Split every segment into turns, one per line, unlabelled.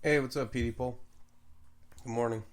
Hey, what's up, PD Pole? Good morning.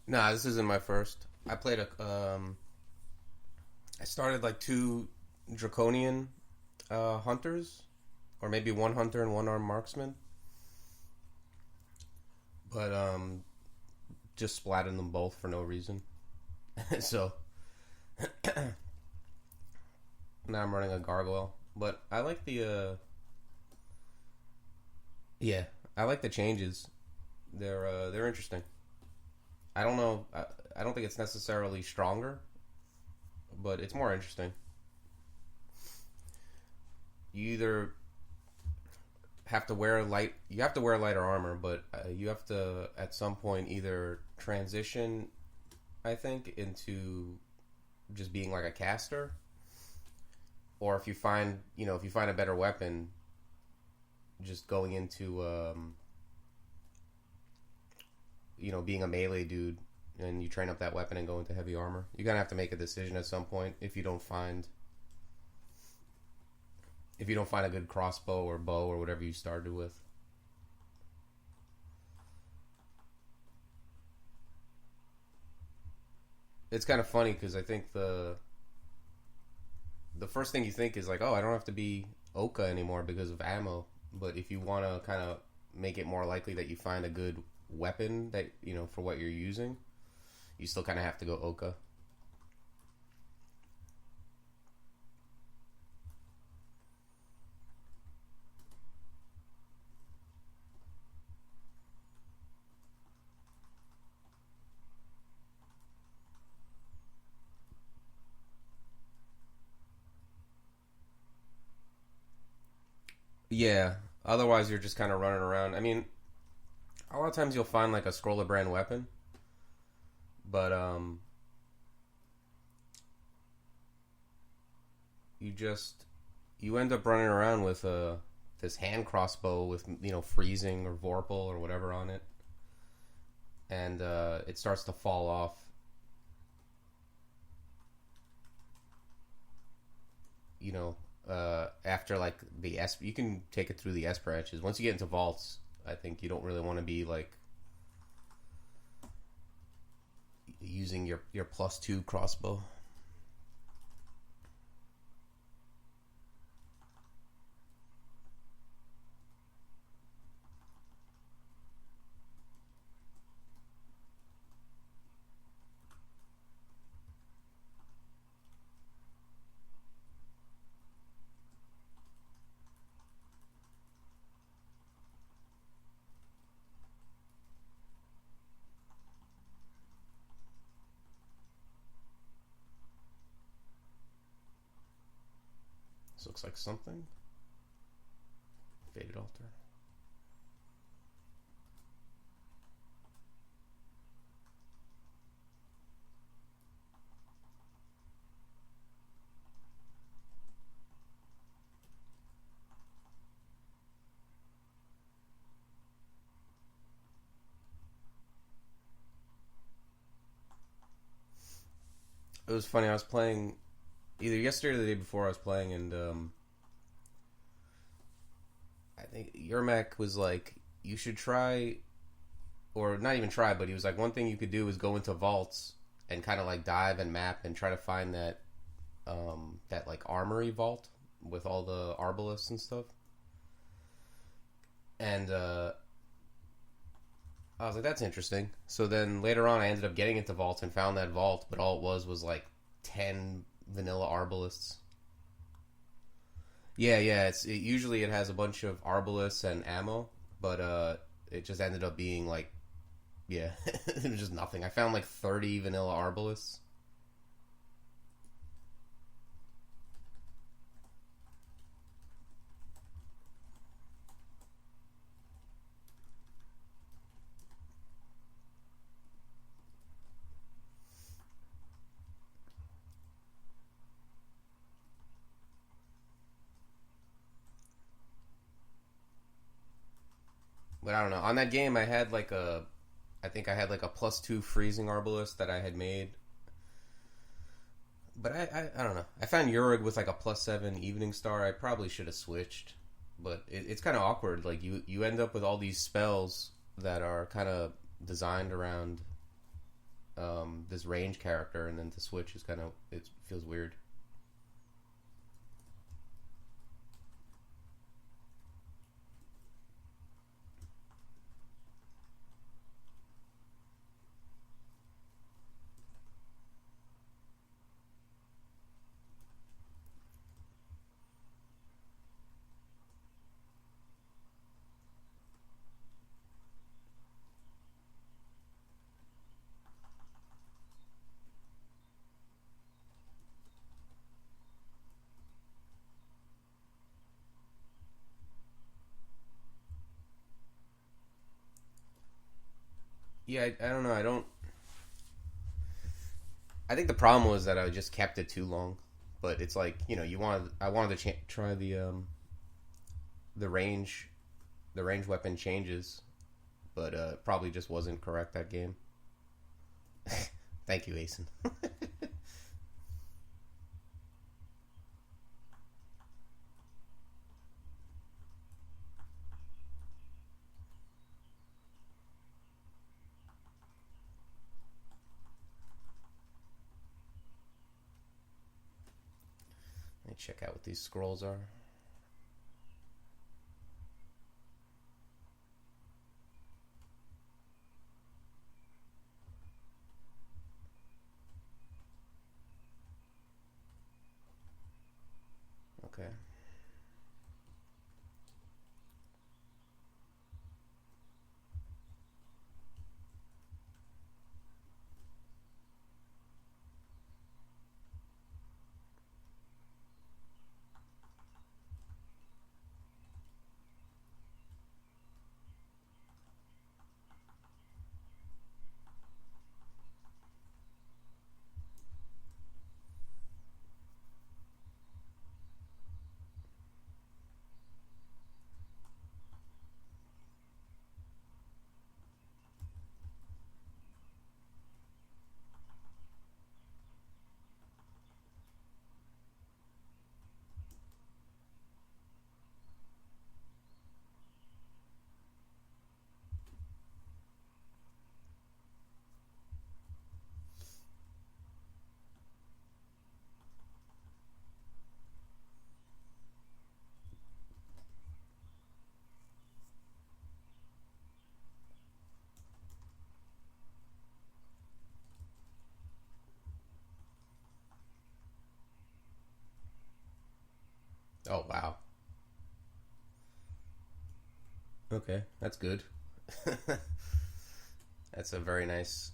Nah, this isn't my first. I played I started like two draconian hunters, or maybe one hunter and one armed marksman, but just splatted them both for no reason. So now I'm running a gargoyle, but I like the yeah, I like the changes. They're interesting. I don't know. I don't think it's necessarily stronger, but it's more interesting. You either have to wear light. You have to wear lighter armor, but you have to at some point either transition, I think, into just being like a caster, or if you find a better weapon, just going into being a melee dude, and you train up that weapon and go into heavy armor. You're gonna have to make a decision at some point if you don't find a good crossbow or bow or whatever you started with. It's kind of funny because I think the first thing you think is like, oh, I don't have to be Oka anymore because of ammo. But if you want to kind of make it more likely that you find a good weapon that for what you're using, you still kind of have to go Oka. Yeah. Otherwise, you're just kind of running around. I mean, a lot of times you'll find like a scroller brand weapon, but you end up running around with this hand crossbow with freezing or vorpal or whatever on it, and it starts to fall off. After like you can take it through the S branches. Once you get into vaults, I think you don't really want to be like using your +2 crossbow. This looks like something. Faded altar. It was funny. I was playing either yesterday or the day before. I was playing, and I think Yermak was like, "You should try," or not even try, but he was like, "One thing you could do is go into vaults and kind of like dive and map and try to find that like armory vault with all the arbalists and stuff." And I was like, "That's interesting." So then later on, I ended up getting into vaults and found that vault, but all it was like 10 vanilla arbalists. Yeah. Usually it has a bunch of arbalists and ammo, but it just ended up being like Yeah, it was just nothing. I found like 30 vanilla arbalists. But I don't know. On that game, I think I had like a +2 freezing arbalist that I had made. But I don't know. I found Yurig with like a +7 evening star. I probably should have switched. But it's kind of awkward. Like you end up with all these spells that are kind of designed around this range character, and then to switch is kind of, it feels weird. Yeah, I don't know. I think the problem was that I just kept it too long. But it's like, I wanted to try the range, the range weapon changes, but probably just wasn't correct that game. Thank you, Asen. Let me check out what these scrolls are. Okay. Oh, wow. Okay, that's good. That's a very nice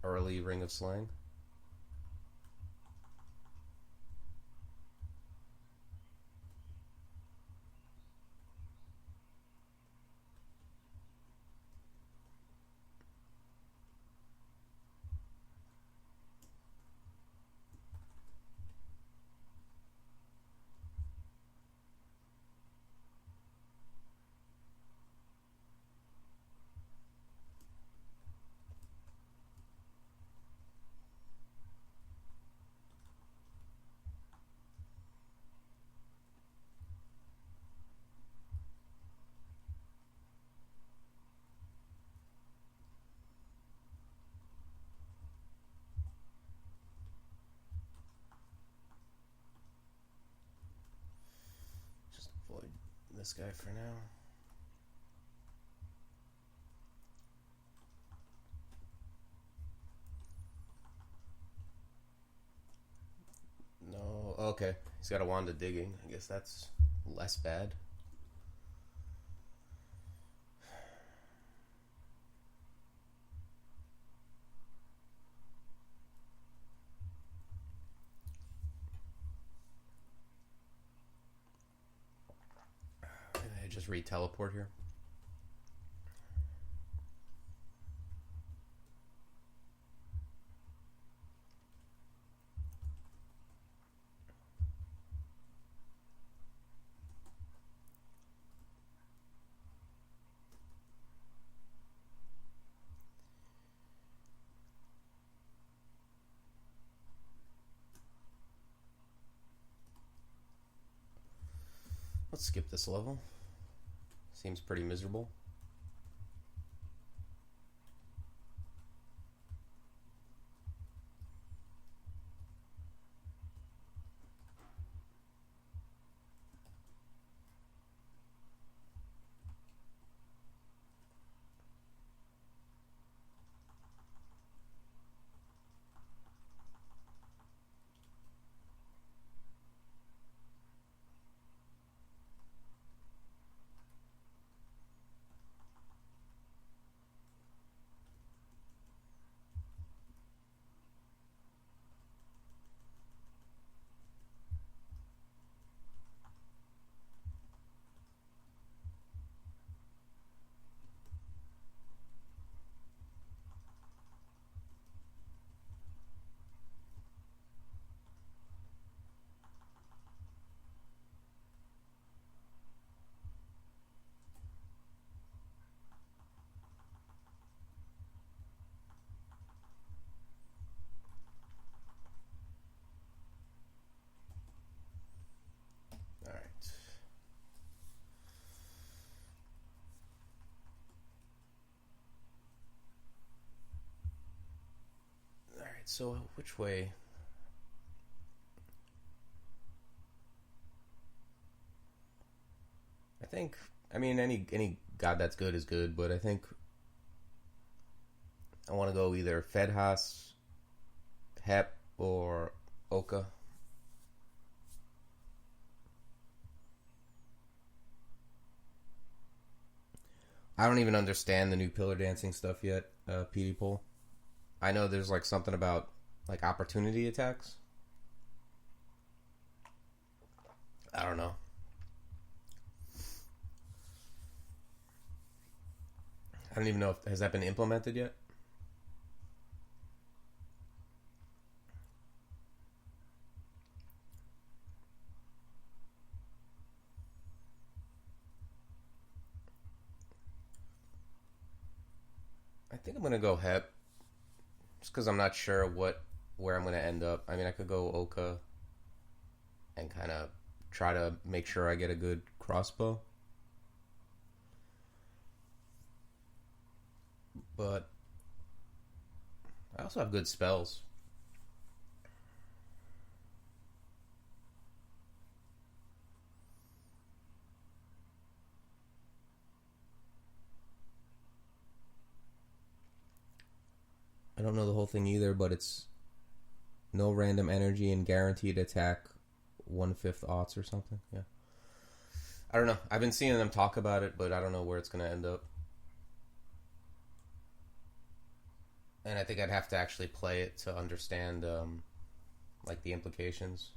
early Ring of Slang. Just avoid this guy for now. No, okay. He's got a wand of digging. I guess that's less bad. just re-teleport here. Let's skip this level. Seems pretty miserable. So which way? I mean, any god that's good is good, but I think I want to go either Fedhas, Hep, or Oka. I don't even understand the new pillar dancing stuff yet, PD Poll. I know there's like something about like opportunity attacks. I don't know. I don't even know if has that been implemented yet. I think I'm gonna go Hep. Just because I'm not sure where I'm going to end up. I mean, I could go Oka and kind of try to make sure I get a good crossbow. But I also have good spells. I don't know the whole thing either, but it's no random energy and guaranteed attack 1/5 odds or something. Yeah. I don't know. I've been seeing them talk about it, but I don't know where it's going to end up. And I think I'd have to actually play it to understand like the implications.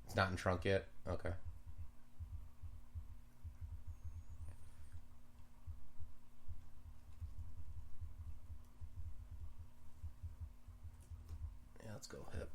It's not in trunk yet? Okay. Let's go Hep.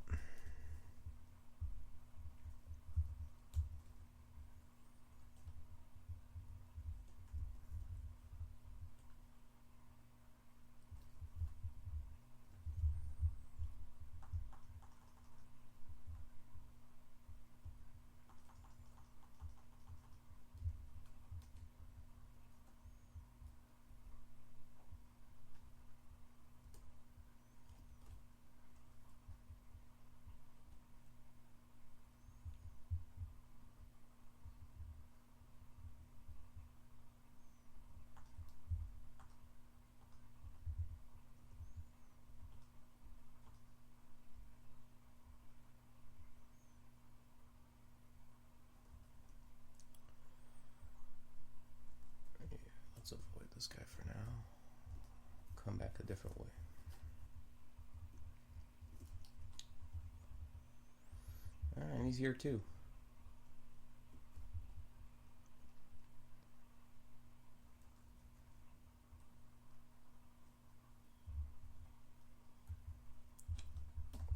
he's here too.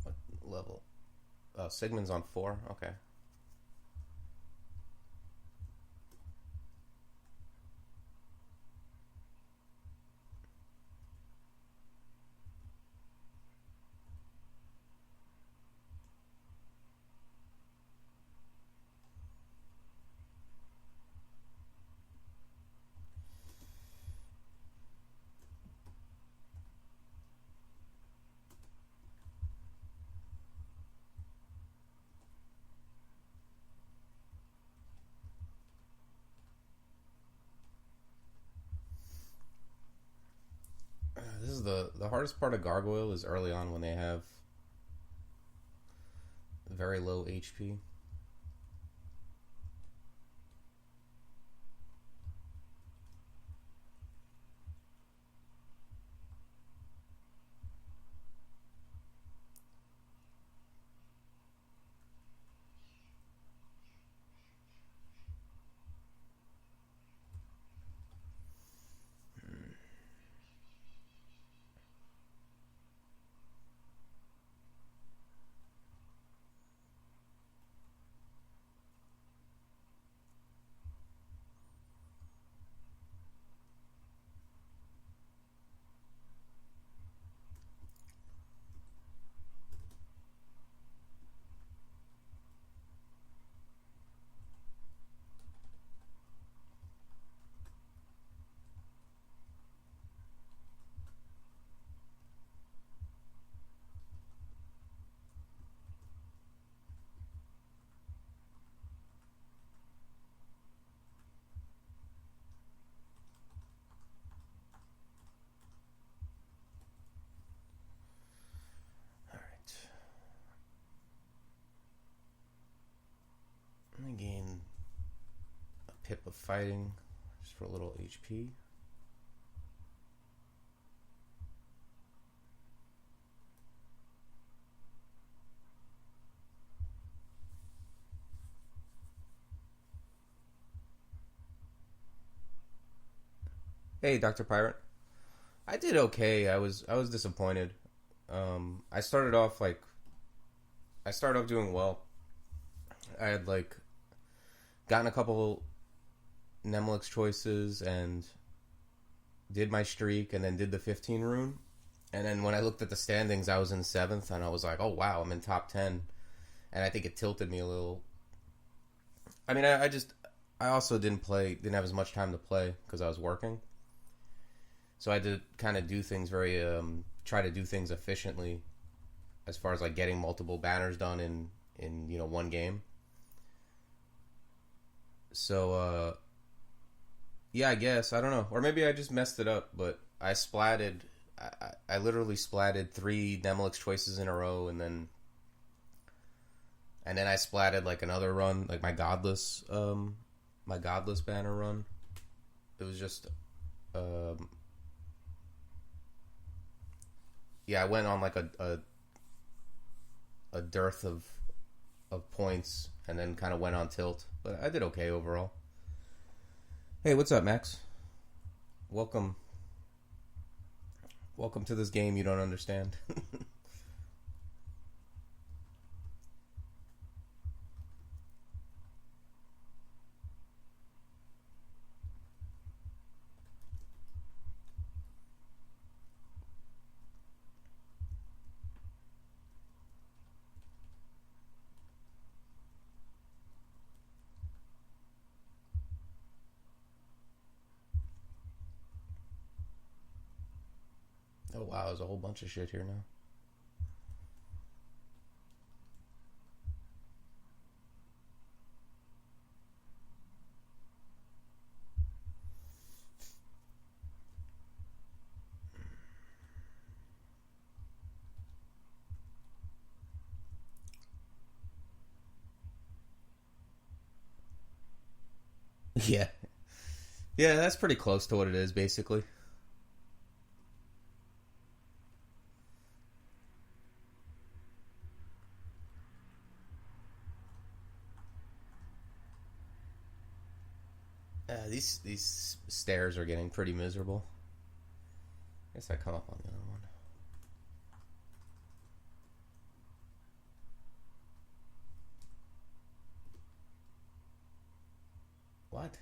What level? Oh, Sigmund's on 4? Okay. This is the hardest part of Gargoyle is early on when they have very low HP. I'm gonna gain a pip of fighting just for a little HP. Hey, DoctorPirate. I did okay. I was disappointed. I started off doing well. I had gotten a couple Nemlik's choices and did my streak and then did the 15 rune. And then when I looked at the standings, I was in 7th and I was like, oh wow, I'm in top 10. And I think it tilted me a little. I mean, I also didn't have as much time to play because I was working. So I had to kind of do things try to do things efficiently as far as getting multiple banners done in one game. So, yeah, I guess. I don't know. Or maybe I just messed it up, but I splatted. I literally splatted 3 Nemlik's choices in a row, and then I splatted another run, my godless banner run. It was just, yeah, I went on a dearth of points, and then kind of went on tilt. But I did okay overall. Hey, what's up, Max? Welcome to this game you don't understand. Oh wow, there's a whole bunch of shit here now. Yeah. Yeah, that's pretty close to what it is, basically. These stairs are getting pretty miserable. I guess I come up on the other one. What?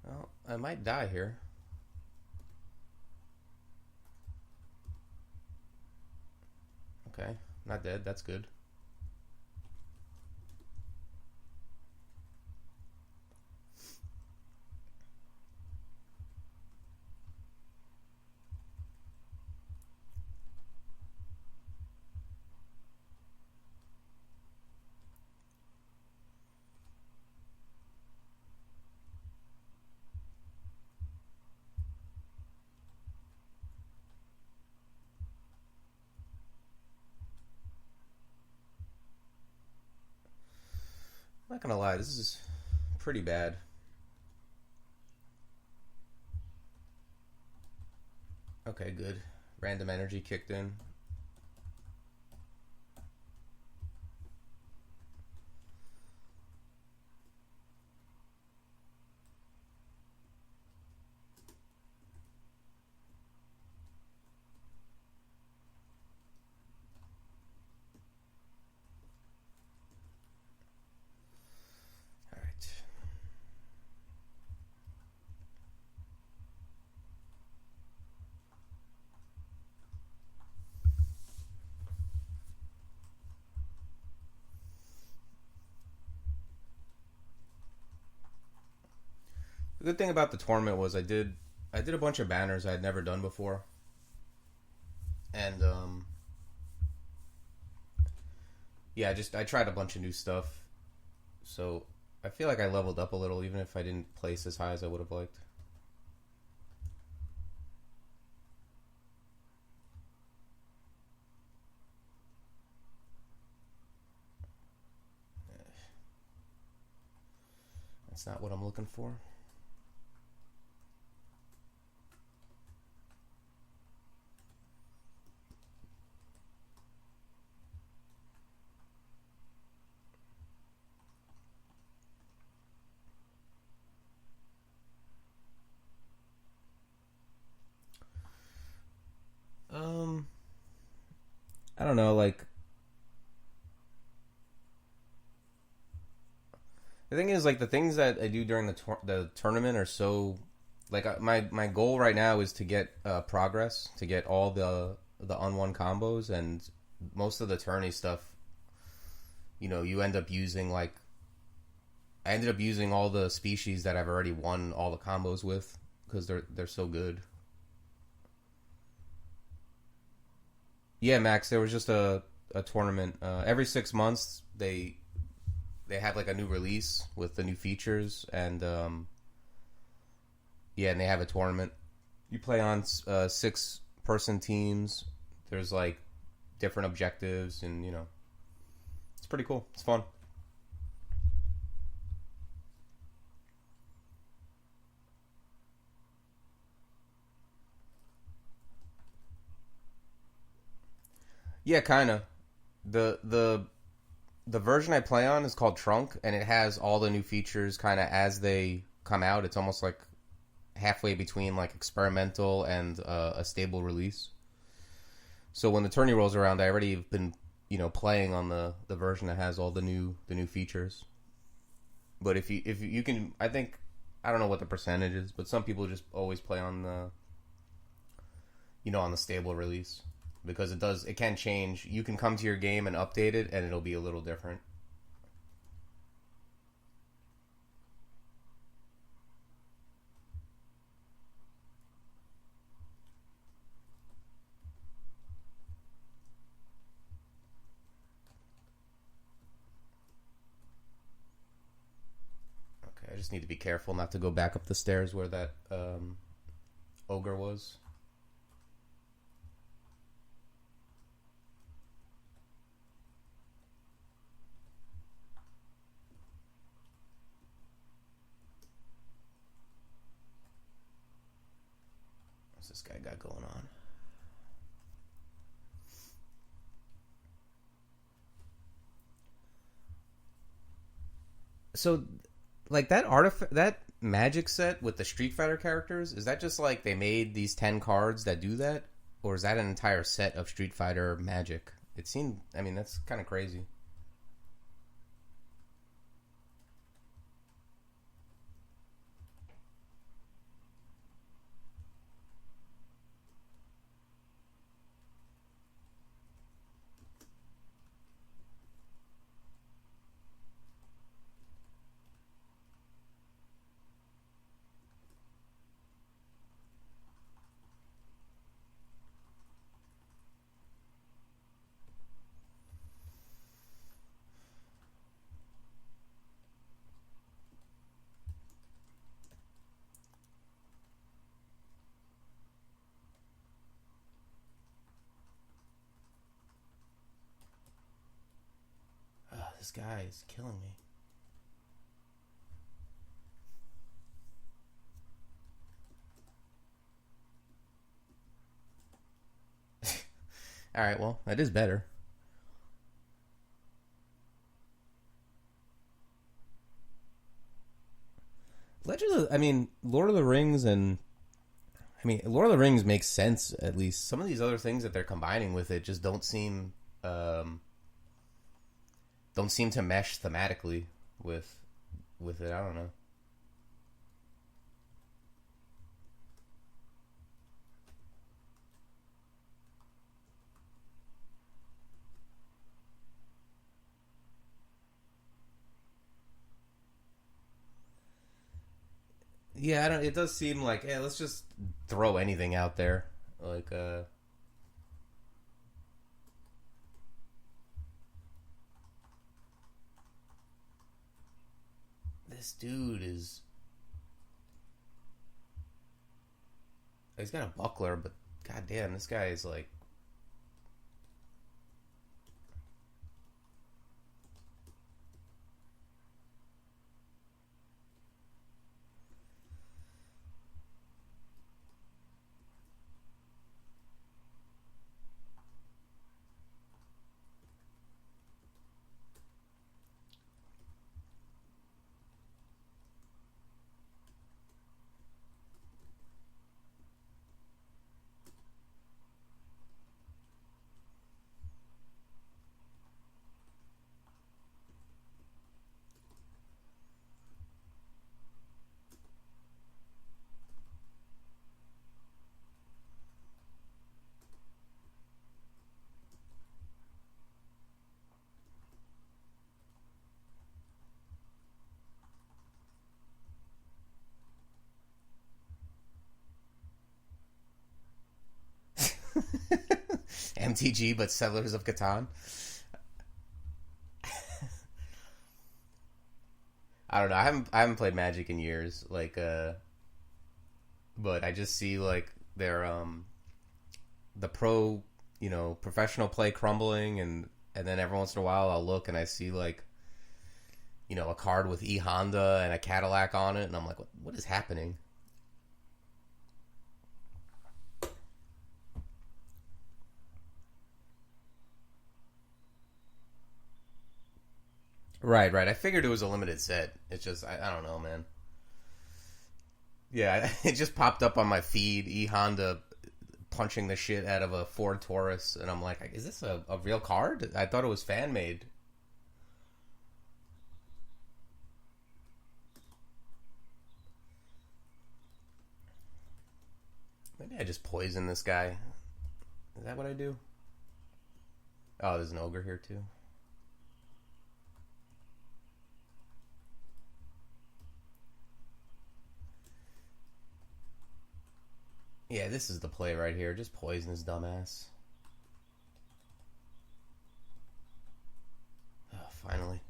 Well, I might die here. Okay, not dead. That's good. I'm not gonna lie, this is pretty bad. Okay, good. Random energy kicked in. The good thing about the tournament was I did a bunch of banners I had never done before, and yeah, I tried a bunch of new stuff, so I feel like I leveled up a little, even if I didn't place as high as I would have liked. That's not what I'm looking for. I don't know, like, the thing is, like, the things that I do during the tournament are so, like, my goal right now is to get progress, to get all the unwon combos, and most of the tourney stuff, you know, you end up using, like, I ended up using all the species that I've already won all the combos with, because they're so good. Yeah, Max, there was just a tournament. Every 6 months, they have like a new release with the new features, and yeah, and they have a tournament. You play on 6-person teams. There's like different objectives, and you know, it's pretty cool. It's fun. Yeah, kind of. The version I play on is called Trunk, and it has all the new features kind of as they come out. It's almost like halfway between like experimental and a stable release. So when the tourney rolls around, I already have been, you know, playing on the version that has all the new features. But if you can, I think, I don't know what the percentage is, but some people just always play on the, you know, on the stable release. Because it can change. You can come to your game and update it, and it'll be a little different. Okay, I just need to be careful not to go back up the stairs where that ogre was. this guy got going on? So, like that that magic set with the Street Fighter characters, is that just like they made these 10 cards that do that, or is that an entire set of Street Fighter magic? It seemed, I mean, that's kind of crazy. This guy is killing me. Alright, well, that is better. Lord of the Rings Lord of the Rings makes sense, at least. Some of these other things that they're combining with it just don't seem to mesh thematically with it. I don't know. Yeah, I don't. It does seem like, yeah, let's just throw anything out there. Like, this dude is. He's got a buckler, but goddamn, this guy is like. MTG, but Settlers of Catan. I don't know. I haven't played Magic in years. Like, but I just see like their the professional play crumbling, and then every once in a while I'll look and I see like, a card with E Honda and a Cadillac on it, and I'm like, what is happening? Right. I figured it was a limited set. It's just, I don't know, man. Yeah, it just popped up on my feed, E Honda punching the shit out of a Ford Taurus, and I'm like, is this a real card? I thought it was fan made. Maybe I just poison this guy. Is that what I do? Oh, there's an ogre here too. Yeah, this is the play right here. Just poison his dumbass. Oh, finally.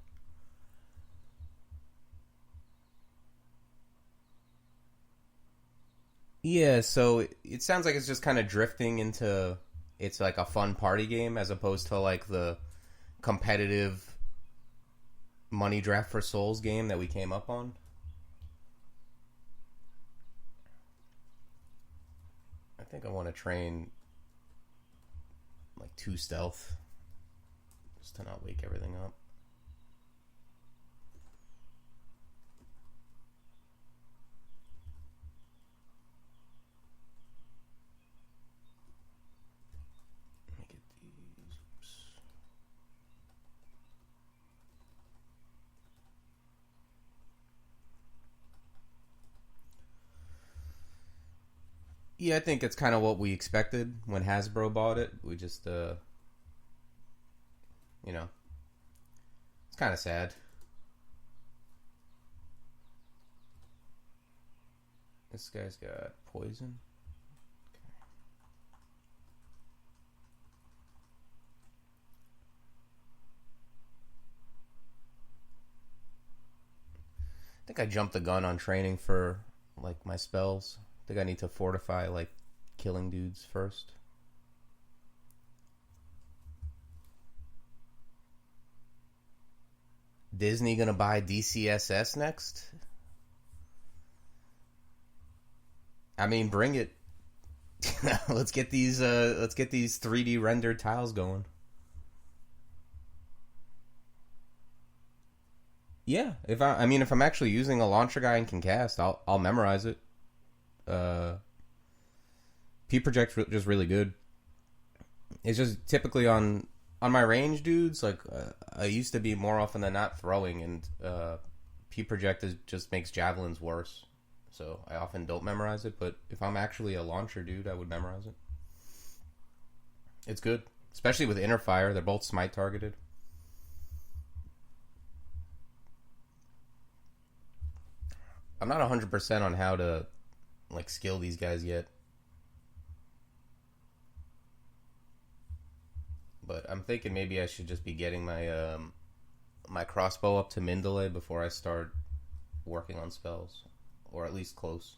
Yeah, so it sounds like it's just kind of drifting into, it's like a fun party game as opposed to like the competitive money draft for souls game that we came up on. think I want to train like 2 stealth just to not wake everything up. Let me get these. Oops. Yeah, I think it's kind of what we expected when Hasbro bought it. We just, you know, it's kind of sad. This guy's got poison. Okay. I think I jumped the gun on training for, like, my spells. I think I need to fortify, like, killing dudes first. Disney gonna buy DCSS next? I mean, bring it. Let's get these 3D rendered tiles going. Yeah, if I'm actually using a launcher guy and can cast, I'll memorize it. P-Project's just really good. It's just typically on my range dudes, like, I used to be more often than not throwing, and P-Project just makes javelins worse. So I often don't memorize it, but if I'm actually a launcher dude, I would memorize it. It's good, especially with inner fire. They're both smite targeted. I'm not 100% on how to, like, skill these guys yet. But I'm thinking maybe I should just be getting my my crossbow up to Mindale before I start working on spells. Or at least close.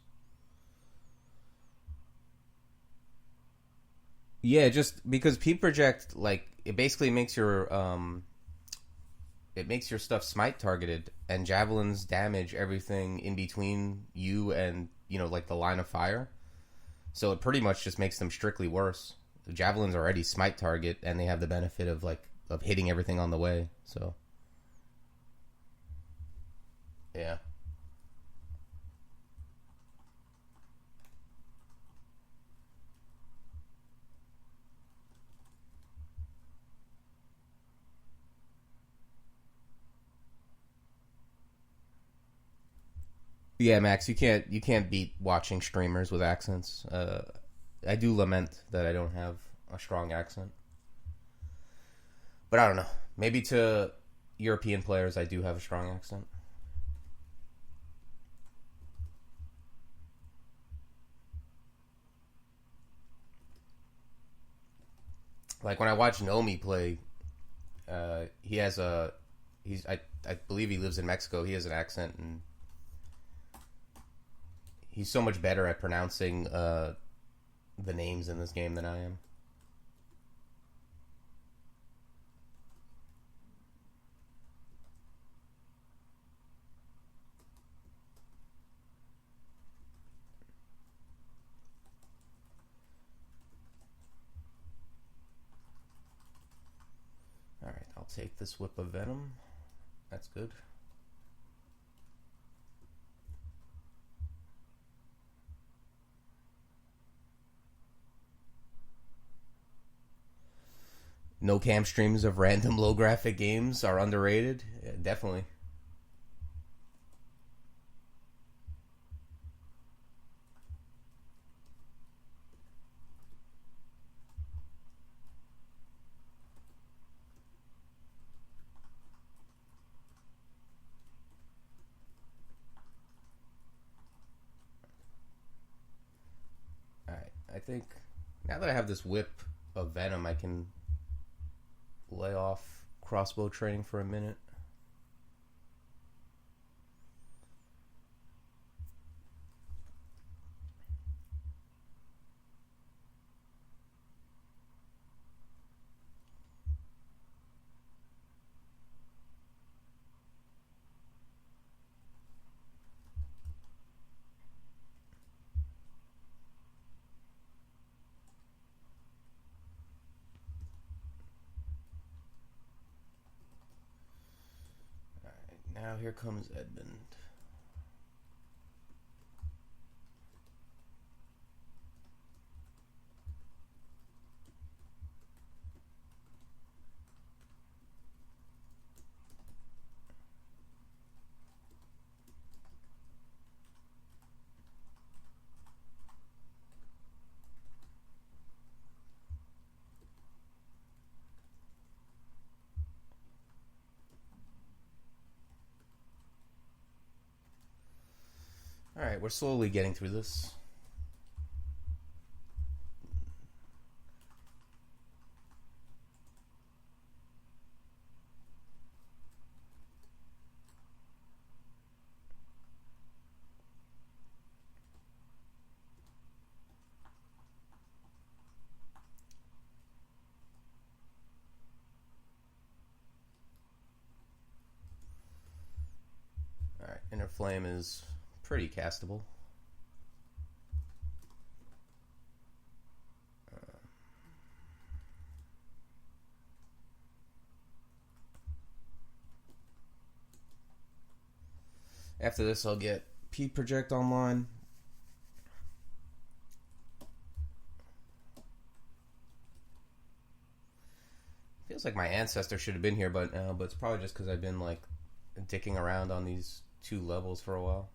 Yeah, just because P-Project, like, it basically makes your stuff smite targeted, and javelins damage everything in between you and, you know, like, the line of fire. So it pretty much just makes them strictly worse. The javelins are already smite target, and they have the benefit of, like, of hitting everything on the way. So yeah. Yeah, Max, you can't beat watching streamers with accents. I do lament that I don't have a strong accent, but I don't know. Maybe to European players, I do have a strong accent. Like when I watch Nomi play, he has I believe he lives in Mexico. He has an accent, and he's so much better at pronouncing the names in this game than I am. Alright, I'll take this whip of venom. That's good. No cam streams of random low graphic games are underrated. Yeah, definitely. Alright, I think now that I have this whip of venom, I can lay off crossbow training for a minute. now here comes Edmund. Alright, we're slowly getting through this. Alright, Inner Flame is pretty castable. After this, I'll get P Project online. Feels like my ancestor should have been here, but it's probably just because I've been like dicking around on these 2 levels for a while.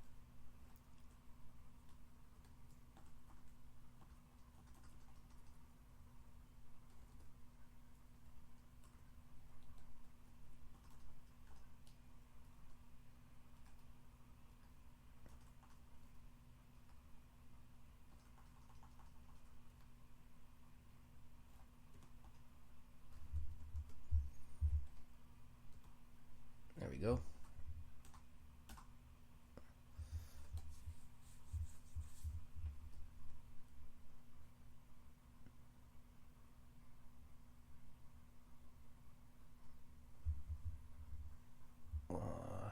There we go.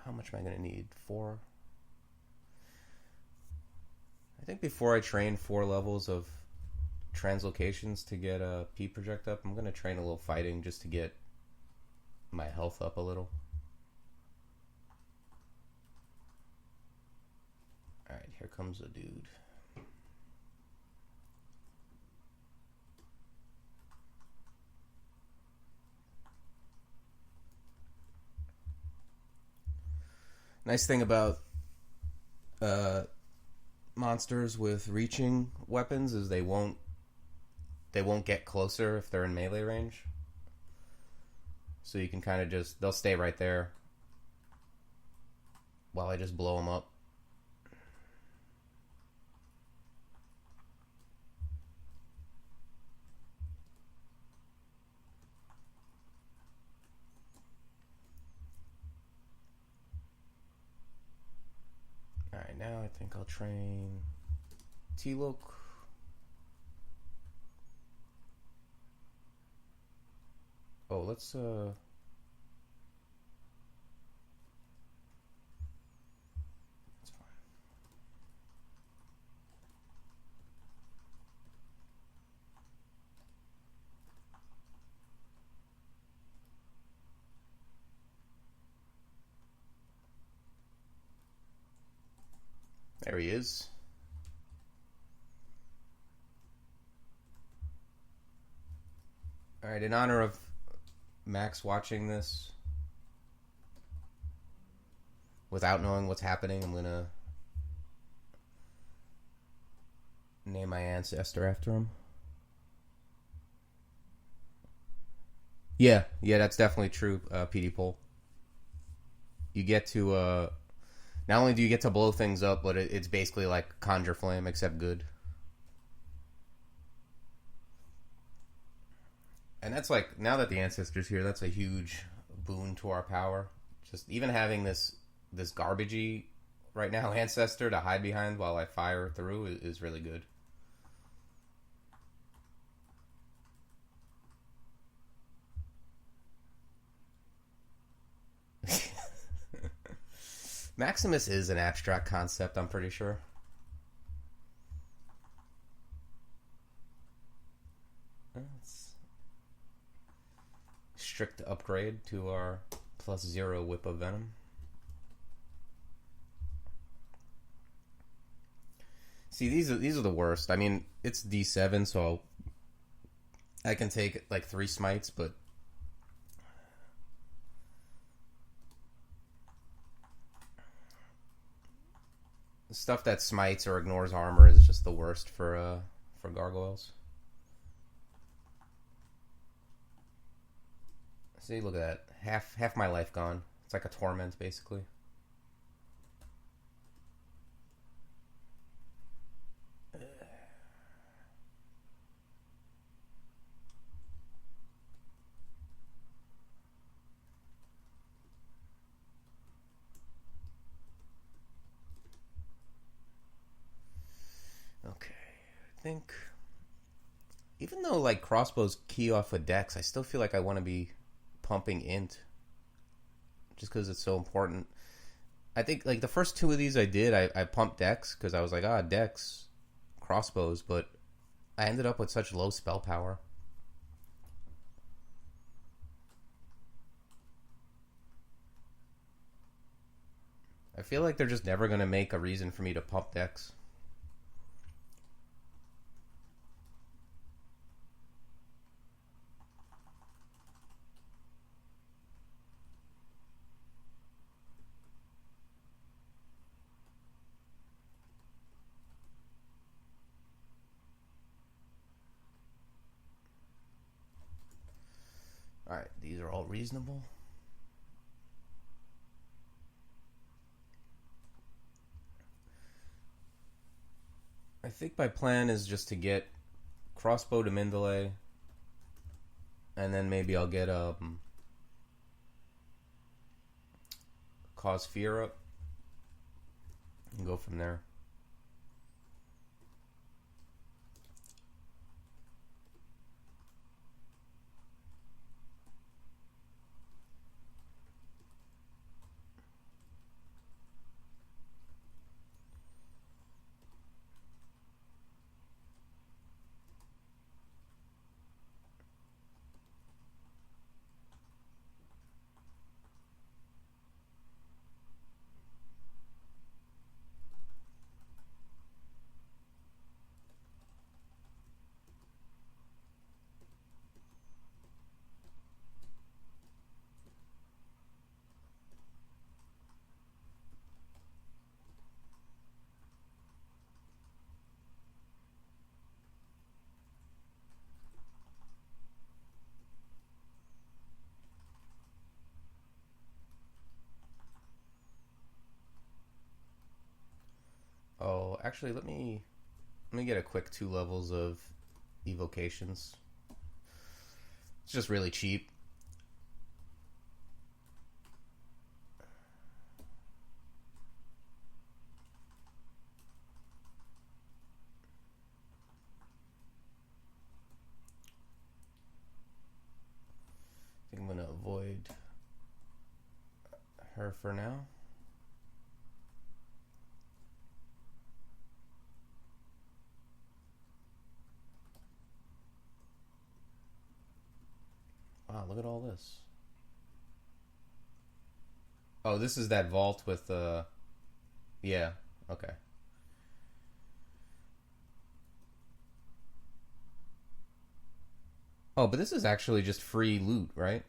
How much am I going to need? 4? I think before I train 4 levels of translocations to get a P Project up, I'm going to train a little fighting just to get my health up a little. Alright, here comes a dude. Nice thing about monsters with reaching weapons is they won't get closer if they're in melee range. So you can kind of just, they'll stay right there while I just blow them up. Alright, now I think I'll train T-Look. Oh, let's that's fine. There he is. Alright, in honor of Max watching this without knowing what's happening, I'm gonna name my ancestor after him. Yeah, that's definitely true, PD Poll. You get to, not only do you get to blow things up, but it's basically like Conjure Flame, except good. And that's like, now that the Ancestor's here, that's a huge boon to our power. Just even having this garbagey, right now, Ancestor to hide behind while I fire through is really good. Maximus is an abstract concept, I'm pretty sure. Strict upgrade to our +0 Whip of Venom. See, these are the worst. I mean, it's D7, so I can take like 3 smites, but stuff that smites or ignores armor is just the worst for gargoyles. See, look at that. Half my life gone. It's like a torment, basically. Okay, I think even though like crossbows key off with dex, I still feel like I want to be pumping int just because it's so important. I think like the first 2 of these I did, I pumped dex because I was like, dex crossbows, but I ended up with such low spell power. I feel like they're just never going to make a reason for me to pump dex. Alright, these are all reasonable. I think my plan is just to get crossbow to Mindale, and then maybe I'll get Cause Fear up and go from there. Oh, actually, let me get a quick 2 levels of evocations. It's just really cheap. I think I'm gonna avoid her for now. Wow, look at all this. Oh, this is that vault with yeah, okay. Oh, but this is actually just free loot, right?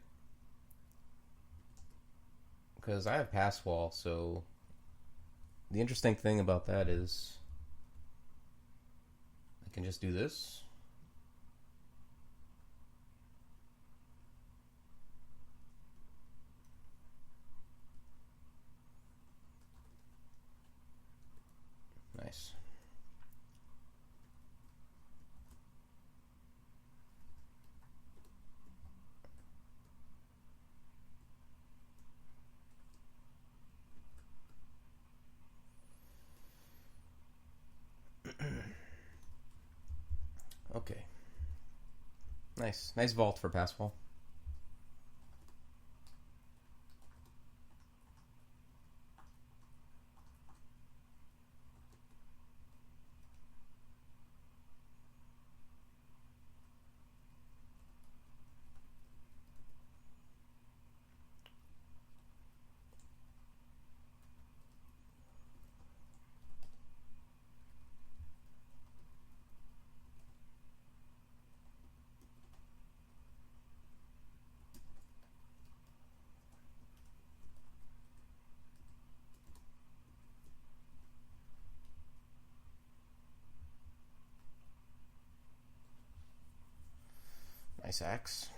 Because I have pass wall, so the interesting thing about that is I can just do this. Nice. Okay. Nice vault for pass wall. Nice axe.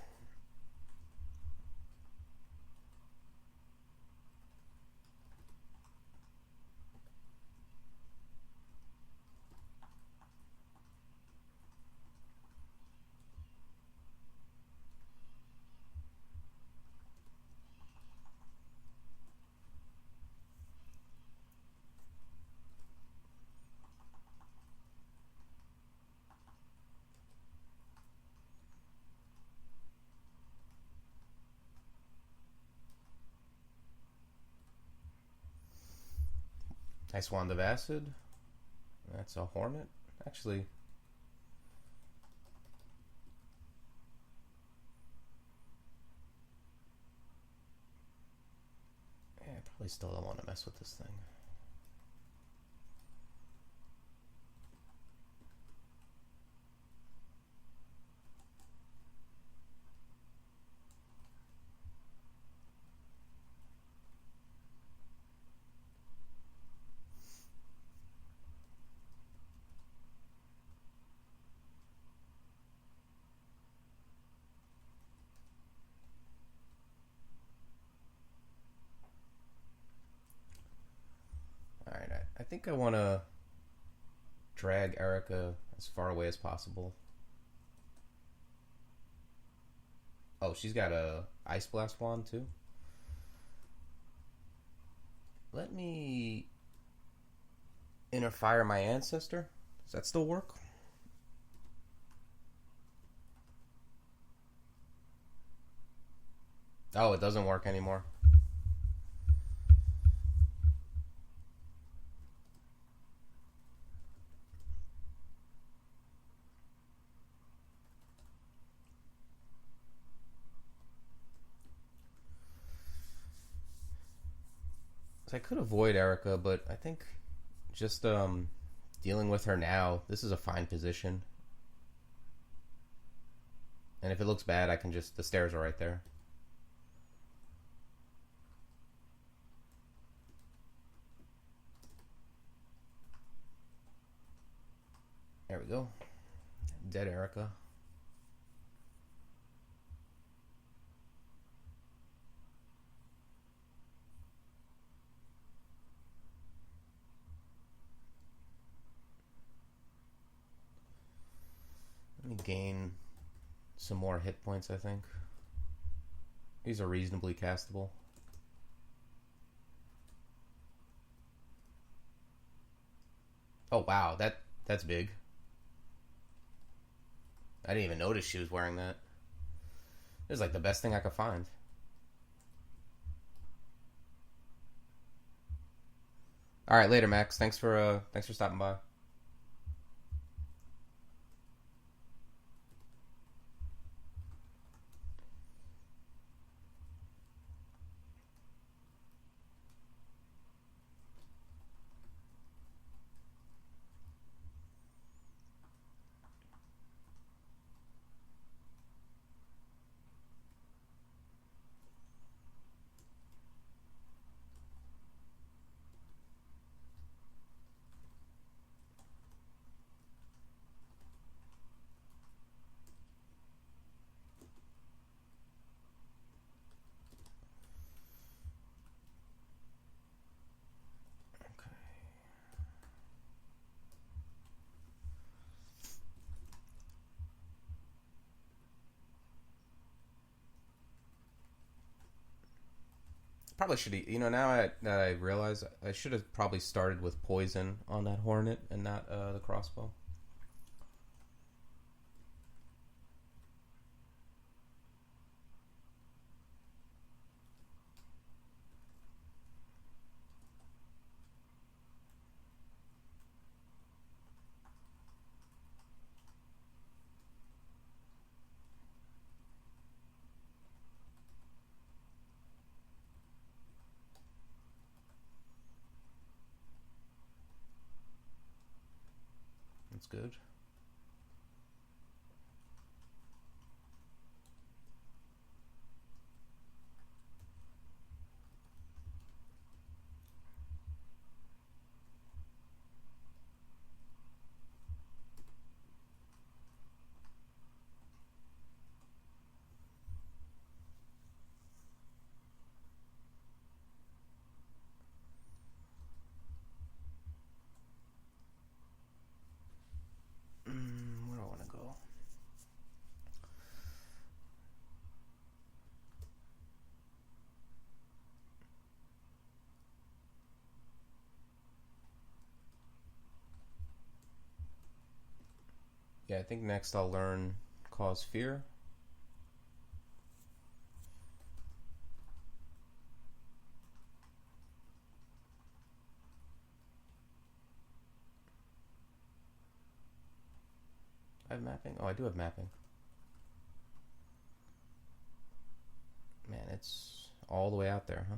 Nice wand of acid. That's a hornet. Actually, yeah, I probably still don't want to mess with this thing. Alright, I think I want to drag Erica as far away as possible. Oh, she's got a Ice Blast wand too. Let me inner fire my ancestor. Does that still work? Oh, it doesn't work anymore. I could avoid Erica, but I think just dealing with her now, this is a fine position. And if it looks bad, I can just... The stairs are right there. There we go. Dead Erica. Let me gain some more hit points, I think. These are reasonably castable. Oh wow, that's big. I didn't even notice she was wearing that. It was like the best thing I could find. All right, later, Max. Thanks for stopping by. Probably should, now that I realize, I should have probably started with poison on that hornet and not the crossbow. That's good. Yeah, I think next I'll learn Cause Fear. I have mapping? Oh, I do have mapping. Man, it's all the way out there, huh?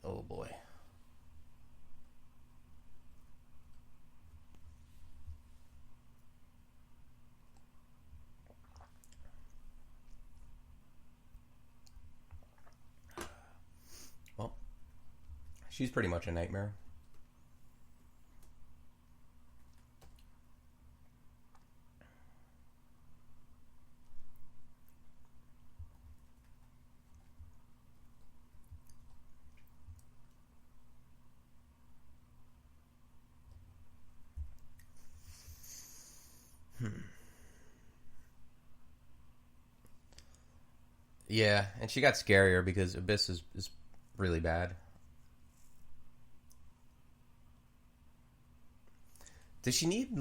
Oh boy. Well, she's pretty much a nightmare. Yeah, and she got scarier because Abyss is really bad. Does she need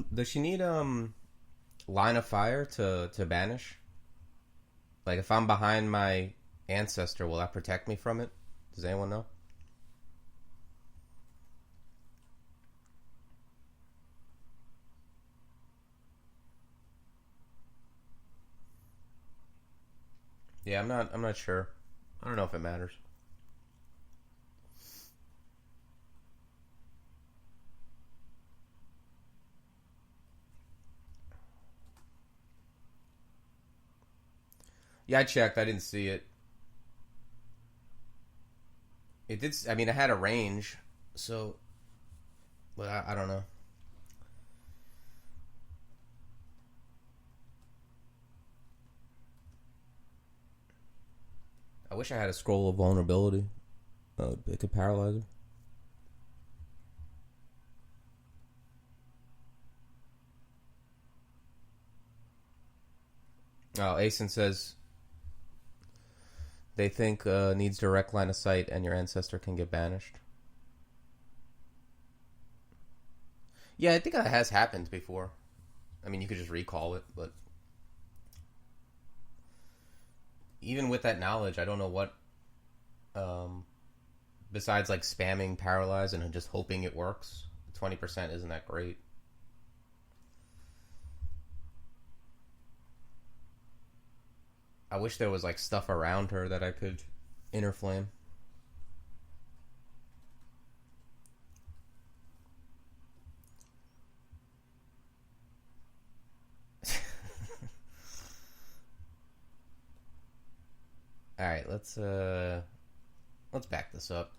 line of fire to banish? Like if I'm behind my ancestor, will that protect me from it? Does anyone know? Yeah, I'm not sure. I don't know if it matters. Yeah, I checked. I didn't see it. It did. I mean, it had a range, so, but I don't know. I wish I had a scroll of vulnerability. It could paralyze her. Oh, Asen says they think needs direct line of sight and your ancestor can get banished. Yeah, I think that has happened before. I mean, you could just recall it, but even with that knowledge, I don't know what, besides like spamming paralyze and just hoping it works. 20% isn't that great. I wish there was like stuff around her that I could inner flame. All right, let's back this up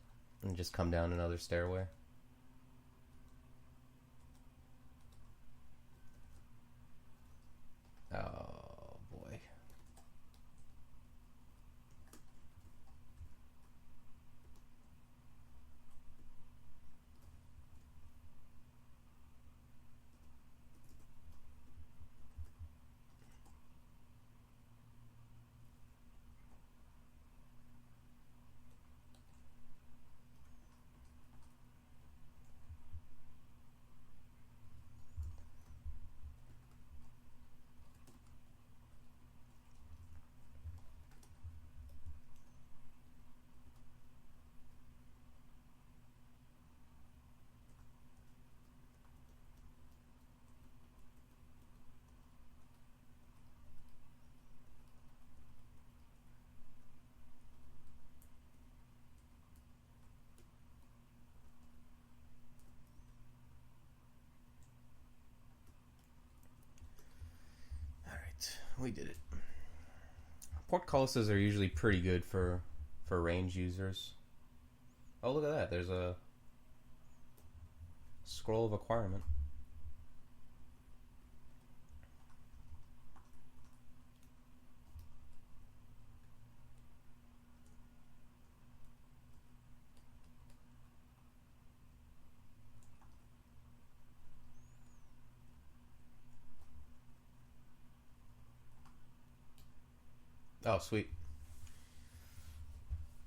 and just come down another stairway. Oh boy. We did it. Portcullises are usually pretty good for range users. Oh, look at that. There's a scroll of acquirement. Oh, sweet.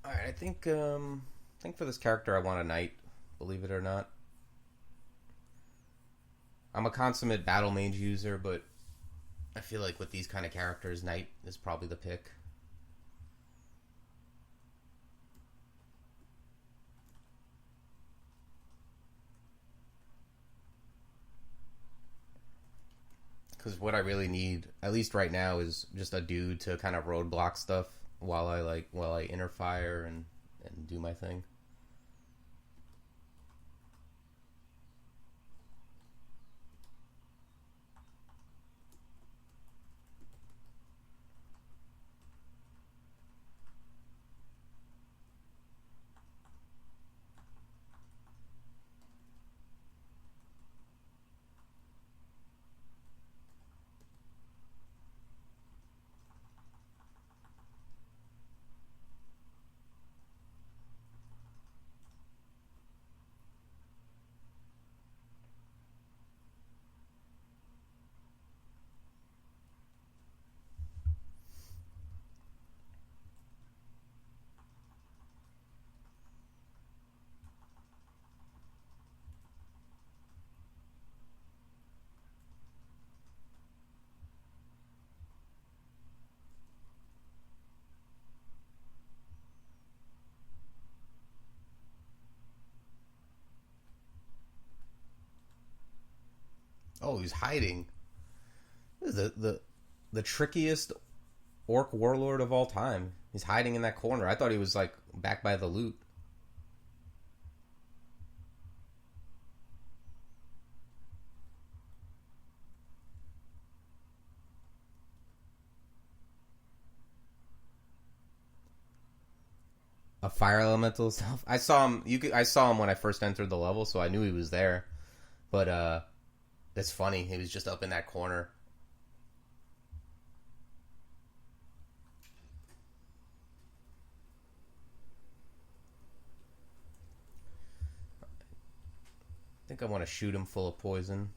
Alright, I think for this character I want a knight, believe it or not. I'm a consummate battle mage user, but I feel like with these kind of characters, knight is probably the pick. Because what I really need, at least right now, is just a dude to kind of roadblock stuff while I inner fire and do my thing. Oh, he's hiding. This is the trickiest orc warlord of all time. He's hiding in that corner. I thought he was like back by the loot. A fire elemental self. I saw him. I saw him when I first entered the level, so I knew he was there. But that's funny. He was just up in that corner. I think I want to shoot him full of poison.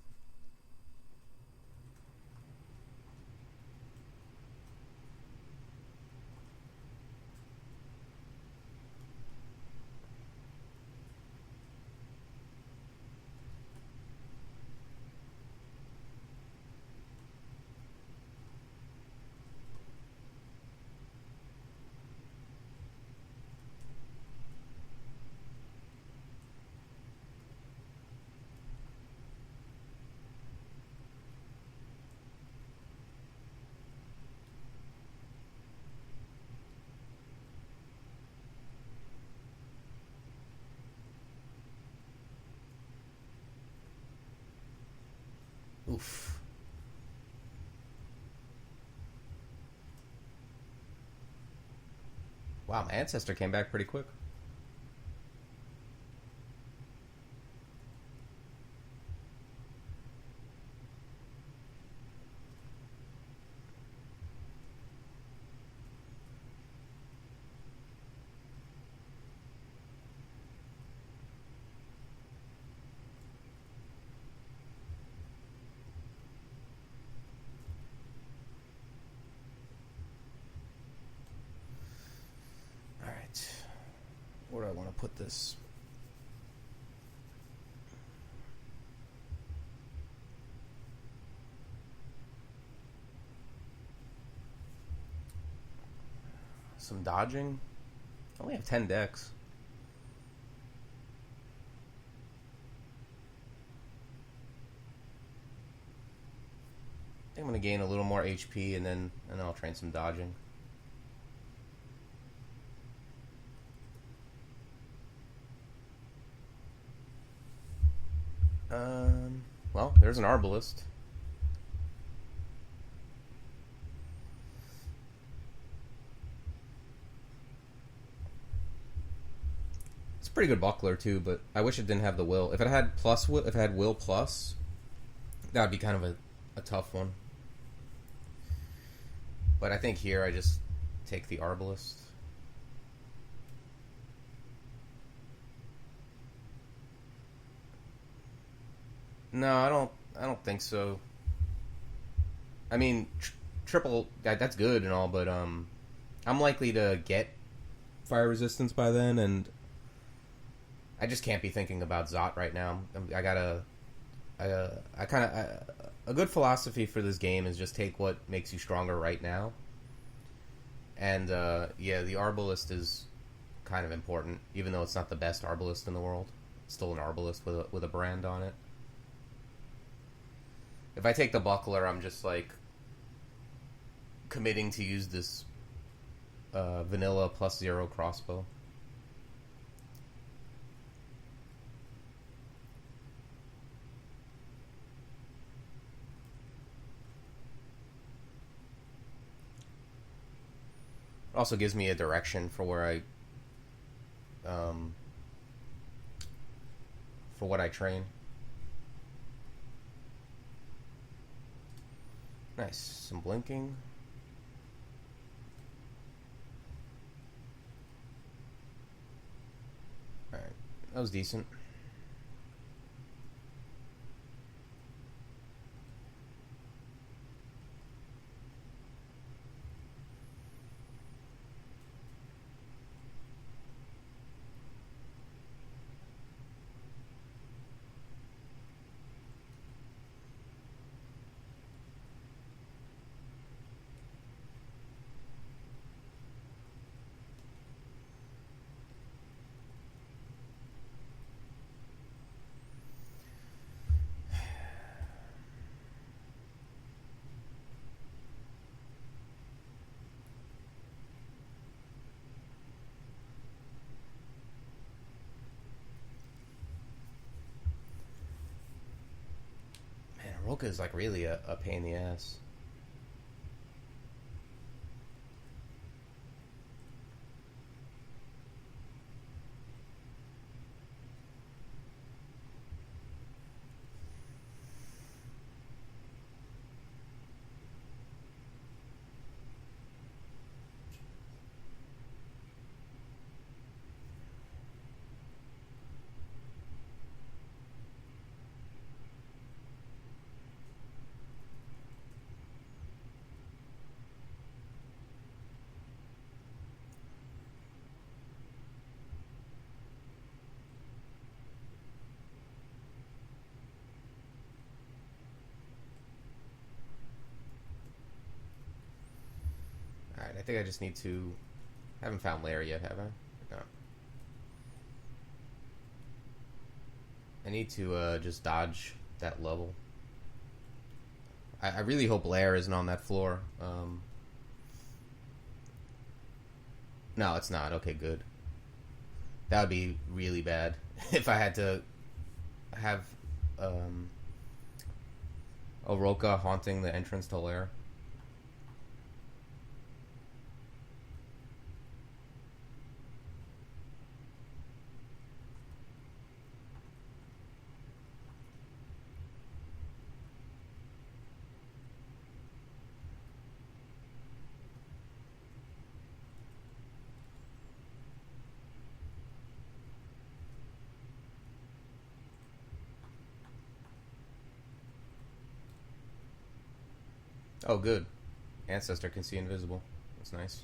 Oof. Wow, my ancestor came back pretty quick. Where do I want to put this? Some dodging. I only have 10 decks. I think I'm going to gain a little more HP and then I'll train some dodging. Well, there's an Arbalist. It's a pretty good buckler too, but I wish it didn't have the will. If it had plus will, if it had will plus, that would be kind of a tough one. But I think here I just take the Arbalist. No, I don't think so. I mean, triple that's good and all, but I'm likely to get fire resistance by then, and I just can't be thinking about Zot right now. A good philosophy for this game is just take what makes you stronger right now. And, yeah, the Arbalist is kind of important, even though it's not the best Arbalist in the world. It's still an Arbalist with a brand on it. If I take the Buckler, I'm just, like, committing to use this vanilla +0 crossbow. It also gives me a direction for where for what I train. Nice. Some blinking. Alright. That was decent. Roka is like really a pain in the ass. Alright, I think I just need to... I haven't found Lair yet, have I? No. I need to just dodge that level. I really hope Lair isn't on that floor. No, it's not. Okay, good. That would be really bad if I had to have Oroka haunting the entrance to Lair. Oh, good. Ancestor can see invisible. That's nice.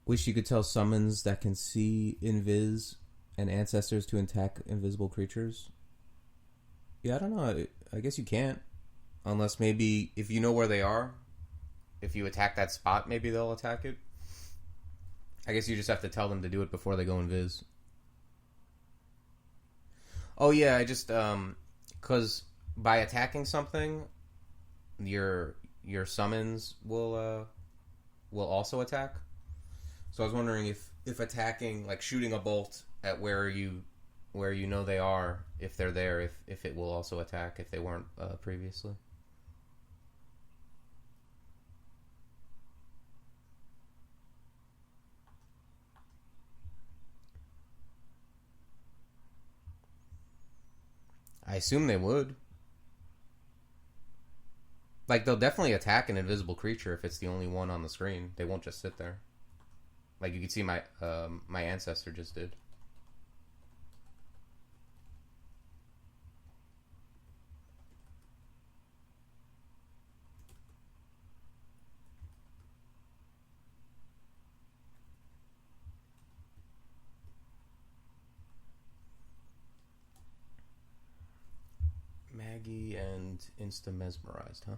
Wish you could tell summons that can see invis and ancestors to attack invisible creatures. Yeah, I don't know. I guess you can't. Unless maybe if you know where they are, if you attack that spot, maybe they'll attack it. I guess you just have to tell them to do it before they go invis. Oh yeah, I just because by attacking something, your summons will also attack. So I was wondering if attacking, like shooting a bolt at where you where you know they are if they're there, if it will also attack if they weren't previously. I assume they would. Like, they'll definitely attack an invisible creature if it's the only one on the screen. They won't just sit there. Like, you can see my my ancestor just did. Maggie and Insta Mesmerized, huh?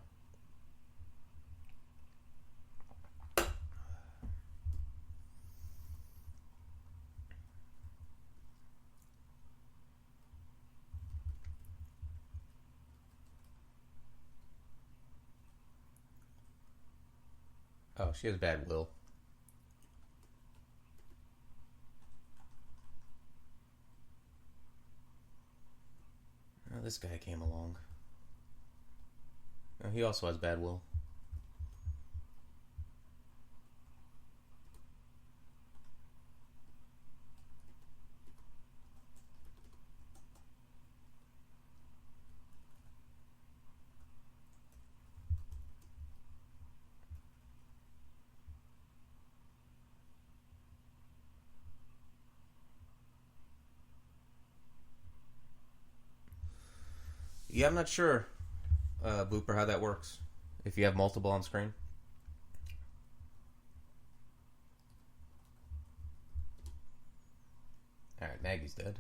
Oh, she has bad will. Oh, this guy came along. Oh, he also has bad will. Yeah, I'm not sure, Booper, how that works. If you have multiple on screen. Alright, Maggie's dead.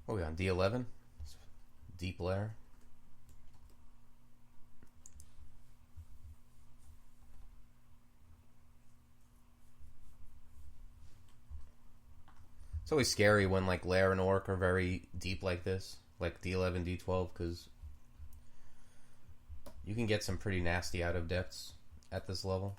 What are we on, D11? Deep Lair. It's always scary when like Lair and Orc are very deep like this, like D11, D12, because you can get some pretty nasty out of depths at this level.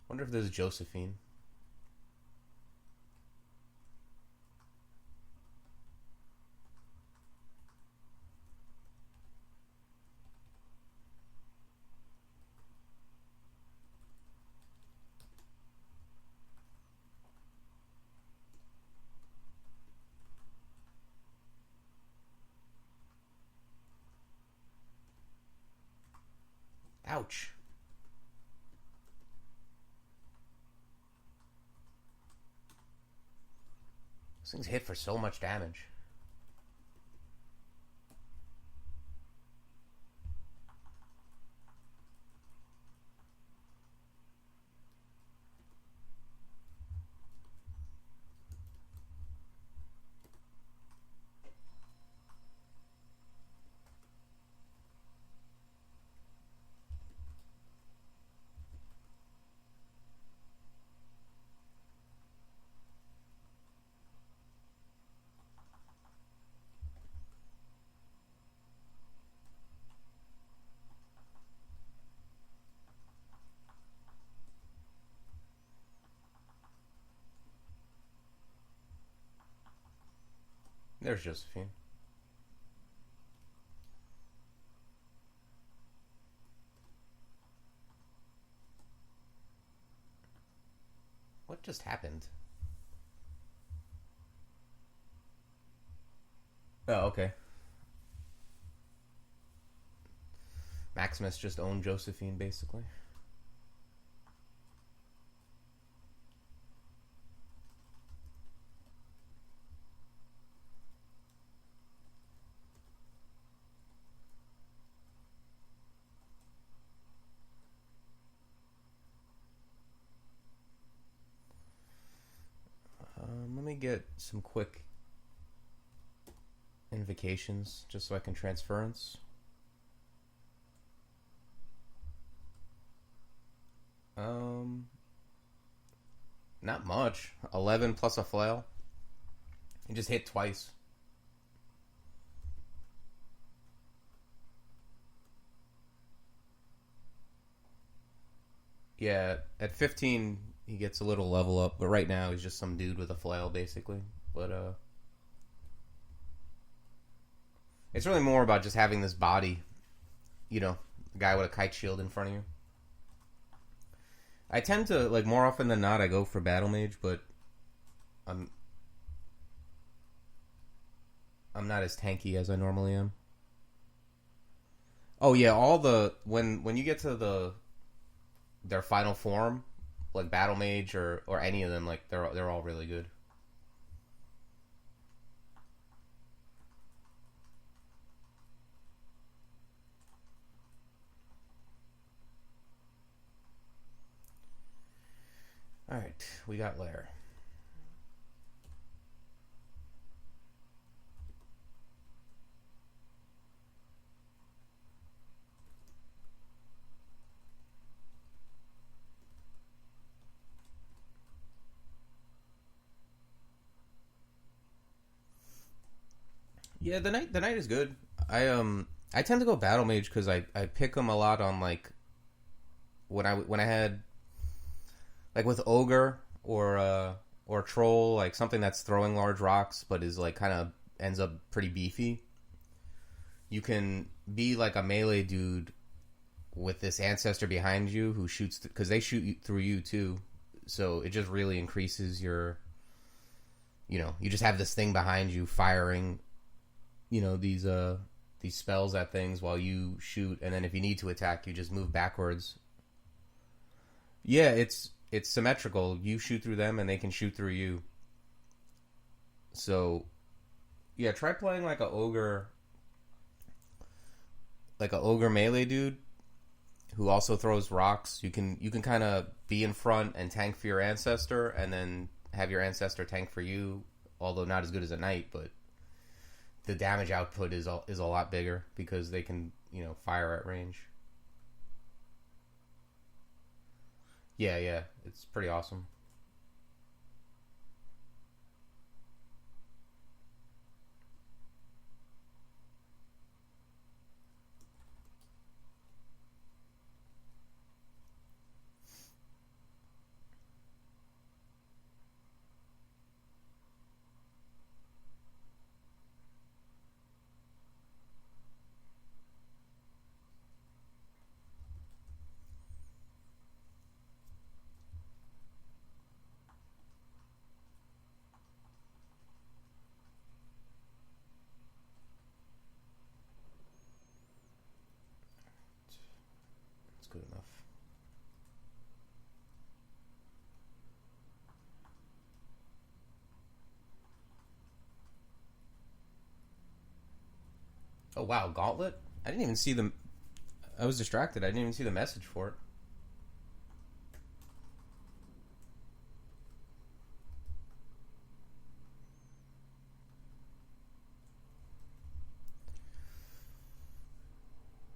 Wonder if there's Josephine. Ouch. These things hit for so much damage. There's Josephine. What just happened? Oh, okay. Maximus just owned Josephine, basically. Let me get some quick invocations just so I can transference. Not much. 11 plus a flail. You just hit twice. Yeah, at 15 he gets a little level up, but right now he's just some dude with a flail, basically. But it's really more about just having this body, you know, a guy with a kite shield in front of you. I tend to, like, more often than not, I go for Battle Mage, but I'm not as tanky as I normally am. Oh yeah, all the when you get to their final form, like Battle Mage or any of them, like they're all really good. All right, we got Lair. Yeah, the knight is good. I tend to go Battle Mage because I pick them a lot on, like, when I had, like, with Ogre or Troll, like something that's throwing large rocks but is, like, kind of ends up pretty beefy. You can be like a melee dude with this ancestor behind you who shoots, because they shoot through you too, so it just really increases your, you know, you just have this thing behind you firing, you know, these spells at things while you shoot, and then if you need to attack, you just move backwards. Yeah, it's symmetrical. You shoot through them, and they can shoot through you. So, yeah, try playing like a ogre melee dude who also throws rocks. You can kind of be in front and tank for your ancestor, and then have your ancestor tank for you. Although not as good as a knight, but the damage output is a lot bigger because they can, you know, fire at range. Yeah, it's pretty awesome. It's good enough. Oh wow, Gauntlet? I didn't even see the... I was distracted. I didn't even see the message for it.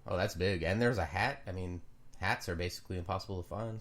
Oh, that's big. And there's a hat. I mean, hats are basically impossible to find.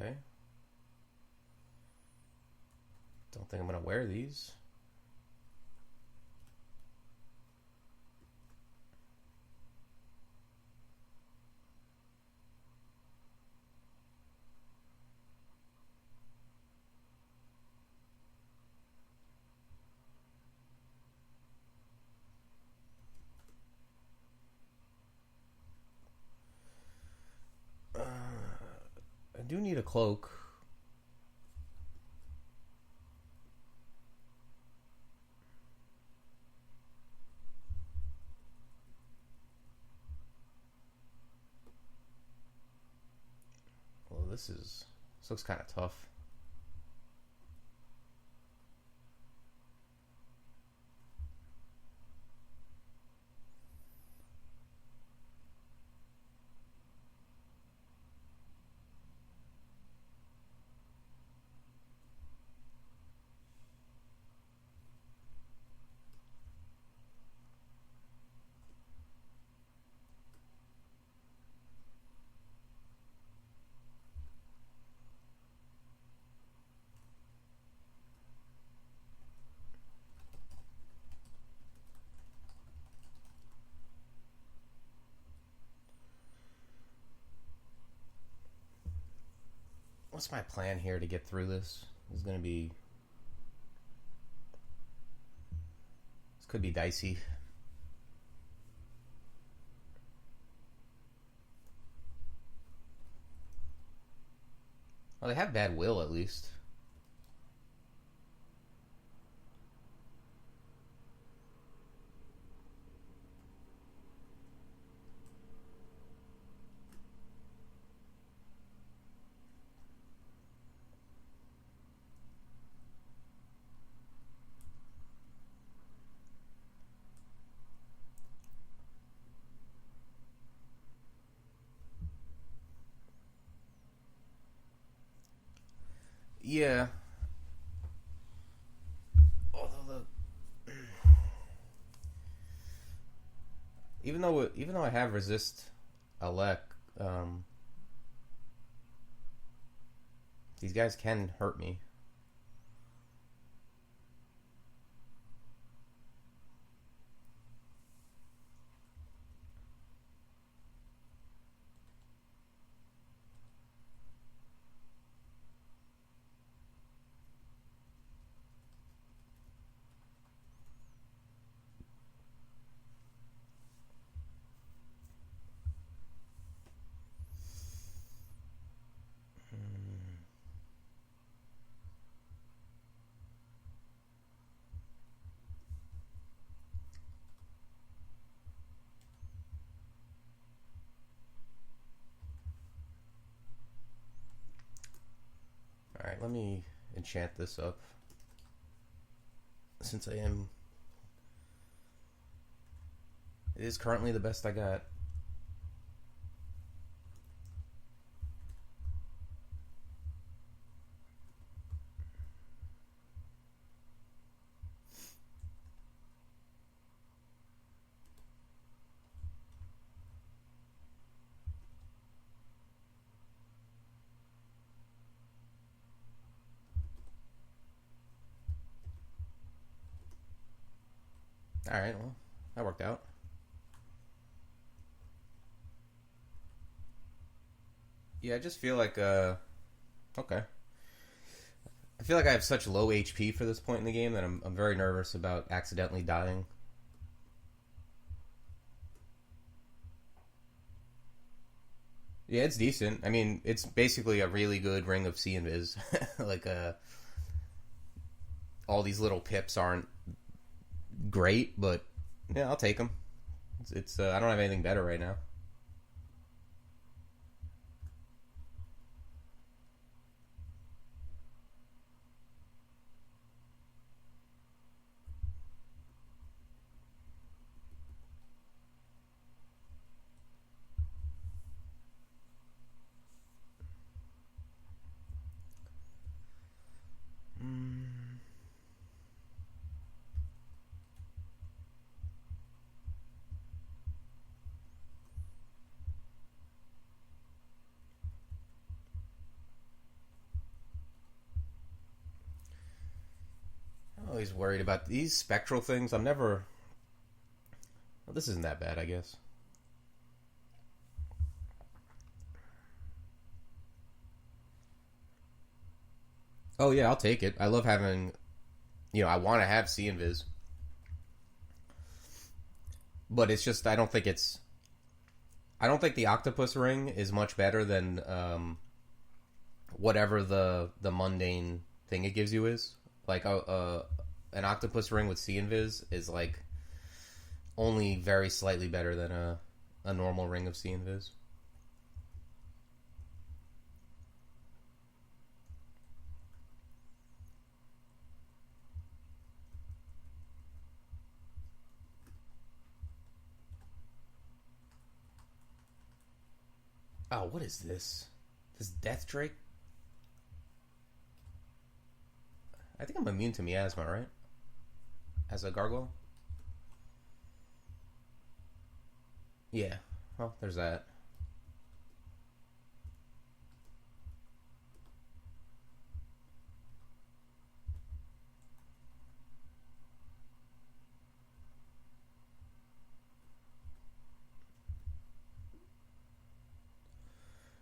Okay. Don't think I'm going to wear these. I do need a cloak. Well, this looks kind of tough. What's my plan here to get through this? This could be dicey. Well, they have bad will at least. Yeah. Although even though I have resist Alec, these guys can hurt me. Alright, let me enchant this up. Since it is currently the best I got. Alright, well, that worked out. Yeah, I just feel like, okay. I feel like I have such low HP for this point in the game that I'm very nervous about accidentally dying. Yeah, it's decent. I mean, it's basically a really good Ring of Sea Invis. Like, all these little pips aren't great, but yeah, I'll take them. It's I don't have anything better right now. always worried about these spectral things. I'm never... Well, this isn't that bad, I guess. Oh, yeah, I'll take it. I love having... I want to have See Invis. But it's just, I don't think the octopus ring is much better than whatever the mundane thing it gives you is. Like, an octopus ring with See Invis is, like, only very slightly better than a normal ring of See Invis. Oh, what is this? This Death Drake? I think I'm immune to miasma, right? As a gargoyle? Yeah. Well, there's that.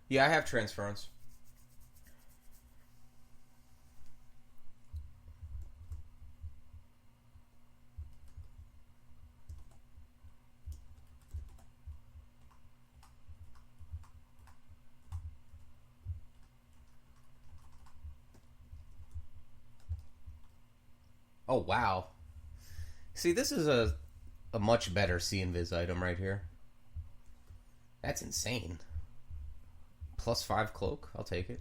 Yeah, I have transference. Oh, wow. See, this is a much better See Invis item right here. That's insane. +5 cloak. I'll take it.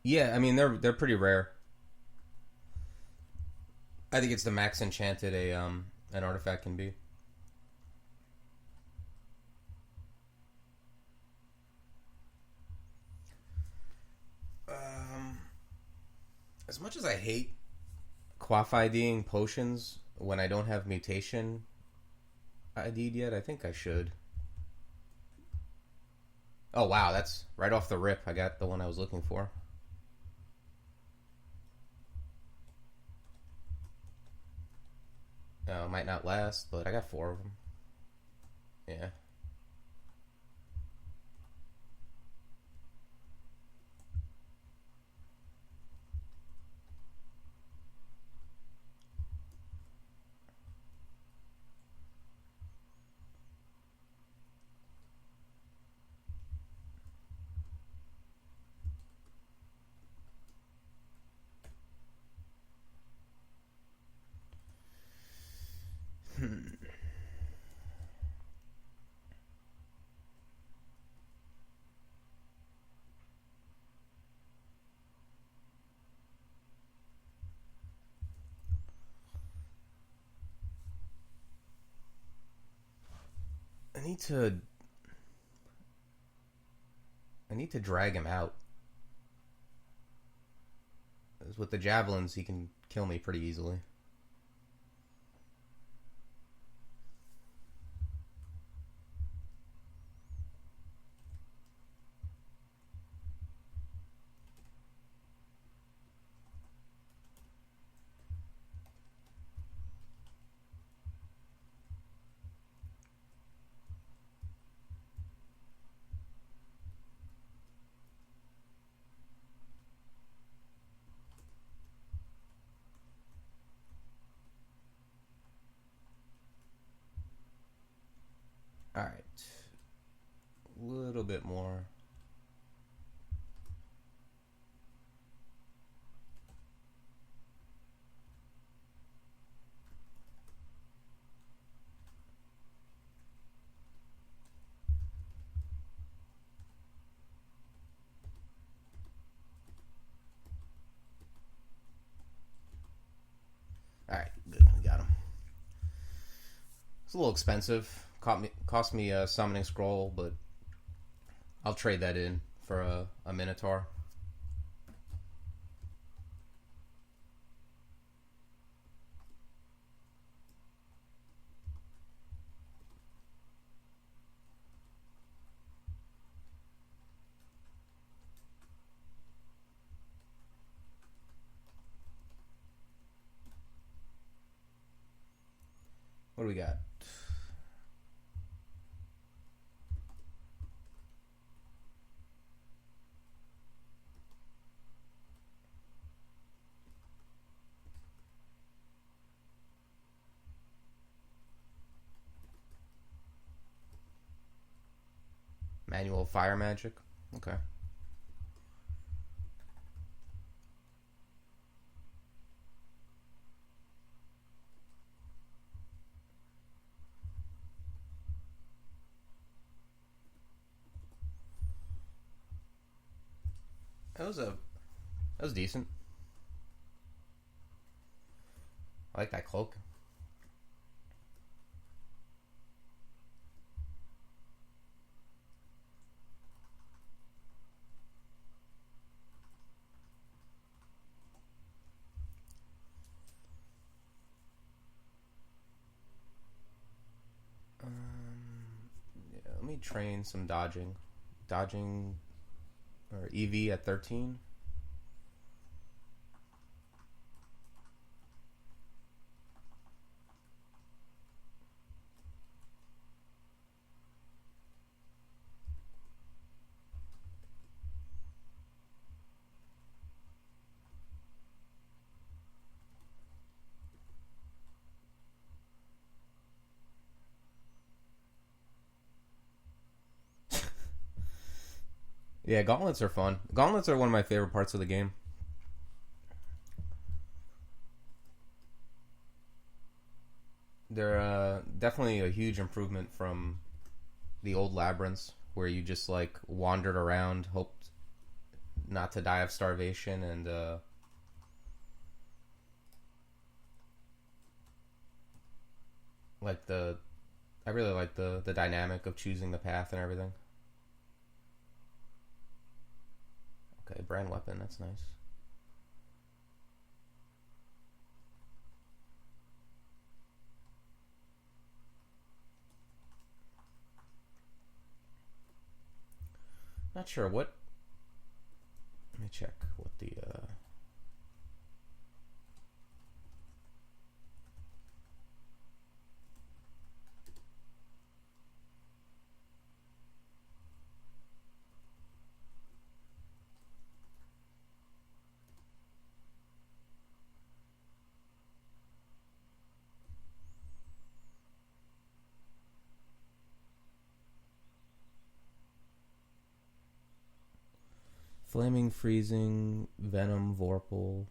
Yeah, I mean they're pretty rare. I think it's the max enchanted an artifact can be. As much as I hate quaff IDing potions when I don't have mutation ID'd yet, I think I should. Oh wow, that's right off the rip. I got the one I was looking for. Might not last, but I got 4 of them. Yeah. I need to drag him out. With the javelins, he can kill me pretty easily. Alright. A little bit more. Alright, good. We got him. It's a little expensive. Cost me a summoning scroll, but I'll trade that in for a Minotaur. we got? Manual fire magic. Okay. That was decent. I like that cloak. Yeah, let me train some dodging. Dodging or EV at 13. Yeah, gauntlets are fun. Gauntlets are one of my favorite parts of the game. They're definitely a huge improvement from the old labyrinths, where you just like wandered around, hoped not to die of starvation, and I really like the dynamic of choosing the path and everything. Okay, brand weapon, that's nice. Not sure what. Let me check what the. Flaming, freezing, venom, vorpal.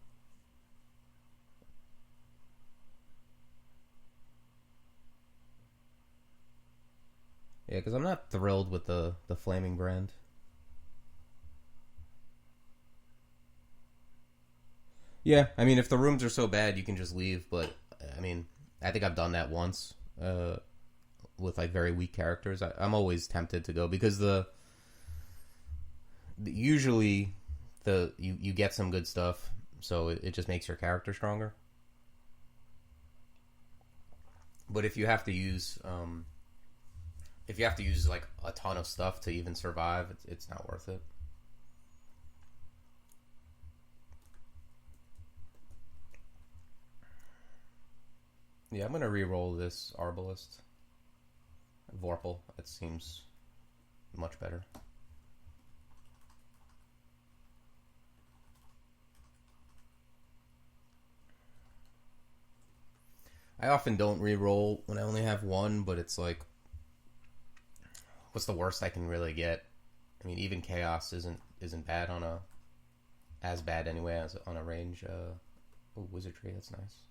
Yeah, because I'm not thrilled with the flaming brand. Yeah, I mean, if the rooms are so bad, you can just leave. But I mean, I think I've done that once with like very weak characters. I'm always tempted to go because usually you get some good stuff, so it just makes your character stronger. But if you have to use like a ton of stuff to even survive, it's not worth it. Yeah, I'm gonna re-roll this Arbalist. Vorpal, it seems much better. I often don't re-roll when I only have one, but it's like, what's the worst I can really get? I mean, even chaos isn't bad on a as bad anyway as on a range. Oh, wizardry, that's nice.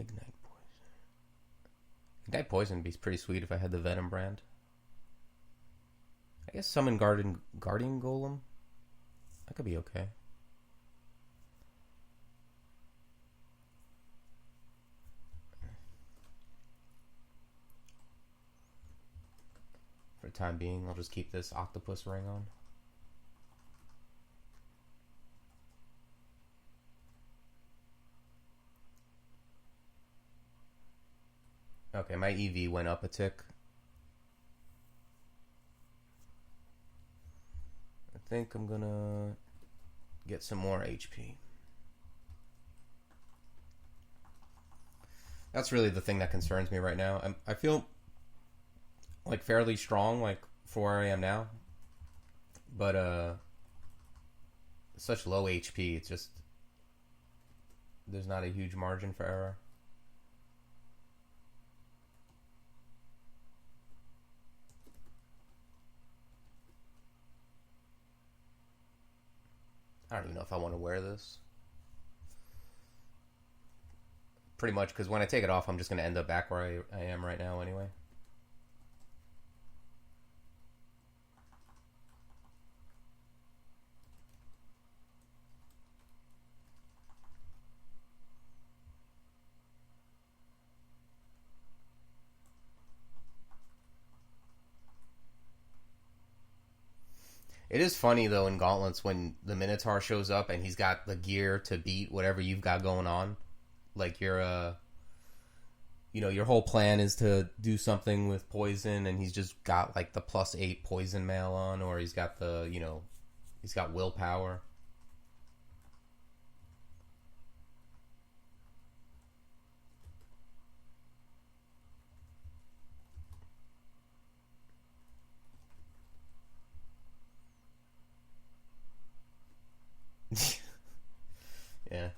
Ignite poison. Ignite poison would be pretty sweet if I had the venom brand. I guess summon guardian golem. That could be okay. For the time being, I'll just keep this octopus ring on. Okay, my EV went up a tick. I think I'm gonna get some more HP. That's really the thing that concerns me right now. I feel like fairly strong, like for where I am now, but such low HP. It's just there's not a huge margin for error. I don't even know if I want to wear this. Pretty much, because when I take it off, I'm just going to end up back where I am right now anyway. It is funny, though, in Gauntlets when the Minotaur shows up and he's got the gear to beat whatever you've got going on. Like, your whole plan is to do something with poison, and he's just got, like, the +8 poison mail on, or he's got he's got willpower. Yeah.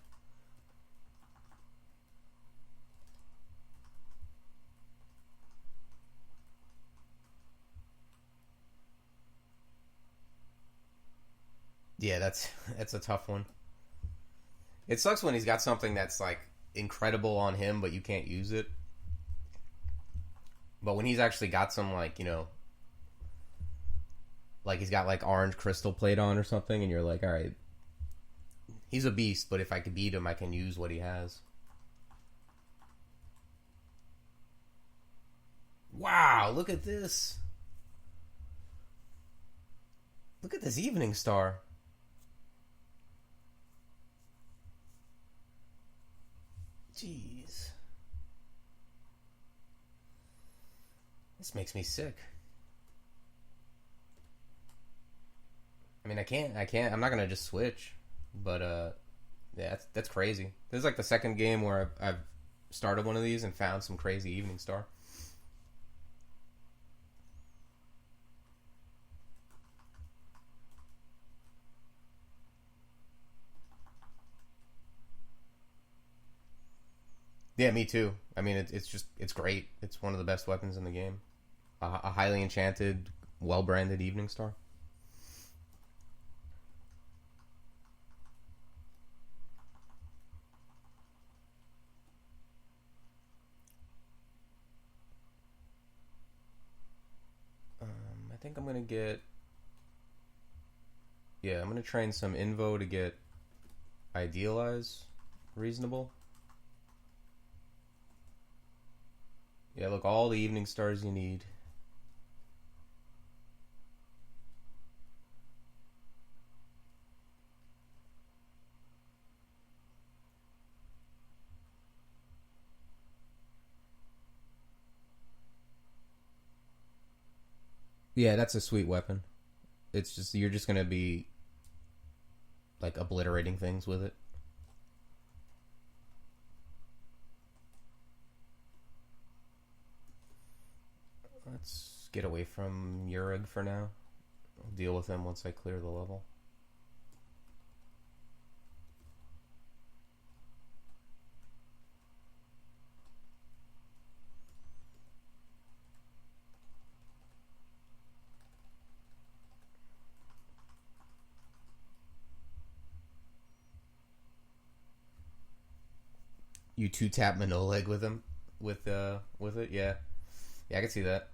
Yeah, that's a tough one. It sucks when he's got something that's like incredible on him, but you can't use it. But when he's actually got some like he's got like orange crystal plate on or something, and you're like, all right, he's a beast, but if I could beat him, I can use what he has. Wow, look at this. Look at this Evening Star. Jeez. This makes me sick. I mean, I can't, I'm not going to just switch. But, yeah, that's crazy. This is like the second game where I've started one of these and found some crazy Evening Star. Yeah, me too. I mean, it's great. It's one of the best weapons in the game. A highly enchanted, well-branded Evening Star. I think I'm gonna get... Yeah, I'm gonna train some Invo to get Idealize reasonable. Yeah, look, all the Evening Stars you need. Yeah, that's a sweet weapon. It's just, you're just gonna be like obliterating things with it. Let's get away from Yurig for now. I'll deal with him once I clear the level. You 2-tap Manoleg with him, with it, yeah, I can see that.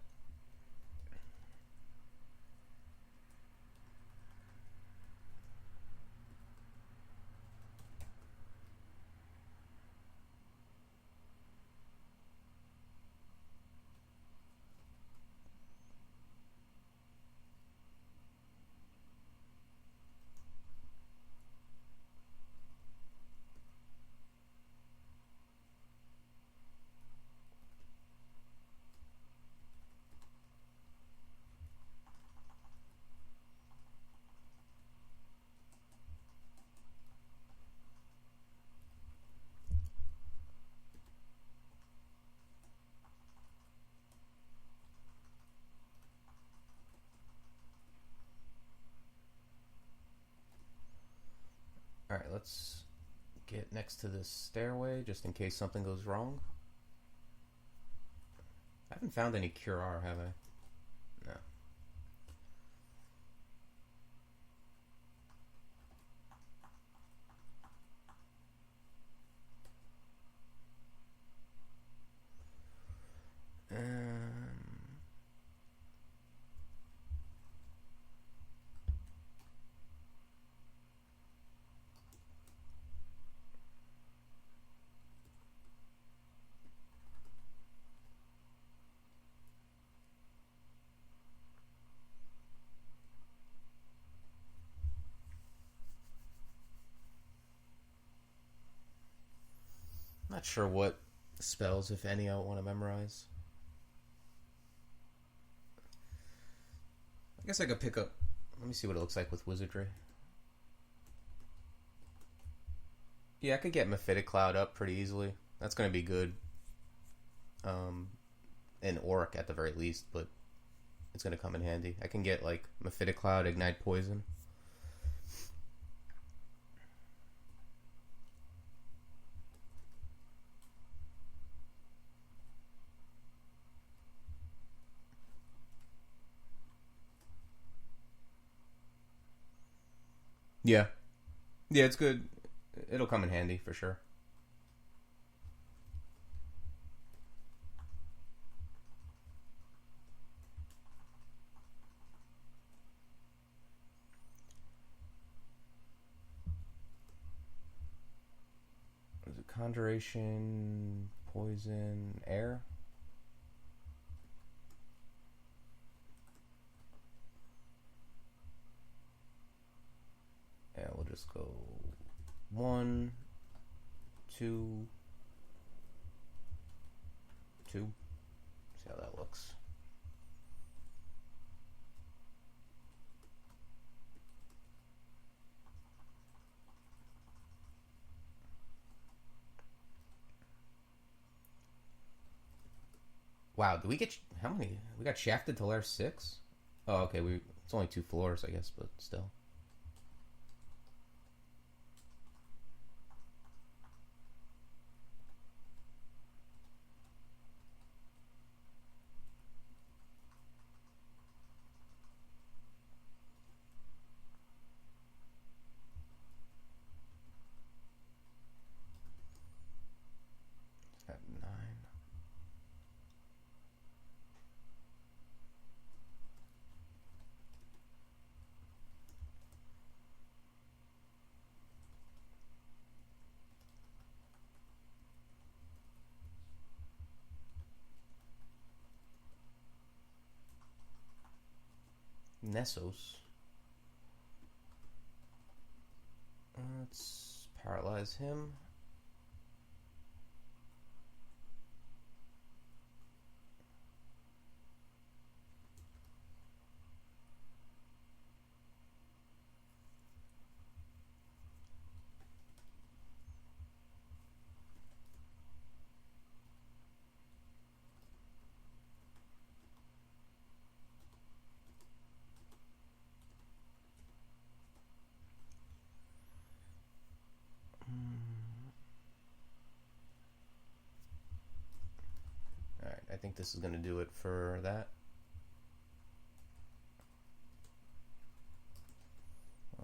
let's get next to this stairway just in case something goes wrong. I haven't found any Cure R, have I? No. Not sure what spells, if any, I want to memorize. I guess I could pick up... Let me see what it looks like with Wizardry. Yeah, I could get Mephitic Cloud up pretty easily. That's going to be good. And Auric at the very least, but it's going to come in handy. I can get, like, Mephitic Cloud, Ignite Poison. Yeah. Yeah, it's good. It'll come in handy for sure. Is it Conjuration, Poison, Air? Yeah, we'll just go 1, 2, 2. See how that looks. Wow, do we get... How many? We got shafted to Lair 6? Oh, okay, it's only 2 floors, I guess, but still. At 9. Nessos. Let's paralyze him. Alright, I think this is going to do it for that.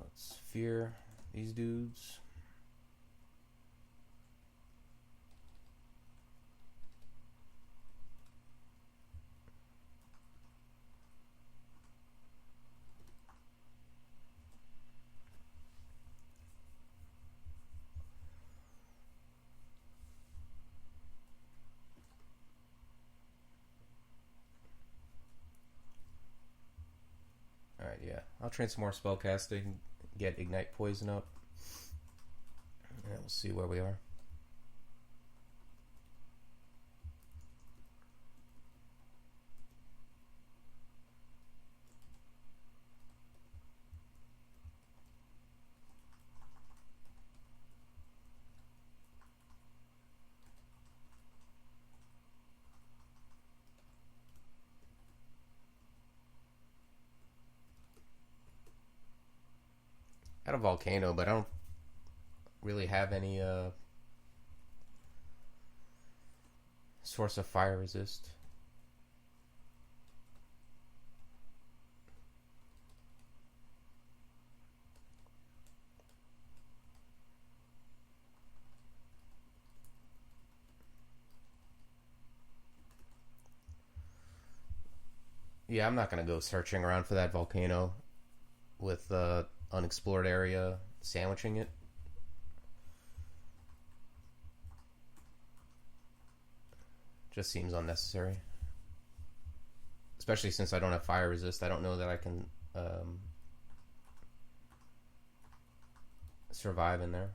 Let's fear these dudes. Alright, yeah. I'll train some more spellcasting, get Ignite Poison up, and we'll see where we are. Got a volcano, but I don't really have any source of fire resist. Yeah, I'm not going to go searching around for that volcano with the unexplored area sandwiching it. Just seems unnecessary. Especially since I don't have fire resist. I don't know that I can survive in there.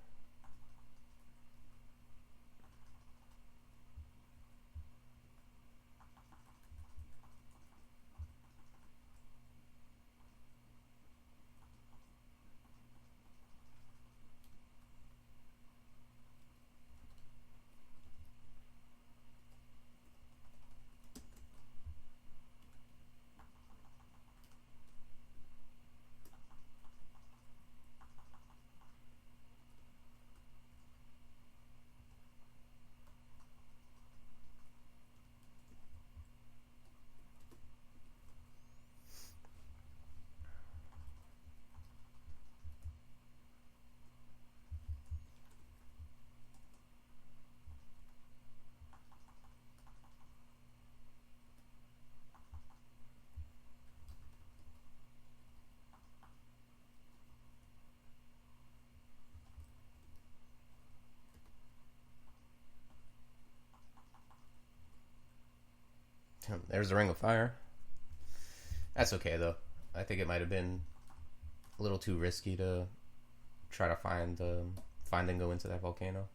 There's the Ring of Fire. That's okay, though. I think it might have been a little too risky to try to find and go into that volcano.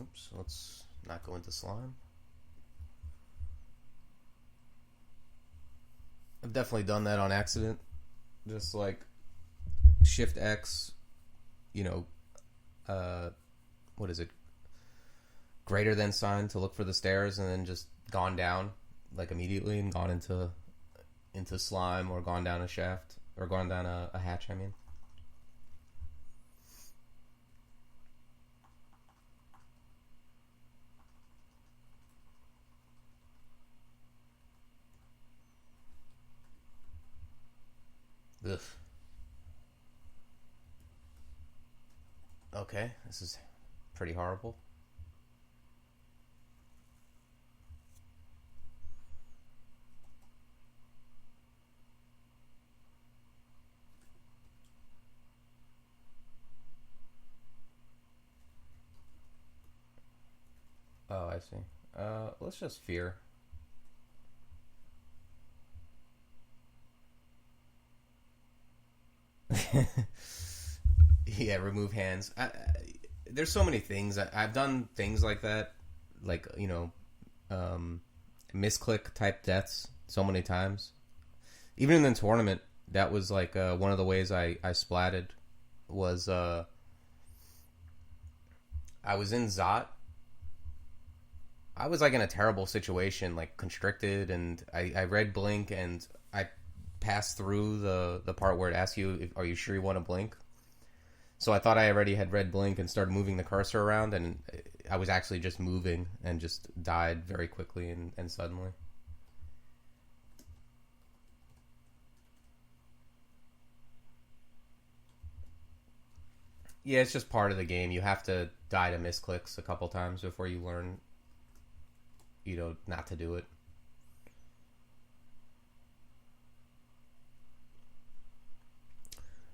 Oops, let's not go into slime. I've definitely done that on accident. Just like Shift X, you know, what is it? Greater than sign to look for the stairs, and then just gone down like immediately and gone into slime, or gone down a shaft, or gone down a hatch, I mean. Ugh. Okay, this is pretty horrible. Oh, I see. Let's just fear. Yeah, remove hands. There's so many things. I've done things like that, like, you know, misclick type deaths so many times. Even in the tournament, that was like one of the ways I splatted was I was in Zot. I was like in a terrible situation, like constricted, and I read blink, and I passed through the part where it asks you, are you sure you want to blink? So I thought I already had read blink and started moving the cursor around, and I was actually just moving and just died very quickly and suddenly. Yeah, it's just part of the game. You have to die to misclicks a couple times before you learn, you know, not to do it.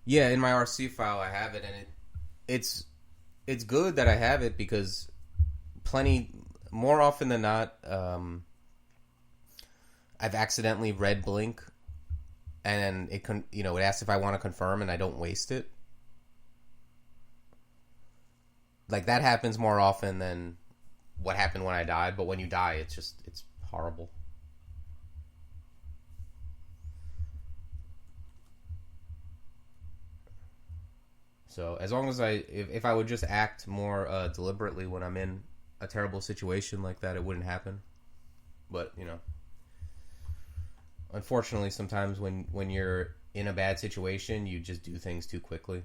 Yeah, in my RC file I have it, and it's good that I have it, because plenty more often than not, I've accidentally read blink, and it it asks if I want to confirm, and I don't waste it. Like, that happens more often than what happened when I died, but when you die, it's horrible. So as long as if I would just act more deliberately when I'm in a terrible situation like that, it wouldn't happen. But, unfortunately, sometimes when you're in a bad situation, you just do things too quickly.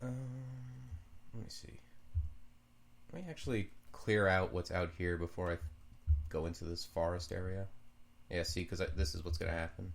Let me see. Let me actually clear out what's out here before I go into this forest area. Yeah, see, because this is what's going to happen.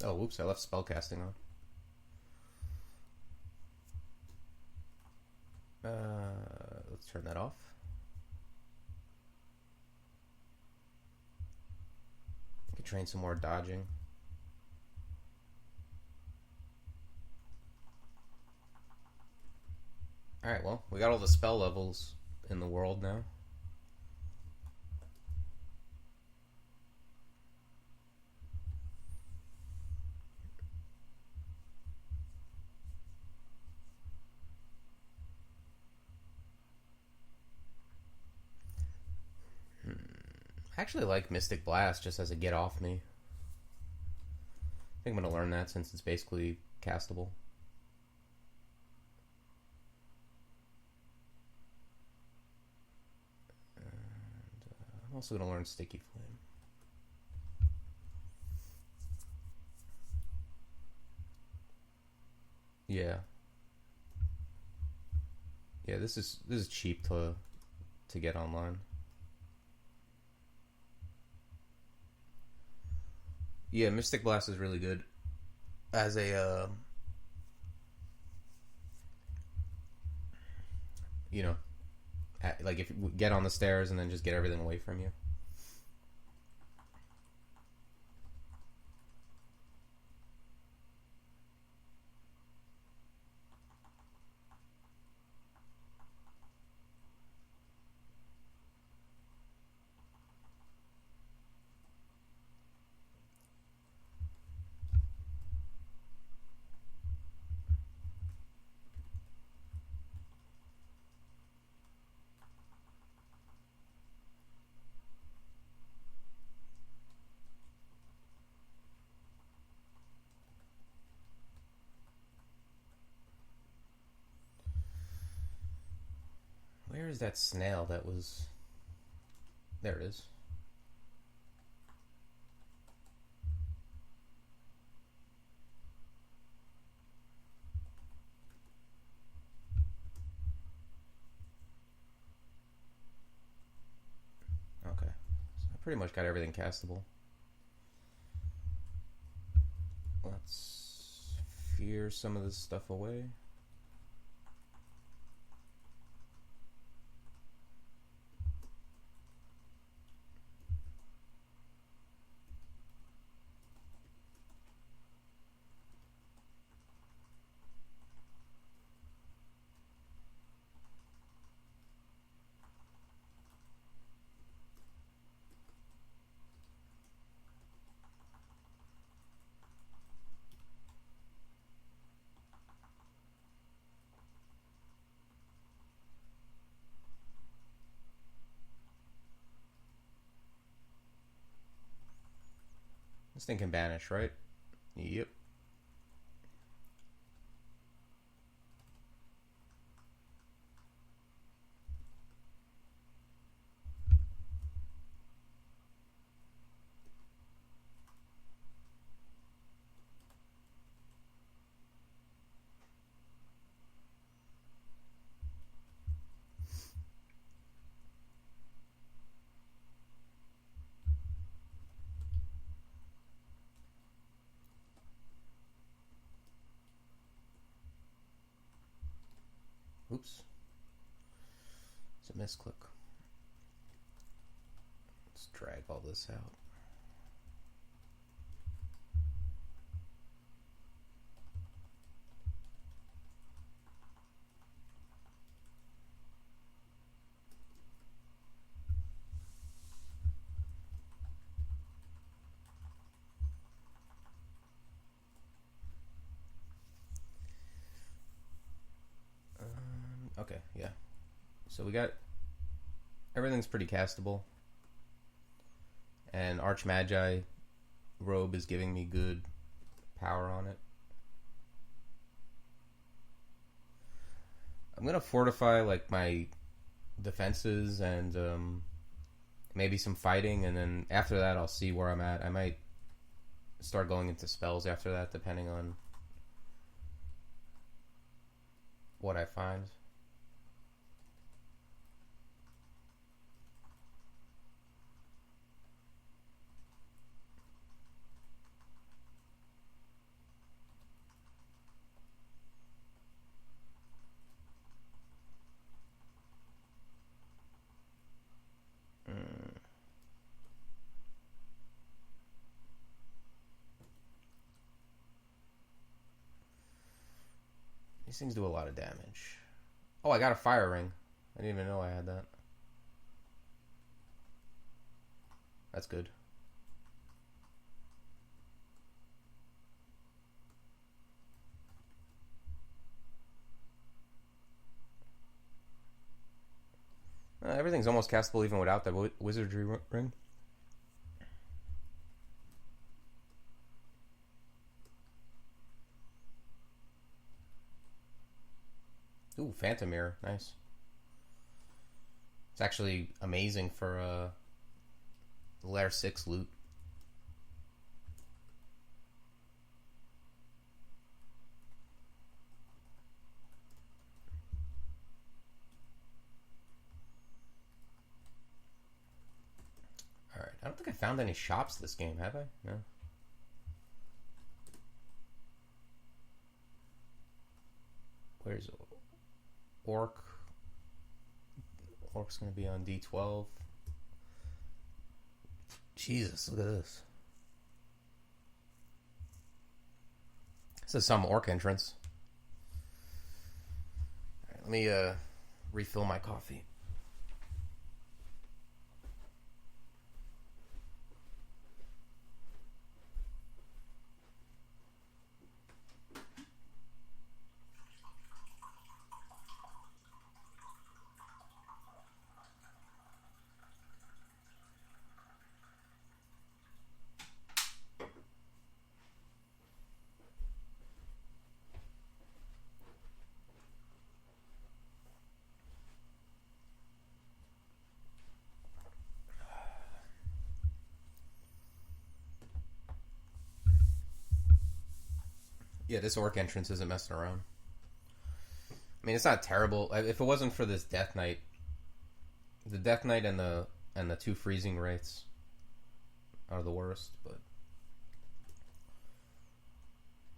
Oh, whoops, I left spellcasting on. Let's turn that off. I could train some more dodging. Alright, well, we got all the spell levels in the world now. I actually like Mystic Blast just as a get off me. I think I'm going to learn that since it's basically castable. And I'm also going to learn Sticky Flame. Yeah. Yeah, this is cheap to get online. Yeah, Mystic Blast is really good as a, like if you get on the stairs and then just get everything away from you. Where is that snail that was... There it is. Okay. So I pretty much got everything castable. Let's fear some of this stuff away. This thing can banish, right? Yep. Oops. It's a misclick. Let's drag all this out. Okay, yeah. So we got... Everything's pretty castable. And Archmagi robe is giving me good power on it. I'm going to fortify like my defenses and maybe some fighting. And then after that, I'll see where I'm at. I might start going into spells after that, depending on what I find. These things do a lot of damage. Oh, I got a fire ring. I didn't even know I had that. That's good. Everything's almost castable even without that wizardry ring. Ooh, Phantom Mirror. Nice. It's actually amazing for Lair 6 loot. Alright, I don't think I found any shops this game, have I? No. Where's Orc? Orc's gonna be on D12. Jesus, look at this. This is some Orc entrance. Alright, let me refill my coffee. Yeah, this Orc entrance isn't messing around. I mean, it's not terrible. If it wasn't for this Death Knight, the Death Knight and the two freezing wraiths are the worst. But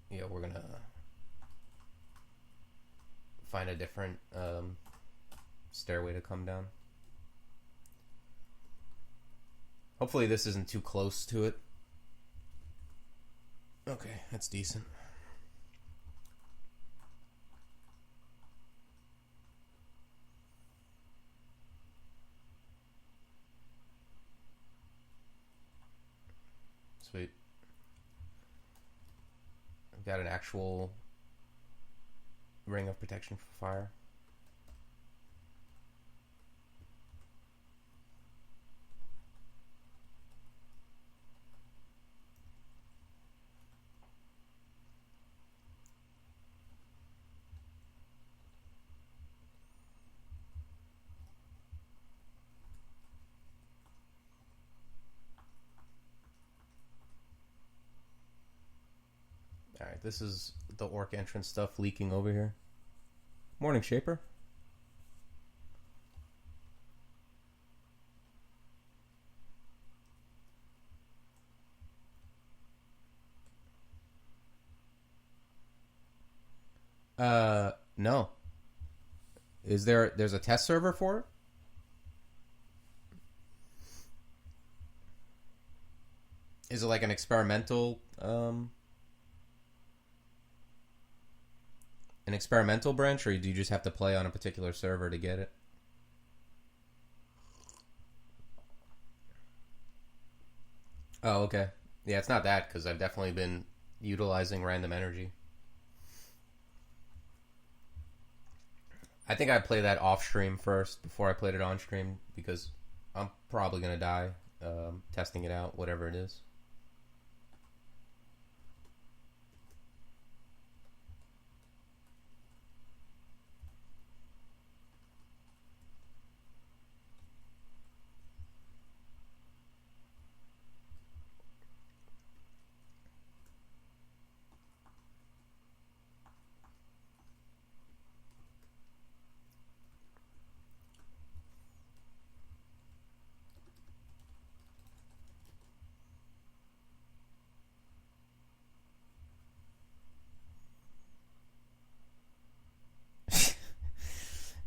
yeah, we're gonna find a different stairway to come down. Hopefully, this isn't too close to it. Okay, that's decent. Sweet. I've got an actual ring of protection for fire. this is the orc entrance stuff leaking over here. Morning, Shaper. No. There's a test server for it? Is it like an experimental branch, or do you just have to play on a particular server to get it? Oh, okay. Yeah, it's not that, because I've definitely been utilizing random energy. I think I'd play that off stream first before I played it on stream, because I'm probably going to die testing it out, whatever it is.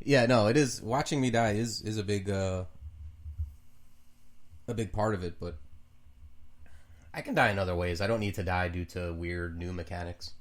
Yeah, no, it is. Watching me die is a big part of it, but I can die in other ways. I don't need to die due to weird new mechanics.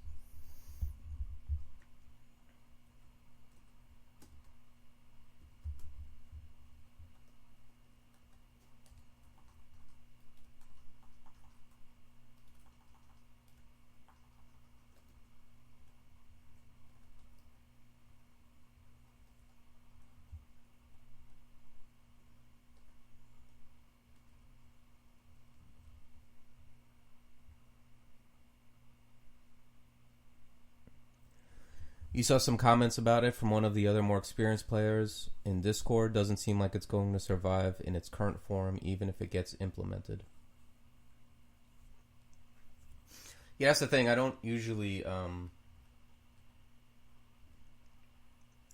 You saw some comments about it from one of the other more experienced players in Discord. Doesn't seem like it's going to survive in its current form, even if it gets implemented. Yeah, that's the thing. I don't usually... I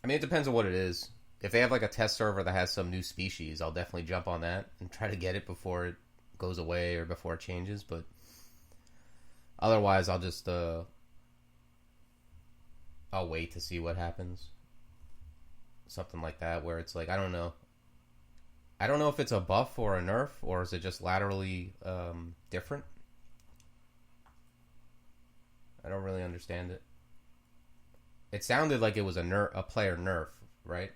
mean, it depends on what it is. If they have like a test server that has some new species, I'll definitely jump on that and try to get it before it goes away or before it changes. But otherwise, I'll just... I'll wait to see what happens. Something like that, where it's like, I don't know. I don't know if it's a buff or a nerf, or is it just laterally different? I don't really understand it. It sounded like it was a player nerf, right?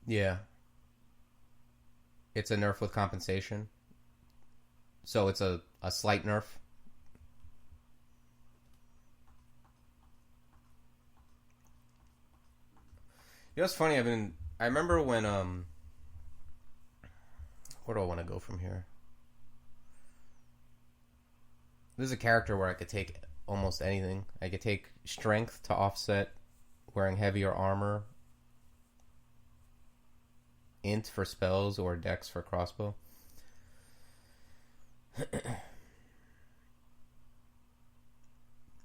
Yeah. It's a nerf with compensation. So it's a slight nerf. You know what's funny? I remember when where do I want to go from here? There's a character where I could take almost anything. I could take strength to offset wearing heavier armor, int for spells, or dex for crossbow.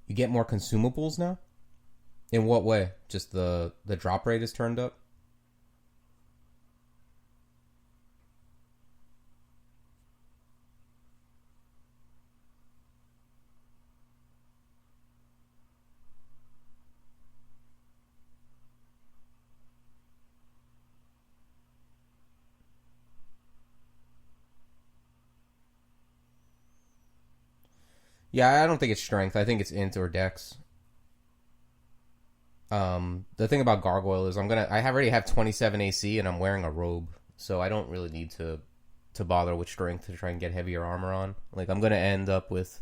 You get more consumables now? In what way? Just the drop rate is turned up? Yeah, I don't think it's strength. I think it's int or dex. The thing about Gargoyle is I already have 27 AC and I'm wearing a robe, so I don't really need to bother with strength to try and get heavier armor on. Like, I'm gonna end up with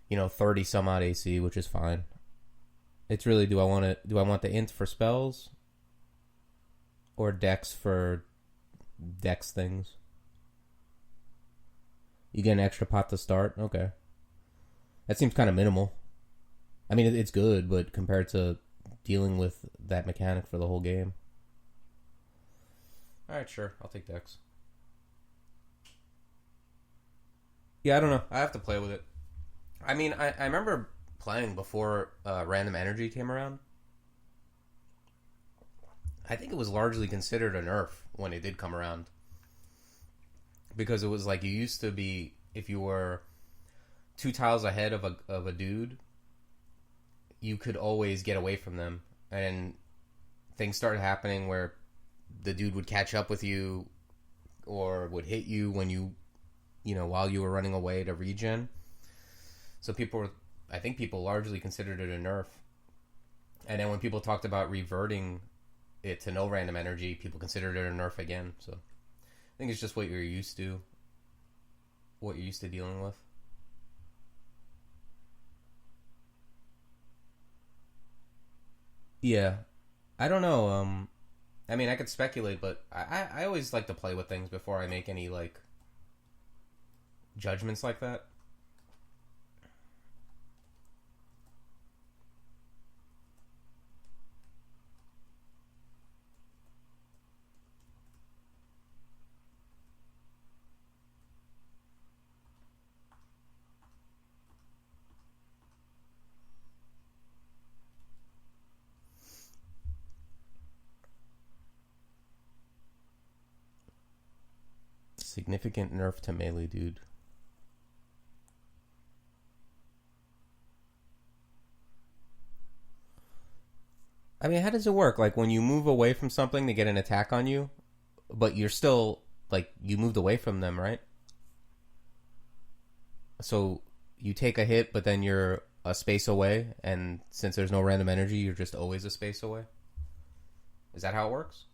30 some odd AC, which is fine. It's really, do I want the int for spells or dex for dex things? You get an extra pot to start? Okay. That seems kind of minimal. I mean, it's good, but compared to dealing with that mechanic for the whole game. Alright, sure. I'll take Dex. Yeah, I don't know. I have to play with it. I mean, I remember playing before Random Energy came around. I think it was largely considered a nerf when it did come around. Because it was like you used to be, if you were 2 tiles ahead of a dude, you could always get away from them. And things started happening where the dude would catch up with you or would hit you when while you were running away to regen. So I think people largely considered it a nerf. And then when people talked about reverting it to no random energy, people considered it a nerf again. So I think it's just what you're used to dealing with. Yeah. I don't know. I mean, I could speculate, but I always like to play with things before I make any, like, judgments like that. Significant nerf to melee, dude. I mean, how does it work? Like, when you move away from something, they get an attack on you, but you're still, like, you moved away from them, right? So you take a hit, but then you're a space away, and since there's no random energy, you're just always a space away? Is that how it works?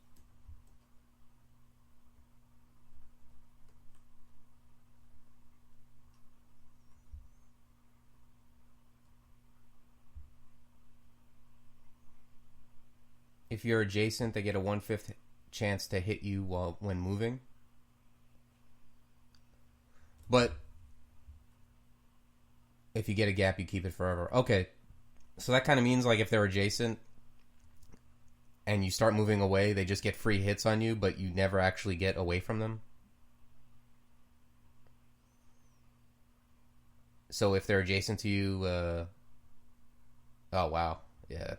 If you're adjacent, they get a 1/5 chance to hit you when moving. But if you get a gap, you keep it forever. Okay, so that kind of means, like, if they're adjacent and you start moving away, they just get free hits on you, but you never actually get away from them. So if they're adjacent to you, oh wow, yeah,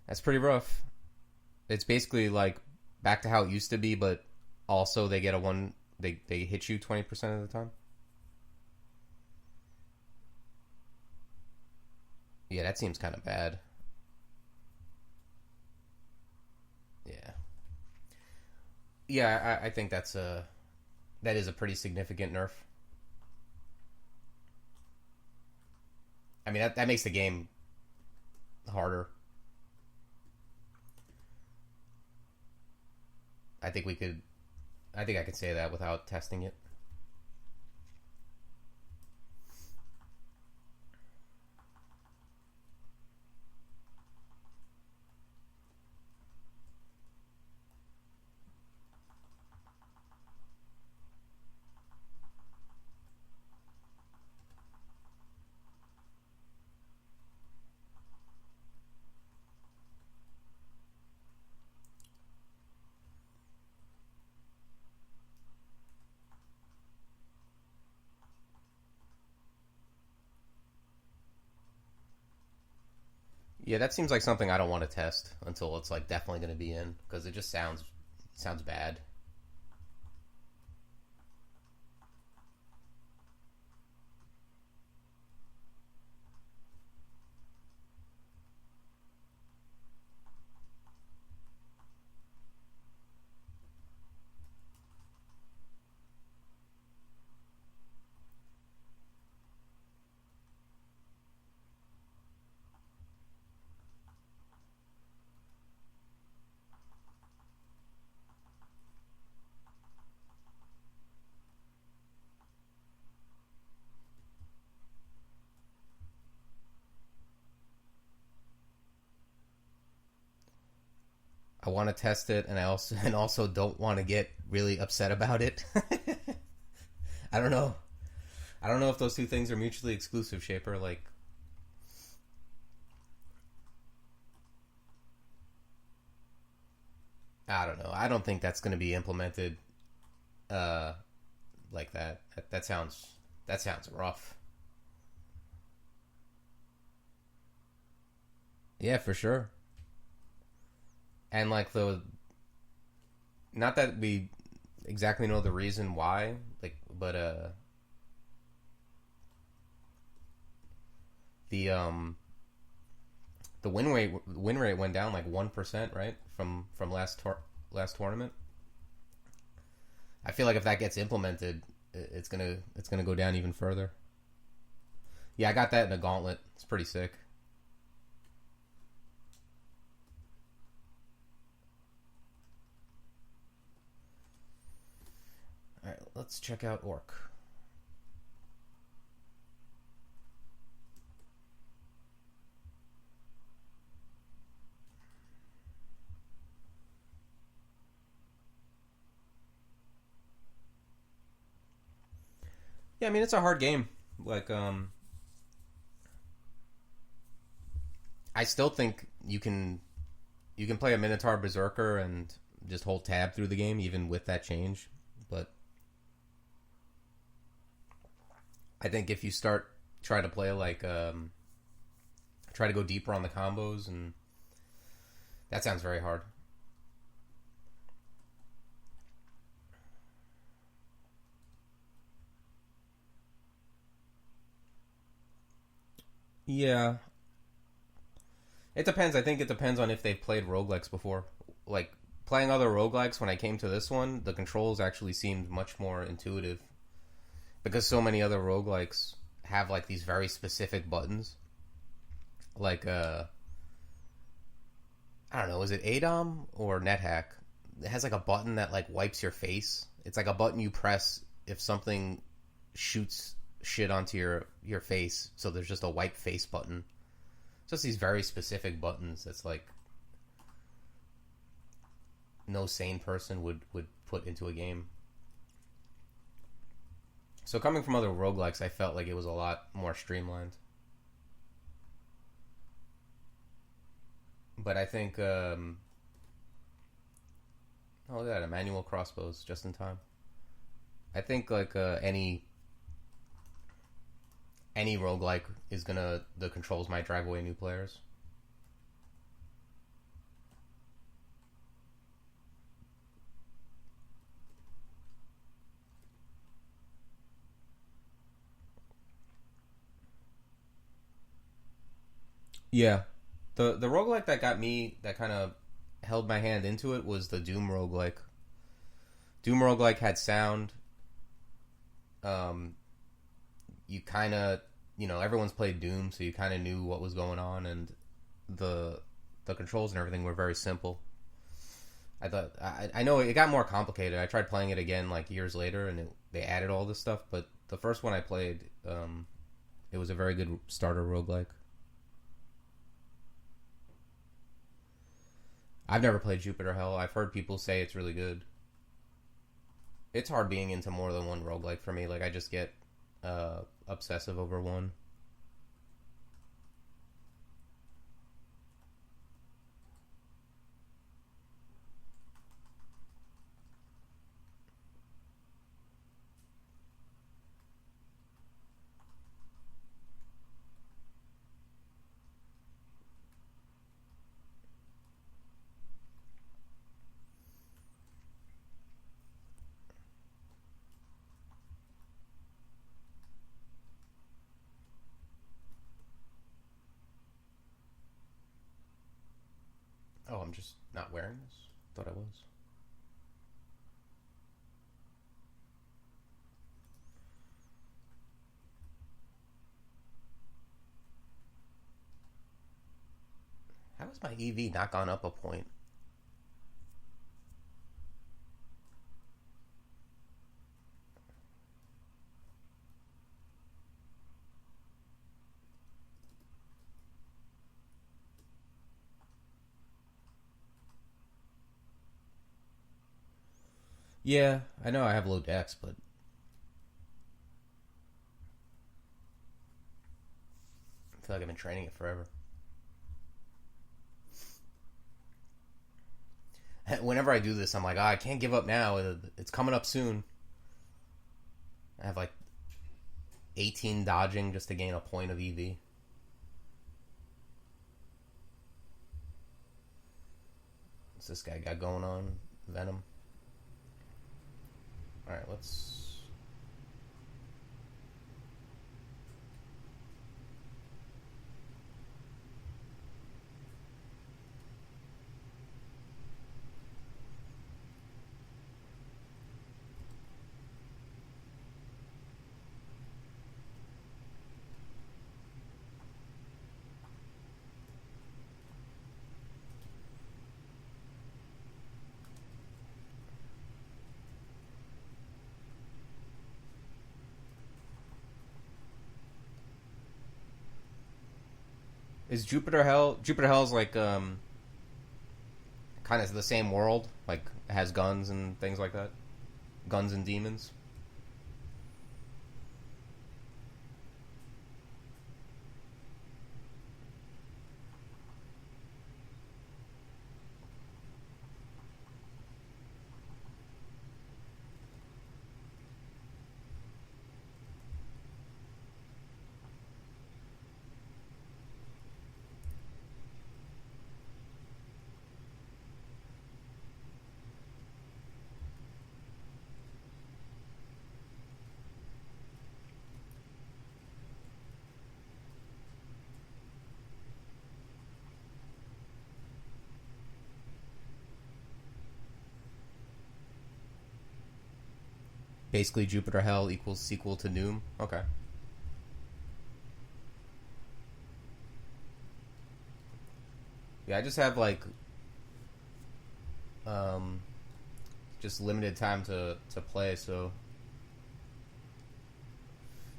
that's pretty rough. It's basically like back to how it used to be, but also they get they hit you 20% of the time. Yeah, that seems kind of bad. Yeah. Yeah, I think that is a pretty significant nerf. I mean, that makes the game harder. I think I could say that without testing it. Yeah, that seems like something I don't want to test until it's like definitely going to be in, because it just sounds bad. I want to test it, and I also don't want to get really upset about it. I don't know. I don't know if those two things are mutually exclusive, Shaper. Like, I don't know. I don't think that's going to be implemented uh, like that. That sounds rough. Yeah, for sure. And like the not that we exactly know the reason why, like, but the win rate went down like 1%, right, from last tournament. I feel like if that gets implemented, it's gonna go down even further. Yeah, I got that in a Gauntlet. It's pretty sick. All right, let's check out Orc. Yeah, I mean it's a hard game. Like, I still think you can play a Minotaur Berserker and just hold tab through the game even with that change. But I think if you try to play like try to go deeper on the combos, and that sounds very hard. Yeah, it depends. I think it depends on if they've played roguelikes before. Like, playing other roguelikes, when I came to this one, the controls actually seemed much more intuitive because so many other roguelikes have like these very specific buttons. Like, I don't know, is it ADOM or NetHack? It has like a button that like wipes your face. It's like a button you press if something shoots shit onto your face. So there's just a wipe face button. Just these very specific buttons that's like no sane person would put into a game. So coming from other roguelikes, I felt like it was a lot more streamlined. But I think, oh, look at that, Emmanuel crossbows just in time. I think like any roguelike is gonna the controls might drive away new players. Yeah. The roguelike that got me, that kind of held my hand into it, was the Doom roguelike. Doom roguelike had sound. Um, you kind of, everyone's played Doom, so you kind of knew what was going on, and the the controls and everything were very simple. I know it got more complicated. I tried playing it again like years later, and they added all this stuff. But the first one I played, it was a very good starter roguelike. I've never played Jupiter Hell. I've heard people say it's really good. It's hard being into more than one roguelike for me. Like, I just get obsessive over one. Oh, I'm just not wearing this? Thought I was. How has my EV not gone up a point? Yeah, I know I have low dex, but feel like I've been training it forever. Whenever I do this, I'm like, I can't give up now. It's coming up soon. I have like 18 dodging just to gain a point of EV. What's this guy got going on? Venom. Alright, let's... Is Jupiter Hell... Jupiter Hell's like, kind of the same world? Like, it has guns and things like that? Guns and demons? Basically, Jupiter Hell equals sequel to Noom. Okay. Yeah, I just have like just limited time to play, so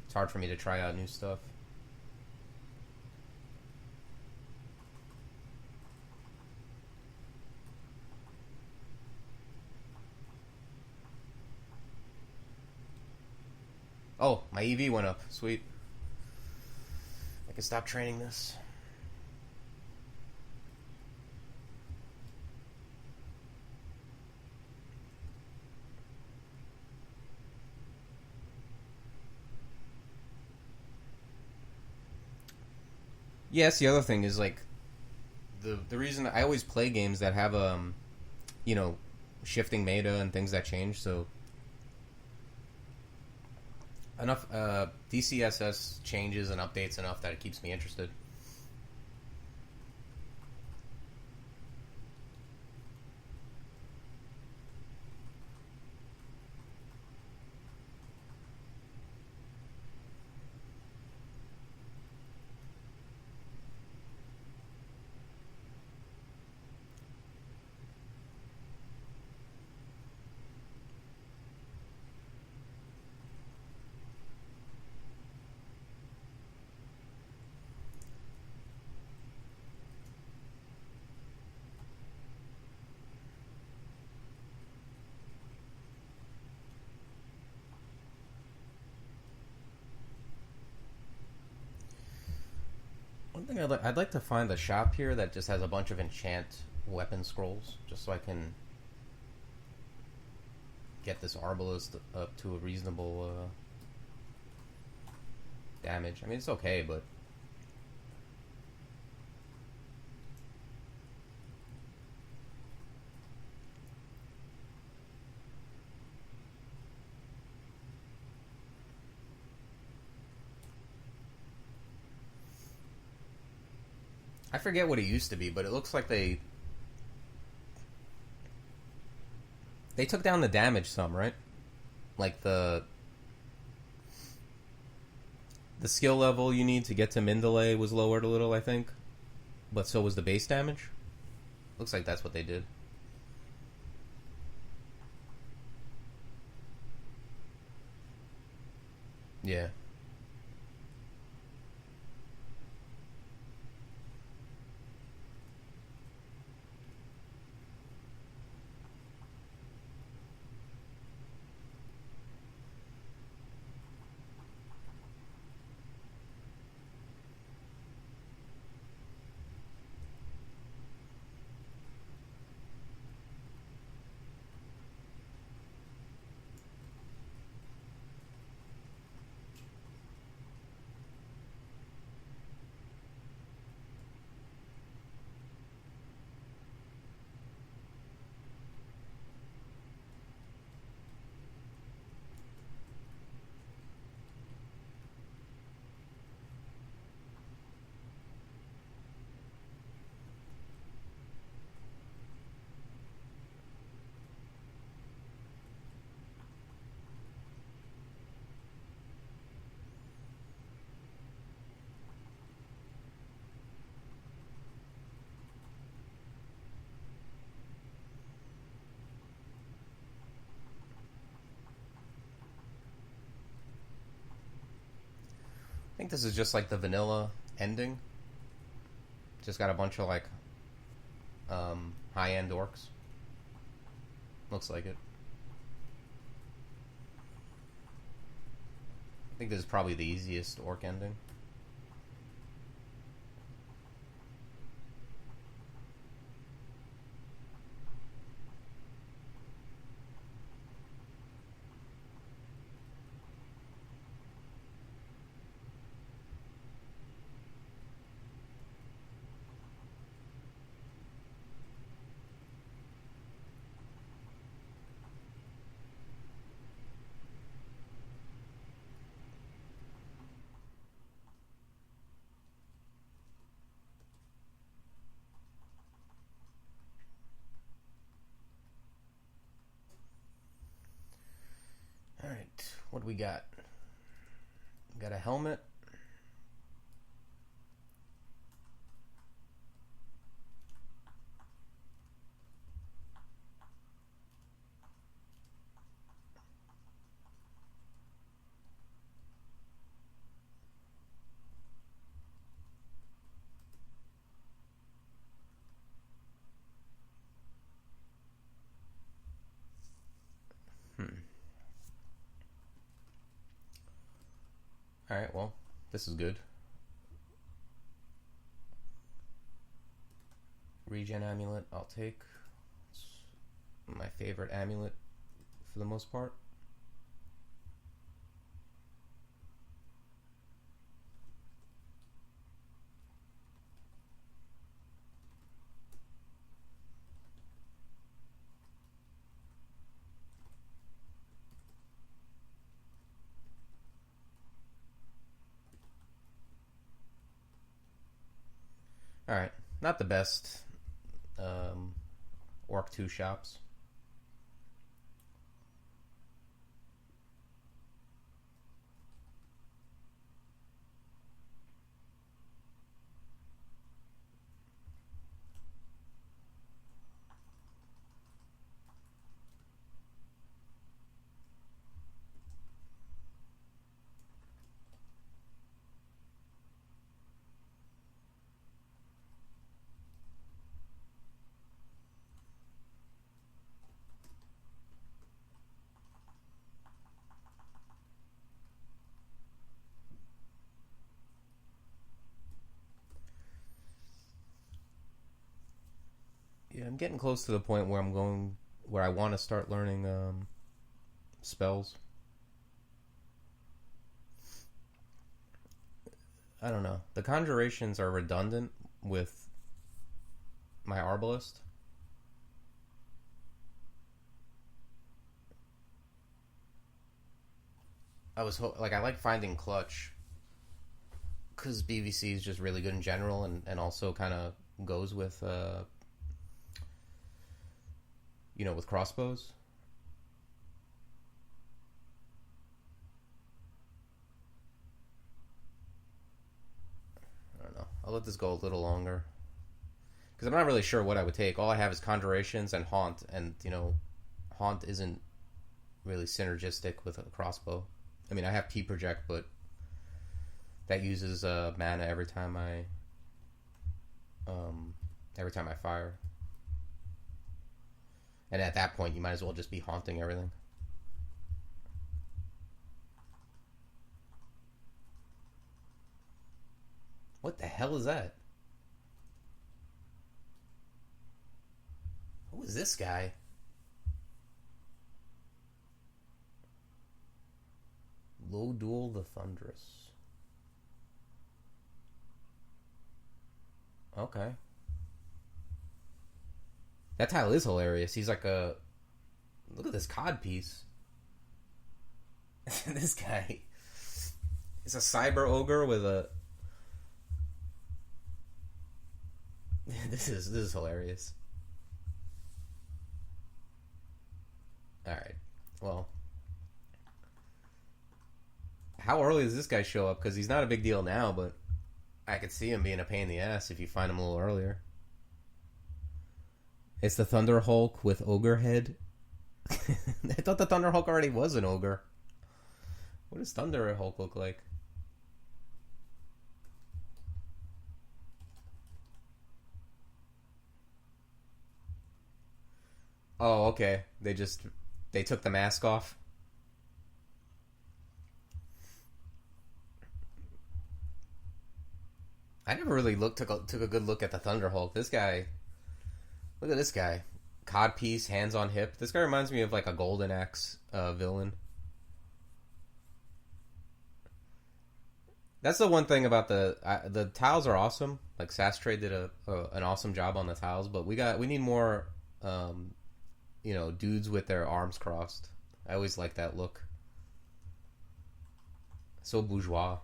it's hard for me to try out new stuff. Oh, my EV went up. Sweet. I can stop training this. Yes, the other thing is like the reason I always play games that have you know, shifting meta and things that change, so enough DCSS changes and updates enough that it keeps me interested. One thing I'd like to find a shop here that just has a bunch of enchant weapon scrolls, just so I can get this Arbalest up to a reasonable damage. I mean, it's okay, but I forget what it used to be, but it looks like they took down the damage some, right? Like the skill level you need to get to Mindalay was lowered a little, I think. But so was the base damage. Looks like that's what they did. Yeah. think this is just like the vanilla ending. Just got a bunch of like high-end orcs. Looks like it. I think this is probably the easiest orc ending. Alright, what do we got? Got a helmet. Alright, well, this is good. Regen amulet, I'll take. It's my favorite amulet for the most part. Alright, not the best Orc 2 shops. Yeah, I'm getting close to the point where where I want to start learning spells. I don't know. The conjurations are redundant with my Arbalist. I like finding Clutch because BVC is just really good in general and also kind of goes with with crossbows. I don't know. I'll let this go a little longer because I'm not really sure what I would take. All I have is conjurations and haunt, and haunt isn't really synergistic with a crossbow. I mean, I have P project, but that uses mana every time I fire. And at that point, you might as well just be haunting everything. What the hell is that? Who is this guy? Lodul the Thundrous. Okay. That tile is hilarious. He's like a... Look at this cod piece. This guy is a cyber ogre with a... This is hilarious. Alright. Well. How early does this guy show up? Because he's not a big deal now, but I could see him being a pain in the ass if you find him a little earlier. It's the Thunder Hulk with ogre head. I thought the Thunder Hulk already was an ogre. What does Thunder Hulk look like? Oh, okay. They took the mask off. I never really took a good look at the Thunderhulk. This guy, look at this guy, codpiece, hands on hip. This guy reminds me of like a Golden Axe villain. That's the one thing about the tiles are awesome. Like Sastrade did an awesome job on the tiles, but we need more, dudes with their arms crossed. I always like that look. So bourgeois.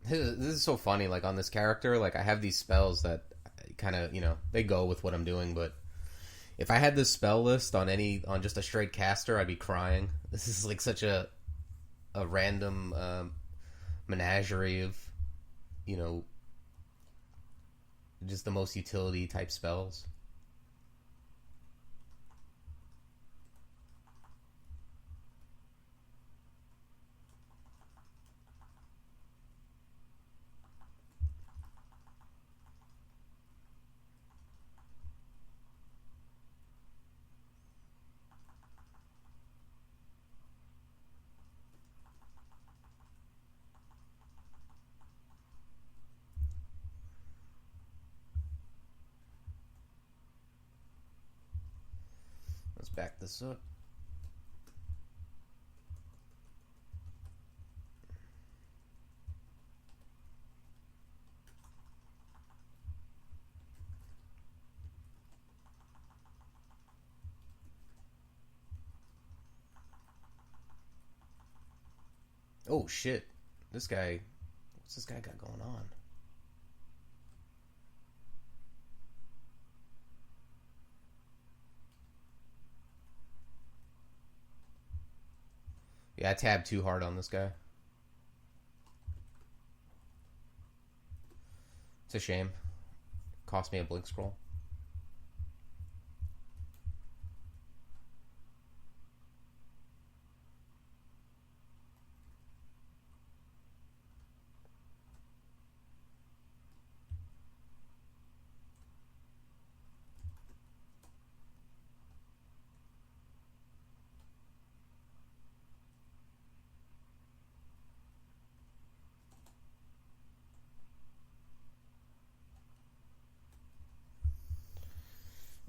This is so funny. Like on this character, like I have these spells that kind of they go with what I'm doing. But if I had this spell list on just a straight caster, I'd be crying. This is like such a random menagerie of just the most utility type spells. Let's back this up. Oh shit. What's this guy got going on? Yeah, I tabbed too hard on this guy. It's a shame. Cost me a blink scroll.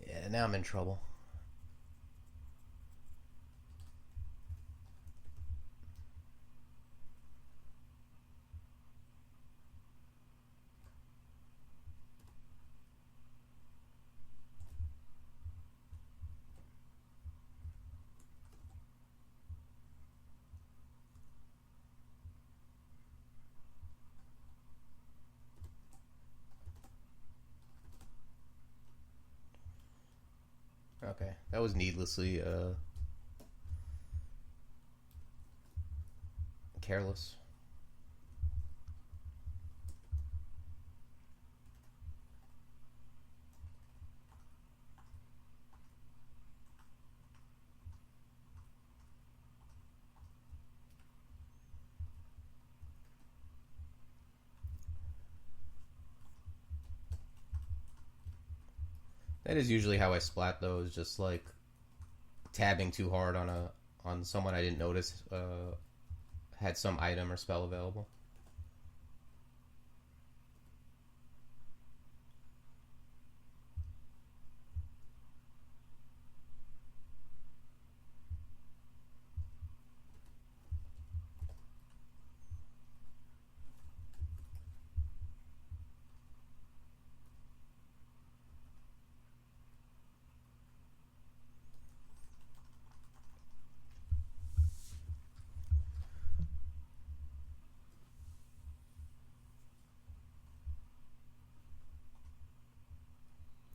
Yeah, now I'm in trouble. Okay, that was needlessly careless. That is usually how I splat those, just like tabbing too hard on someone I didn't notice had some item or spell available.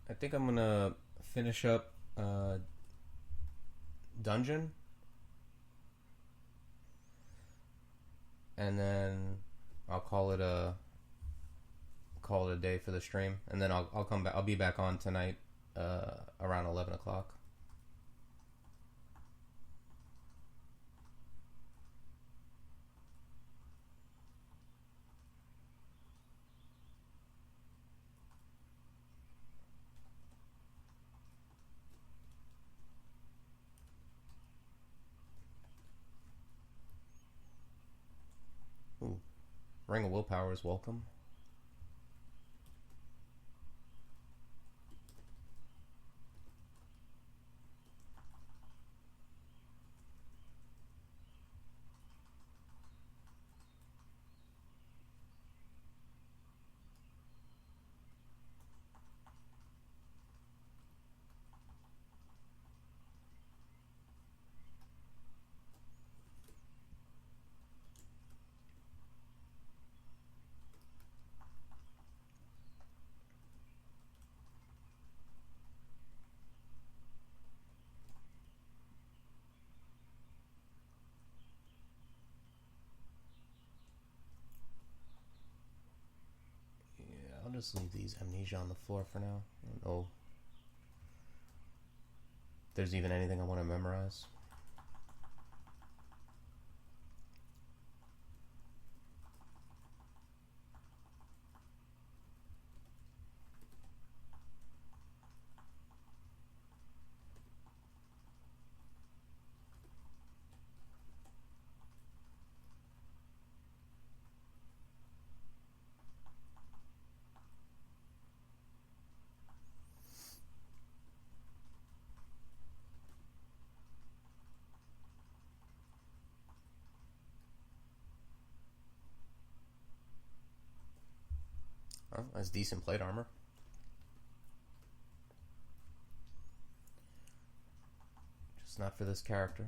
I think I'm gonna finish up dungeon, and then I'll call it a call it a day for the stream, and then I'll come back. I'll be back on tonight around 11 o'clock. Ooh, Ring of Willpower is welcome. I'll just leave these amnesia on the floor for now. I don't know if there's even anything I want to memorize. Oh, that's decent plate armor. Just not for this character.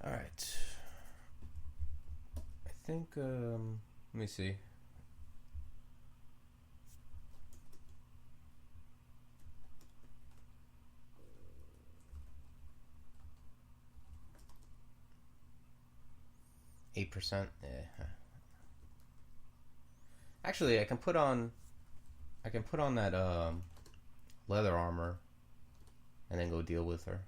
All right. I think, let me see. %. Yeah. Actually, I can put on that leather armor and then go deal with her.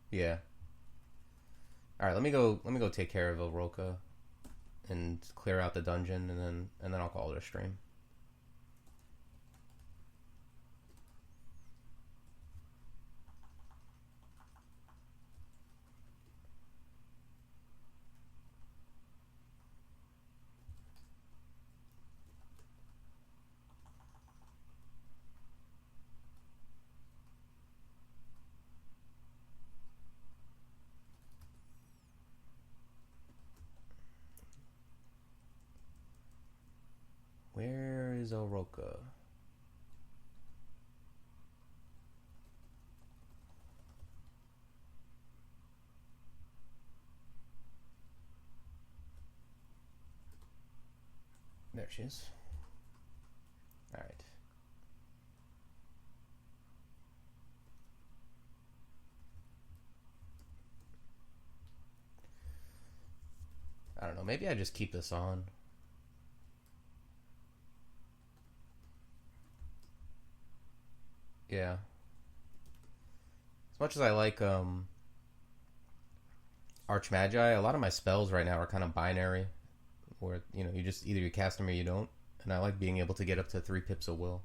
Yeah. All right, let me go take care of Oroka and clear out the dungeon, and then I'll call it a stream. Where is Oroka? There she is. All right. I don't know. Maybe I just keep this on. Yeah. As much as I like Archmagi, a lot of my spells right now are kind of binary, where you just either you cast them or you don't, and I like being able to get up to 3 pips of will.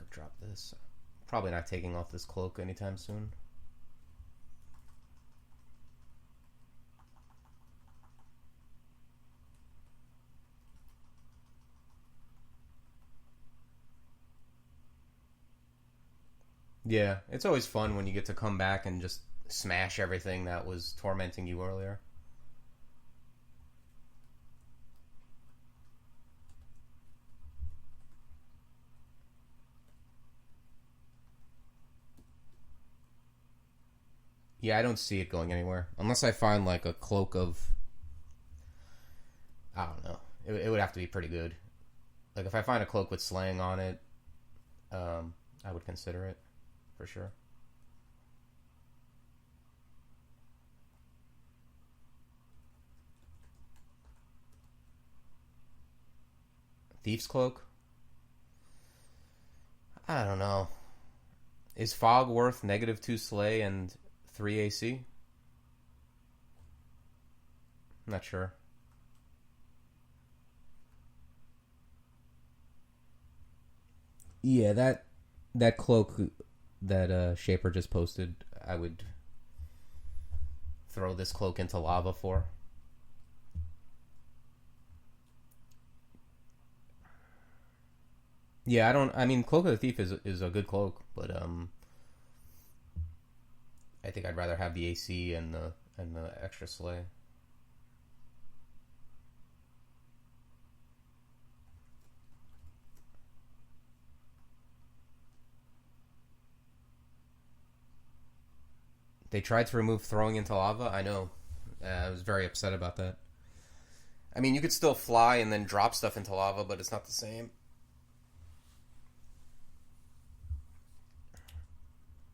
Drop this. Probably not taking off this cloak anytime soon. Yeah, it's always fun when you get to come back and just smash everything that was tormenting you earlier. Yeah, I don't see it going anywhere. Unless I find like a cloak of... I don't know. It would have to be pretty good. Like if I find a cloak with slaying on it, I would consider it. For sure. Thief's Cloak? I don't know. Is Fog worth -2 slay and 3 AC? I'm not sure. Yeah, that cloak that Shaper just posted, I would throw this cloak into lava for. Yeah, I mean, Cloak of the Thief is a good cloak, but I think I'd rather have the AC and the extra slay. They tried to remove throwing into lava. I know. I was very upset about that. I mean, you could still fly and then drop stuff into lava, but it's not the same.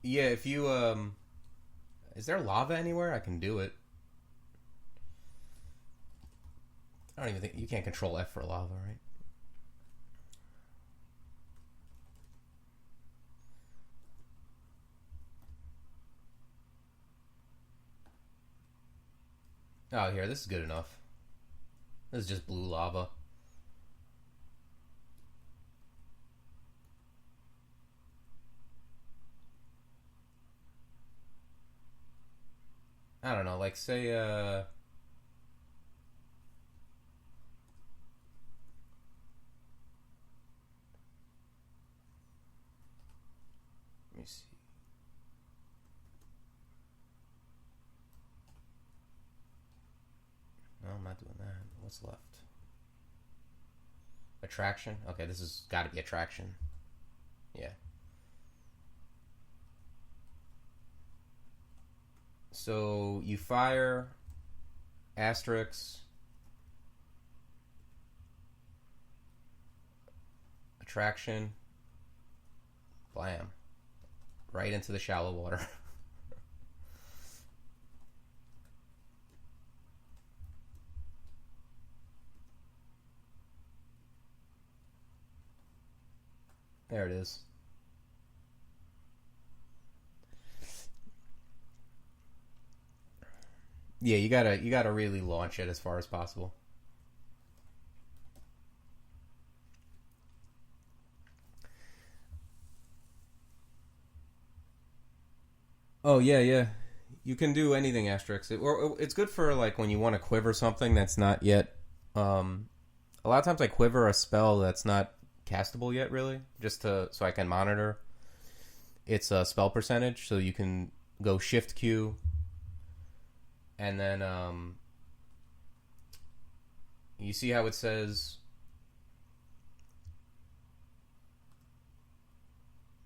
Yeah, if you is there lava anywhere? I can do it. I don't even think you can't control F for lava, right? Oh, here, this is good enough. This is just blue lava. I don't know, like say let me see. No, I'm not doing that. What's left? Attraction? Okay, this has got to be attraction. Yeah. So you fire asterisk attraction, blam, right into the shallow water. There it is. Yeah, you gotta really launch it as far as possible. Oh yeah, yeah. You can do anything asterisk. Or it's good for like when you want to quiver something that's not yet. A lot of times I quiver a spell that's not castable yet, really, just so I can monitor. it's a spell percentage, so you can go Shift Q, and then you see how it says,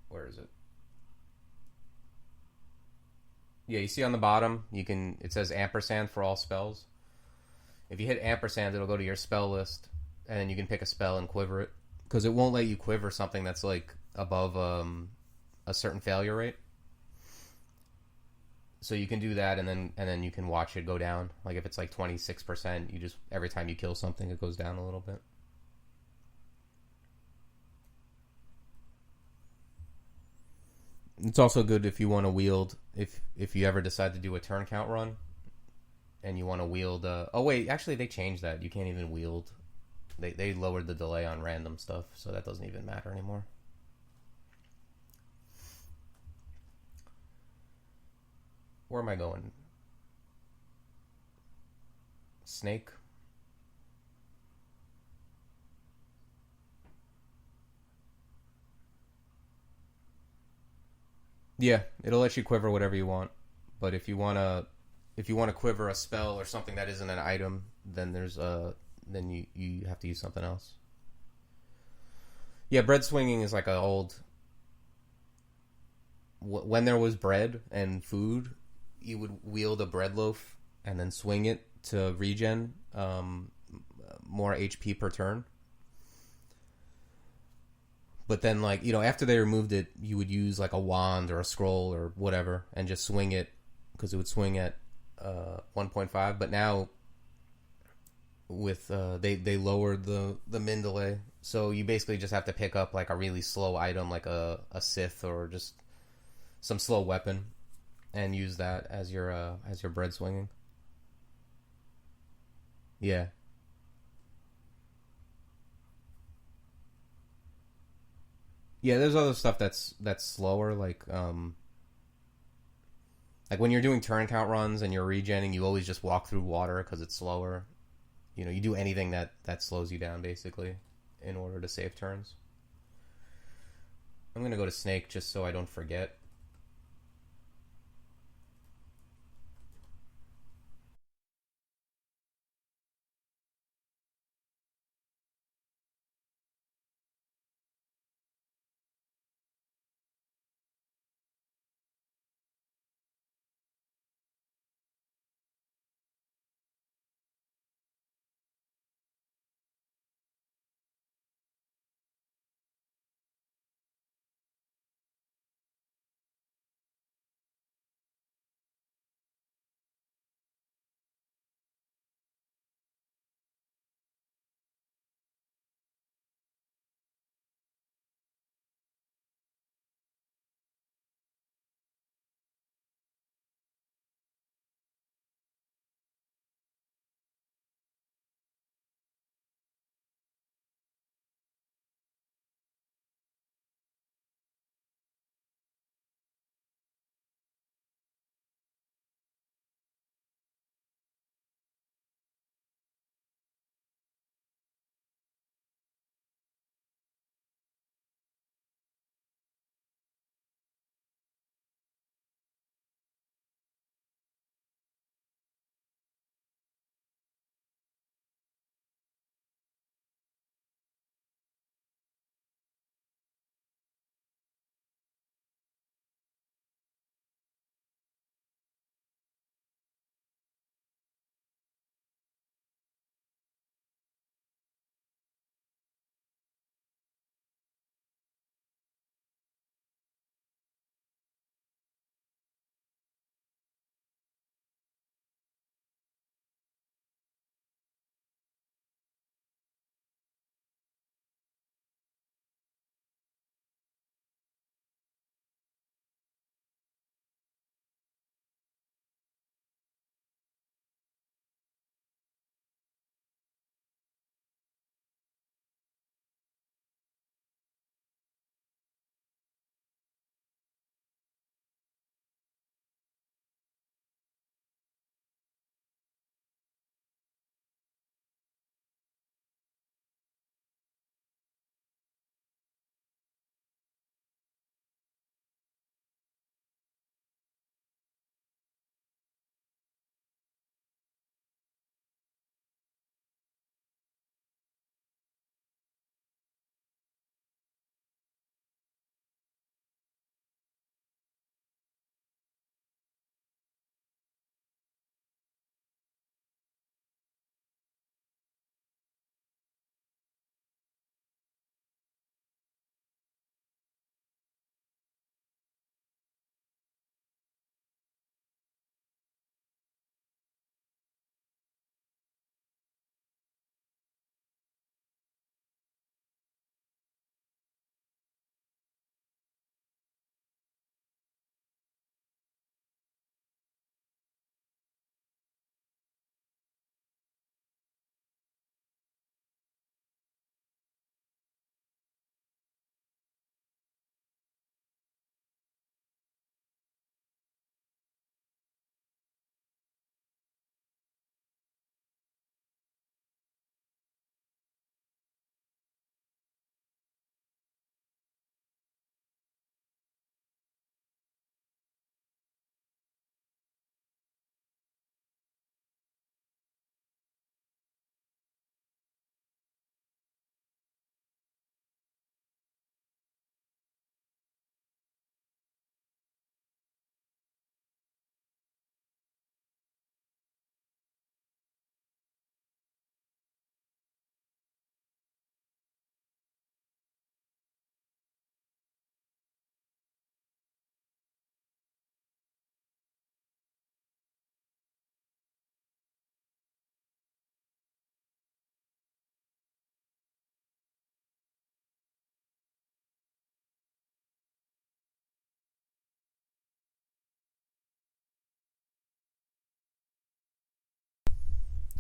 where is it? Yeah, you see on the bottom, it says ampersand for all spells. If you hit ampersand, it'll go to your spell list, and then you can pick a spell and quiver it, because it won't let you quiver something that's like above a certain failure rate. So you can do that, and then you can watch it go down. Like if it's like 26%, you just, every time you kill something, it goes down a little bit. It's also good if you want to wield, if you ever decide to do a turn count run, and you want to wield. Oh wait, actually they changed that. You can't even wield. They lowered the delay on random stuff, so that doesn't even matter anymore. Where am I going? Snake. Yeah, it'll let you quiver whatever you want. But if you wanna quiver a spell or something that isn't an item, then then you have to use something else. Yeah, bread swinging is like a old. When there was bread and food, you would wield a bread loaf and then swing it to regen more HP per turn. But then, like, after they removed it, you would use like a wand or a scroll or whatever and just swing it, because it would swing at 1.5. But now with they lowered the min delay, so you basically just have to pick up like a really slow item, like a Sith or just some slow weapon, and use that as your bread swinging. Yeah. Yeah, there's other stuff that's slower, like when you're doing turn count runs and you're regenning, you always just walk through water because it's slower. You do anything that slows you down basically in order to save turns. I'm gonna go to Snake just so I don't forget.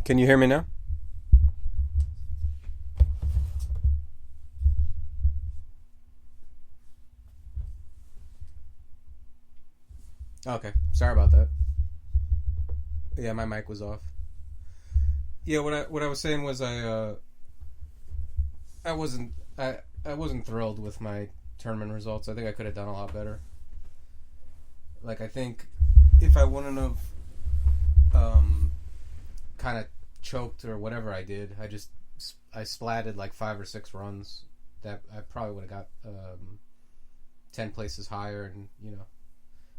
Can you hear me now? Okay, sorry about that. Yeah, my mic was off. Yeah, what I was saying was I wasn't I wasn't thrilled with my tournament results. I think I could have done a lot better. Like, I think if I wouldn't have kind of choked or whatever I did, I splatted like 5 or 6 runs that I probably would have got 10 places higher, and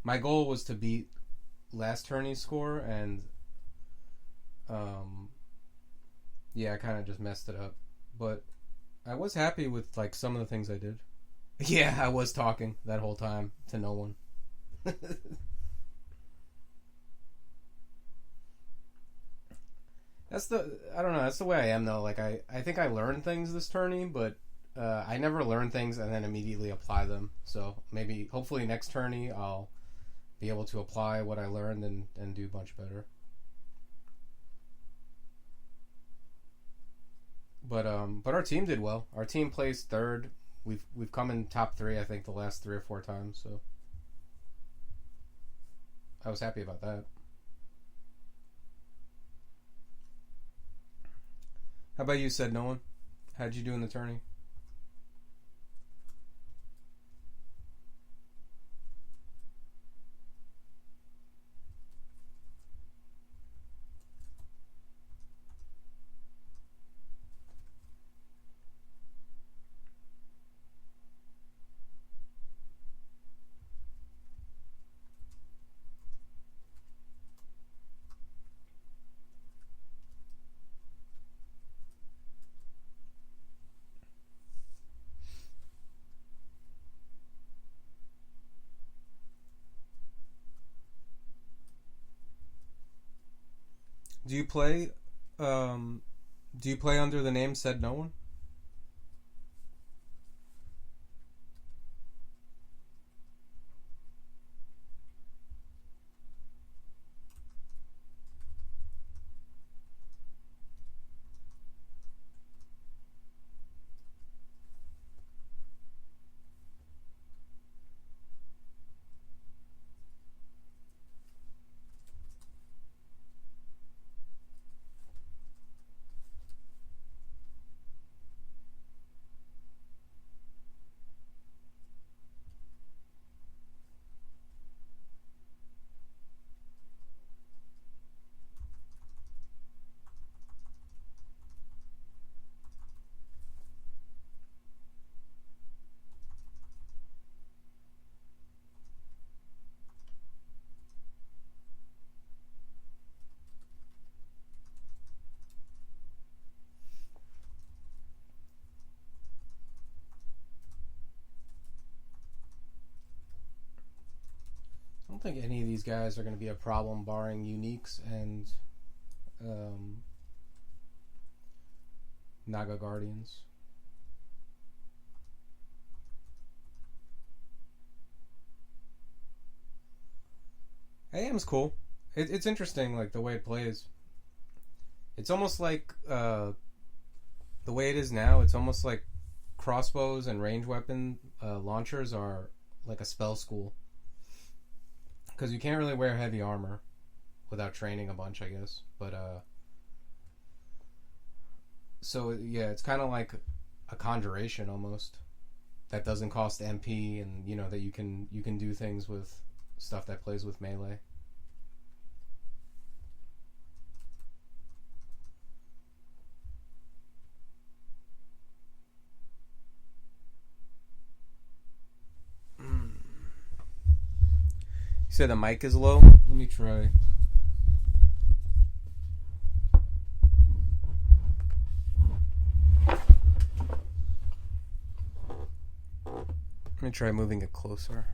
my goal was to beat last tourney's score, and yeah, I kind of just messed it up. But I was happy with like some of the things I did. Yeah, I was talking that whole time to no one. I don't know, that's the way I am though. Like, I think I learned things this tourney, but I never learn things and then immediately apply them. So maybe, hopefully next tourney I'll be able to apply what I learned and do much better. But our team did well. Our team placed third. We've come in top 3, I think, the last 3 or 4 times, so I was happy about that. How about you, said no one? How'd you do in the tourney? Do you play under the name said no one? I don't think any of these guys are going to be a problem, barring uniques and Naga Guardians. AM's cool. It's interesting, like, the way it plays. It's almost like the way it is now. It's almost like crossbows and range weapon launchers are like a spell school, because you can't really wear heavy armor without training a bunch, I guess. But so yeah, it's kind of like a conjuration almost that doesn't cost MP, and that you can do things with stuff that plays with melee. You said the mic is low? Let me try. Let me try moving it closer.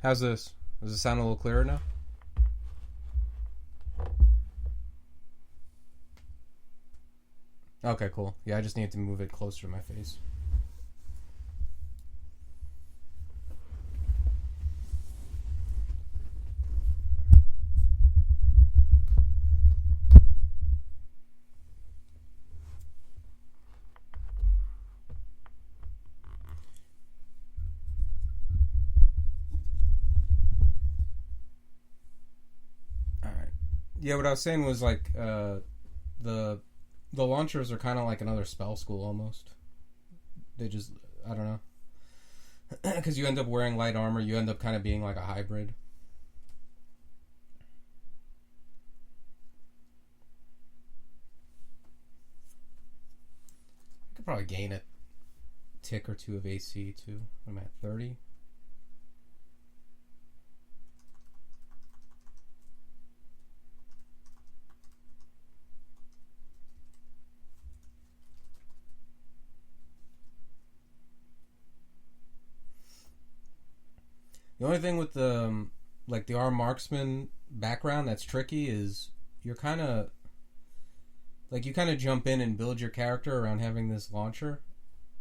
How's this? Does it sound a little clearer now? Okay, cool. Yeah, I just need to move it closer to my face. Yeah, what I was saying was like the launchers are kind of like another spell school almost. They just I don't know because you end up wearing light armor. You end up kind of being like a hybrid. I could probably gain a tick or two of AC too. I'm at 30. The only thing with the like the arm marksman background that's tricky is you're kind of like you kind of jump in and build your character around having this launcher,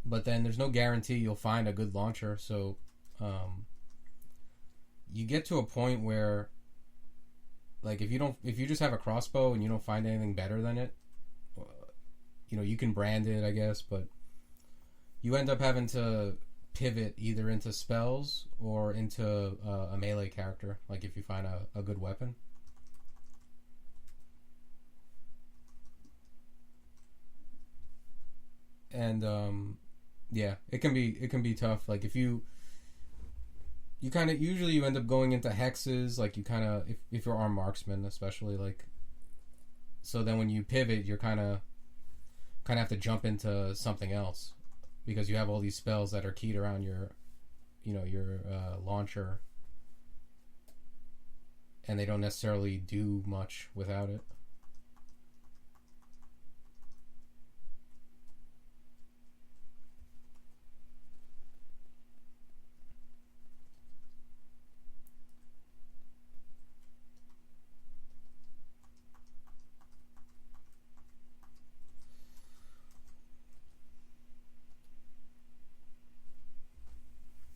but then there's no guarantee you'll find a good launcher. So you get to a point where like if you just have a crossbow and you don't find anything better than it, you know, you can brand it, I guess, but you end up having to pivot either into spells or into a melee character, like if you find a good weapon. And yeah, it can be tough. Like if you kind of usually you end up going into hexes, like you kind of if you're armed marksman especially, like so then when you pivot you're kind of have to jump into something else because you have all these spells that are keyed around your launcher, and they don't necessarily do much without it.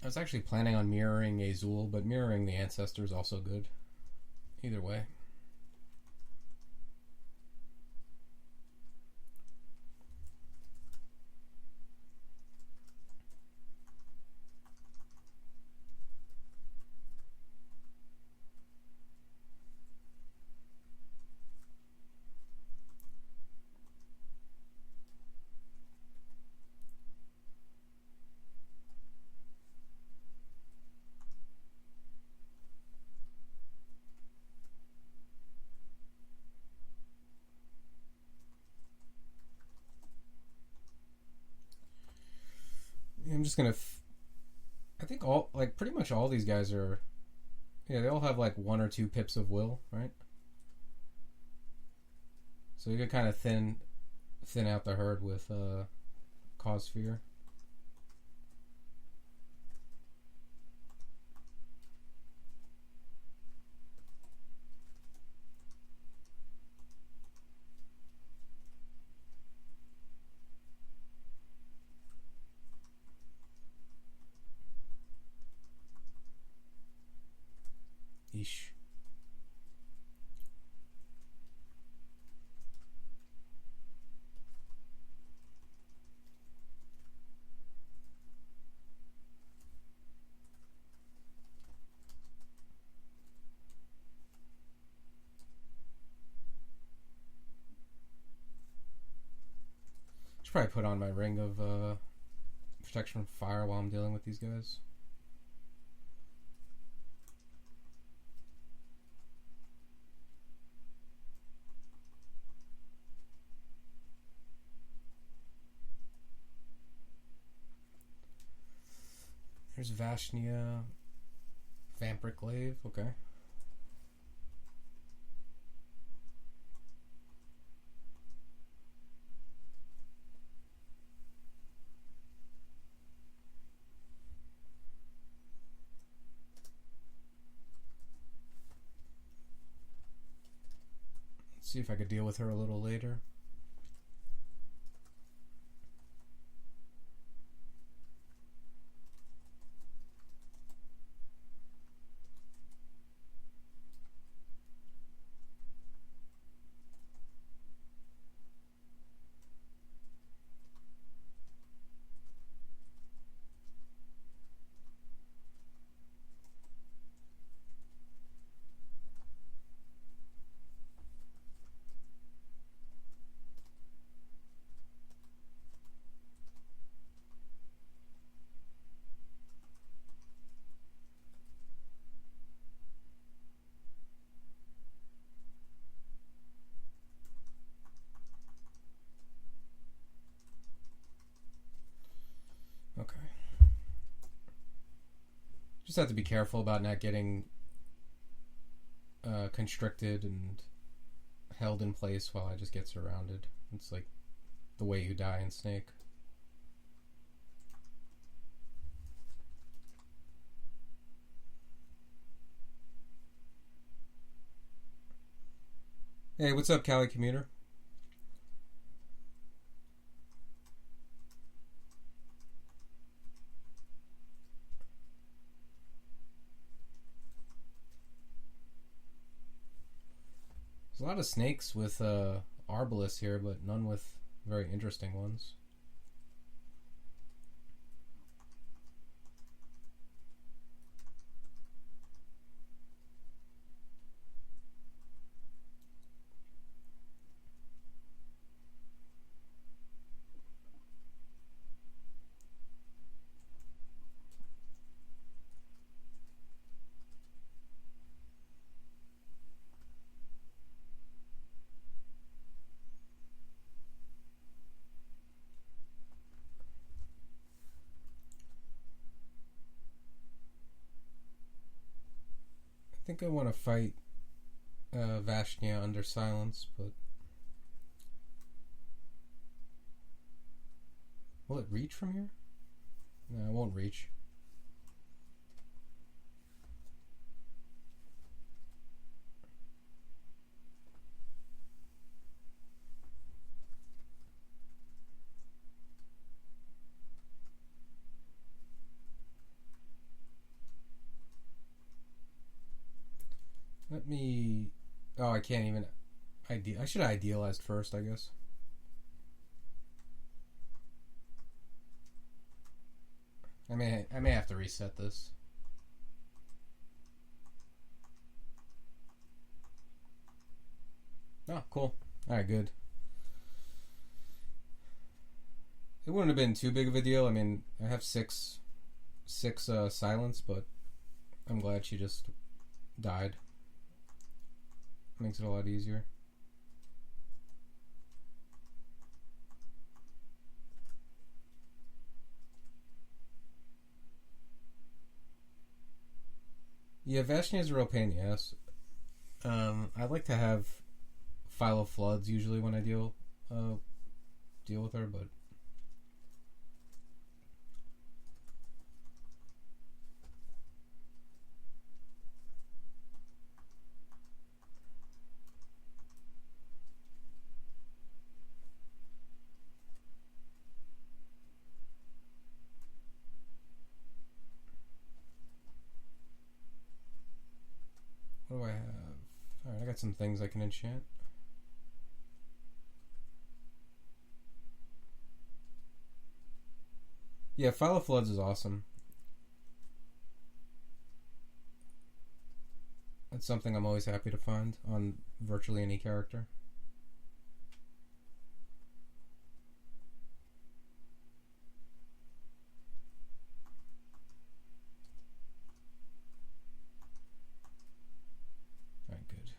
I was actually planning on mirroring Azul, but mirroring the Ancestor is also good. Either way. I'm just gonna. I think pretty much all these guys are. Yeah, they all have like 1 or 2 pips of will, right? So you could kind of thin out the herd with Cause Fear. Eesh. Should probably put on my ring of protection from fire while I'm dealing with these guys. There's Vashnia, Vampiric Glaive, okay. Let's see if I could deal with her a little later.
just have to be careful about not getting constricted and held in place while I just get surrounded. It's like the way you die in Snake. Hey, what's up, Cali Commuter? There's a lot of snakes with Arbalists here, but none with very interesting ones. I think I want to fight Vashnia under silence, but will it reach from here? No, it won't reach. Let me... Oh, I can't even... I should have idealized first, I guess. I may have to reset this. Oh, cool. Alright, good. It wouldn't have been too big of a deal. I mean, I have six silence, but I'm glad she just died. Makes it a lot easier. Yeah, Vashnia is a real pain in the ass. I like to have File of Floods usually when I deal with her, but what do I have? Alright, I got some things I can enchant. Yeah, File of Floods is awesome. That's something I'm always happy to find on virtually any character. Alright, good.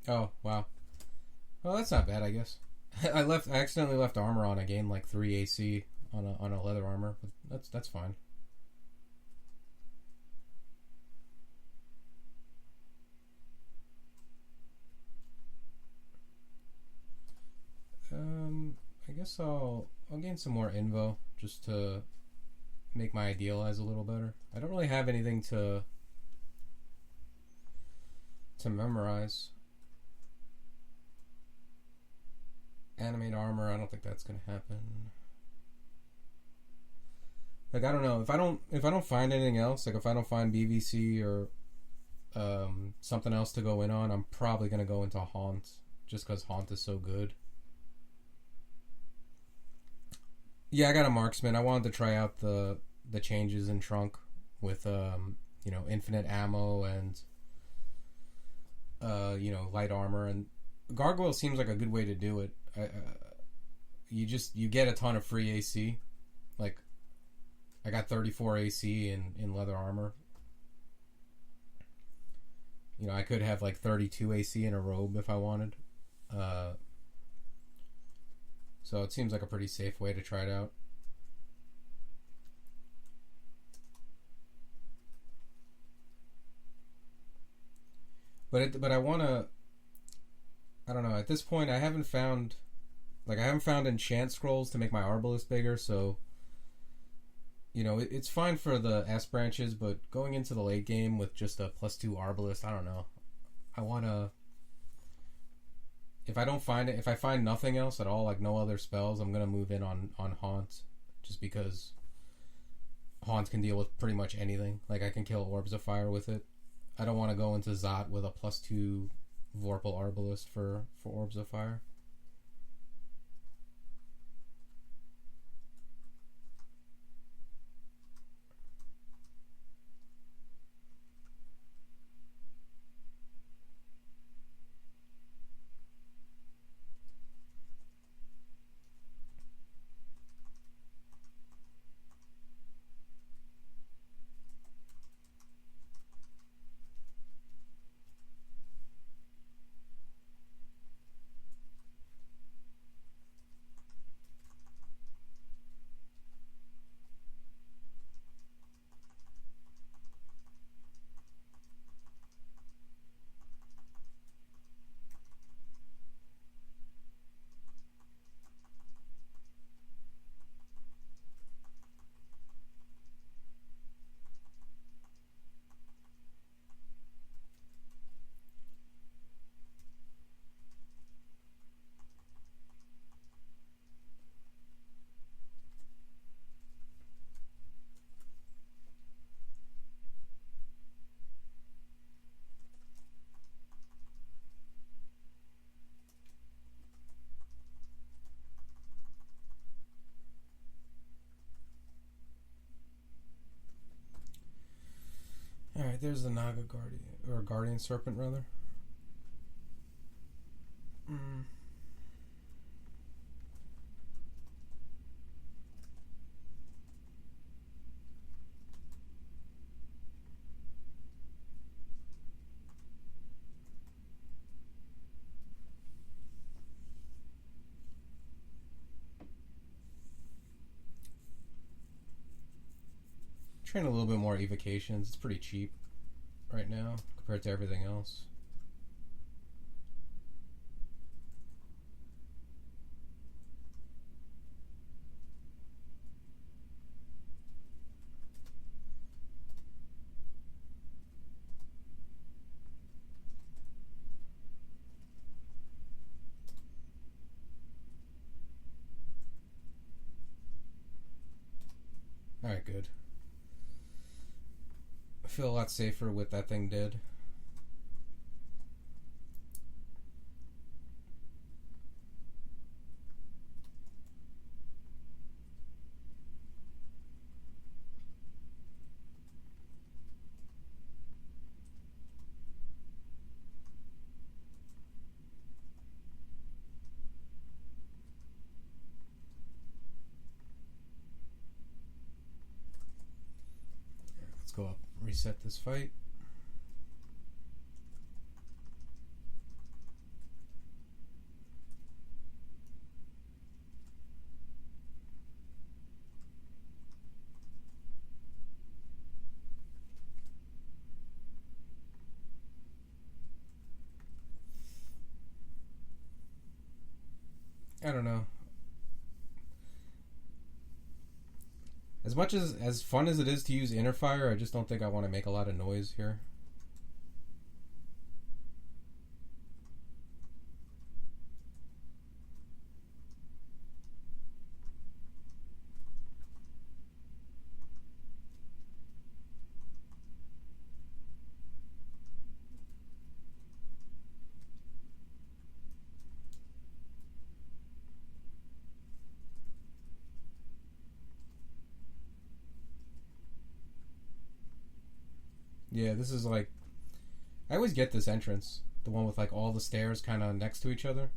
Oh, wow. Well, that's not bad, I guess. I accidentally left armor on. I gained like 3 AC on a leather armor, but that's fine. I guess I'll gain some more invo just to make my idealize a little better. I don't really have anything to memorize. Animate armor, I don't think that's gonna happen. Like, I don't know, if I don't find anything else, like if I don't find BVC or something else to go in on, I'm probably gonna go into Haunt, just because Haunt is so good. Yeah, I got a Marksman. I wanted to try out the changes in Trunk with infinite ammo and light armor, and Gargoyle seems like a good way to do it. You get a ton of free AC. Like, I got 34 AC in leather armor. You know, I could have like 32 AC in a robe if I wanted. So it seems like a pretty safe way to try it out. But I want to... I don't know. At this point, I haven't found enchant scrolls to make my Arbalest bigger, so... You know, it's fine for the S branches, but going into the late game with just a +2 Arbalest, I don't know. I want to... If I find nothing else at all, like no other spells, I'm going to move in on Haunt. Just because Haunt can deal with pretty much anything. Like, I can kill Orbs of Fire with it. I don't want to go into Zot with a +2 Vorpal Arbalest for Orbs of Fire. Alright, there's the Naga Guardian, or Guardian Serpent, rather. Train a little bit more evocations. It's pretty cheap right now compared to everything else. Alright, good. I feel a lot safer with that thing dead. Let's go up, reset this fight. I don't know. As much as fun as it is to use Inner Fire, I just don't think I want to make a lot of noise here. Yeah, this is like... I always get this entrance. The one with like all the stairs kind of next to each other.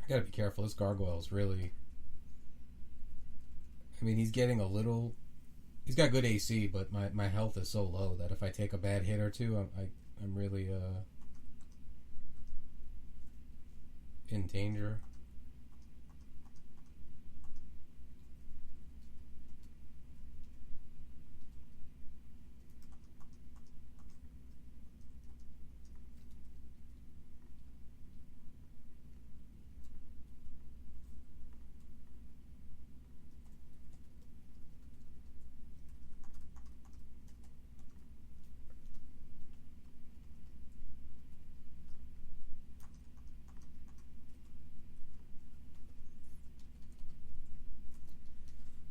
Gotta be careful. This Gargoyle is really... I mean, he's getting a little... He's got good AC, but my health is so low that if I take a bad hit or two, I'm really in danger.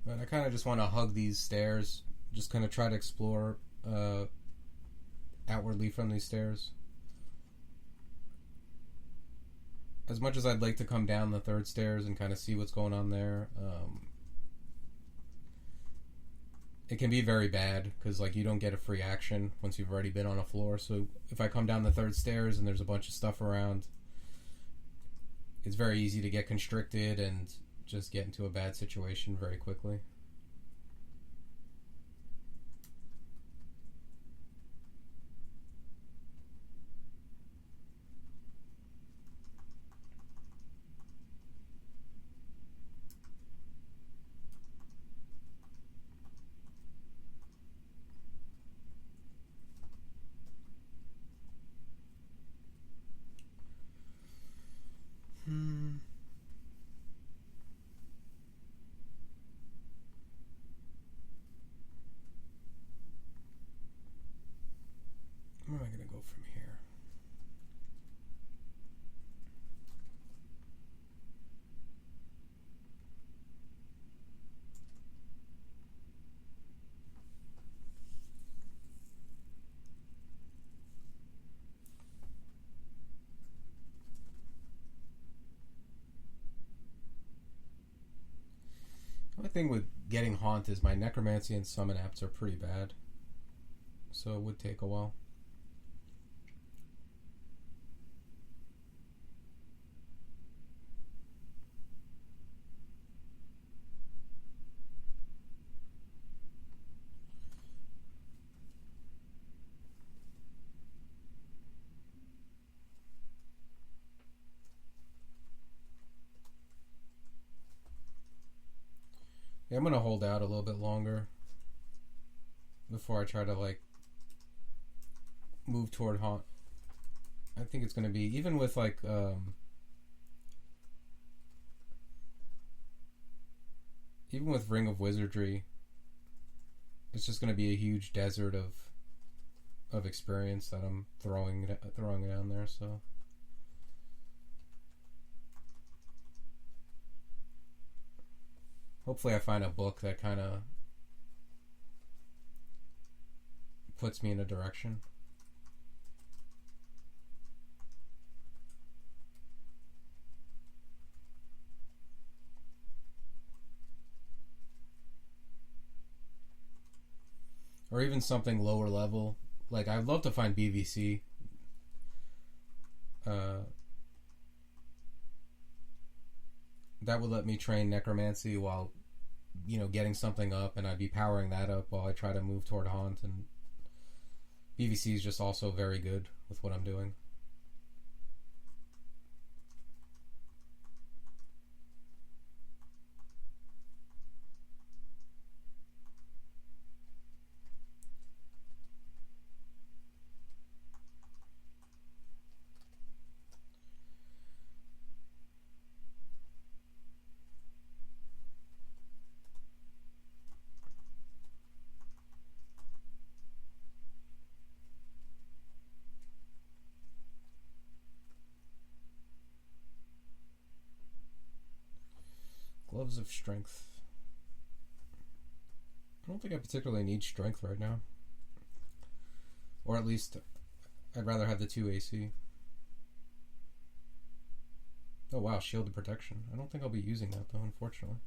But I kind of just want to hug these stairs. Just kind of try to explore outwardly from these stairs. As much as I'd like to come down the third stairs and kind of see what's going on there, it can be very bad because like you don't get a free action once you've already been on a floor. So if I come down the third stairs and there's a bunch of stuff around, it's very easy to get constricted and just get into a bad situation very quickly. Where am I going to go from here? The only thing with getting Haunt is my Necromancy and Summon apps are pretty bad. So it would take a while. Yeah, I'm gonna hold out a little bit longer before I try to like move toward Haunt. I think it's gonna be even with like even with Ring of Wizardry, it's just gonna be a huge desert of experience that I'm throwing down there. So. Hopefully I find a book that kind of puts me in a direction. Or even something lower level. Like, I'd love to find BVC. That would let me train Necromancy while, you know, getting something up, and I'd be powering that up while I try to move toward Haunt, and BVC is just also very good with what I'm doing. Gloves of Strength. I don't think I particularly need Strength right now. Or at least, I'd rather have the 2 AC. Oh wow, Shielded Protection. I don't think I'll be using that though, unfortunately.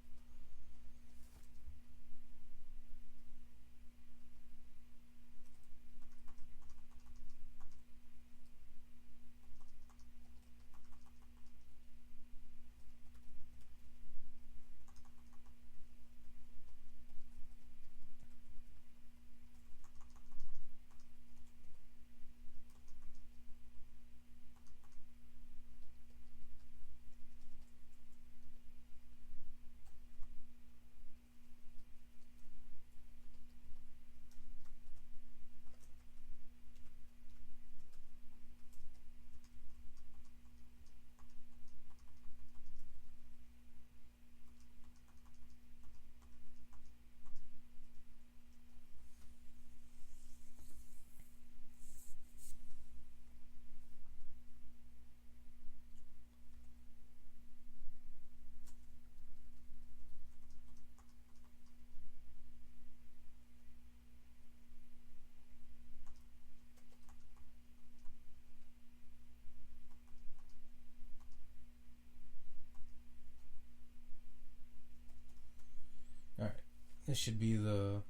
This should be the...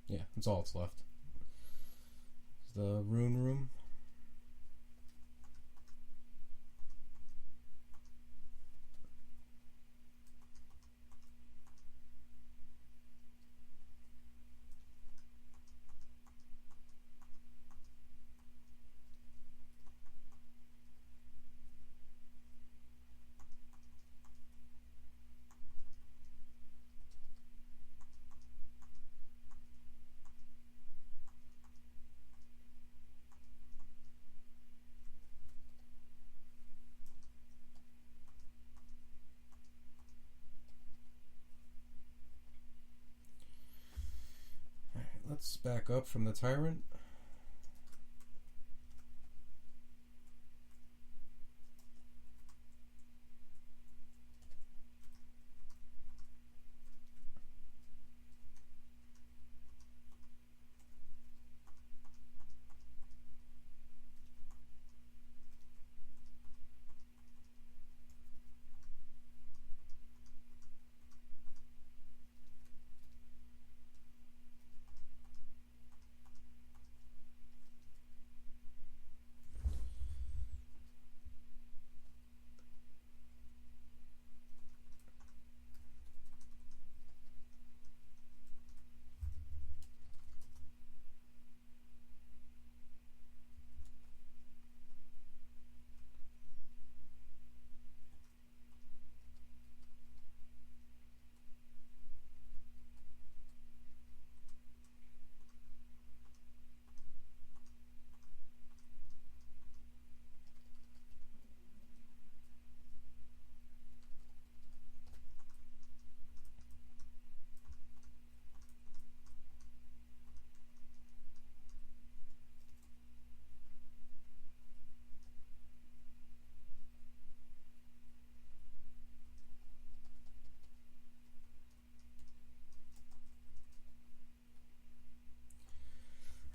Yeah, that's all that's left. It's the rune room. Let's back up from the tyrant.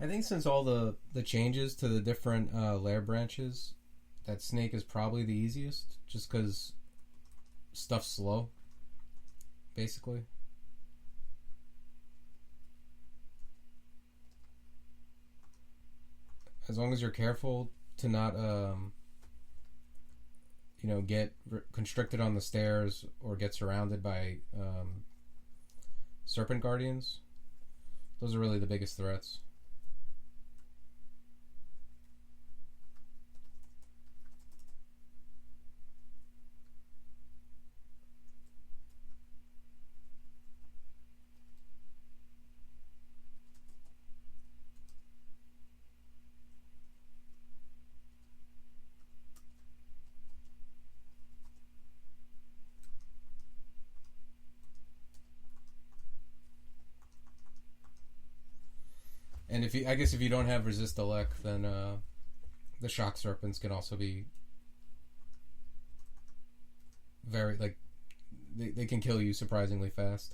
I think since all the changes to the different Lair branches, that snake is probably the easiest, just because stuff's slow, basically. As long as you're careful to not, get constricted on the stairs or get surrounded by serpent guardians. Those are really the biggest threats. And if you don't have resist elec, then the shock serpents can also be very they can kill you surprisingly fast.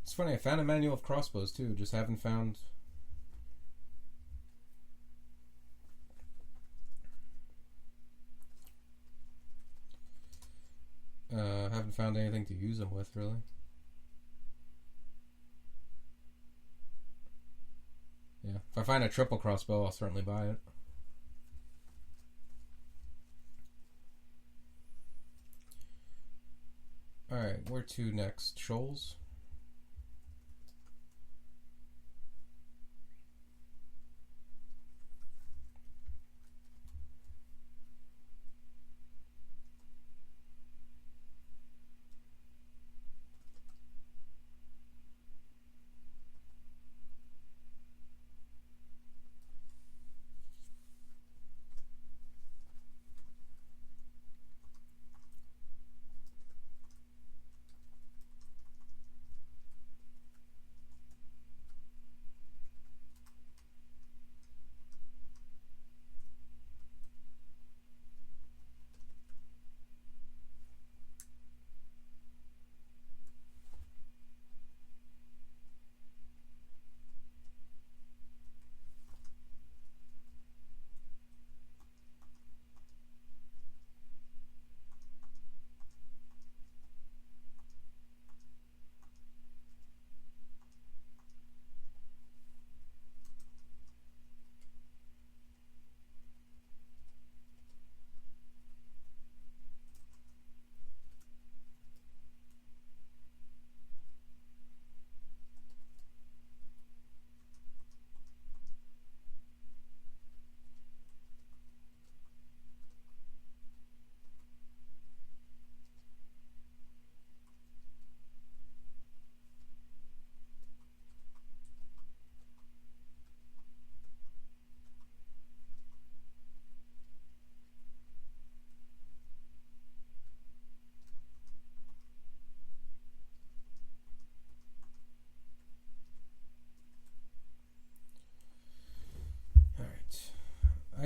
It's funny, I found a manual of crossbows too, just haven't found anything to use them with, really. Yeah, if I find a triple crossbow, I'll certainly buy it. Alright, where to next? Shoals?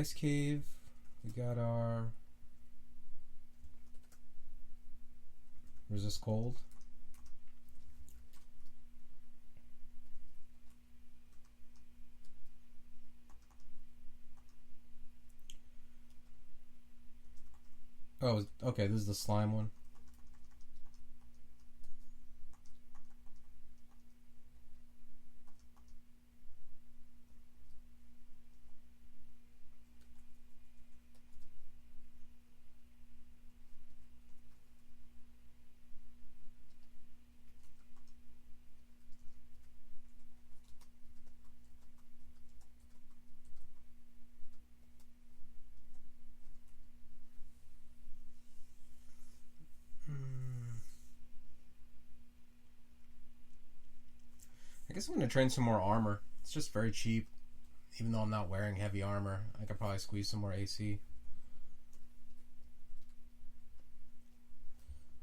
Ice Cave. We got our Resist Cold. Oh, okay, this is the slime one. I guess I'm going to train some more armor. It's just very cheap. Even though I'm not wearing heavy armor, I could probably squeeze some more AC.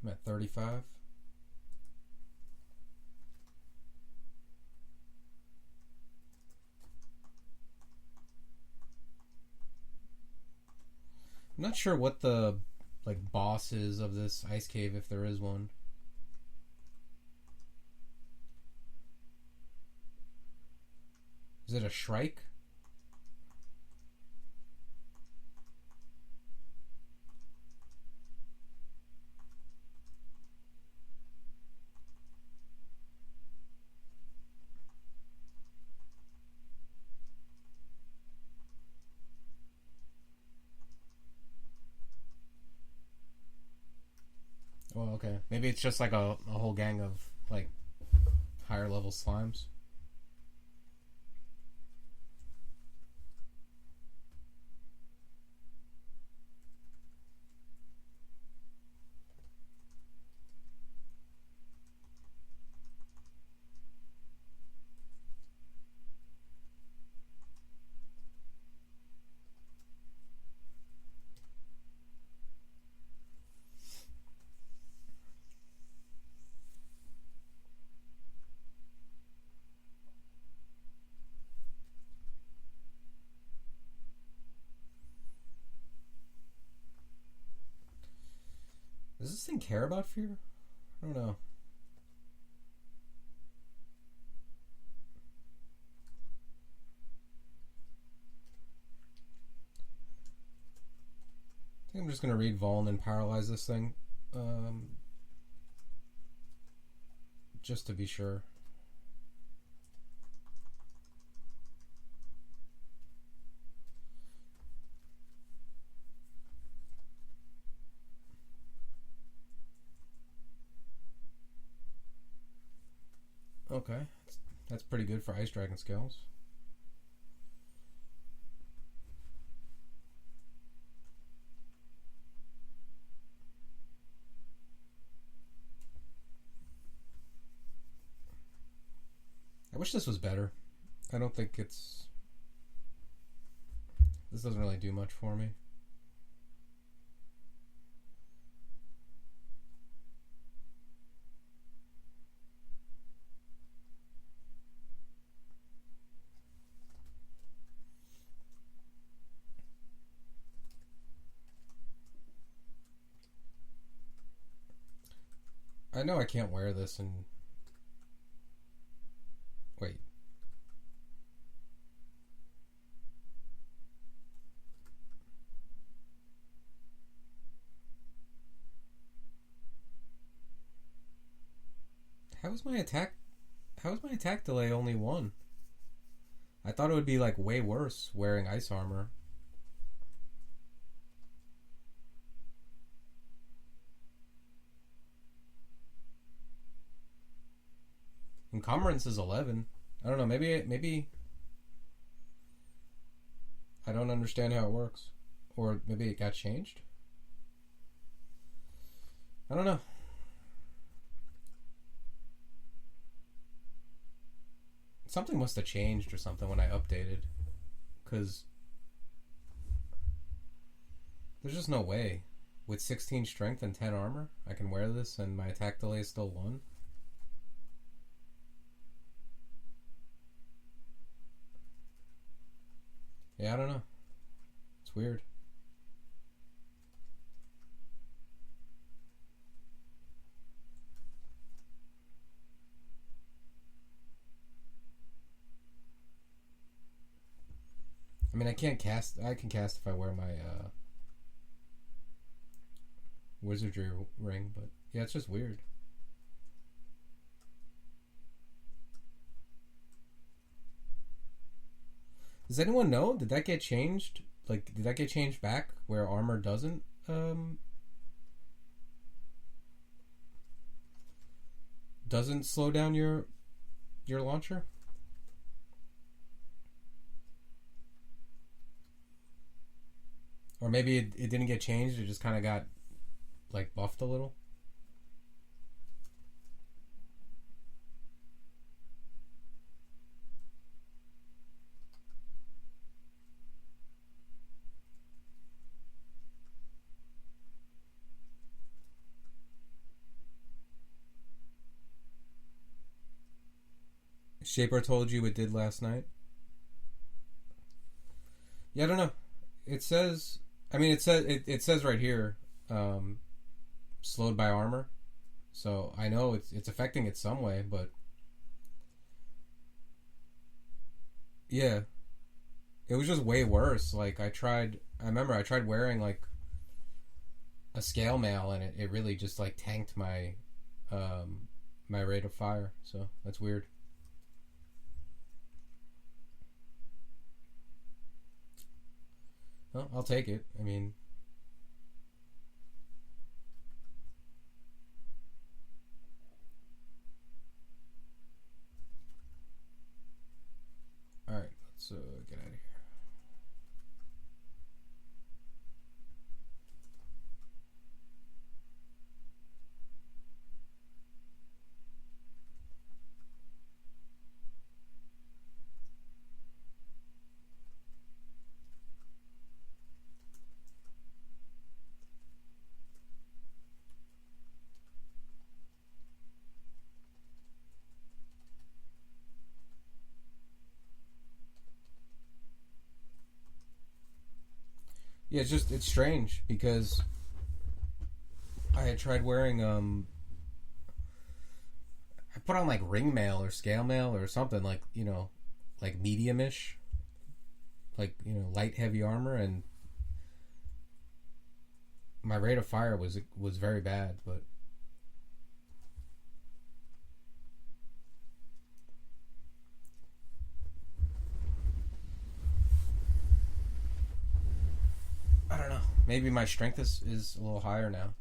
I'm at 35. I'm not sure what the boss is of this ice cave, if there is one. Is it a Shrike? Well, okay. Maybe it's just like a whole gang of higher level slimes. Does this thing care about fear? I don't know. I think I'm just going to read Vol and then paralyze this thing. Just to be sure. Okay, that's pretty good for Ice Dragon skills. I wish this was better. I don't think it's... This doesn't really do much for me. I know I can't wear this and... Wait. How is my attack delay only 1? I thought it would be way worse wearing ice armor. Encumbrance is 11. I don't know, maybe I don't understand how it works. Or maybe it got changed? I don't know. Something must have changed or something when I updated. Because there's just no way. With 16 strength and 10 armor, I can wear this and my attack delay is still 1. Yeah, I don't know. weird. I mean, I can't cast. I can cast if I wear my wizardry ring, but yeah, it's just weird. Does anyone know? Did that get changed? Like, did that get changed back where armor doesn't slow down your launcher? Or maybe it didn't get changed. It just kind of got like buffed a little. Shaper told you it did last night. Yeah, I don't know. It says, I mean, it says right here, slowed by armor. So I know it's affecting it some way, but yeah, it was just way worse. Like I remember I tried wearing like a scale mail, and it really just like tanked my my rate of fire. So that's weird. Well, I'll take it. I mean, all right, let's get out of here. Yeah, it's strange because I had tried wearing I put on like ring mail or scale mail or something like, you know, like medium-ish, like, you know, light heavy armor, and my rate of fire was very bad, but I don't know. Maybe my strength is a little higher now.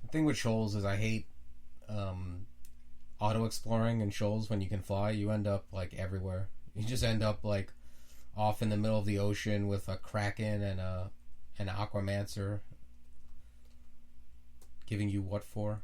The thing with Shoals is I hate auto exploring in Shoals. When you can fly, you end up like everywhere. You just end up like off in the middle of the ocean with a kraken and an aquamancer giving you what for.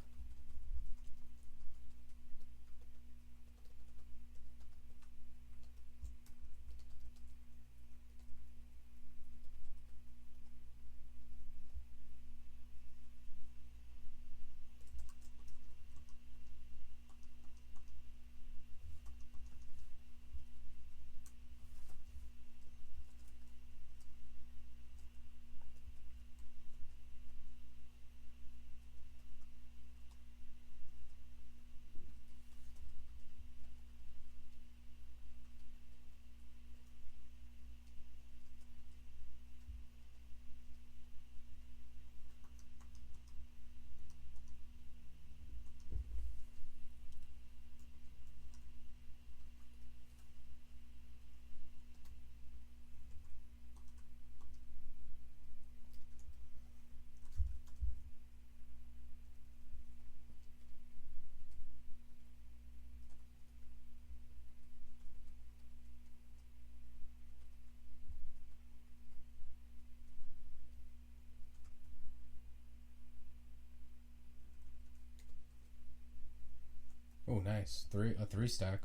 nice. A 3-stack.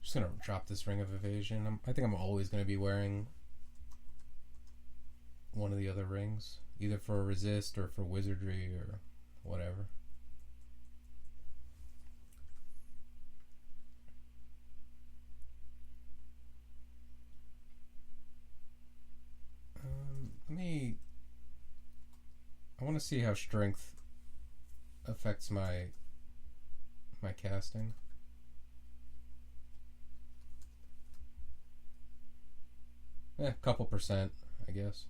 Just gonna drop this Ring of Evasion. I think I'm always gonna be wearing one of the other rings, either for resist or for wizardry or whatever. I want to see how strength affects my casting. A couple percent, I guess.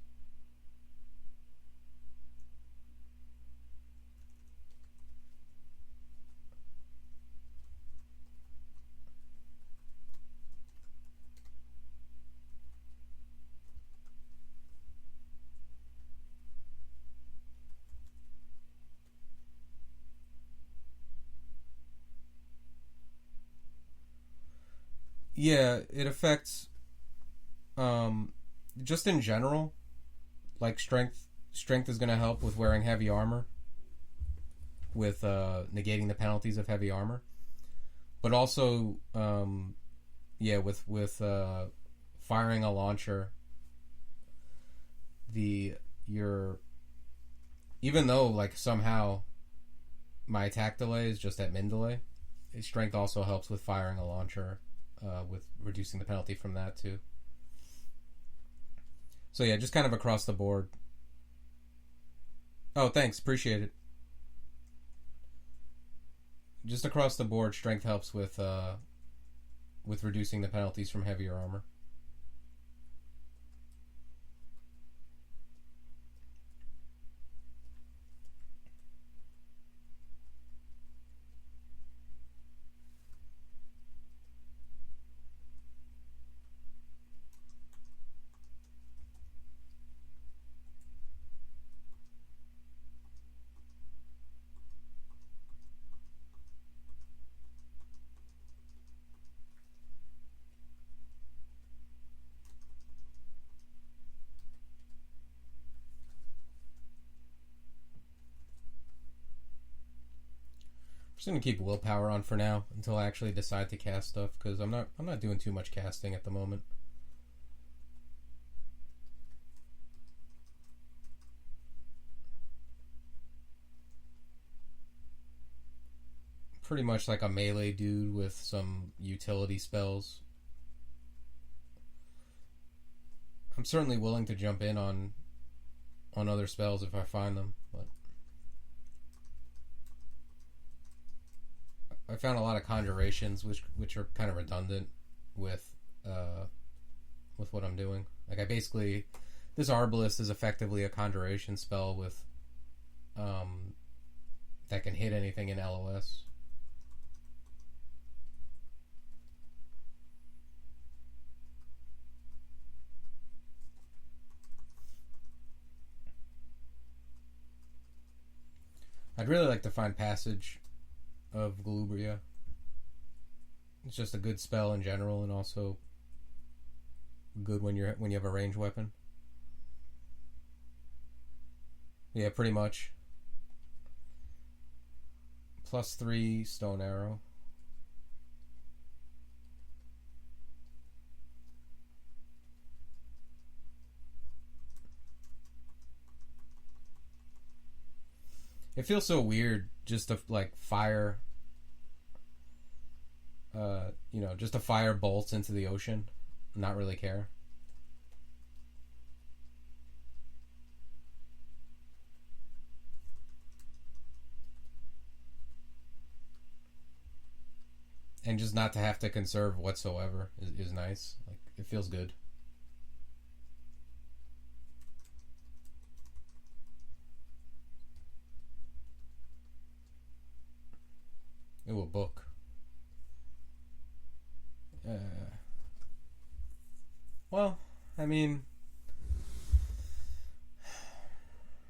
Yeah, it affects just in general, like strength is going to help with wearing heavy armor, with negating the penalties of heavy armor, but also with firing a launcher, even though like somehow my attack delay is just at min delay, strength also helps with firing a launcher, with reducing the penalty from that too. So yeah, just kind of across the board. Oh, thanks, appreciate it. Just across the board, strength helps with reducing the penalties from heavier armor. Just gonna keep willpower on for now until I actually decide to cast stuff, because I'm not doing too much casting at the moment. Pretty much like a melee dude with some utility spells. I'm certainly willing to jump in on other spells if I find them, but I found a lot of conjurations which are kind of redundant with what I'm doing. Like this Arbalest is effectively a conjuration spell with that can hit anything in LOS. I'd really like to find Passage of Galubria. It's just a good spell in general, and also good when you have a ranged weapon. Yeah, pretty much. +3 Stone Arrow. It feels so weird just to like fire, just to fire bolts into the ocean, not really care. And just not to have to conserve whatsoever is nice. Like, it feels good. Ooh, a book. Well, I mean,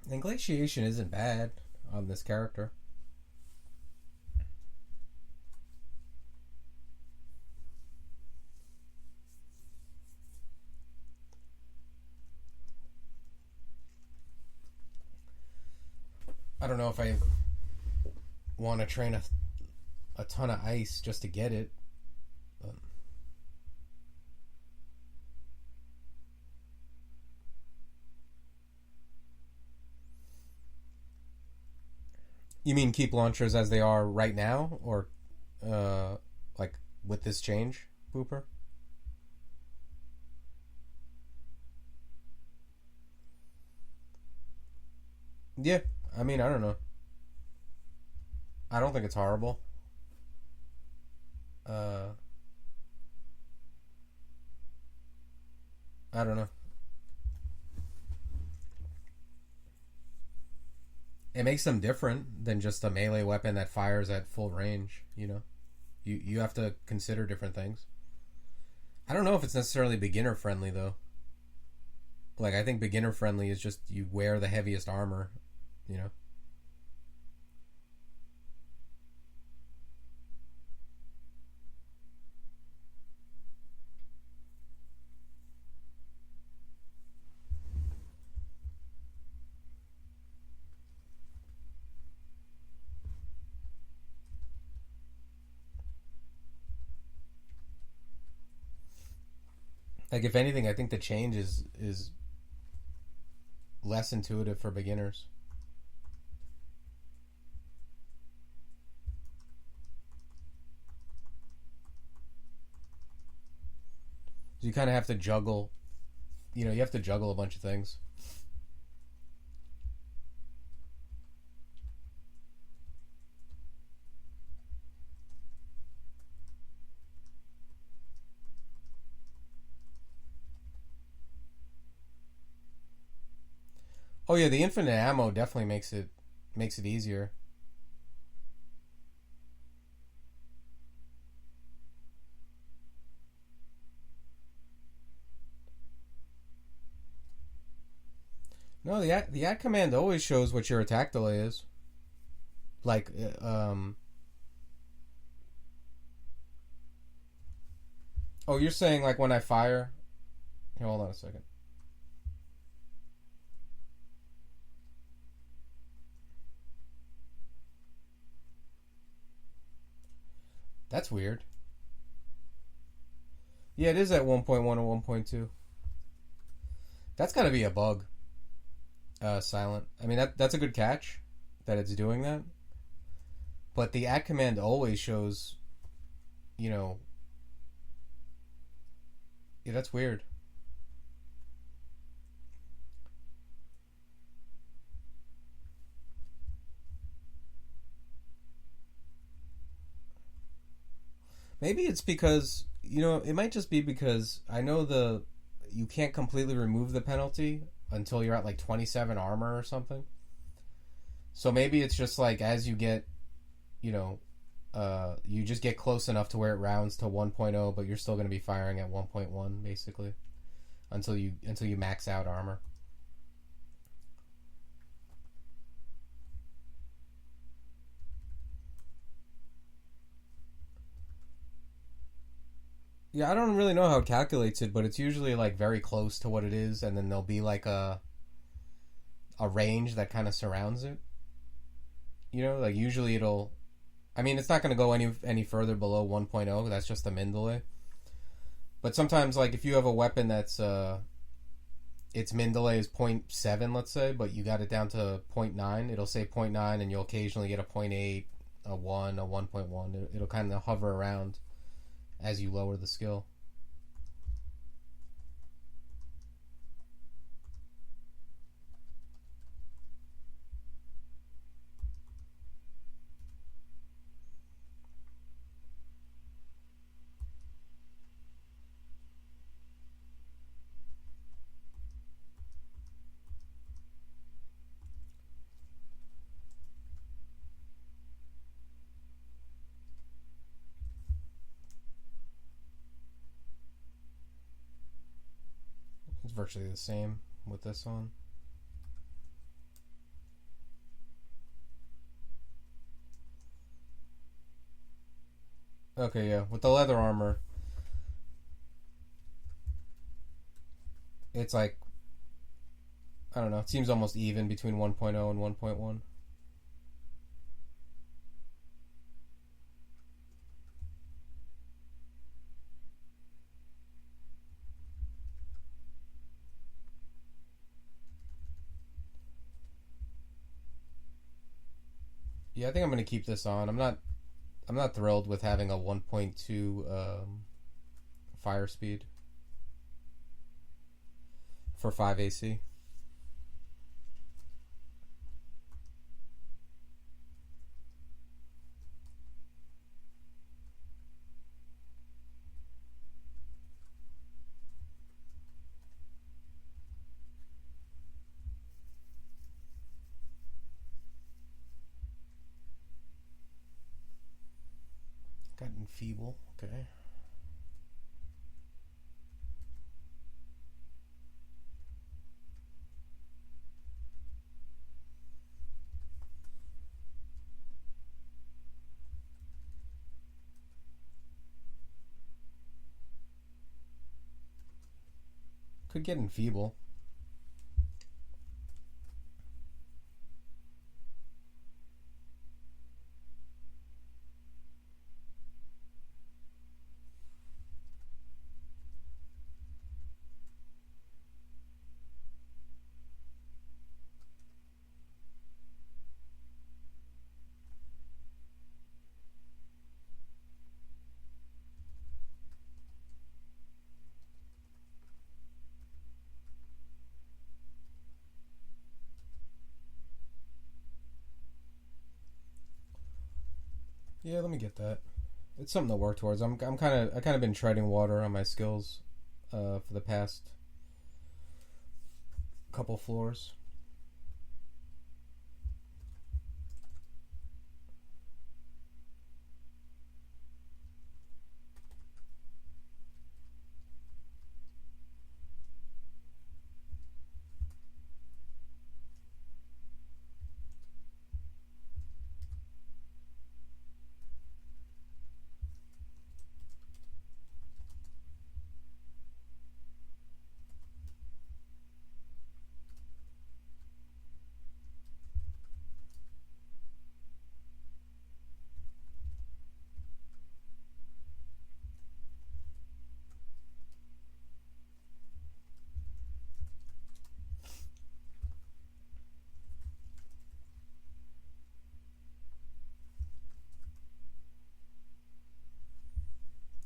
Inglatiation isn't bad on this character. I don't know if I want to train a ton of ice just to get it. But you mean keep launchers as they are right now, or like with this change, Booper? Yeah, I mean, I don't know. I don't think it's horrible. I don't know. It makes them different than just a melee weapon that fires at full range, you know? You have to consider different things. I don't know if it's necessarily beginner friendly, though. Like, I think beginner friendly is just you wear the heaviest armor, you know? Like, if anything, I think the change is less intuitive for beginners. You kind of have to juggle, you know, you have to juggle a bunch of things. Oh yeah, the infinite ammo definitely makes it easier. No, the add command always shows what your attack delay is. Like, oh, you're saying like when I fire. Here, hold on a second. That's weird. Yeah, it is at 1.1 or 1.2. That's got to be a bug. Silent. I mean, that's a good catch that it's doing that. But the add command always shows, you know. Yeah, that's weird. Maybe it's because, you know, it might just be because I know you can't completely remove the penalty until you're at like 27 armor or something. So maybe it's just like as you get, you know, you just get close enough to where it rounds to 1.0, but you're still going to be firing at 1.1 basically until you max out armor. Yeah, I don't really know how it calculates it, but it's usually like very close to what it is, and then there'll be like a range that kind of surrounds it. You know, like usually it'll. I mean, it's not going to go any further below 1.0. That's just the min delay. But sometimes, like if you have a weapon that's its min delay is 0.7, let's say, but you got it down to 0.9, it'll say 0.9, and you'll occasionally get a 0.8, a 1, a 1.1. It'll kind of hover around as you lower the skill. It's virtually the same with this one. Okay, yeah. With the leather armor, it's like, I don't know, it seems almost even between 1.0 and 1.1. Yeah, I think I'm gonna keep this on. I'm not thrilled with having a 1.2 fire speed for 5 AC. Got enfeeble, okay. Could get enfeeble. Yeah, let me get that. It's something to work towards. I kind of been treading water on my skills for the past couple floors.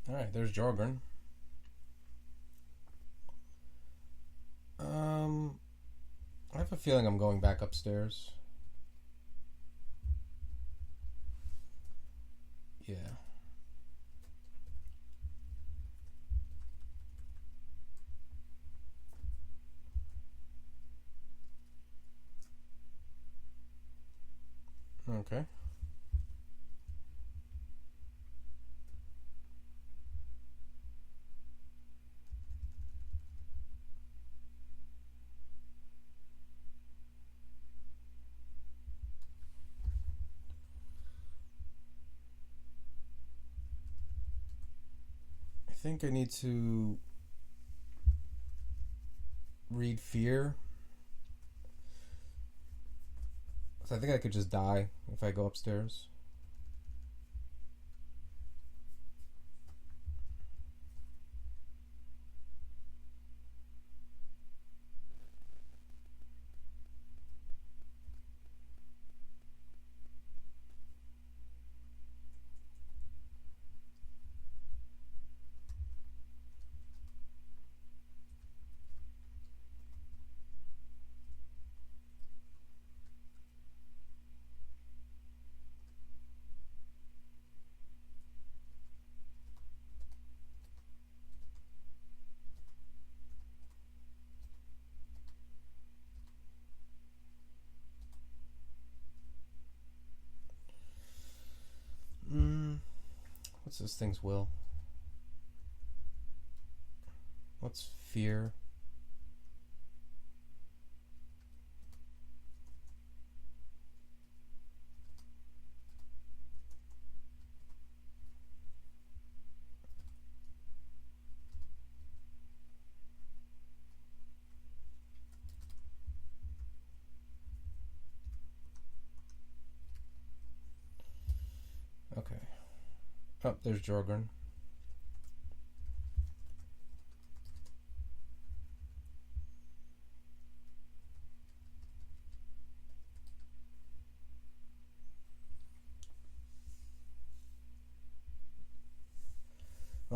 Alright, there's Jorgen. I have a feeling I'm going back upstairs. Yeah. Okay. I think I need to read fear. So I think I could just die if I go upstairs. What's this thing's will? What's fear? Okay. Oh, there's Jorgen.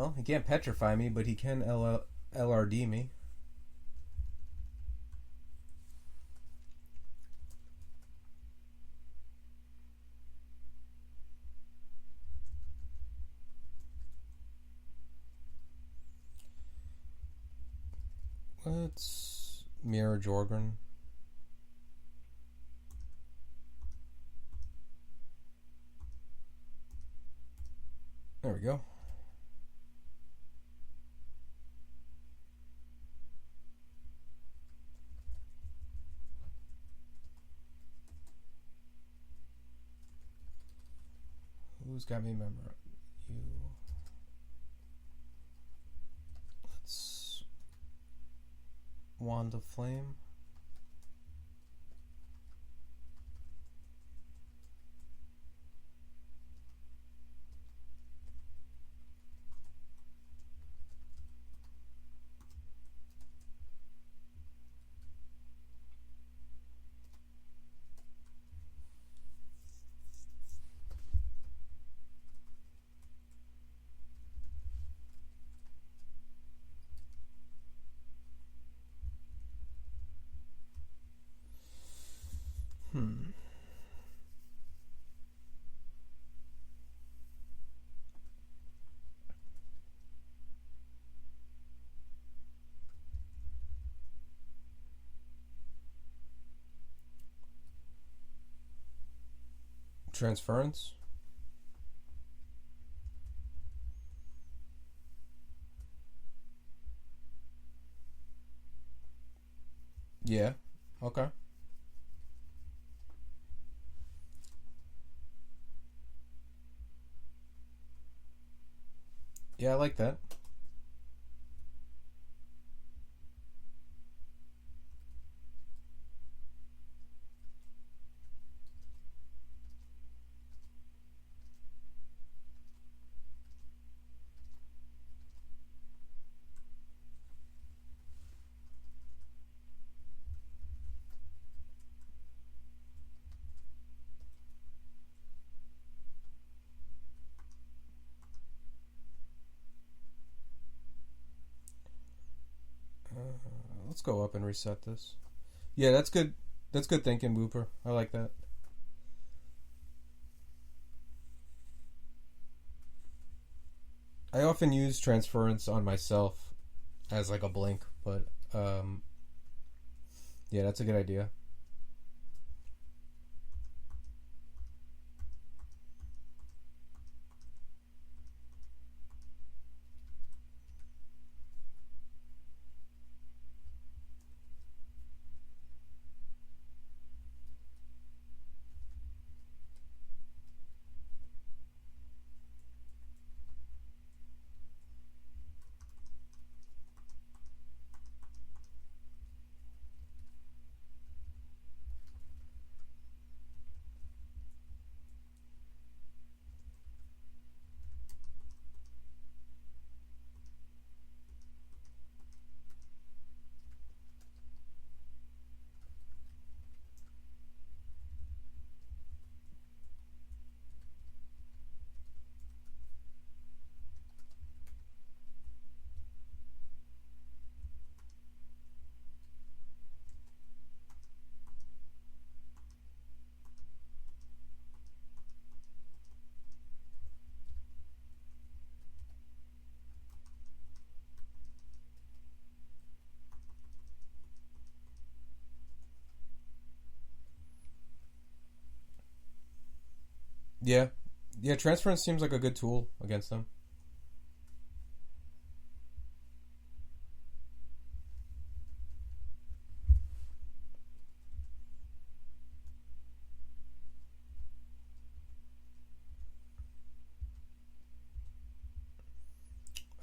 Well, he can't petrify me, but he can LRD me. Let's mirror Jorgren. There we go. Who's got me memorized? You. Let's Wand of Flame. Transference. Yeah. Okay. Yeah, I like that. Let's go up and reset this. Yeah, that's good. That's good thinking, Booper. I like that. I often use transference on myself as like a blink, but yeah, that's a good idea. Yeah. Yeah, transference seems like a good tool against them.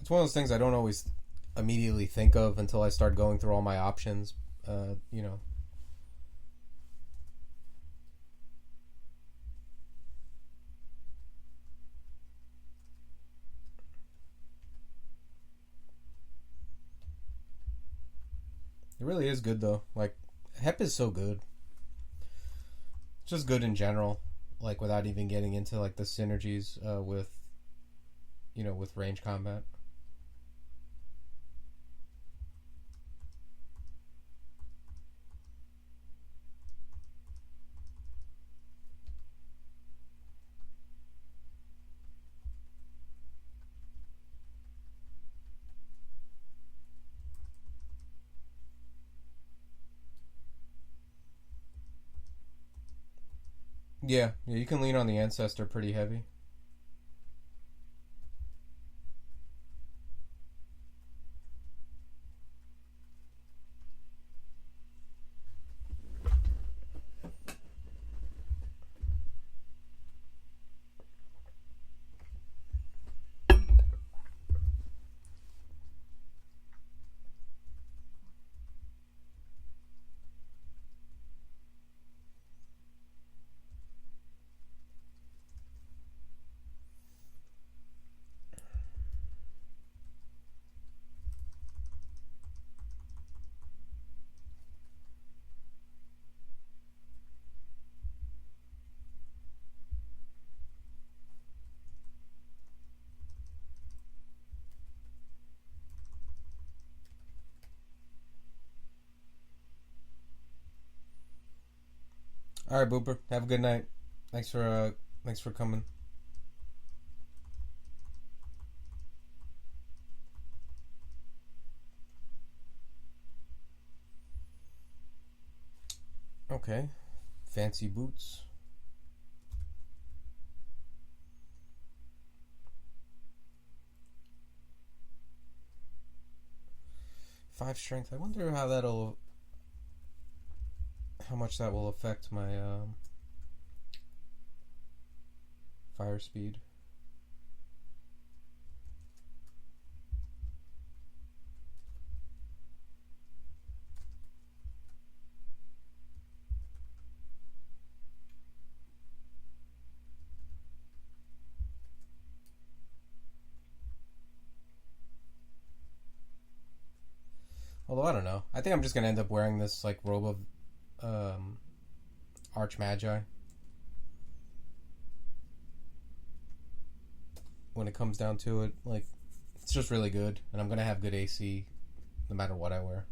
It's one of those things I don't always immediately think of until I start going through all my options. You know. It really is good though. Like, Hep is so good. It's just good in general. Like, without even getting into like the synergies with, you know, with range combat. Yeah, you can lean on the Ancestor pretty heavy. All right, Booper. Have a good night. Thanks for coming. Okay. Fancy boots. Five strength. I wonder how much that will affect my fire speed. Although I don't know. I think I'm just gonna end up wearing this like robe of Archmagi when it comes down to it. Like, it's just really good, and I'm gonna have good AC no matter what I wear.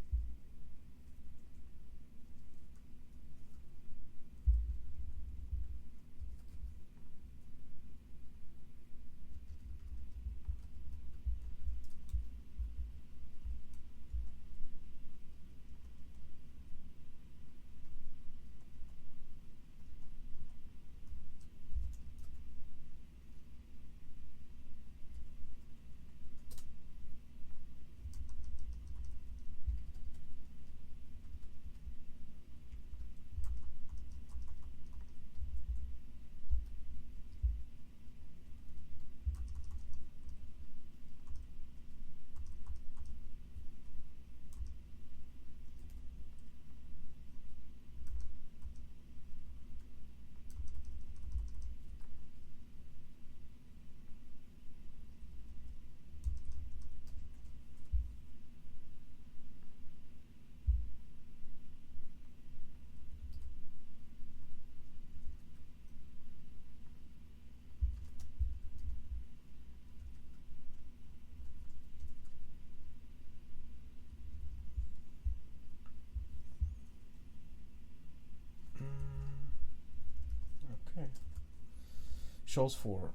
Okay. Shoals 4.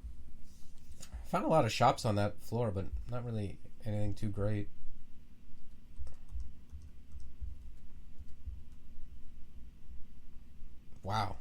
Found a lot of shops on that floor, but not really anything too great. Wow.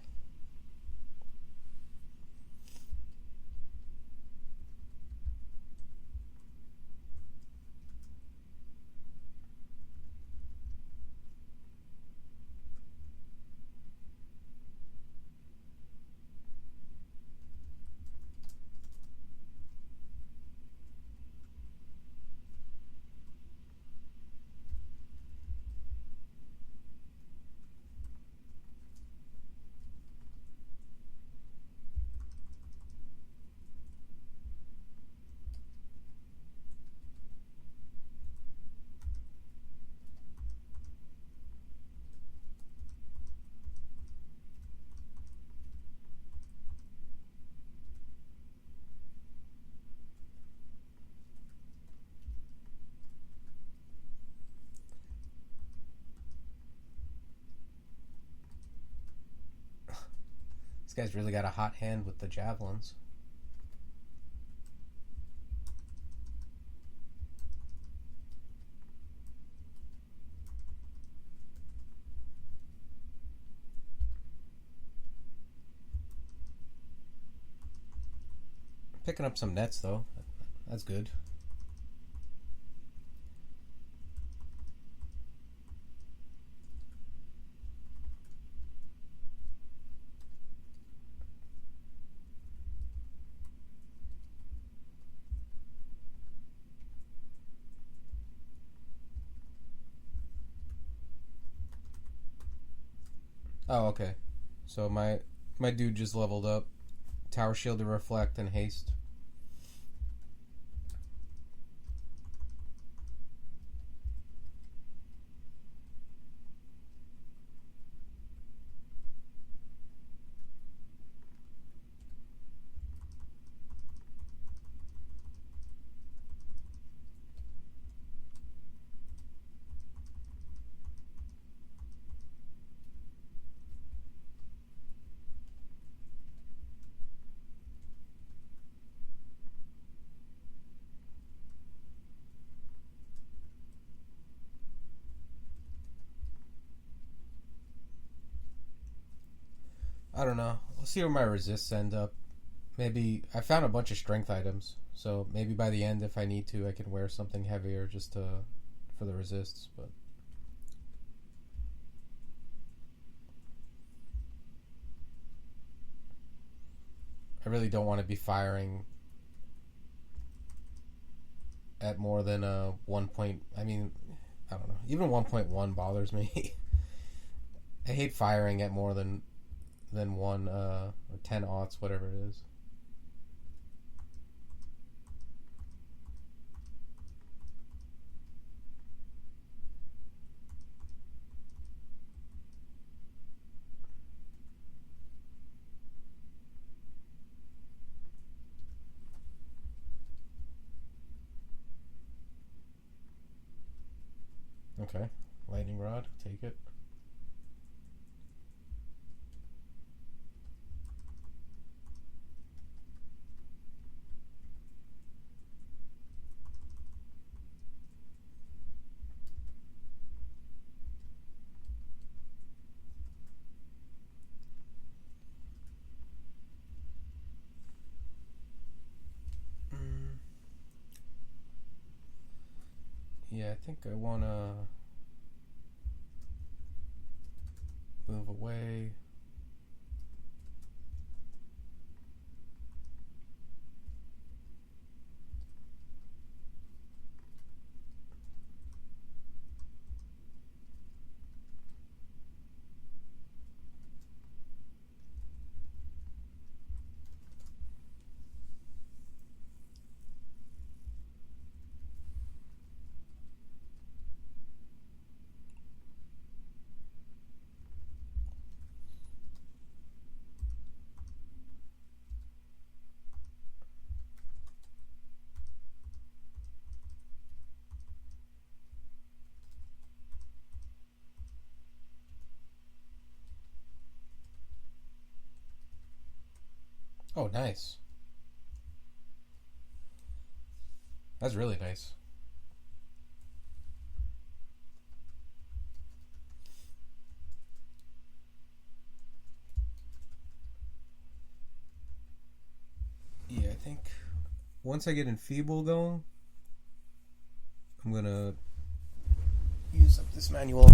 This guy's really got a hot hand with the javelins. Picking up some nets, though. That's good. Oh, okay. So my dude just leveled up. Tower shield to reflect and haste. I don't know. We'll see where my resists end up. Maybe I found a bunch of strength items, so maybe by the end, if I need to, I can wear something heavier just for the resists. But I really don't want to be firing at more than a 1 point. I mean, I don't know. Even 1.1 bothers me. I hate firing at more than 1 or 10 aughts, whatever it is. Okay, lightning rod, take it. Yeah, I think I want to move away. Oh, nice. That's really nice. Yeah, I think once I get Enfeeble going, I'm gonna use up this manual.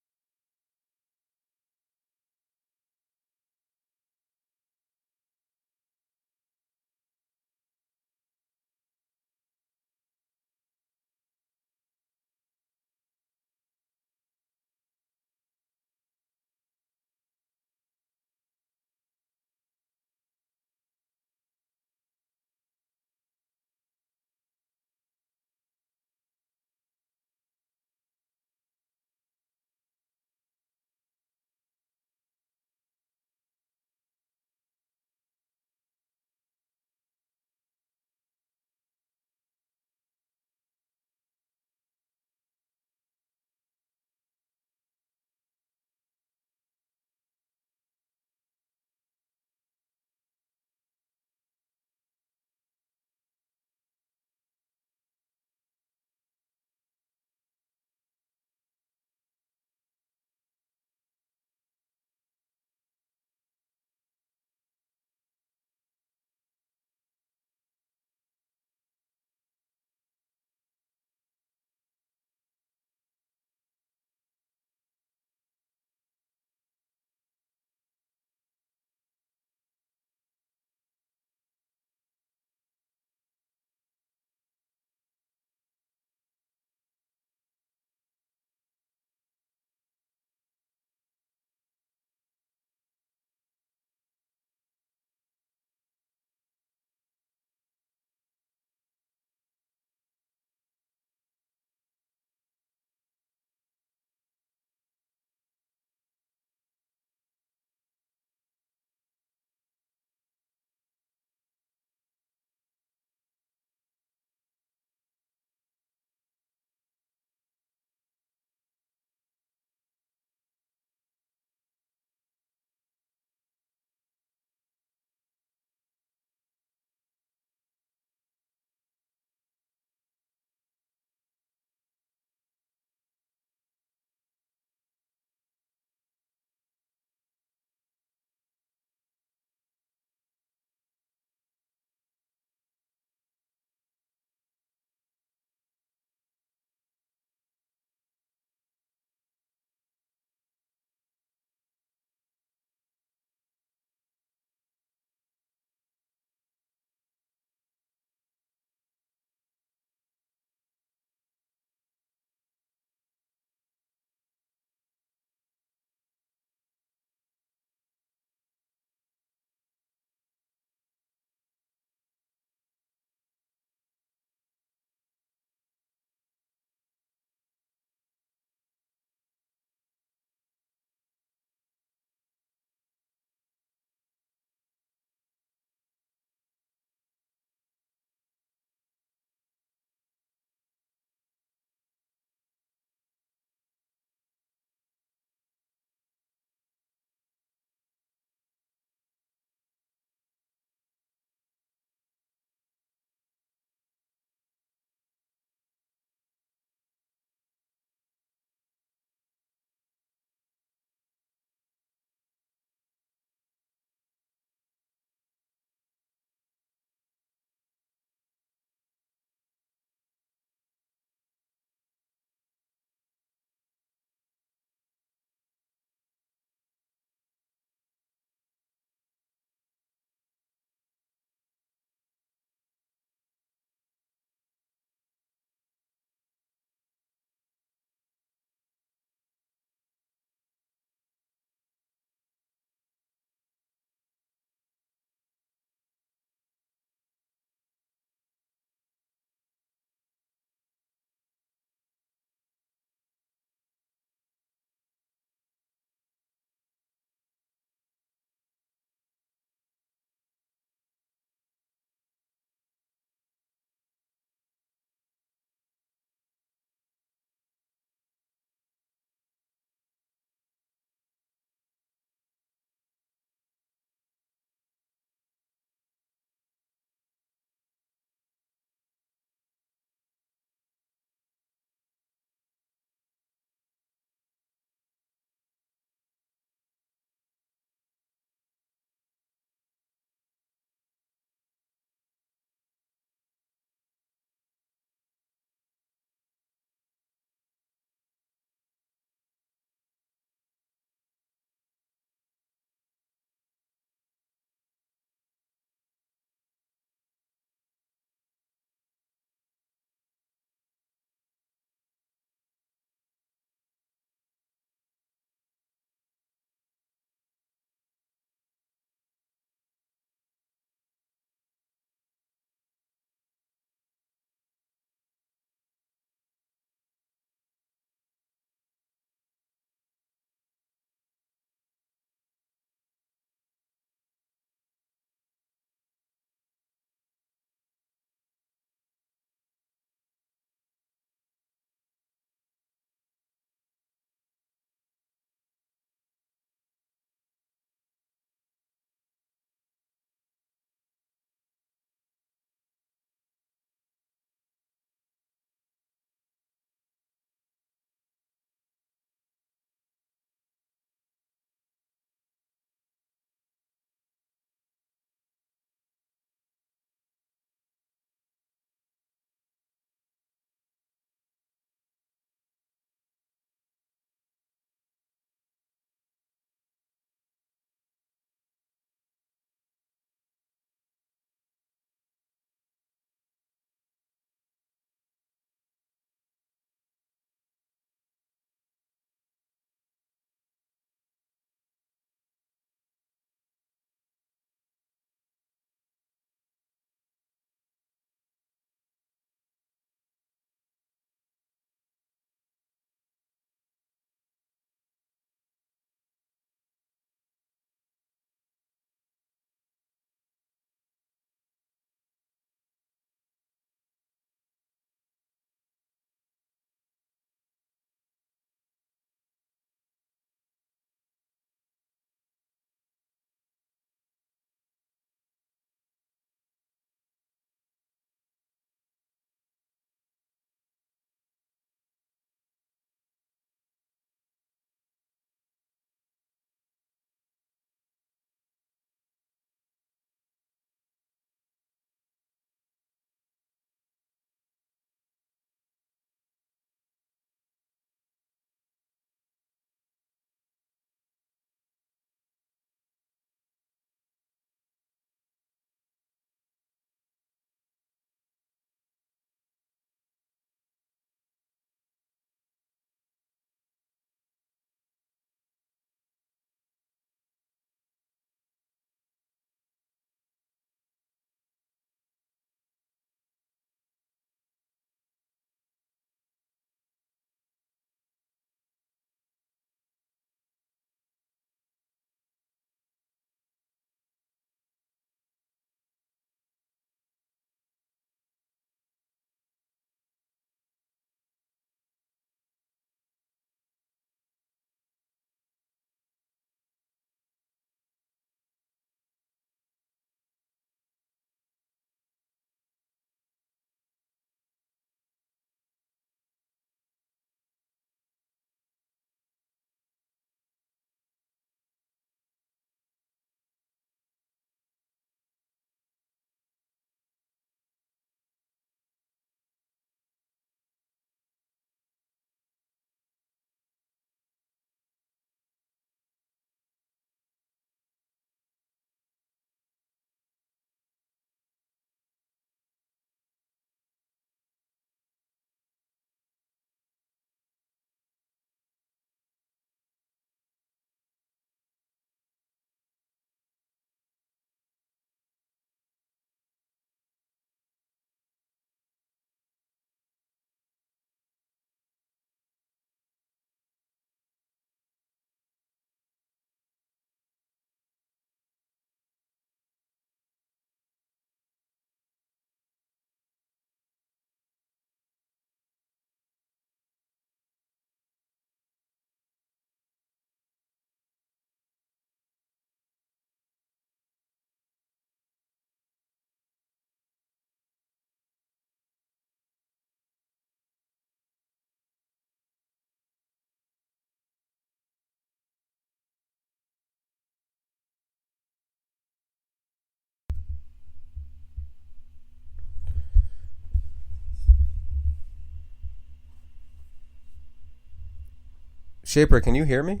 Shaper, can you hear me?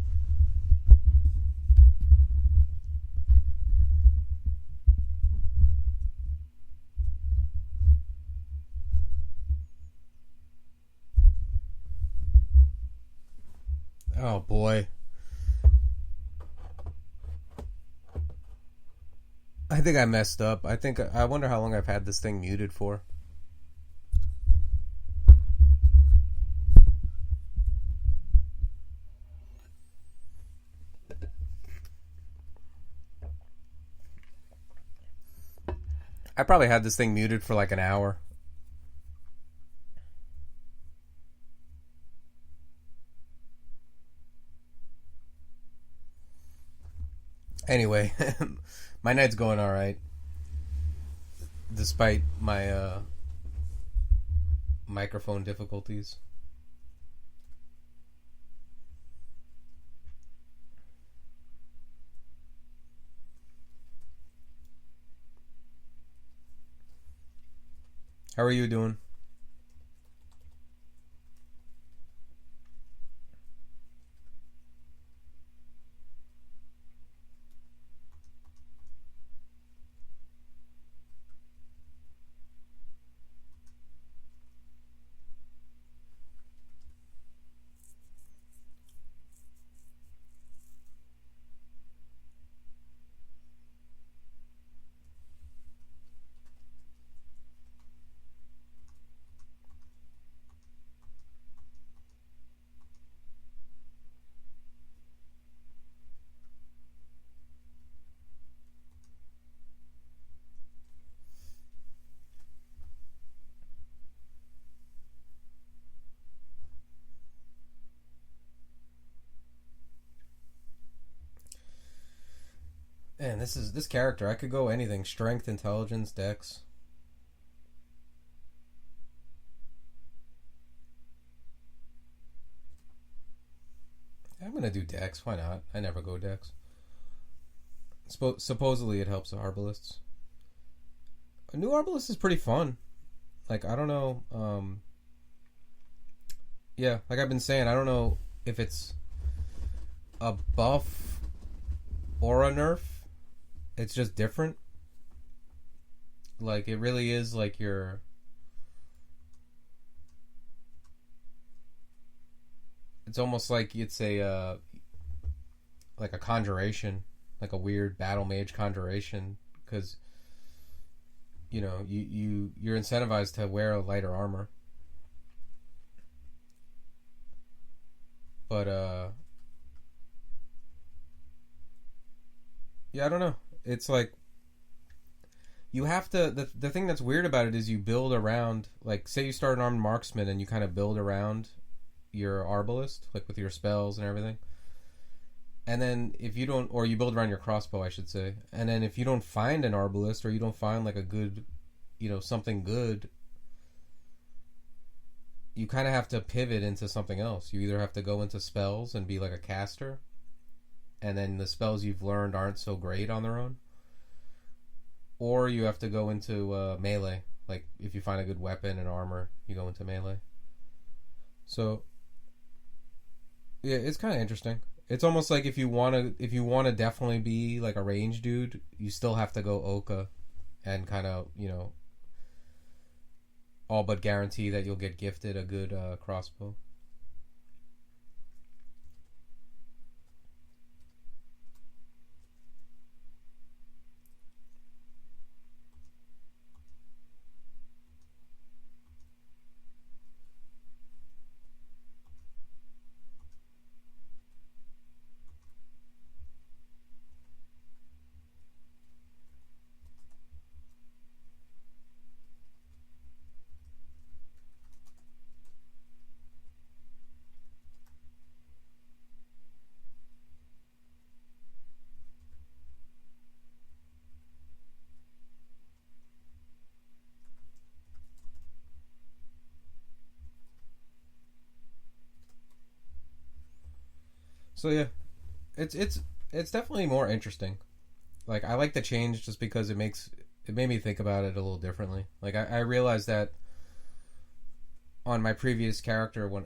Oh boy. I think I messed up. I wonder how long I've had this thing muted for. I probably had this thing muted for like an hour. Anyway, my night's going all right, despite my microphone difficulties. How are you doing? Man, this character. I could go anything: strength, intelligence, dex. I'm gonna do dex. Why not? I never go dex. Supposedly it helps the arbalists. A new arbalist is pretty fun. Like, I don't know. Yeah, like I've been saying, I don't know if it's a buff or a nerf. It's just different. Like, it really is like your... It's almost like it's a like a conjuration, like a weird battle mage conjuration, because you're incentivized to wear a lighter armor. But yeah, I don't know. It's like you have to. The thing that's weird about it is you build around, like, say you start an armed marksman and you kind of build around your arbalist, like with your spells and everything. And then if you don't, or you build around your crossbow, I should say. And then if you don't find an arbalist, or you don't find like a good, something good, you kind of have to pivot into something else. You either have to go into spells and be like a caster, and then the spells you've learned aren't so great on their own, or you have to go into melee. Like, if you find a good weapon and armor, you go into melee. So yeah, it's kind of interesting. It's almost like if you want to definitely be like a range dude, you still have to go Oka and kind of, all but guarantee that you'll get gifted a good crossbow. So yeah, it's definitely more interesting. Like, I like the change just because it made me think about it a little differently. Like, I realized that on my previous character, when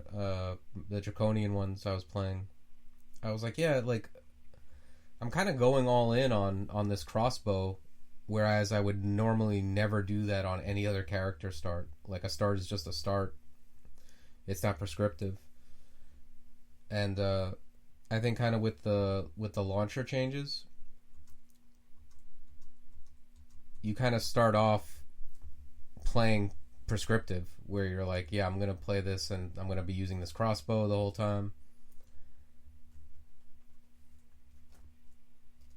the draconian ones I was playing,
I was like, yeah, like I'm kind of going all in on this crossbow, whereas I would normally never do that on any other character start. Like a start is just a start. It's not prescriptive. And I think kind of with the launcher changes, you kind of start off playing prescriptive, where you're like, yeah, I'm going to play this and I'm going to be using this crossbow the whole time.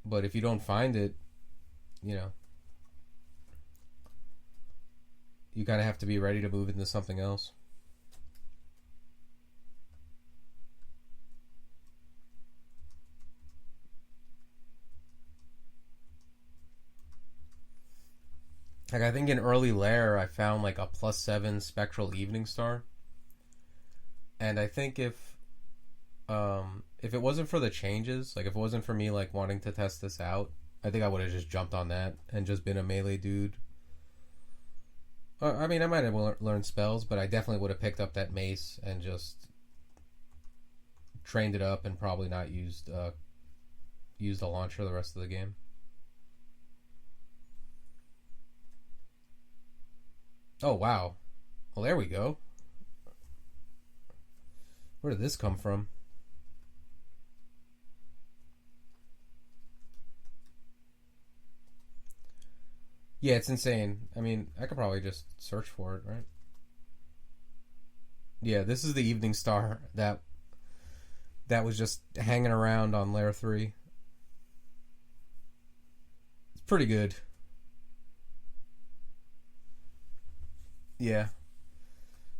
But if you don't find it, you know, you kind of have to be ready to move into something else. Like, I think in early Lair, I found like a +7 Spectral Evening Star. And I think if it wasn't for the changes, like if it wasn't for me like wanting to test this out, I think I would have just jumped on that and just been a melee dude. I mean, I might have learned spells, but I definitely would have picked up that mace and just trained it up and probably not used the launcher the rest of the game. Oh, wow. Well, there we go. Where did this come from? Yeah, it's insane. I mean, I could probably just search for it, right? Yeah, this is the Evening Star that was just hanging around on Lair 3. It's pretty good. Yeah.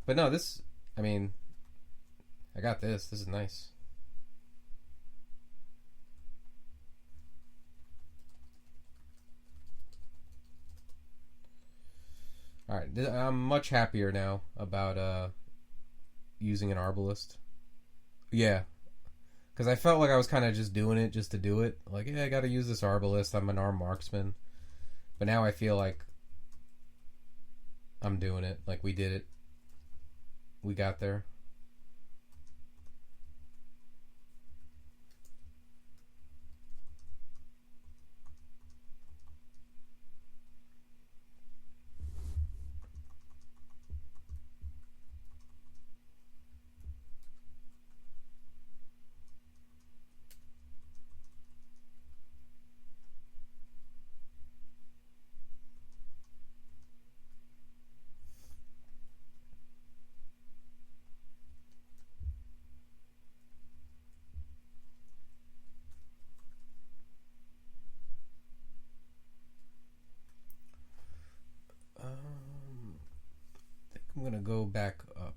But no, this, I mean, I got this. This is nice. Alright, I'm much happier now about using an Arbalist. Yeah. Because I felt like I was kind of just doing it just to do it. Like, yeah, I gotta use this Arbalist. I'm an armed marksman. But now I feel like I'm doing it. Like, we did it. We got there. I'm gonna go back up.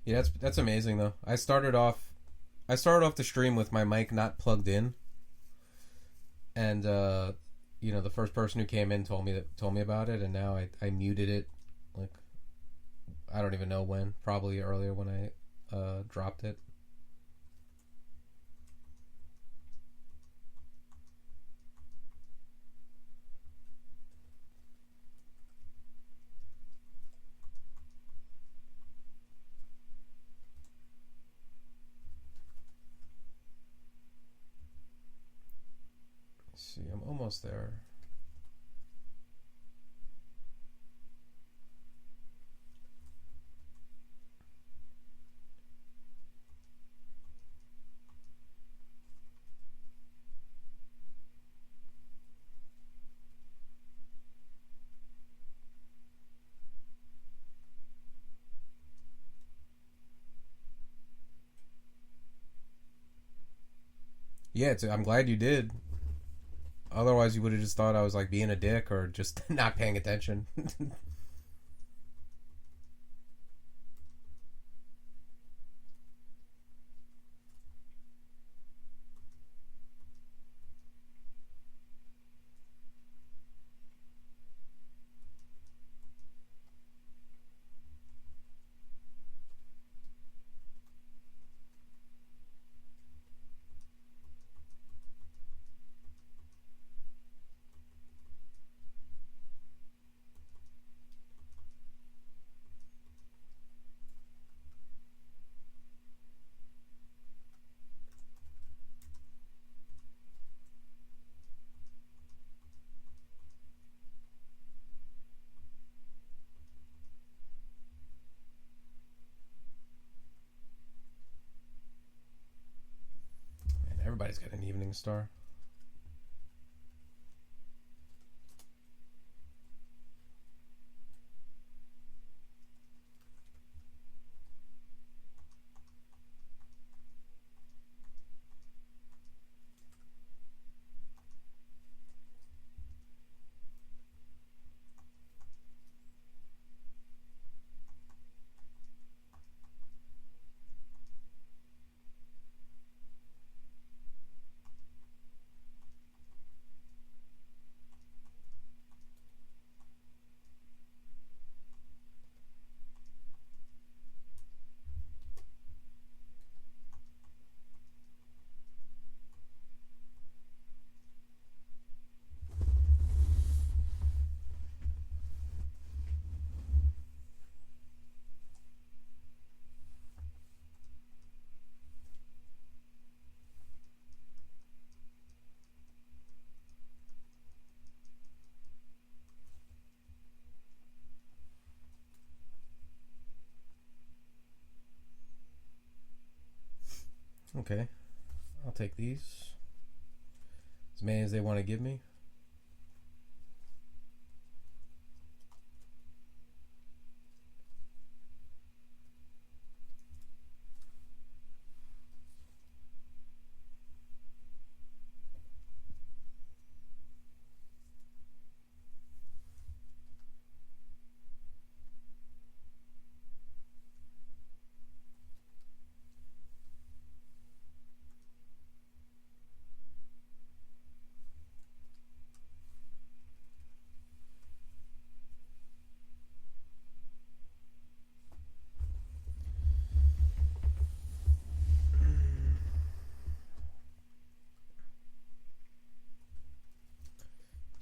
Yeah, that's amazing though. I started off the stream with my mic not plugged in, and you know, the first person who came in told me about it, and now I muted it. Like, I don't even know when. Probably earlier when I dropped it. See, I'm almost there. Yeah, I'm glad you did. Otherwise, you would have just thought I was like being a dick or just not paying attention. he's got an evening star. Okay, I'll take these. As many as they want to give me.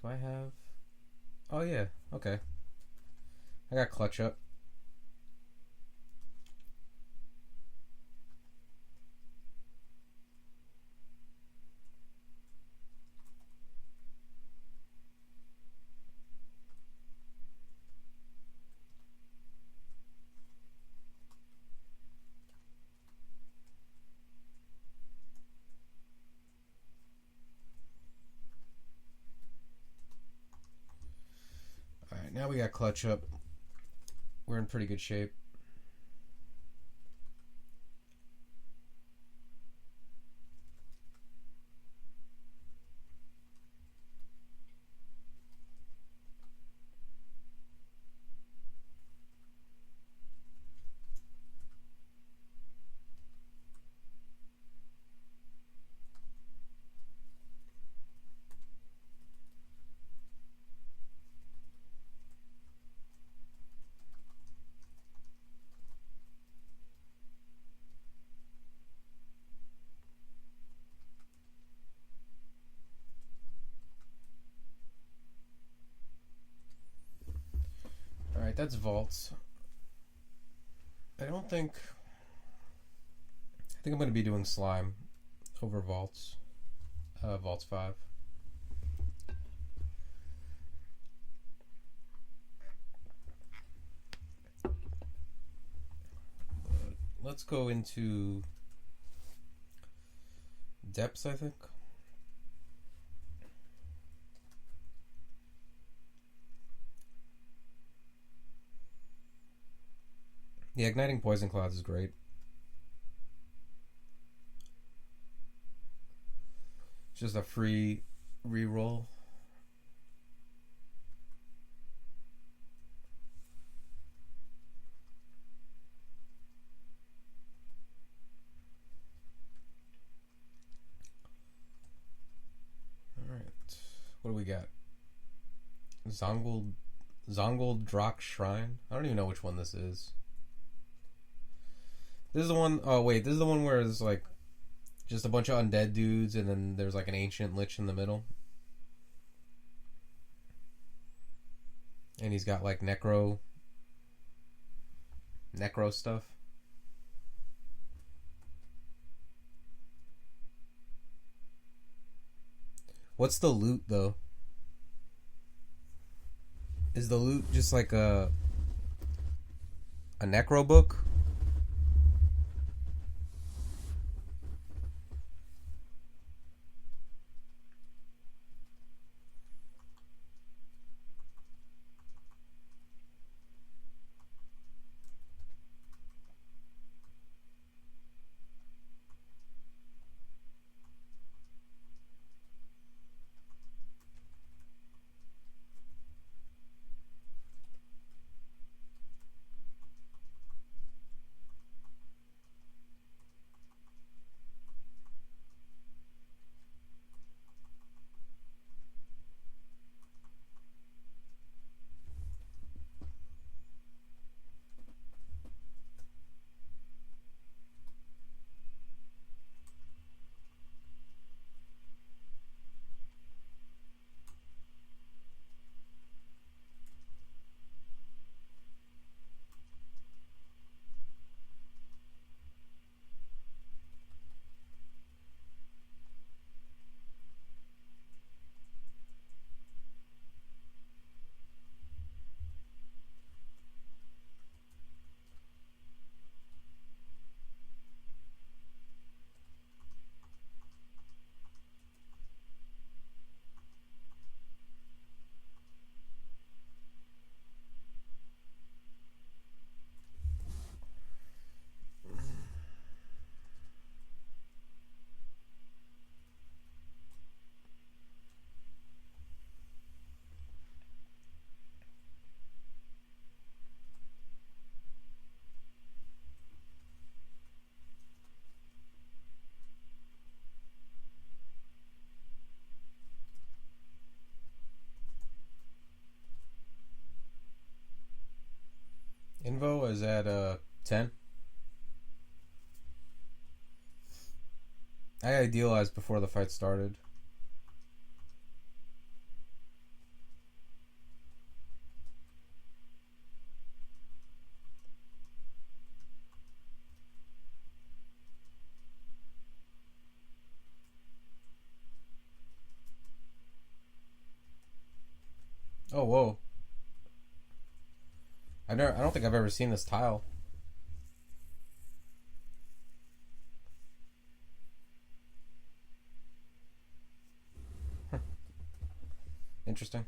Do I have... Oh yeah, okay. I got clutch up. Now we got clutch up. We're in pretty good shape. Alright, that's vaults. I think I'm going to be doing slime over vaults. Vaults 5. Let's go into depths, I think. Yeah, igniting poison clouds is great. It's just a free reroll. Alright. What do we got? Zonguldrok Shrine? I don't even know which one this is. This is the one... Oh, wait. This is the one where there's, like, just a bunch of undead dudes, and then there's, like, an ancient lich in the middle. And he's got, like, necro stuff. What's the loot, though? Is the loot just, like, a necro book? elo is at 10. I idealized before the fight started. Oh, whoa. I don't think I've ever seen this tile. Interesting.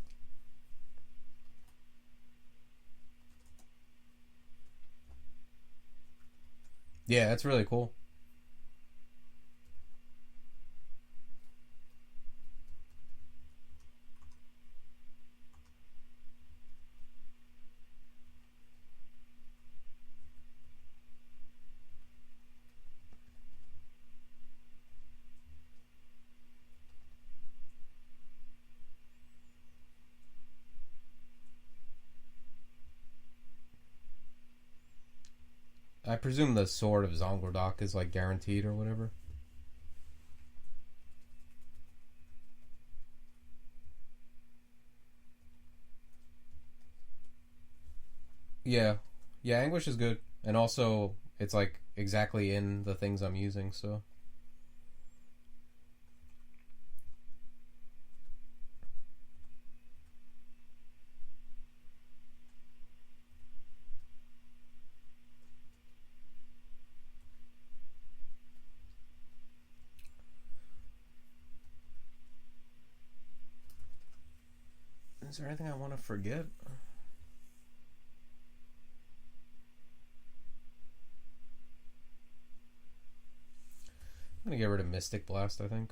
Yeah, that's really cool. I presume the sword of Zonguldrok is like guaranteed or whatever. Yeah. Yeah, Anguish is good. And also, it's like exactly in the things I'm using, so. Is there anything I want to forget? I'm gonna get rid of Mystic Blast, I think.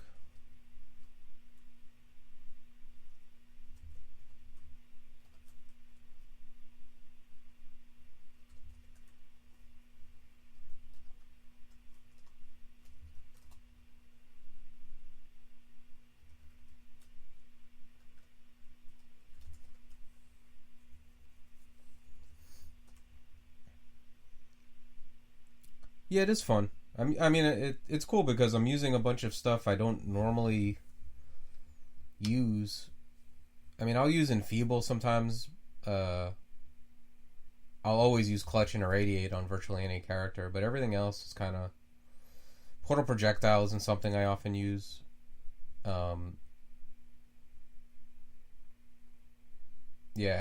Yeah, it is fun. I mean, it's cool because I'm using a bunch of stuff I don't normally use. I mean, I'll use Enfeeble sometimes. I'll always use Clutch and Irradiate on virtually any character, but everything else is kind of... Portal Projectile isn't something I often use. Yeah,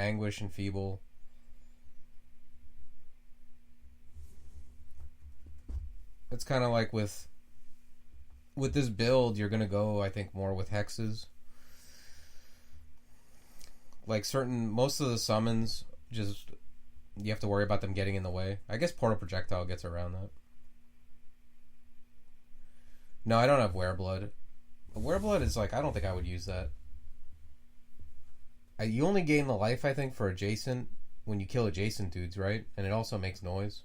Anguish and Feeble. It's kind of like with this build, you're gonna go, I think, more with hexes. Like most of the summons, just you have to worry about them getting in the way. I guess Portal Projectile gets around that. No, I don't have Wereblood. Wereblood is like, I don't think I would use that. You only gain the life, I think, for adjacent when you kill adjacent dudes, right? And it also makes noise.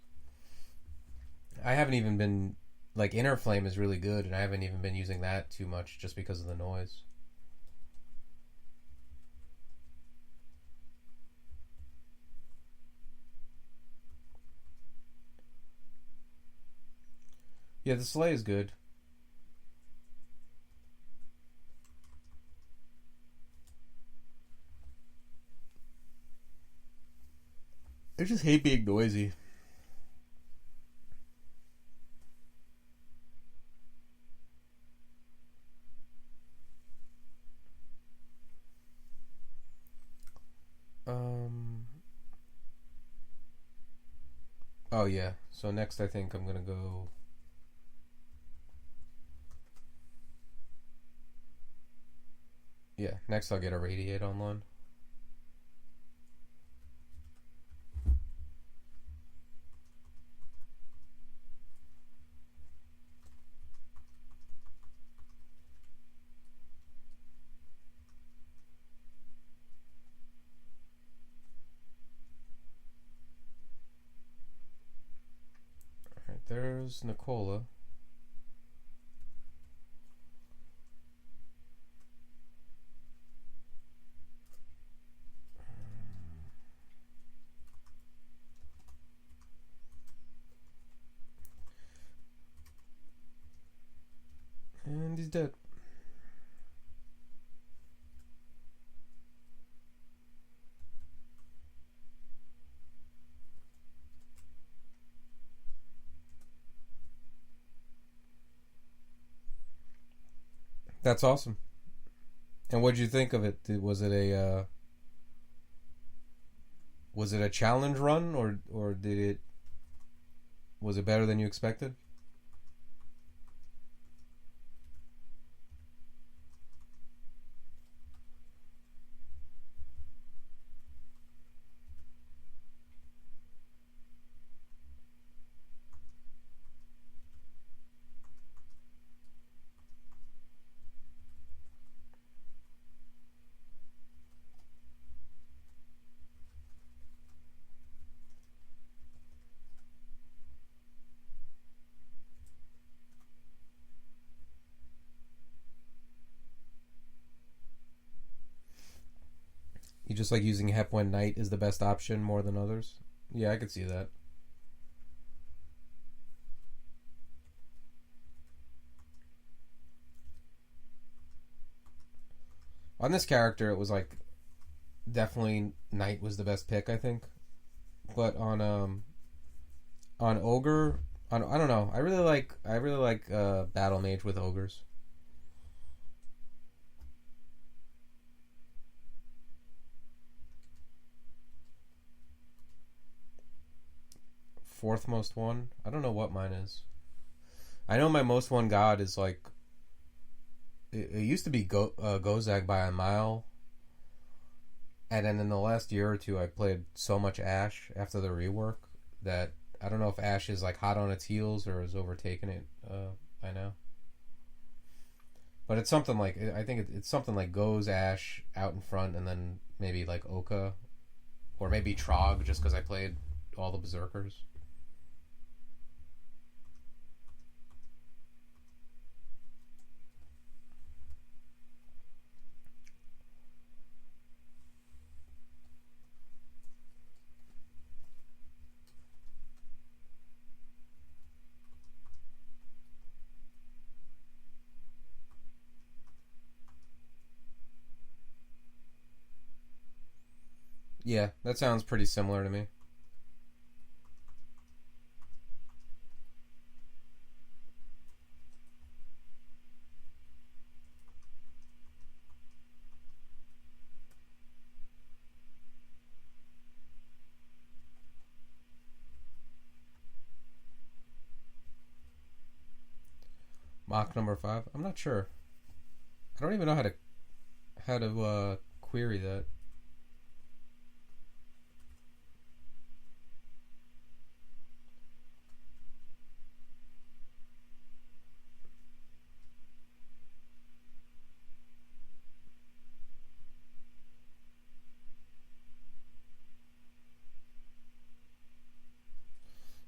I haven't even been... Like, Inner Flame is really good, and I haven't even been using that too much just because of the noise. Yeah, the Slay is good. I just hate being noisy. Oh yeah, so next I think I'm gonna go... Yeah, next I'll get a Radiate online. Alright, there's Nicola. did. That's awesome. And what did you think of it? Was it a challenge run, or was it better than you expected? You just like using Hep when Knight is the best option more than others? Yeah, I could see that. On this character, it was like definitely Knight was the best pick, I think. But on Ogre, I don't know. I really like Battle Mage with Ogres. Fourth most one? I don't know what mine is. I know my most one god is like... It used to be Gozag by a mile. And then in the last year or two, I played so much Ashe after the rework that I don't know if Ashe is like hot on its heels or has overtaken it by now. But it's something like... I think it's something like Goz, Ashe out in front, and then maybe like Oka. Or maybe Trog, just because I played all the Berserkers. Yeah, that sounds pretty similar to me. Mach number 5? I'm not sure. I don't even know how to query that.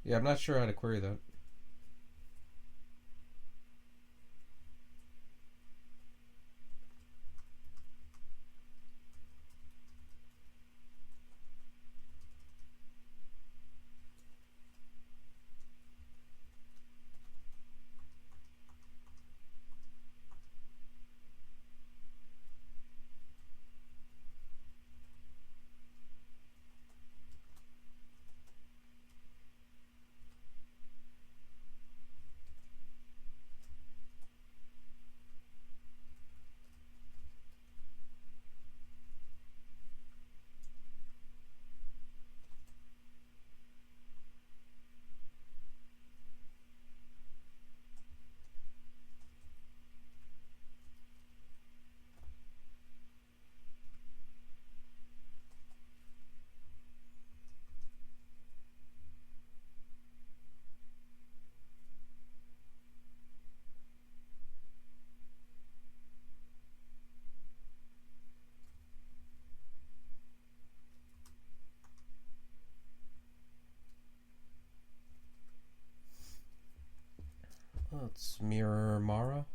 Yeah, I'm not sure how to query that. Oh, it's Mirror Mara.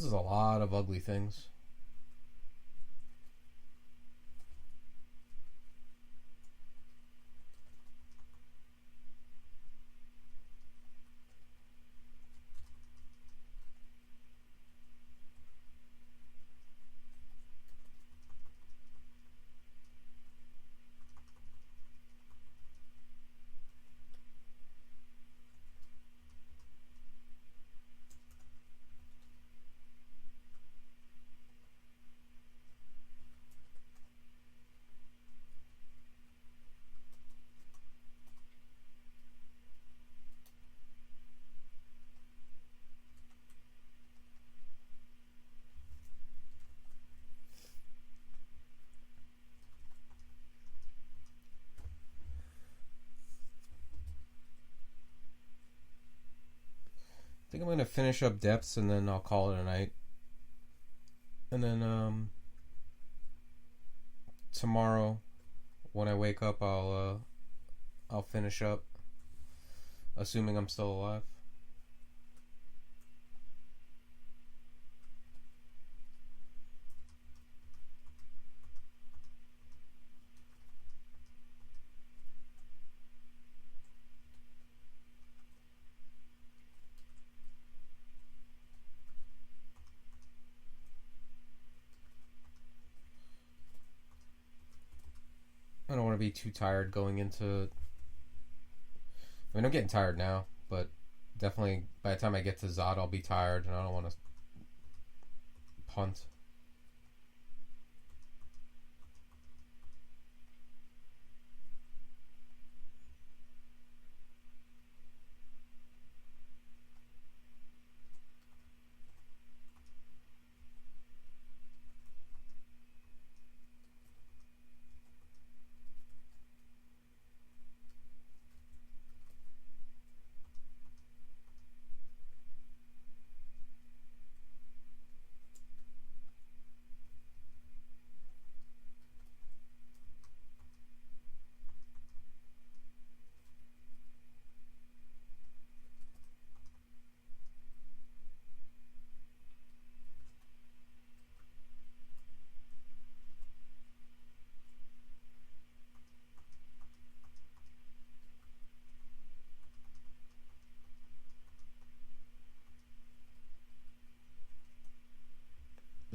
is a lot of ugly things. I think I'm going to finish up depths and then I'll call it a night. And then tomorrow when I wake up I'll finish up, assuming I'm still alive. I don't want to be too tired going into... I mean, I'm getting tired now, but definitely by the time I get to Zod, I'll be tired, and I don't want to punt.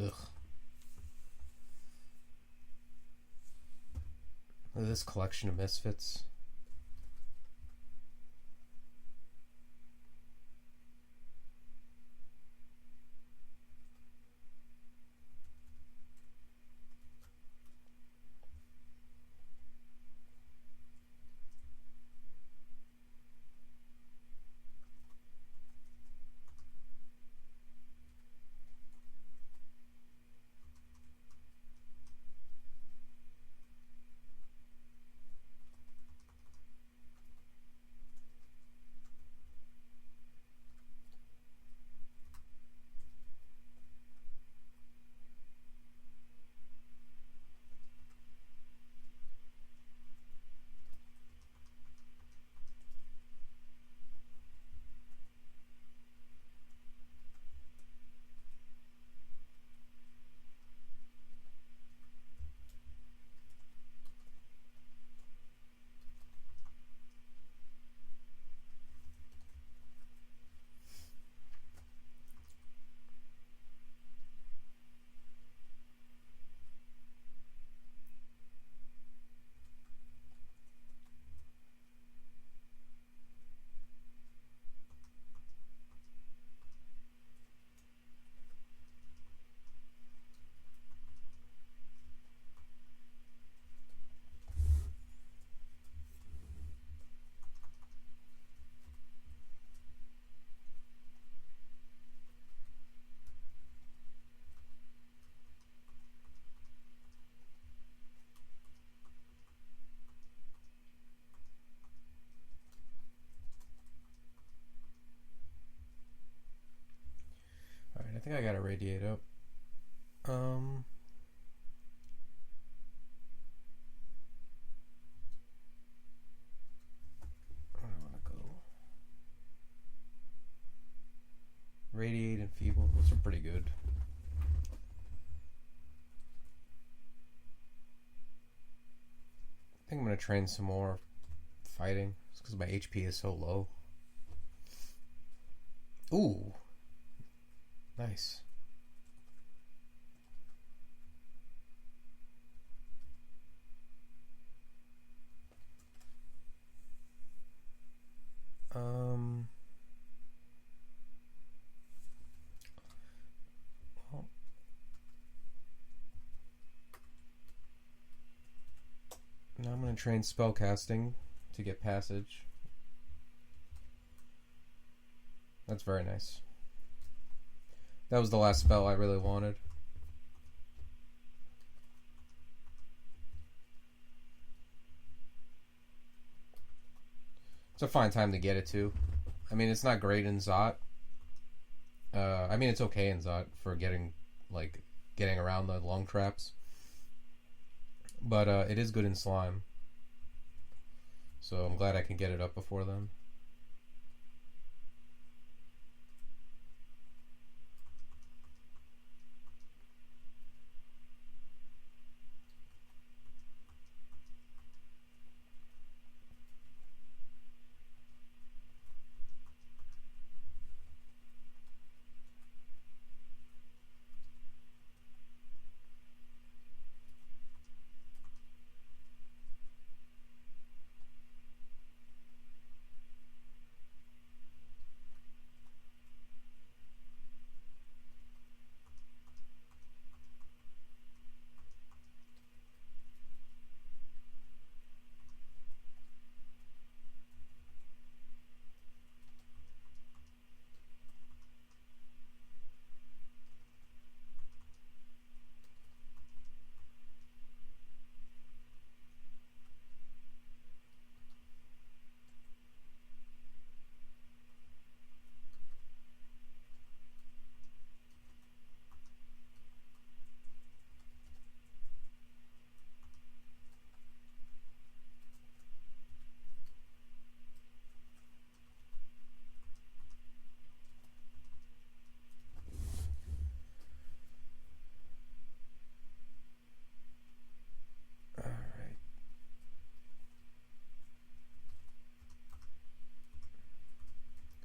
Ugh. Look at this collection of misfits. Alright, I think I gotta radiate up. I don't wanna go. Radiate and feeble, those are pretty good.
gonna train some more fighting. It's because my HP is so low. Ooh. Nice. Well, now I'm going to train spellcasting to get passage. That's very nice. That was the last spell I really wanted. It's a fine time to get it too. I mean, it's not great in Zot. I mean, it's okay in Zot for getting around the lung traps. But it is good in Slime. So I'm glad I can get it up before then.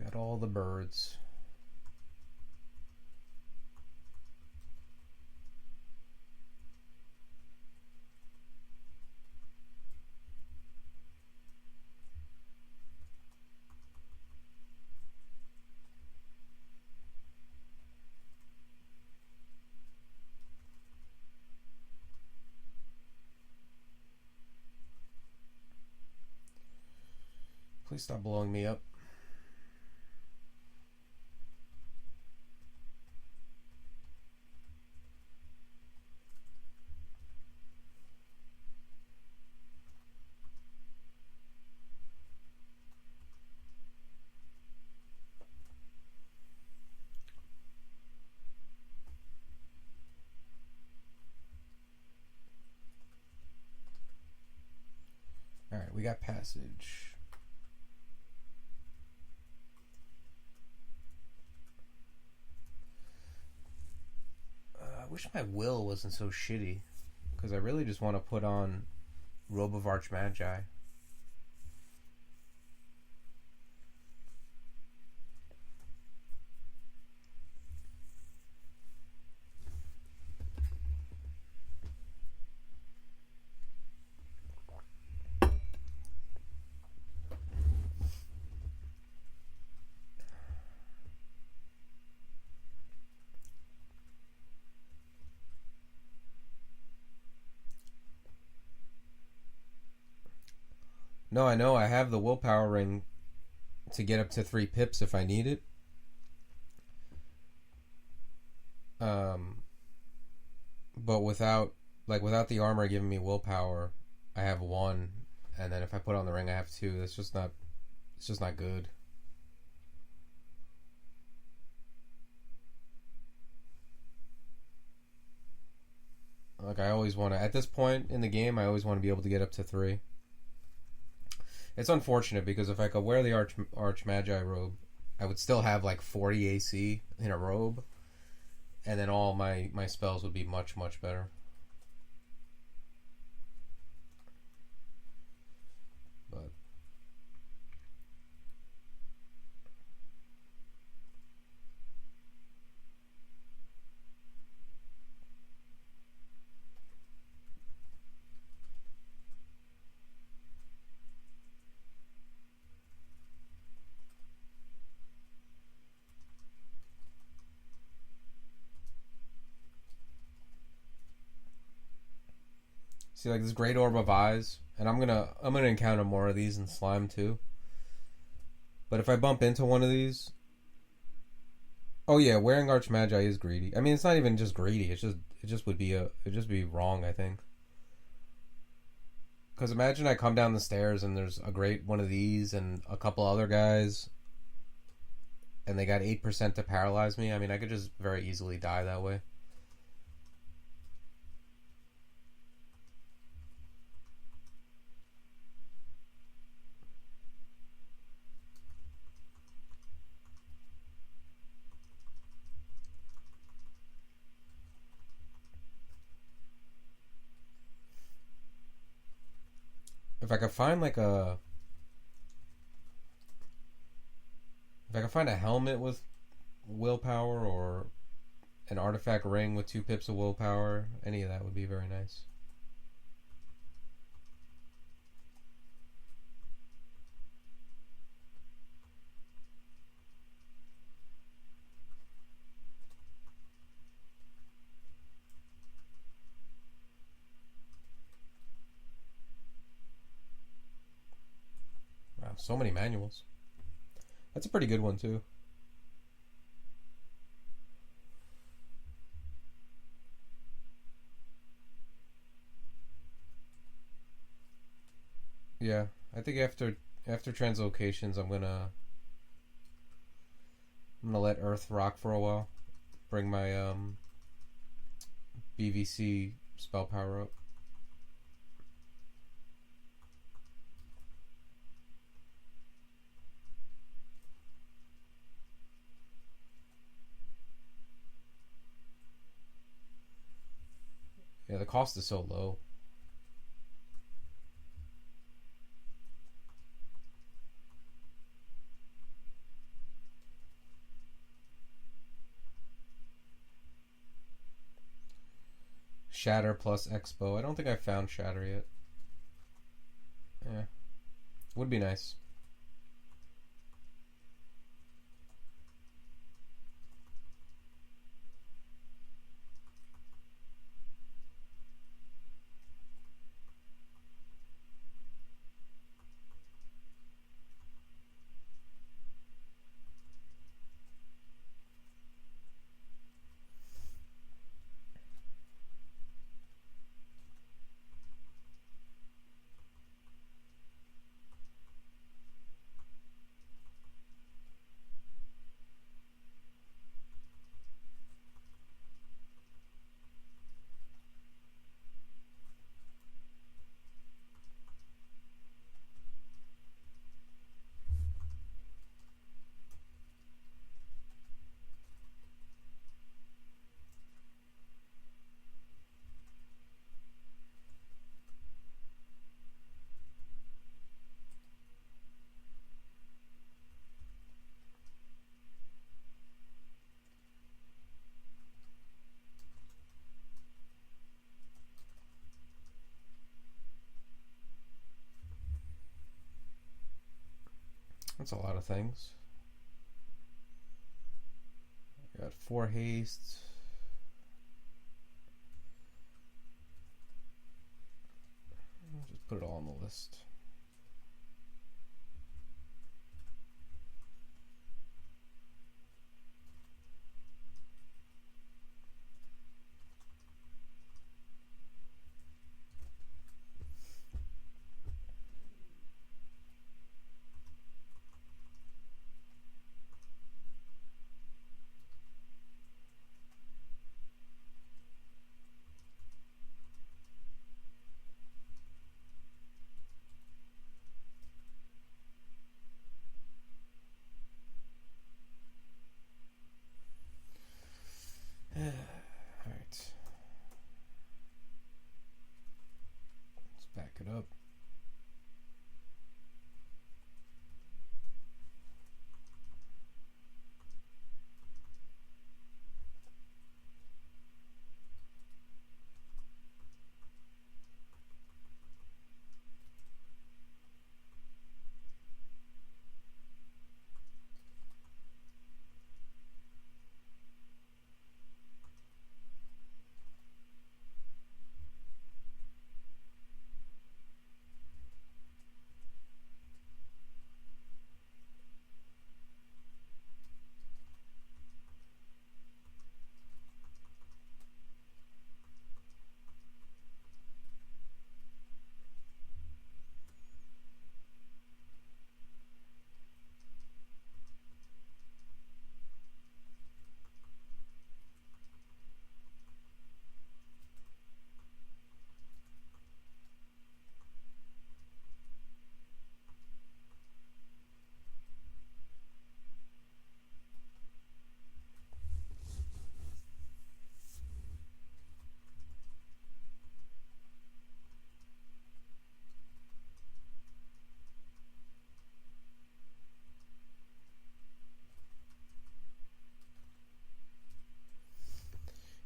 Got all the birds. Please stop blowing me up. Alright, we got passage. I wish my will wasn't so shitty, because I really just want to put on Robe of Archmagi. No, I know. I have the willpower ring to get up to 3 pips if I need it. But without the armor giving me willpower, I have 1, and then if I put on the ring, I have 2. It's just not good. Like, I always want to, at this point in the game, I always want to be able to get up to 3. It's unfortunate because if I could wear the Archmagi robe, I would still have like 40 AC in a robe, and then all my spells would be much, much better.
See, like this Great Orb of Eyes, and I'm gonna encounter more of these in Slime too. But if I bump into one of these, yeah, wearing Arch Magi is greedy. I mean, it's not even just greedy. It just would be wrong, I think. Because imagine I come down the stairs and there's a great one of these and a couple other guys, and they got 8% to paralyze me. I mean, I could just very easily die that way. If I could find like a... If I could find a helmet with willpower or an artifact ring with 2 pips of willpower, any of that would be very nice. Wow, so many manuals. That's a pretty good one too. Yeah, I think after translocations, I'm gonna let Earth rock for a while. Bring my BVC spell power up. Yeah, the cost is so low. Shatter plus Expo. I don't think I found Shatter yet. Yeah. Would be nice. That's a lot of things. I got 4 haste. I'll just put it all on the list.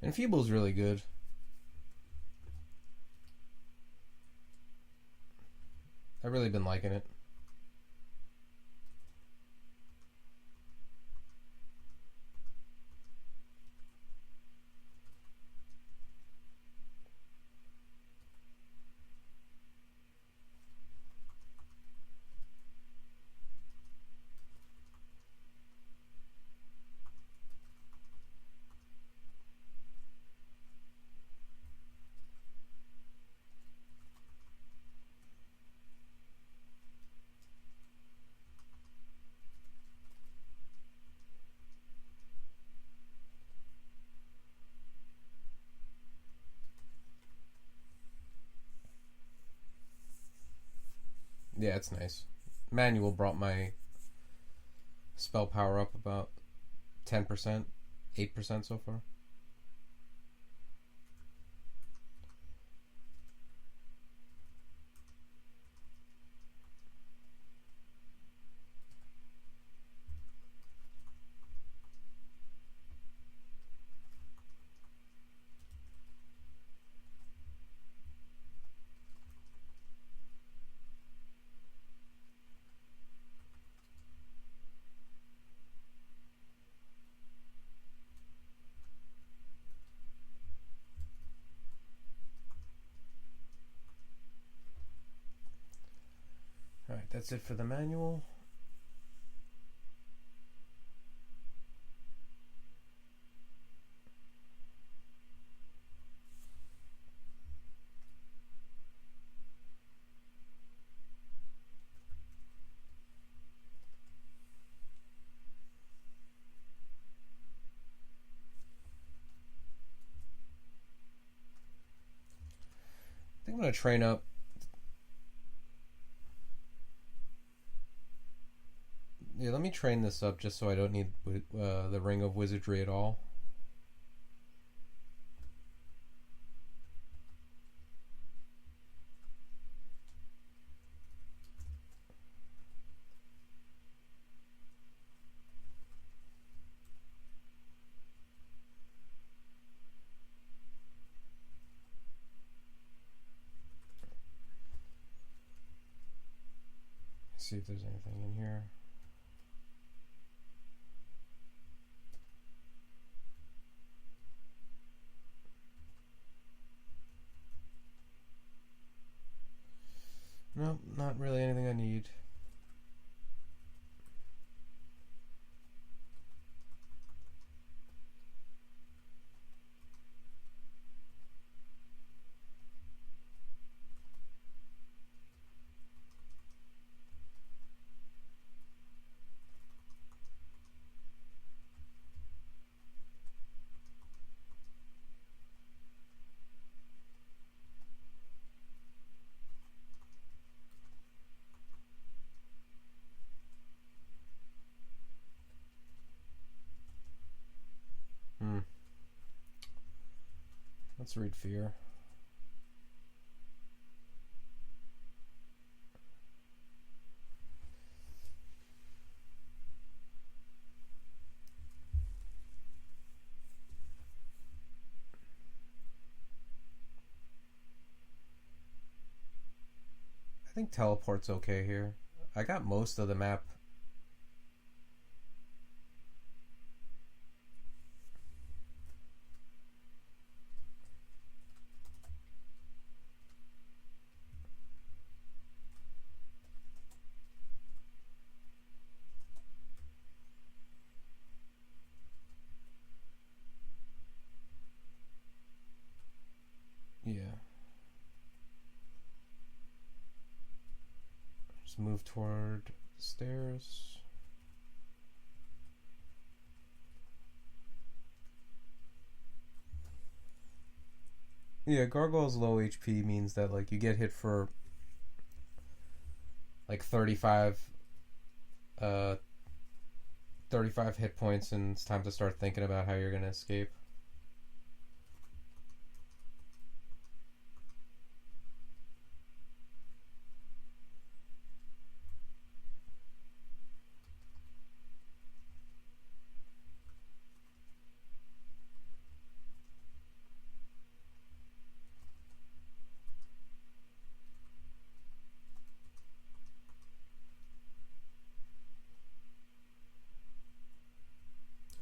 Enfeeble's really good. I've really been liking it. Yeah, it's nice. Manual brought my spell power up about 10%, 8% so far. Alright, that's it for the manual. I think I'm going to train up. Yeah, let me train this up just so I don't need the Ring of Wizardry at all. See if there's anything in here. Nope, not really anything I need. Let's read Fear. I think teleport's okay here. I got most of the map. Yeah. Just move toward the stairs. Yeah, Gargoyle's low HP means that like you get hit for like 35 hit points and it's time to start thinking about how you're going to escape.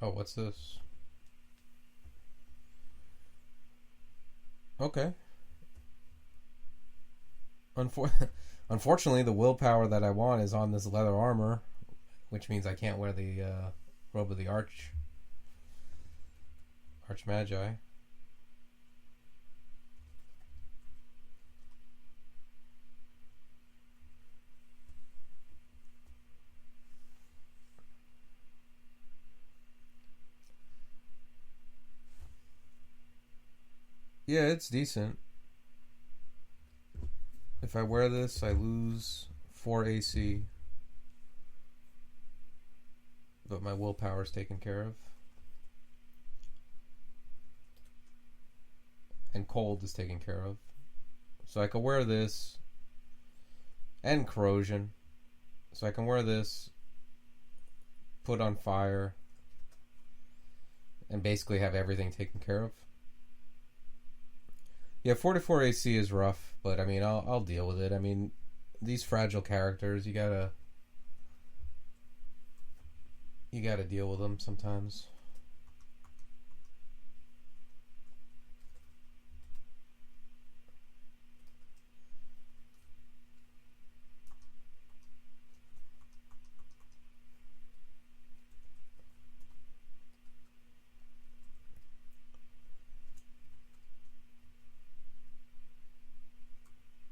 Oh, what's this? Okay. Unfortunately, the willpower that I want is on this leather armor, which means I can't wear the robe of the Archmagi. Yeah, it's decent. If I wear this, I lose 4 AC. But my willpower is taken care of. And cold is taken care of. So I can wear this. And corrosion. So I can wear this. Put on fire. And basically have everything taken care of. Yeah, 44 AC is rough, but I mean, I'll deal with it. I mean, these fragile characters, you gotta deal with them sometimes.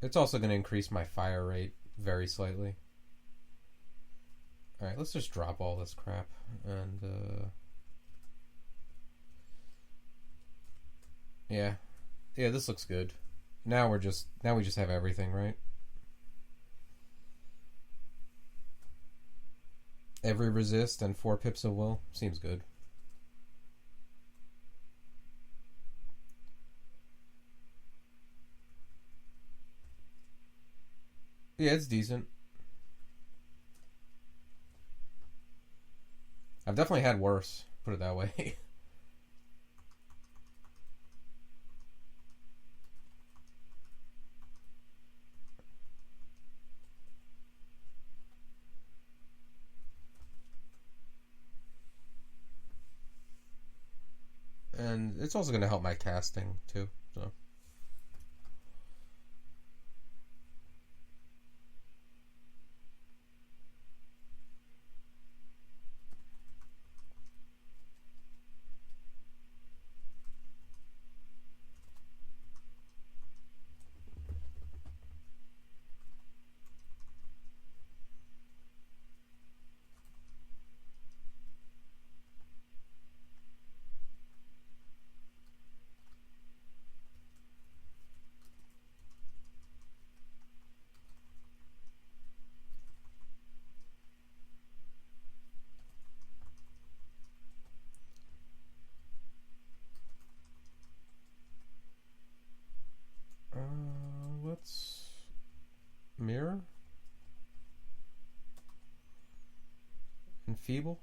It's also going to increase my fire rate very slightly. Alright, let's just drop all this crap. And, yeah. Yeah, this looks good. Now we just have everything, right? Every resist and 4 pips of will. Seems good. Yeah, it's decent. I've definitely had worse, put it that way. And it's also going to help my casting, too, so... Let's mirror enfeeble.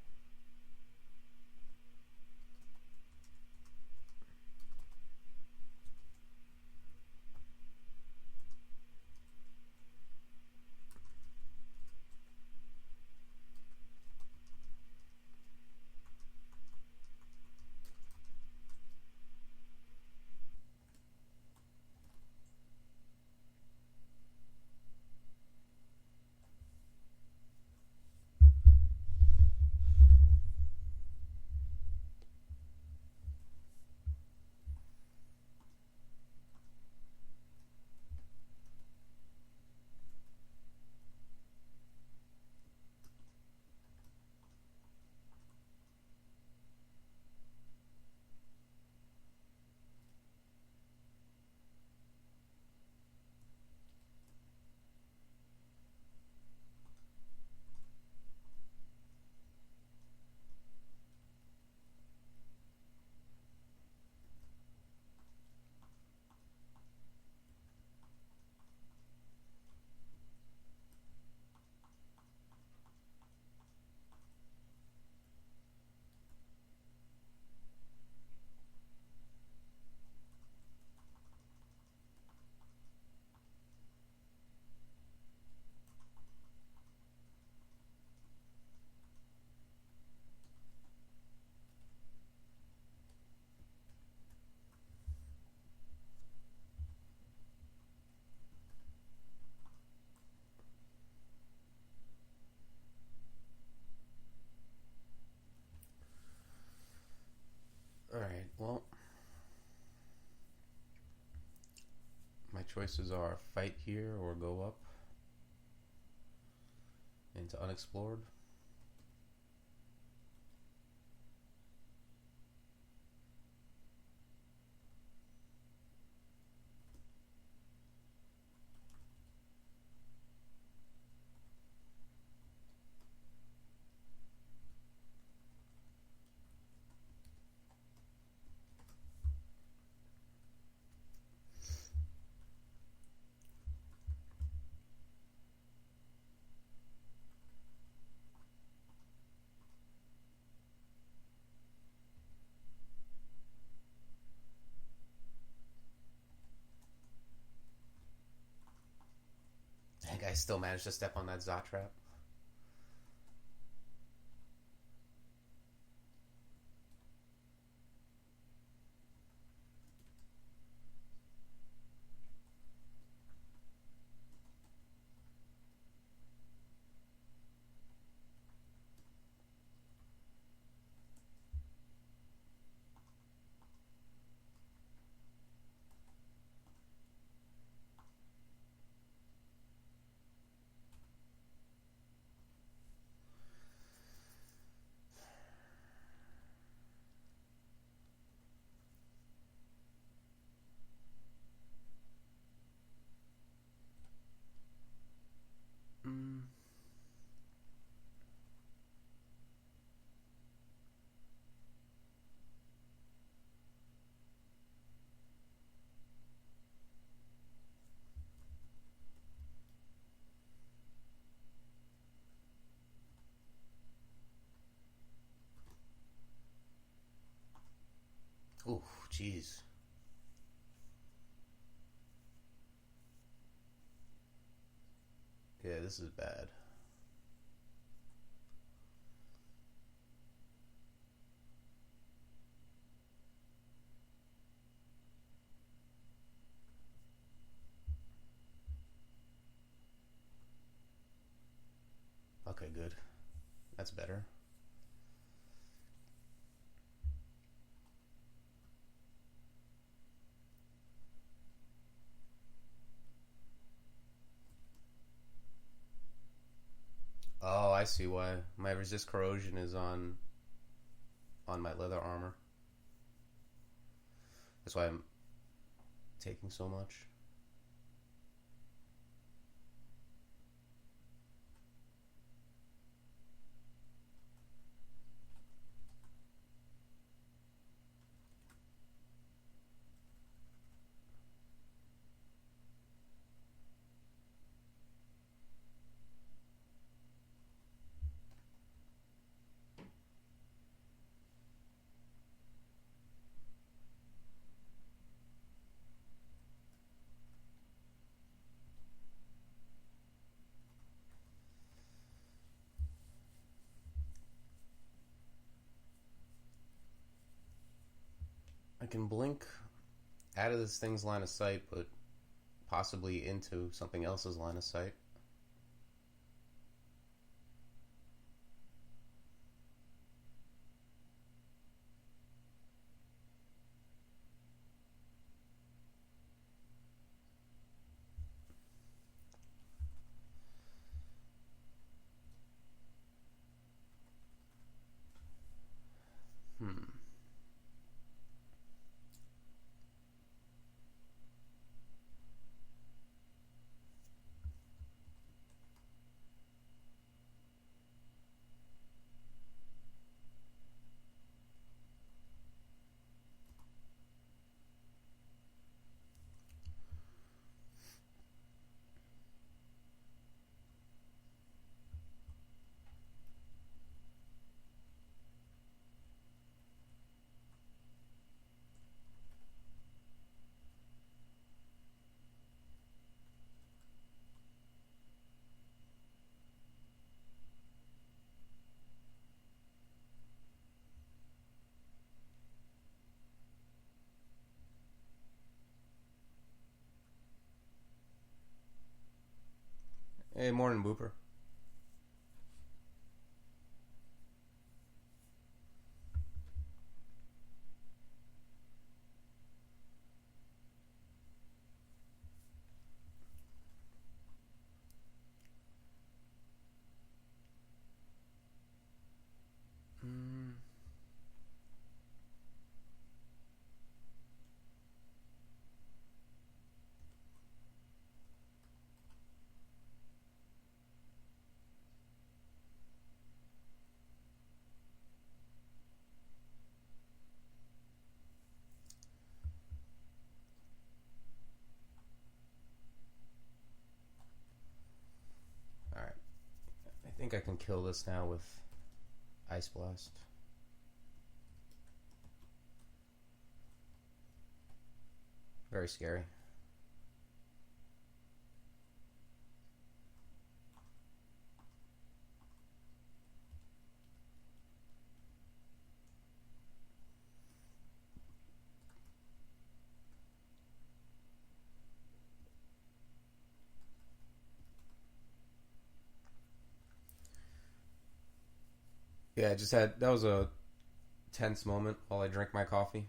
My choices are fight here or go up into unexplored. That guy still managed to step on that Zot trap. Ooh, jeez. Yeah, this is bad. Okay, good. That's better. Oh, I see why. My resist corrosion is on my leather armor. That's why I'm taking so much. I can blink out of this thing's line of sight, but possibly into something else's line of sight. Hey, morning, Booper. think I can kill this now with Ice Blast. Very scary. Yeah, I just had, that was a tense moment while I drank my coffee.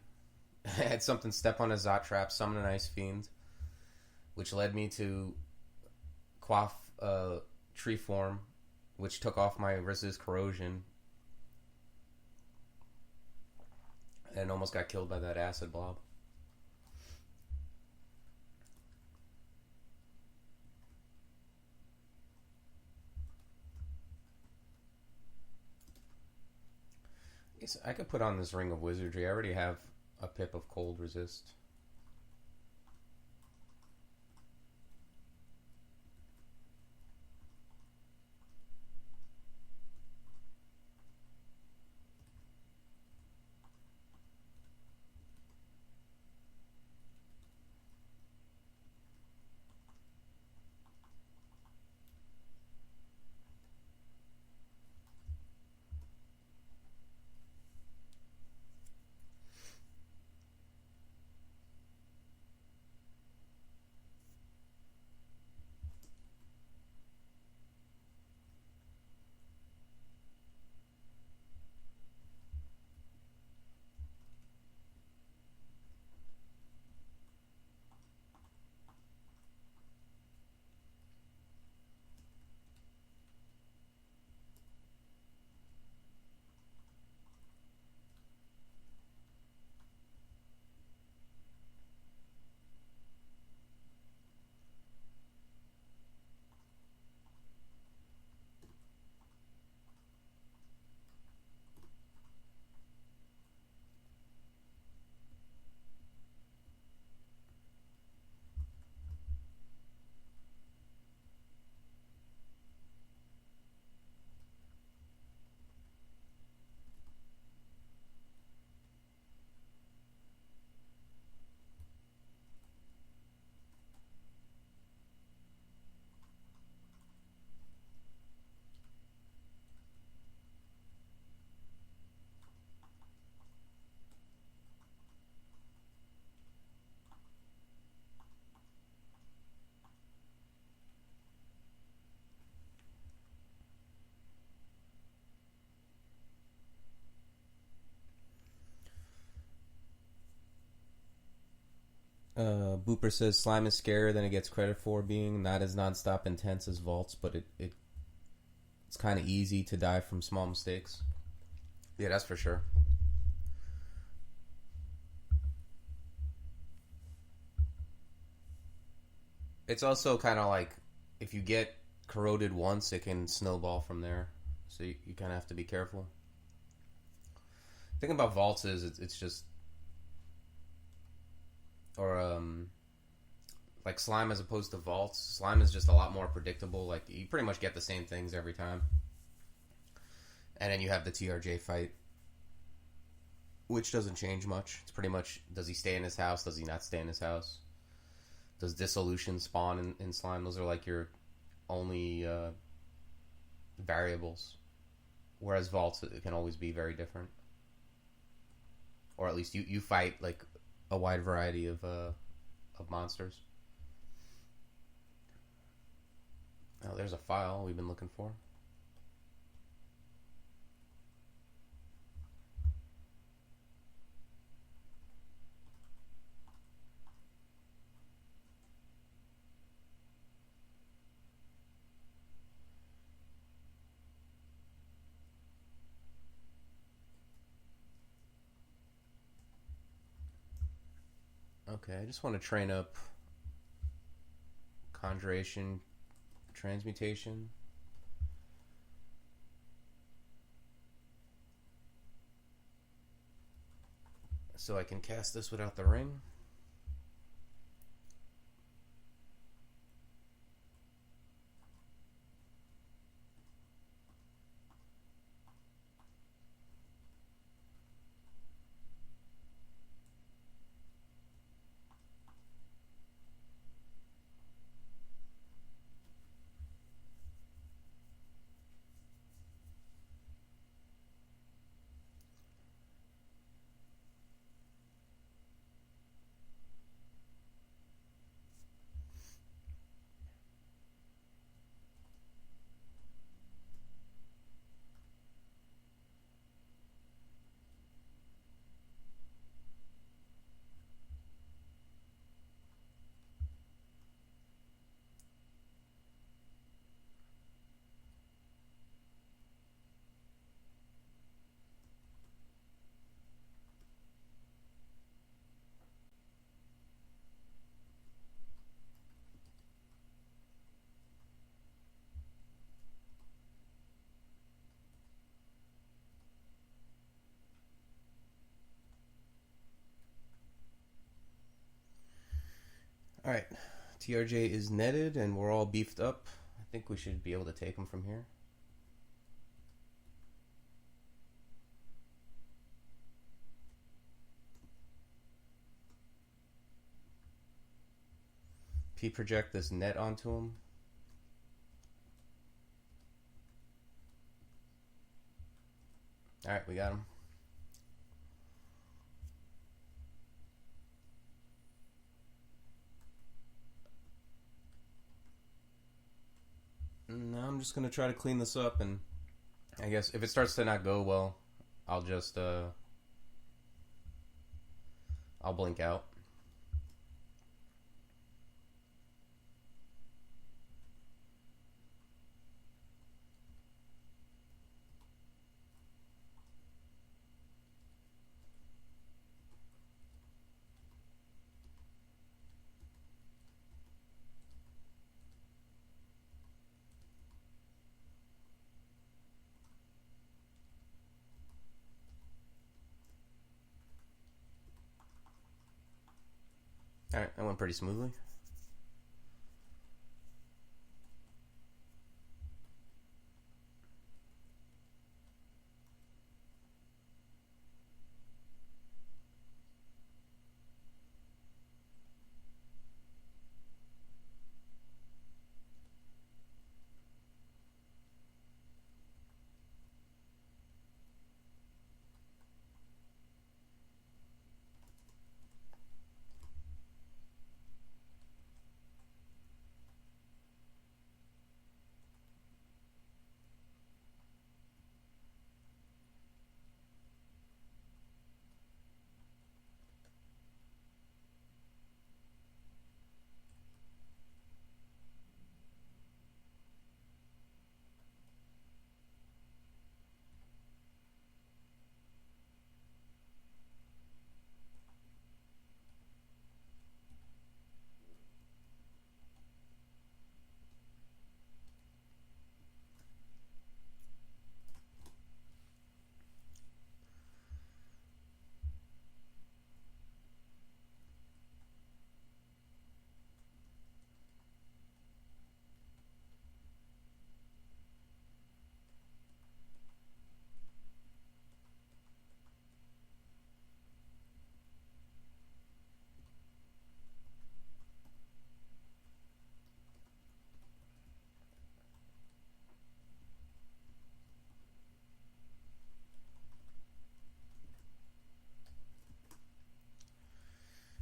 I had something step on a Zot Trap, summon an Ice Fiend, which led me to quaff Tree Form, which took off my Resist Corrosion, and almost got killed by that Acid Blob. I could put on this Ring of Wizardry. I already have a pip of Cold Resist. Booper says Slime is scarier than it gets credit for being, not as non-stop intense as Vaults, but it's kind of easy to die from small mistakes. Yeah, that's for sure. It's also kind of like, if you get corroded once, it can snowball from there. So you kind of have to be careful. The thing about Vaults is it's just... Or, like Slime as opposed to Vaults. Slime is just a lot more predictable. Like, you pretty much get the same things every time. And then you have the TRJ fight, which doesn't change much. It's pretty much, does he stay in his house? Does he not stay in his house? Does Dissolution spawn in Slime? Those are like your only variables. Whereas Vaults, it can always be very different. Or at least you fight like a wide variety of monsters. Oh, there's a file we've been looking for. Okay, I just want to train up Conjuration, Transmutation. So I can cast this without the ring. Alright. TRJ is netted and we're all beefed up. I think we should be able to take him from here. Project this net onto him. Alright, we got him. Now I'm just gonna try to clean this up, and I guess if it starts to not go well, I'll just I'll blink out. Alright, that went pretty smoothly.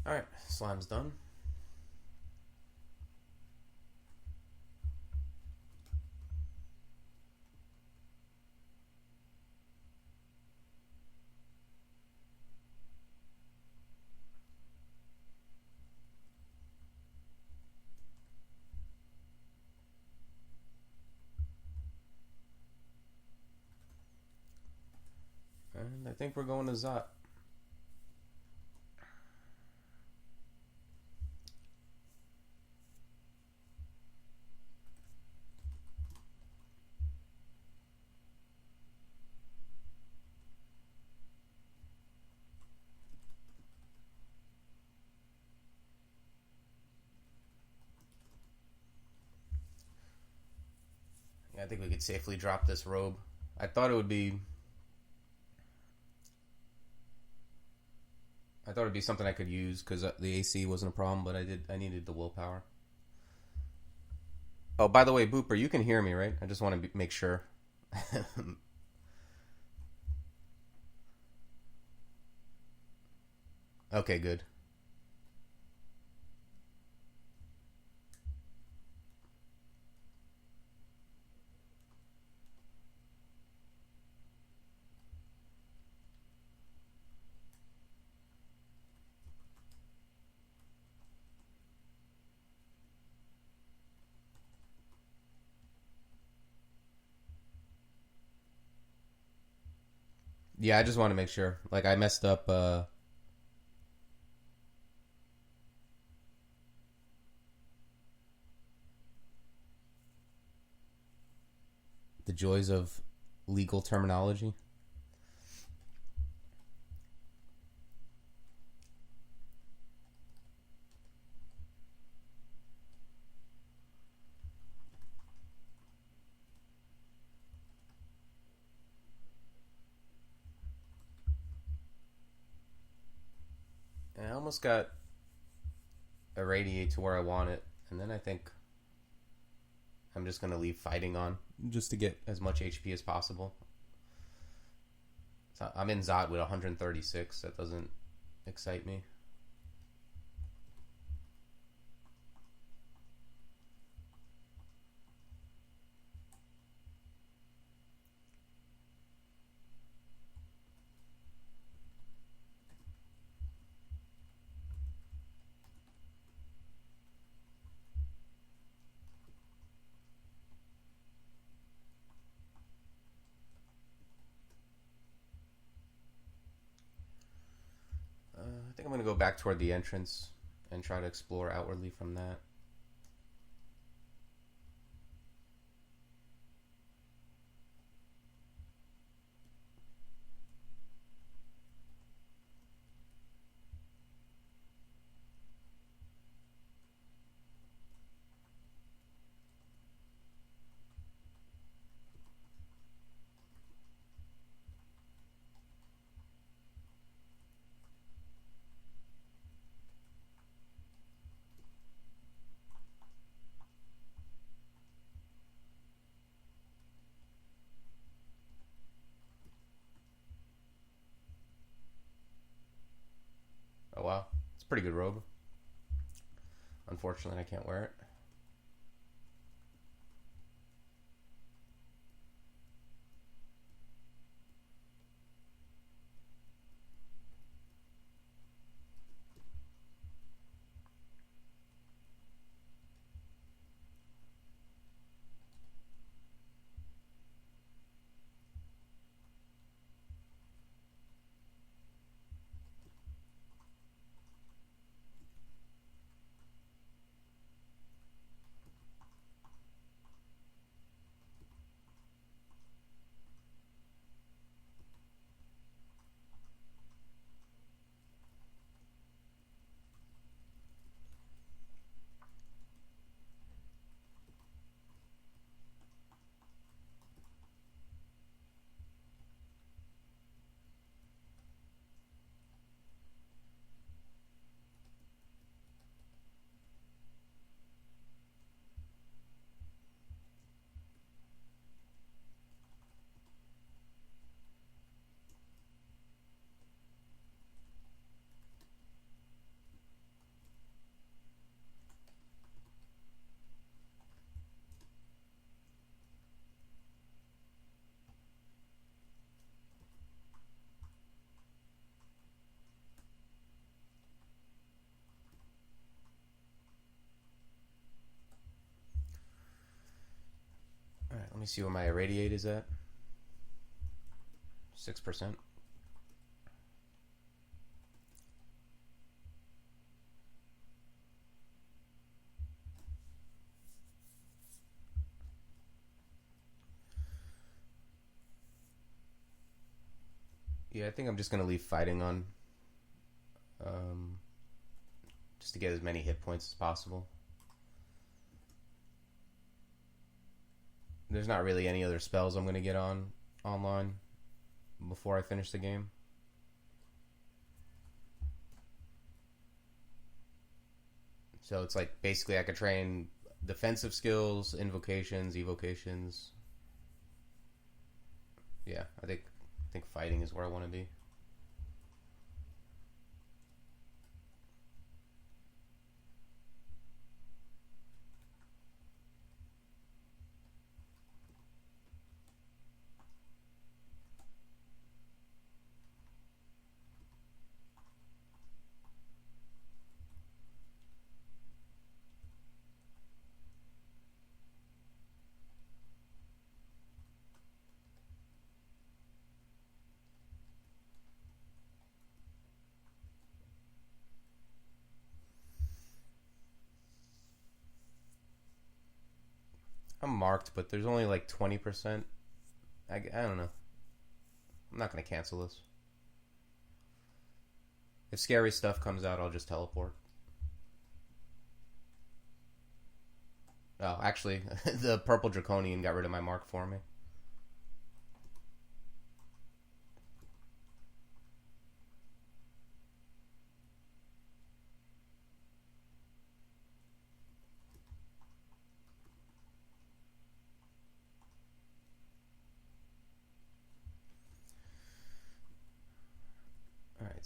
Alright, slime's done. And I think we're going to Zot. I think we could safely drop this robe. I thought it would be something I could use because the AC wasn't a problem, but I needed the willpower. Oh, by the way, Booper, you can hear me, right? I just want to make sure. Okay, good. Yeah, I just want to make sure. Like, I messed up, the joys of legal terminology. almost got irradiate to where I want it, and then I think I'm just going to leave fighting on just to get as much HP as possible. So I'm in Zot with 136. That doesn't excite me. I think I'm going to go back toward the entrance and try to explore outwardly from that. Oh wow, it's a pretty good robe. Unfortunately, I can't wear it. Alright, let me see where my irradiate is at. 6%. Yeah, I think I'm just going to leave fighting on. Just to get as many hit points as possible. There's not really any other spells I'm going to get on online before I finish the game. So it's like basically I could train defensive skills, invocations, evocations. Yeah, I think fighting is where I want to be. I'm marked, but there's only like 20%. I don't know. I'm not going to cancel this. If scary stuff comes out, I'll just teleport. Oh, actually, the purple draconian got rid of my mark for me.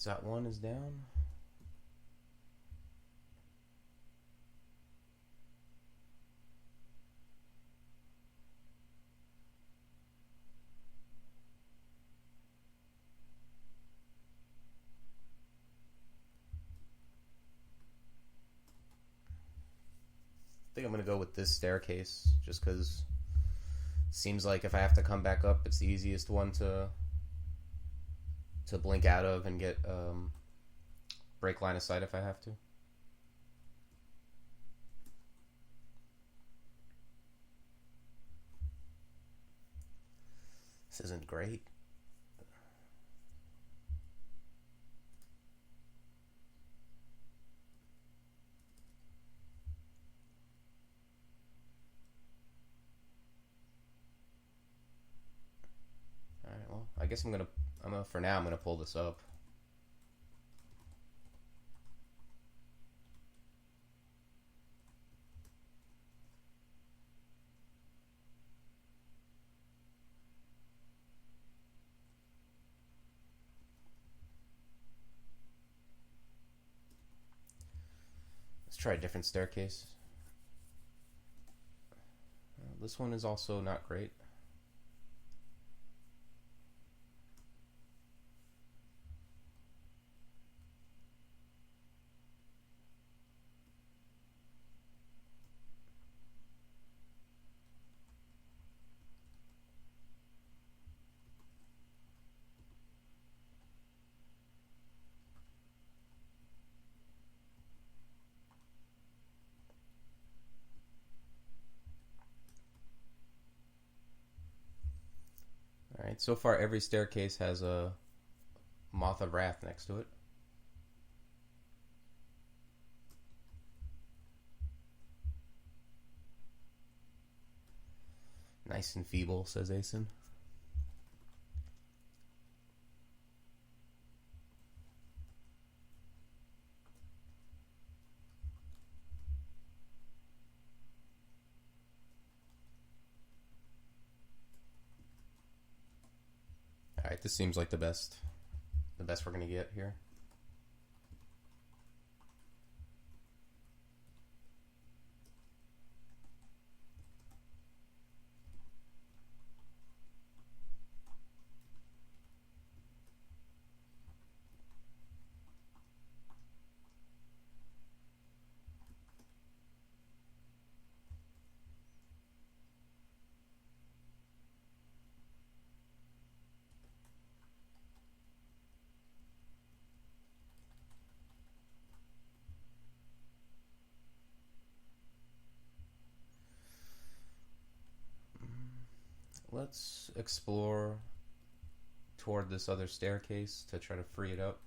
Alright, Zot 1 is down. I think I'm going to go with this staircase, just because it seems like if I have to come back up, it's the easiest one to blink out of and get break line of sight if I have to. This isn't great. Alright, well, I guess for now I'm gonna pull this up. Let's try a different staircase. This one is also not great. Alright, so far every staircase has a Moth of Wrath next to it. Nice and feeble, says Asen. Alright, this seems like the best we're gonna get here. Let's explore toward this other staircase to try to free it up.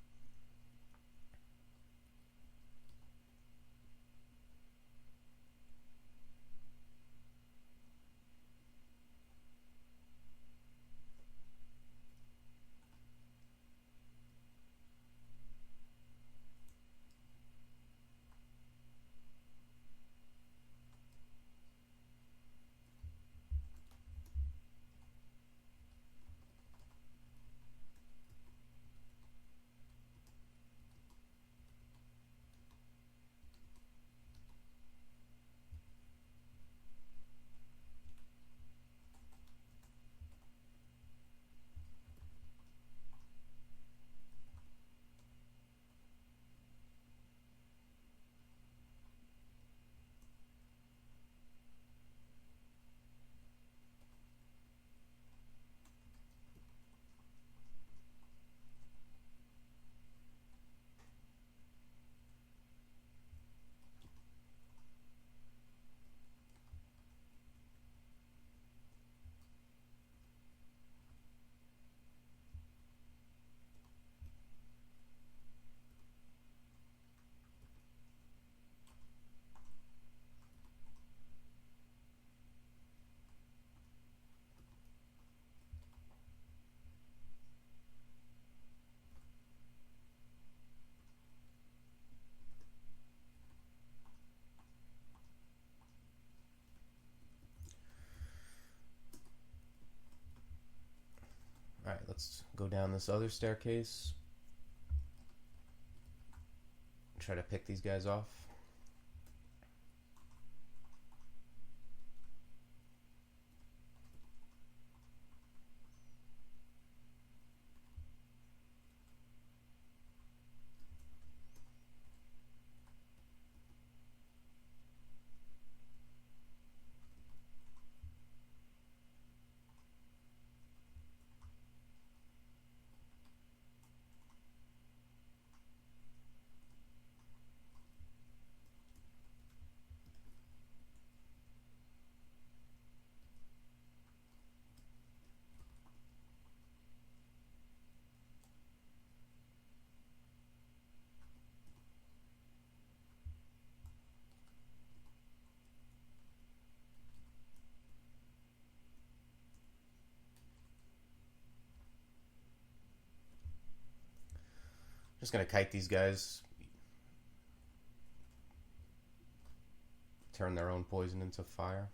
Alright, let's go down this other staircase. try to pick these guys off. Just gonna kite these guys. Turn their own poison into fire.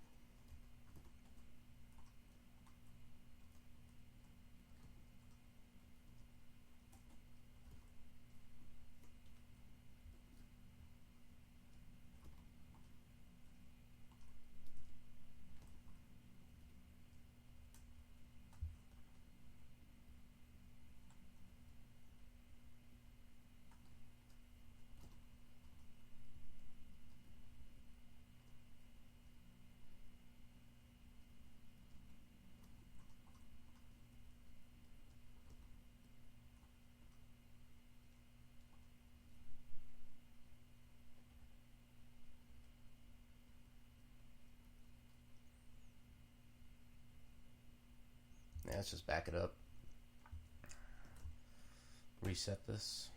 Yeah, let's just back it up. Reset this.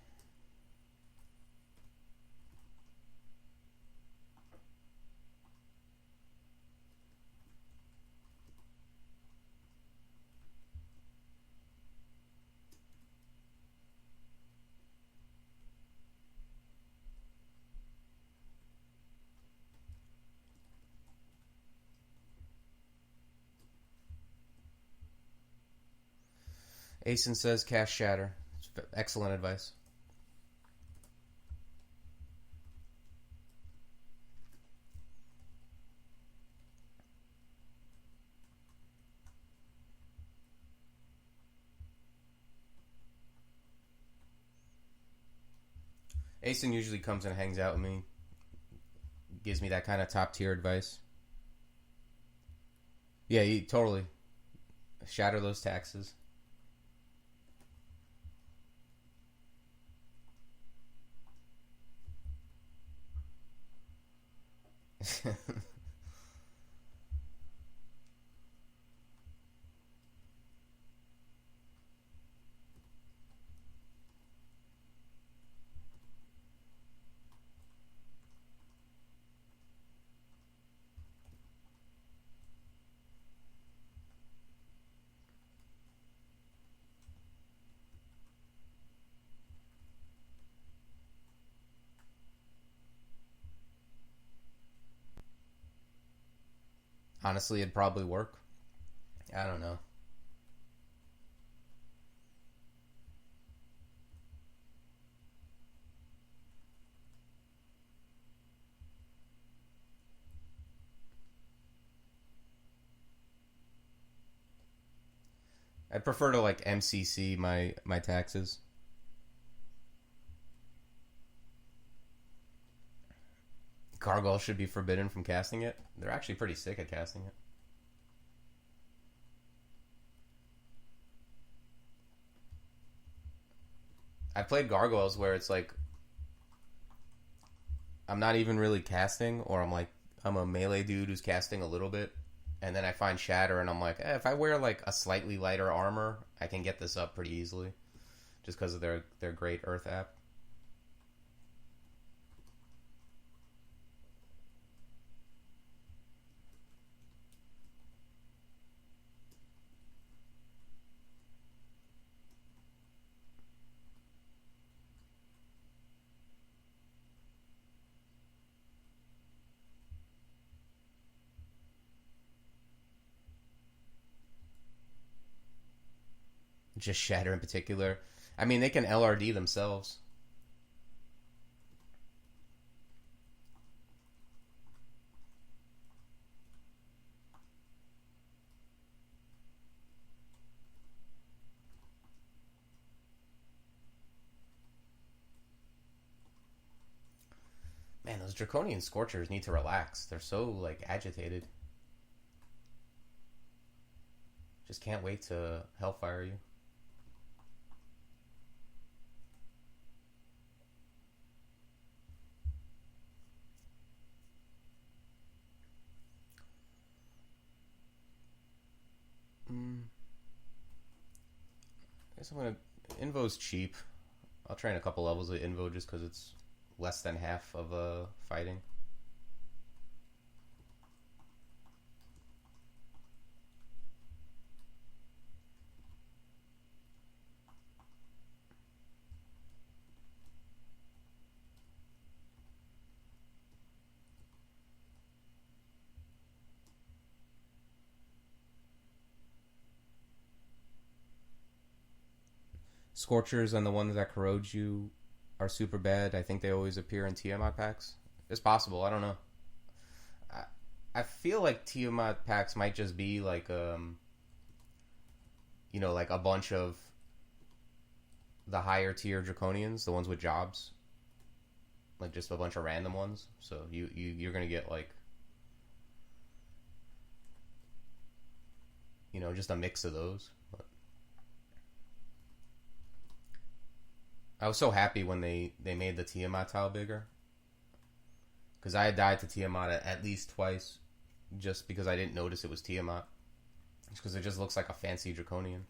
Asen says cast Shatter. Excellent advice. Asen usually comes and hangs out with me. Gives me that kind of top tier advice. Yeah, you totally shatter those taxes. Honestly, it'd probably work. I don't know. I prefer to like MCC my taxes. Gargoyle should be forbidden from casting it. They're actually pretty sick at casting it. I've played Gargoyles where it's like I'm not even really casting, or I'm a melee dude who's casting a little bit, and then I find Shatter and I'm like, if I wear like a slightly lighter armor, I can get this up pretty easily, just because of their great Earth app. Just Shatter in particular. I mean, they can LRD themselves. Those Draconian Scorchers need to relax. They're so, like, agitated. Just can't wait to Hellfire you. I guess I'm gonna... Invo's cheap. I'll train a couple levels of Invo just because it's less than half of fighting. Scorchers and the ones that corrode you are super bad. I think they always appear in Tiamat packs. It's possible. I don't know. I feel like Tiamat packs might just be like you know, like a bunch of the higher tier Draconians, the ones with jobs, like just a bunch of random ones. So you're gonna get like, you know, just a mix of those. But I was so happy when they made the Tiamat tile bigger. Because I had died to Tiamat at least twice. Just because I didn't notice it was Tiamat. Just because it just looks like a fancy Draconian.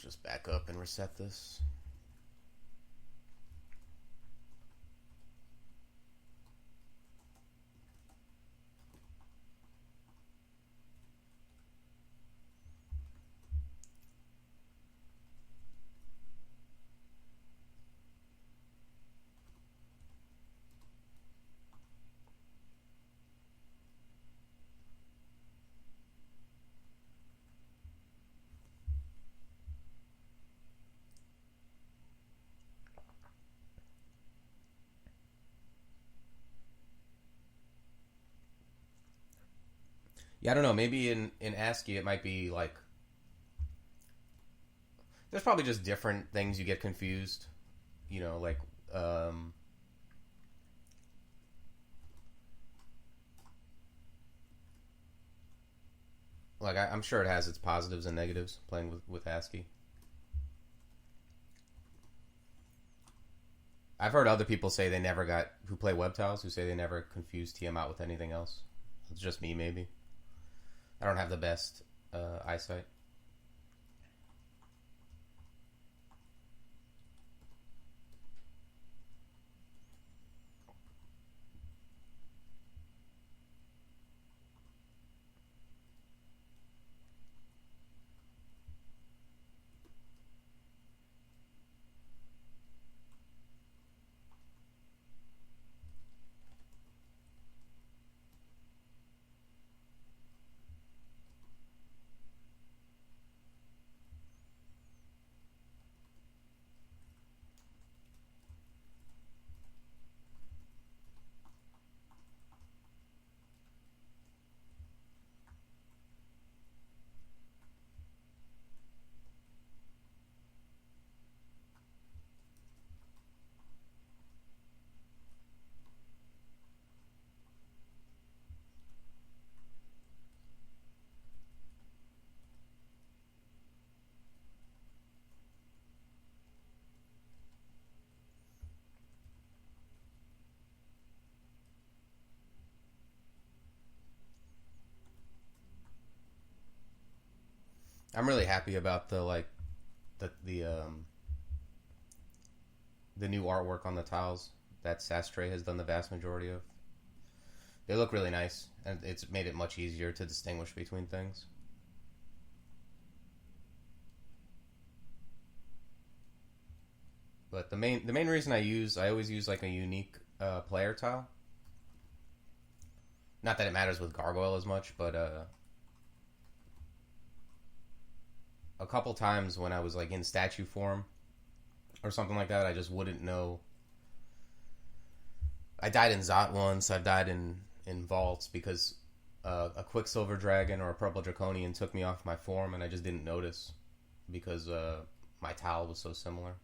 Just back up and reset this. Yeah, I don't know. Maybe in ASCII it might be like... There's probably just different things you get confused. You know, like... like, I'm sure it has its positives and negatives playing with ASCII. I've heard other people say they never got... Who play web tiles, who say they never confused Tiamat with anything else. It's just me, maybe. I don't have the best eyesight. I'm really happy about the new artwork on the tiles that Sastre has done the vast majority of. They look really nice, and it's made it much easier to distinguish between things. But the main reason I always use like a unique player tile. Not that it matters with Gargoyle as much, but a couple times when I was like in statue form or something like that, I just wouldn't know. I died in Zot once. I've died in vaults because a Quicksilver Dragon or a Purple Draconian took me off my form, and I just didn't notice because my tile was so similar.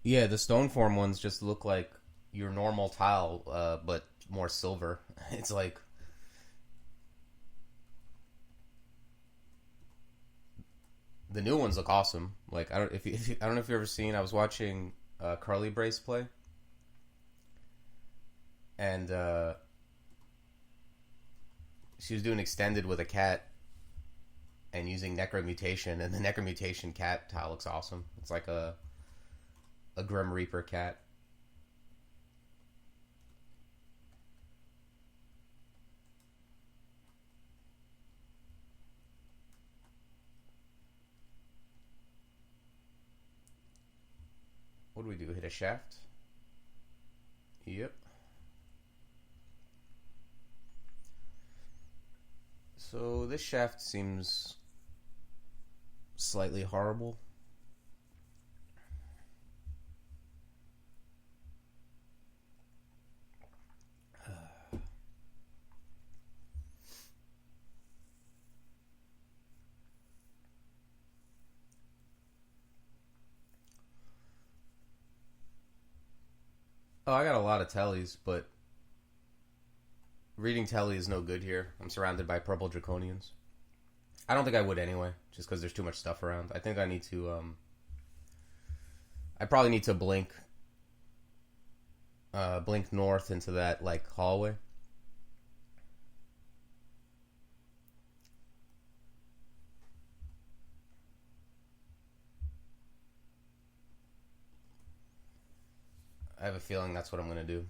Yeah, the stone form ones just look like your normal tile, but more silver. It's like the new ones look awesome. Like I don't I don't know if you've ever seen. I was watching Curly Brace play, and she was doing extended with a cat and using Necromutation, and the Necromutation cat tile looks awesome. It's like a Grim Reaper cat. What do we do? Hit a shaft? Yep. So this shaft seems slightly horrible. Oh, I got a lot of tellies, but reading telly is no good here. I'm surrounded by purple draconians. I don't think I would anyway, just because there's too much stuff around. I think I need to, I probably need to blink north into that, like, hallway. I have a feeling that's what I'm going to do.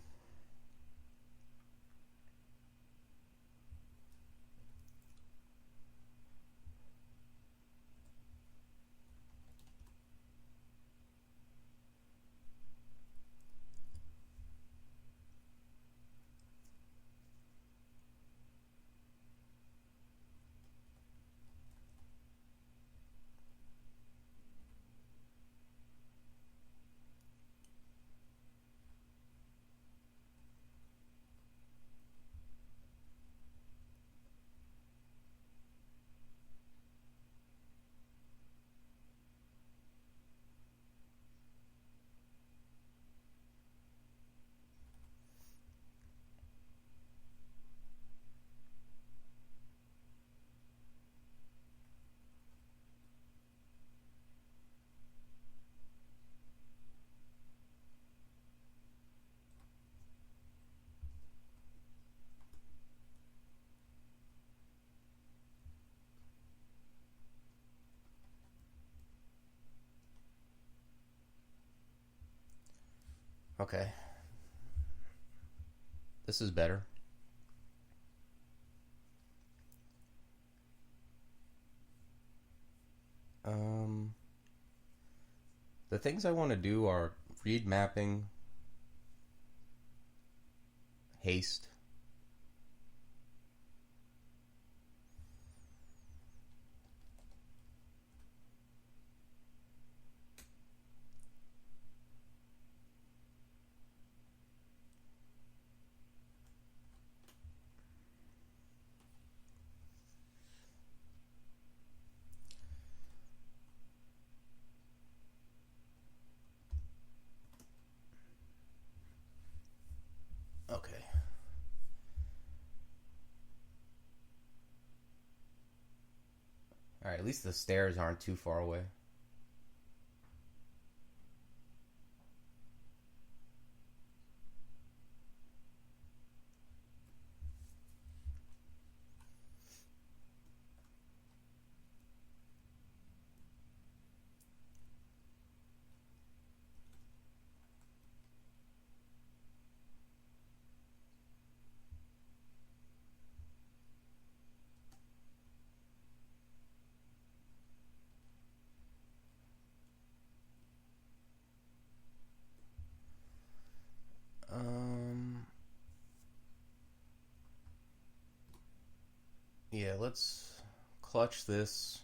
Okay. This is better. The things I want to do are read mapping, haste. Okay. Alright, at least the stairs aren't too far away. Yeah, let's clutch this.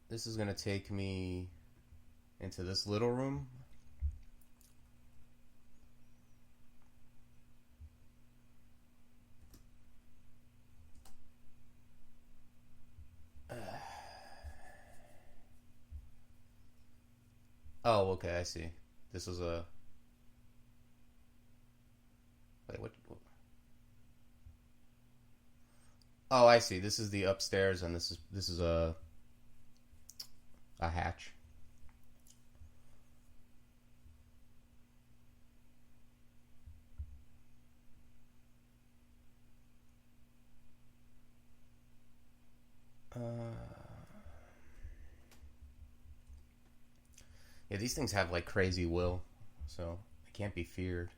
This is going to take me into this little room. Oh, okay, I see. This is a... Wait, what? Oh, I see. This is the upstairs, and this is a hatch. Yeah, these things have like crazy will, so they can't be feared.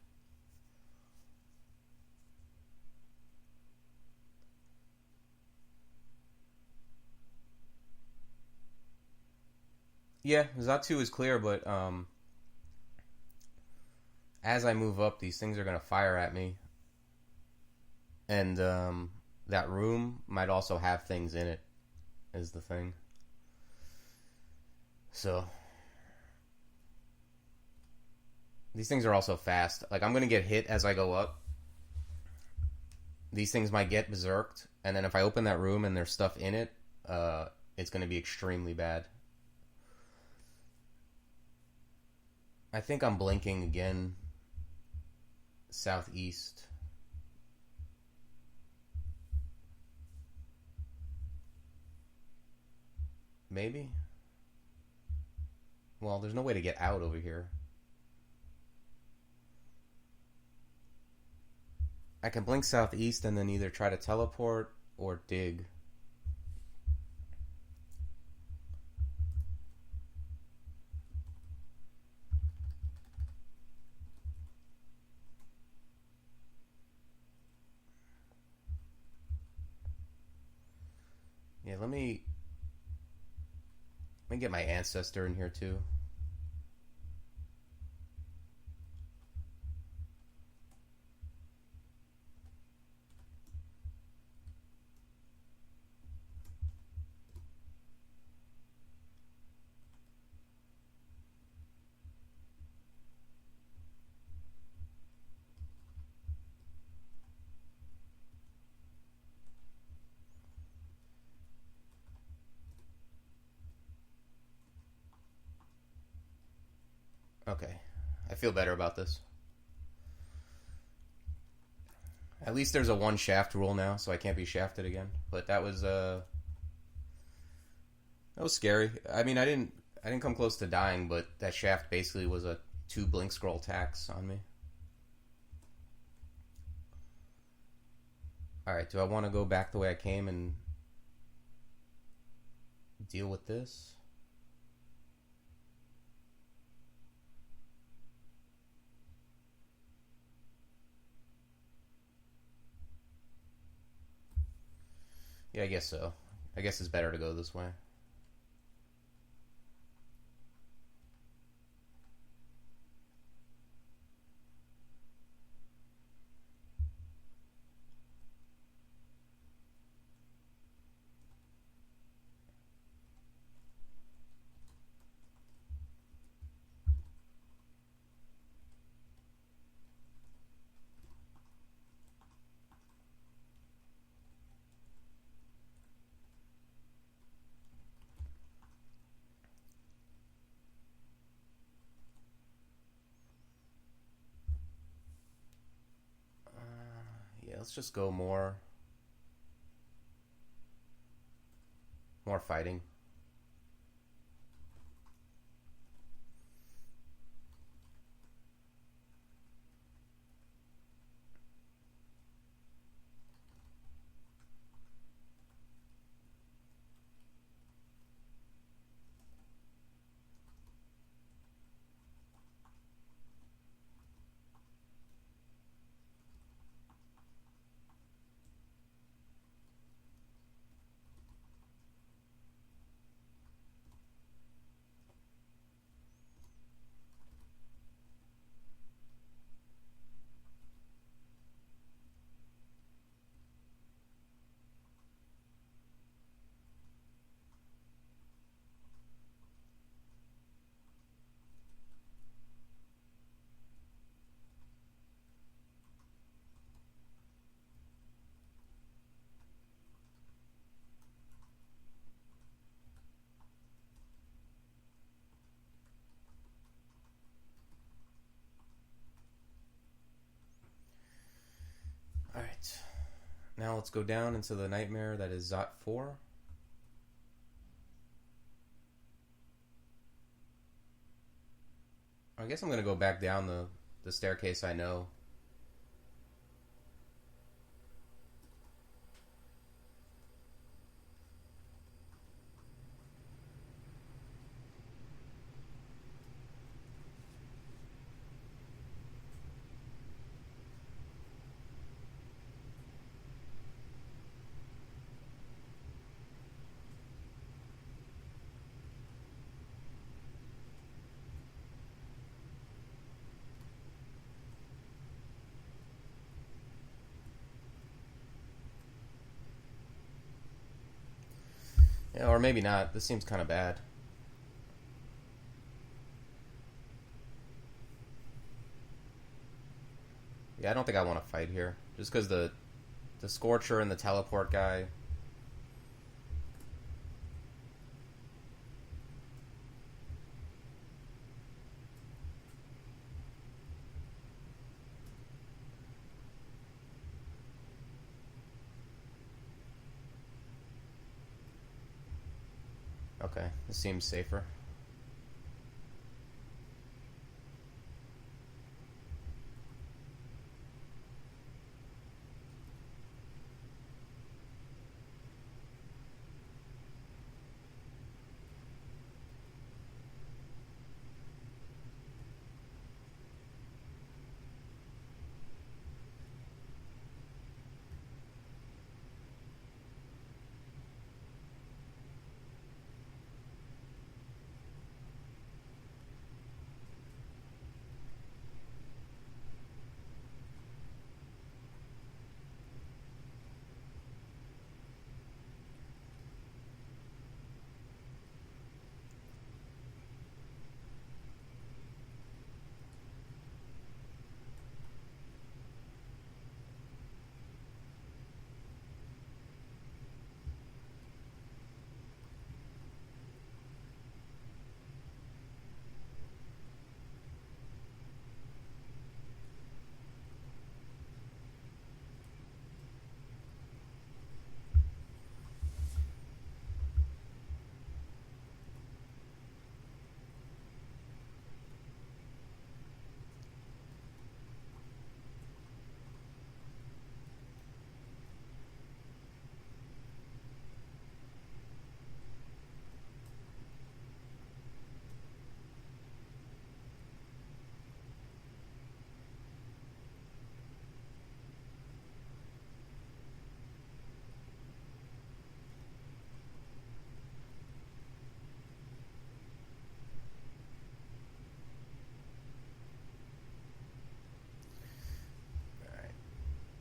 Yeah, Zatu is clear, but as I move up, these things are going to fire at me. And that room might also have things in it, is the thing. So... These things are also fast. Like, I'm going to get hit as I go up. These things might get berserked. And then if I open that room and there's stuff in it, it's going to be extremely bad. I think I'm blinking again. Southeast. Maybe? Well, there's no way to get out over here. I can blink southeast and then either try to teleport or dig. Yeah, let me get my ancestor in here too. Okay, I feel better about this. At least there's a one shaft rule now, so I can't be shafted again. But that was scary. I mean, I didn't come close to dying, but that shaft basically was a 2 blink scroll tax on me. All right, do I want to go back the way I came and deal with this? Yeah, I guess so. I guess it's better to go this way. let's just go more fighting. Alright. Now let's go down into the nightmare that is Zot 4. I guess I'm going to go back down the staircase I know. Yeah, or maybe not. This seems kind of bad. Yeah, I don't think I want to fight here. Just because the Scorcher and the teleport guy. Okay, this seems safer.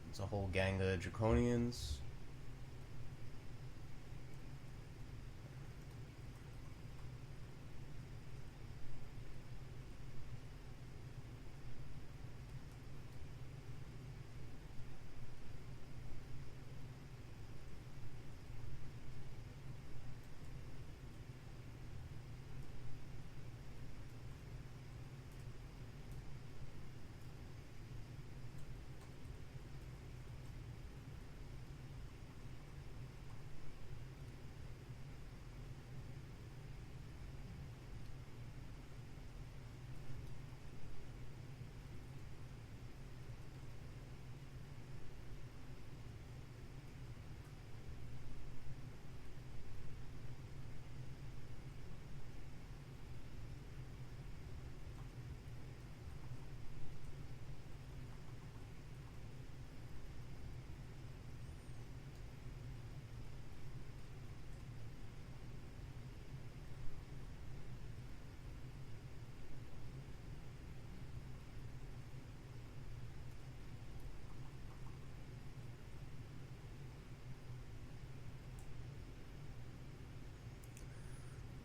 It's a whole gang of Draconians.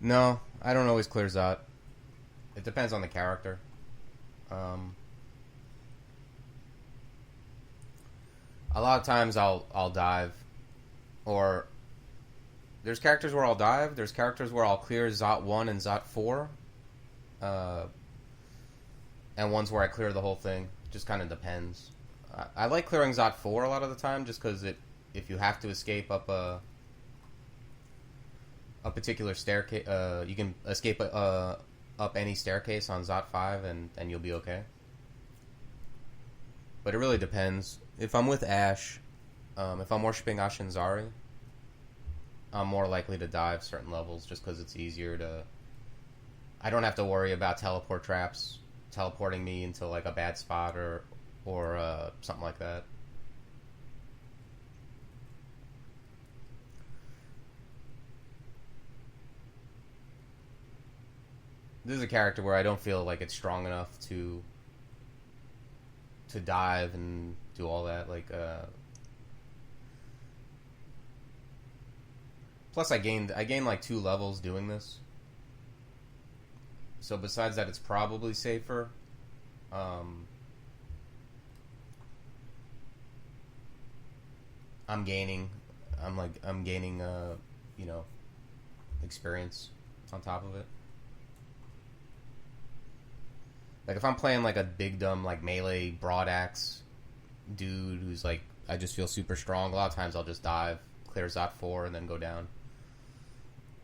No, I don't always clear Zot. It depends on the character. A lot of times I'll dive, or there's characters where I'll dive. There's characters where I'll clear Zot 1 and Zot 4, and ones where I clear the whole thing. Just kind of depends. I like clearing Zot 4 a lot of the time, just because if you have to escape up a particular staircase, you can escape up any staircase on Zot 5, and you'll be okay. But it really depends. If I'm with Ashe, if I'm worshipping Ashinzari, I'm more likely to dive certain levels just because it's easier to... I don't have to worry about teleport traps teleporting me into like a bad spot or something like that. This is a character where I don't feel like it's strong enough to dive and do all that. Like, plus I gained like 2 levels doing this. So besides that, it's probably safer. I'm gaining, experience on top of it. Like, if I'm playing, like, a big, dumb, like, melee broad axe dude who's, like, I just feel super strong, a lot of times I'll just dive, clear Zot 4, and then go down.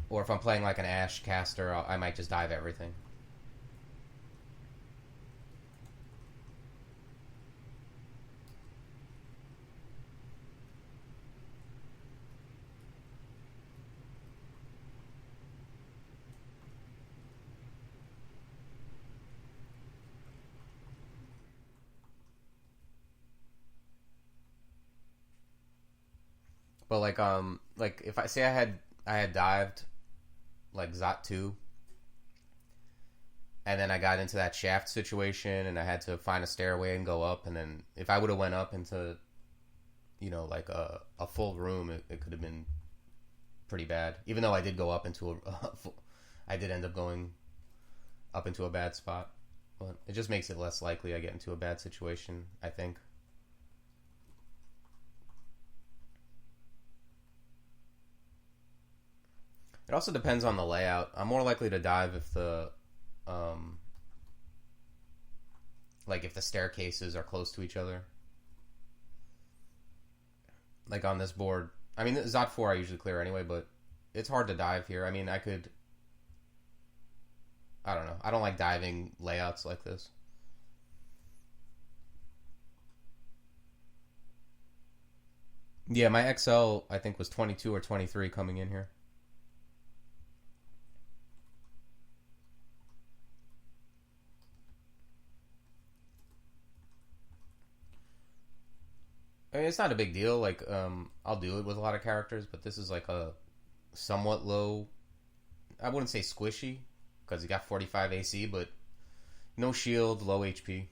Or if I'm playing, like, an Ashe caster, I might just dive everything. But like if I say I had dived like Zot 2, and then I got into that shaft situation and I had to find a stairway and go up, and then if I would have went up into like a full room, it could have been pretty bad. Even though I did go up into I did end up going up into a bad spot, but it just makes it less likely I get into a bad situation, I think. It also depends on the layout. I'm more likely to dive if the if the staircases are close to each other. Like on this board. I mean, Zot 4 I usually clear anyway, but it's hard to dive here. I mean, I don't know. I don't like diving layouts like this. Yeah, my XL, I think, was 22 or 23 coming in here. I mean, it's not a big deal. Like, I'll do it with a lot of characters, but this is like a somewhat low. I wouldn't say squishy because he got 45 AC, but no shield, low HP.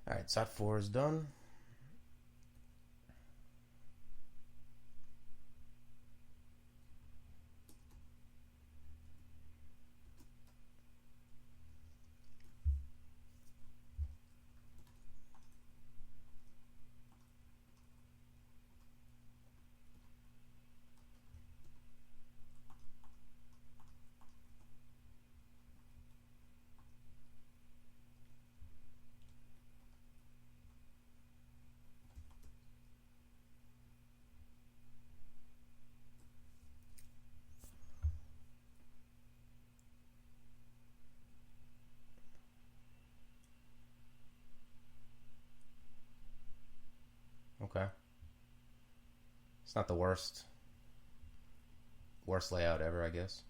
Alright, Zot 4 is done. Okay. It's not the worst layout ever, I guess.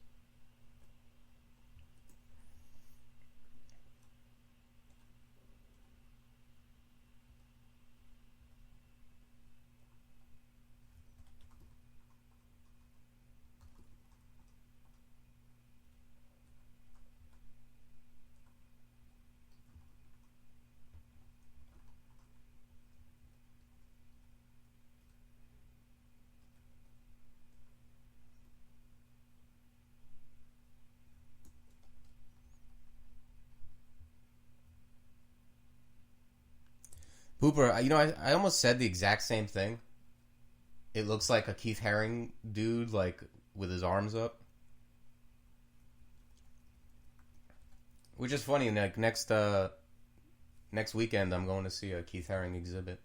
Pooper, you know, I almost said the exact same thing. It looks like a Keith Haring dude, like, with his arms up. Which is funny, like, next weekend I'm going to see a Keith Haring exhibit.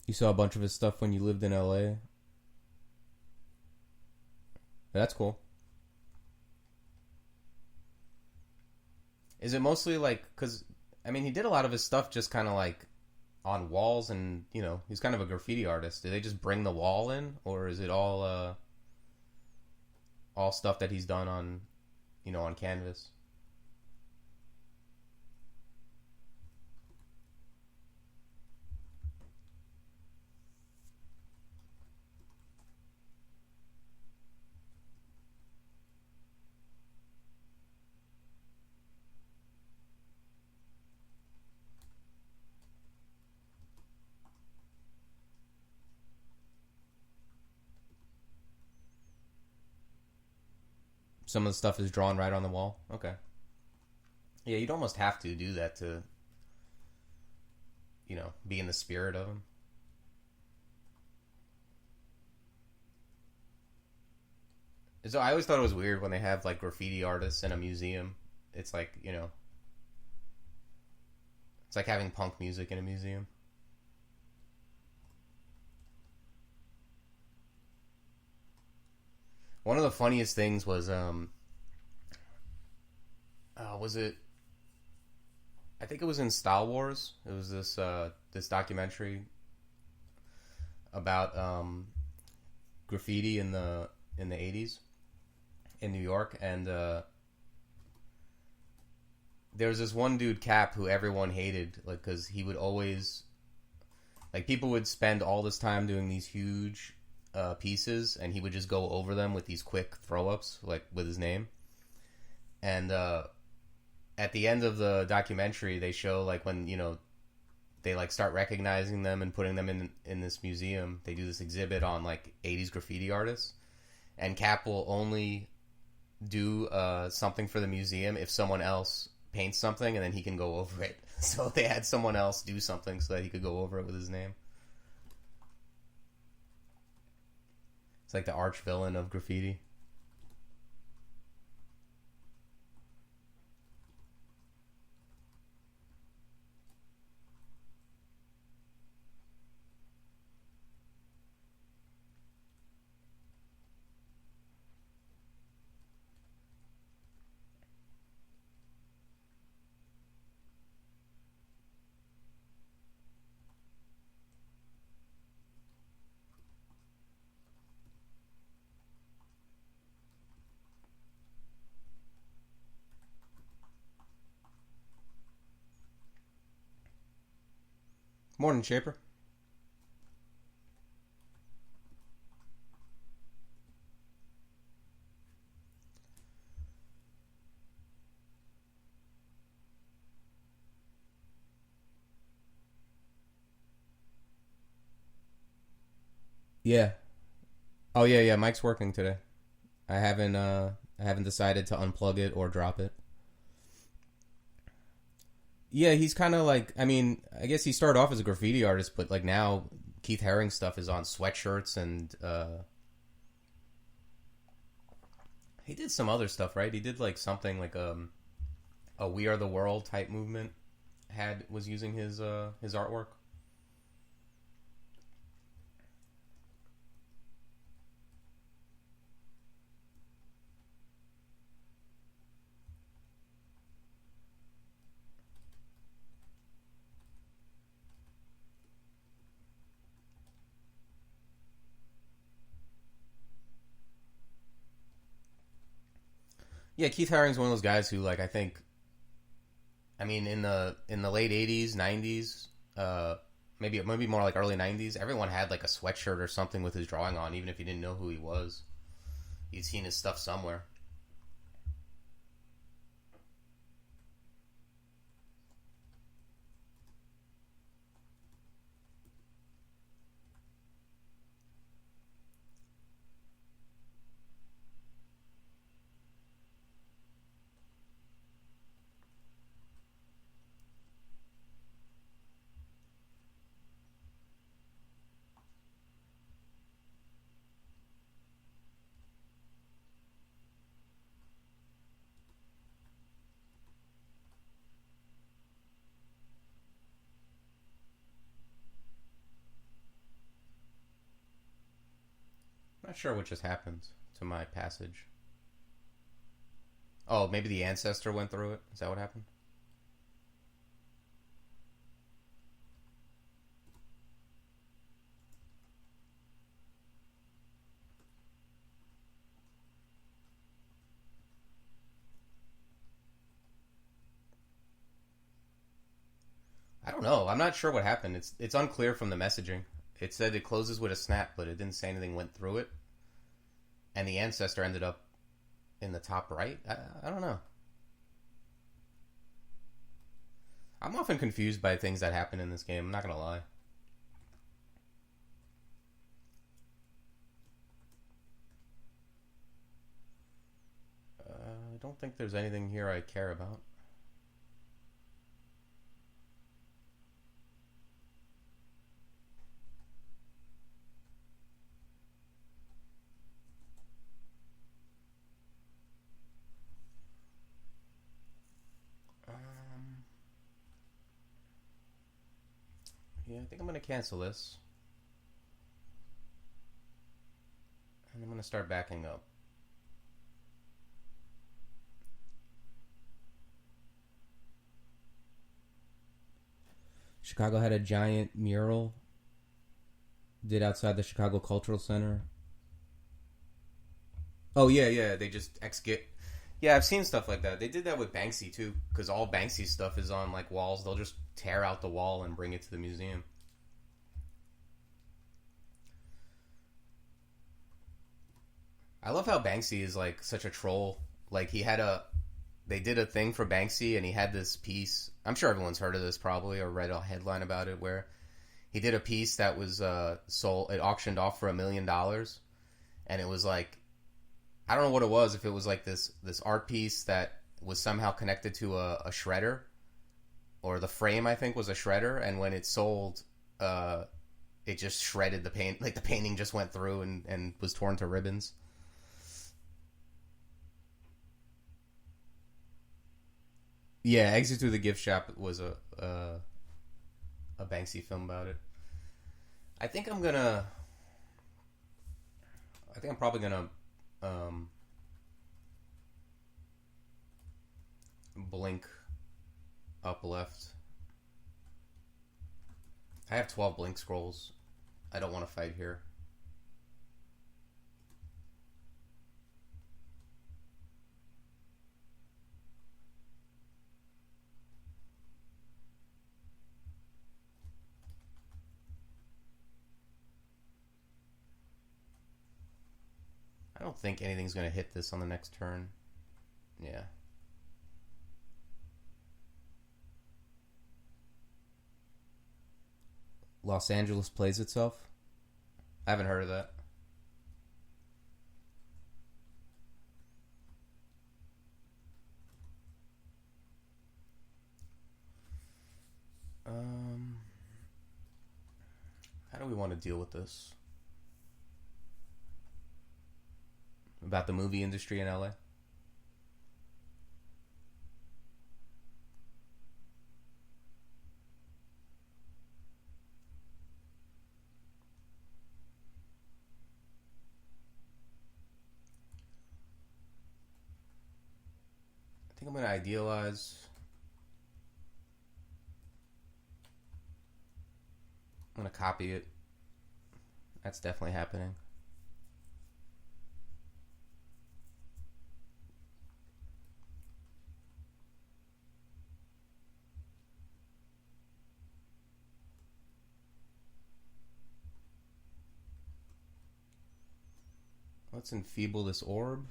You saw a bunch of his stuff when you lived in LA? That's cool. Is it mostly like, because, I mean, he did a lot of his stuff just kind of like on walls and, you know, he's kind of a graffiti artist. Do they just bring the wall in? Or is it all stuff that he's done on, you know, on canvas? Some of the stuff is drawn right on the wall? Okay. Yeah, you'd almost have to do that to, you know, be in the spirit of him. So I always thought it was weird when they have, like, graffiti artists in a museum. It's like, you know, it's like having punk music in a museum. One of the funniest things was it? I think it was in Star Wars. It was this documentary about graffiti in the 80s in New York, and there was this one dude, Cap, who everyone hated, like, because he would always, like, people would spend all this time doing these huge pieces, and he would just go over them with these quick throw-ups, like, with his name. And at the end of the documentary, they show, like, when, you know, they, like, start recognizing them and putting them in this museum. They do this exhibit on, like, 80s graffiti artists. And Cap will only do something for the museum if someone else paints something, and then he can go over it. So they had someone else do something so that he could go over it with his name. It's like the arch villain of graffiti. Morning, Shaper. Yeah. Oh yeah. Mike's working today. I haven't decided to unplug it or drop it. Yeah, he's kind of like, I mean, I guess he started off as a graffiti artist, but like now Keith Haring stuff is on sweatshirts and he did some other stuff, right? He did like something like a We Are the World type movement was using his artwork. Yeah, Keith Haring's one of those guys who, like, I think, I mean, in the late '80s, '90s, maybe more like early '90s, everyone had like a sweatshirt or something with his drawing on, even if you didn't know who he was. You'd seen his stuff somewhere. Not sure what just happened to my passage. Oh, maybe the ancestor went through it. Is that what happened? I don't know. I'm not sure what happened. It's unclear from the messaging. It said it closes with a snap, but it didn't say anything went through it. And the ancestor ended up in the top right. I don't know. I'm often confused by things that happen in this game. I'm not gonna lie. I don't think there's anything here I care about. Yeah, I think I'm going to cancel this. And I'm going to start backing up. Chicago had a giant mural did outside the Chicago Cultural Center. Oh, yeah. They just get. Yeah, I've seen stuff like that. They did that with Banksy, too, because all Banksy stuff is on, like, walls. They'll just tear out the wall and bring it to the museum. I love how Banksy is, like, such a troll. Like, they did a thing for Banksy, and he had this piece. I'm sure everyone's heard of this, probably, or read a headline about it, where he did a piece that was sold, it auctioned off for $1 million, and it was, like, I don't know what it was, if it was like this art piece that was somehow connected to a shredder, or the frame, I think, was a shredder, and when it sold, it just shredded the paint, like the painting just went through and was torn to ribbons. Yeah, Exit Through the Gift Shop was a Banksy film about it. I think I'm probably gonna blink up left. I have 12 blink scrolls. I don't want to fight here. I don't think anything's going to hit this on the next turn. Yeah. Los Angeles plays itself. I haven't heard of that. How do we want to deal with this? About the movie industry in LA? I think I'm going to idealize. I'm going to copy it. That's definitely happening. Let's enfeeble this orb.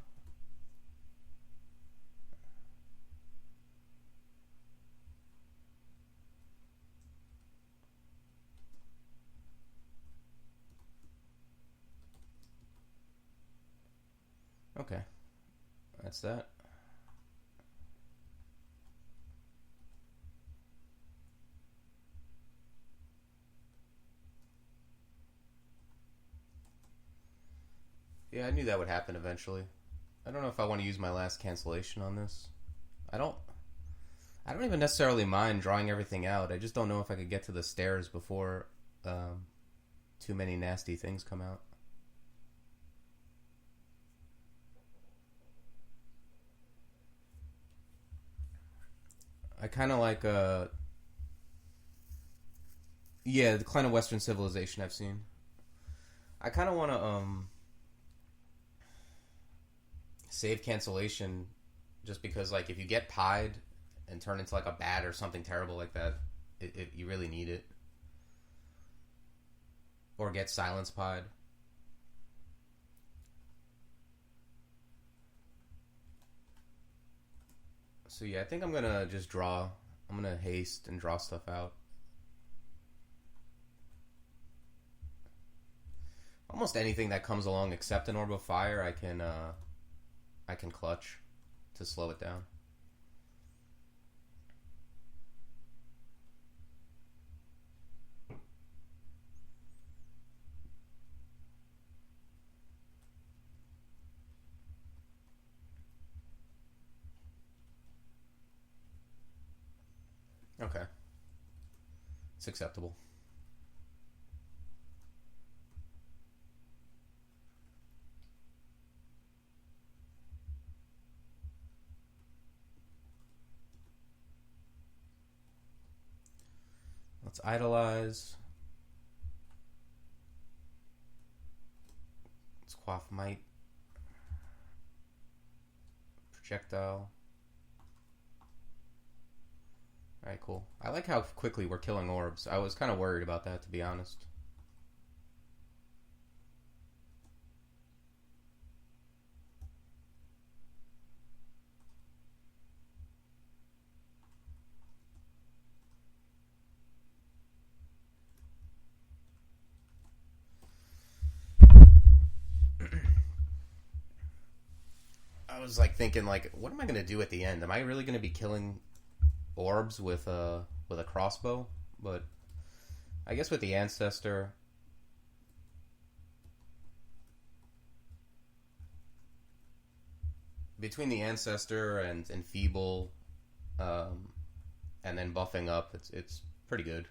Okay, that's that. Yeah, I knew that would happen eventually. I don't know if I want to use my last cancellation on this. I don't even necessarily mind drawing everything out. I just don't know if I could get to the stairs before too many nasty things come out. I kind of like yeah, the Decline of Western Civilization I've seen. I kind of want to save cancellation just because, like, if you get pied and turn into like a bat or something terrible like that, you really need it. Or get silence pied. So yeah, I think I'm gonna just draw. I'm gonna haste and draw stuff out. Almost anything that comes along except an Orb of Fire, I can clutch to slow it down. Okay. It's acceptable. Let's idolize. Let's quaff might. Projectile. Alright, cool. I like how quickly we're killing orbs. I was kind of worried about that, to be honest. I was like thinking, like, what am I going to do at the end? Am I really going to be killing orbs with a crossbow? But I guess with the Ancestor, between the Ancestor and Enfeeble, and then buffing up, it's pretty good.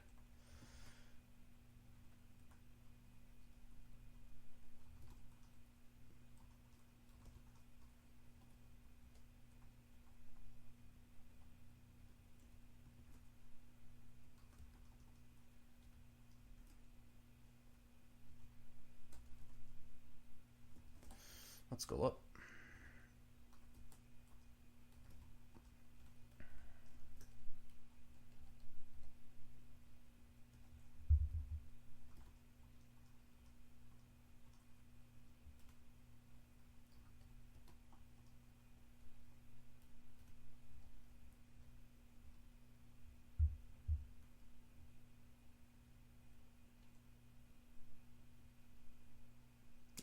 Let's go up.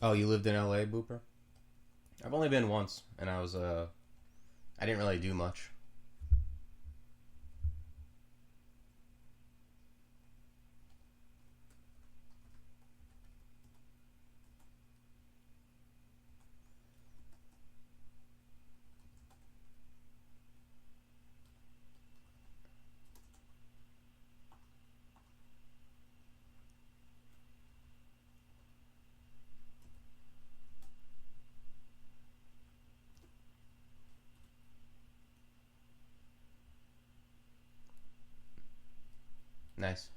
Oh, you lived in LA, Booper? I've only been once, and I didn't really do much. Nice.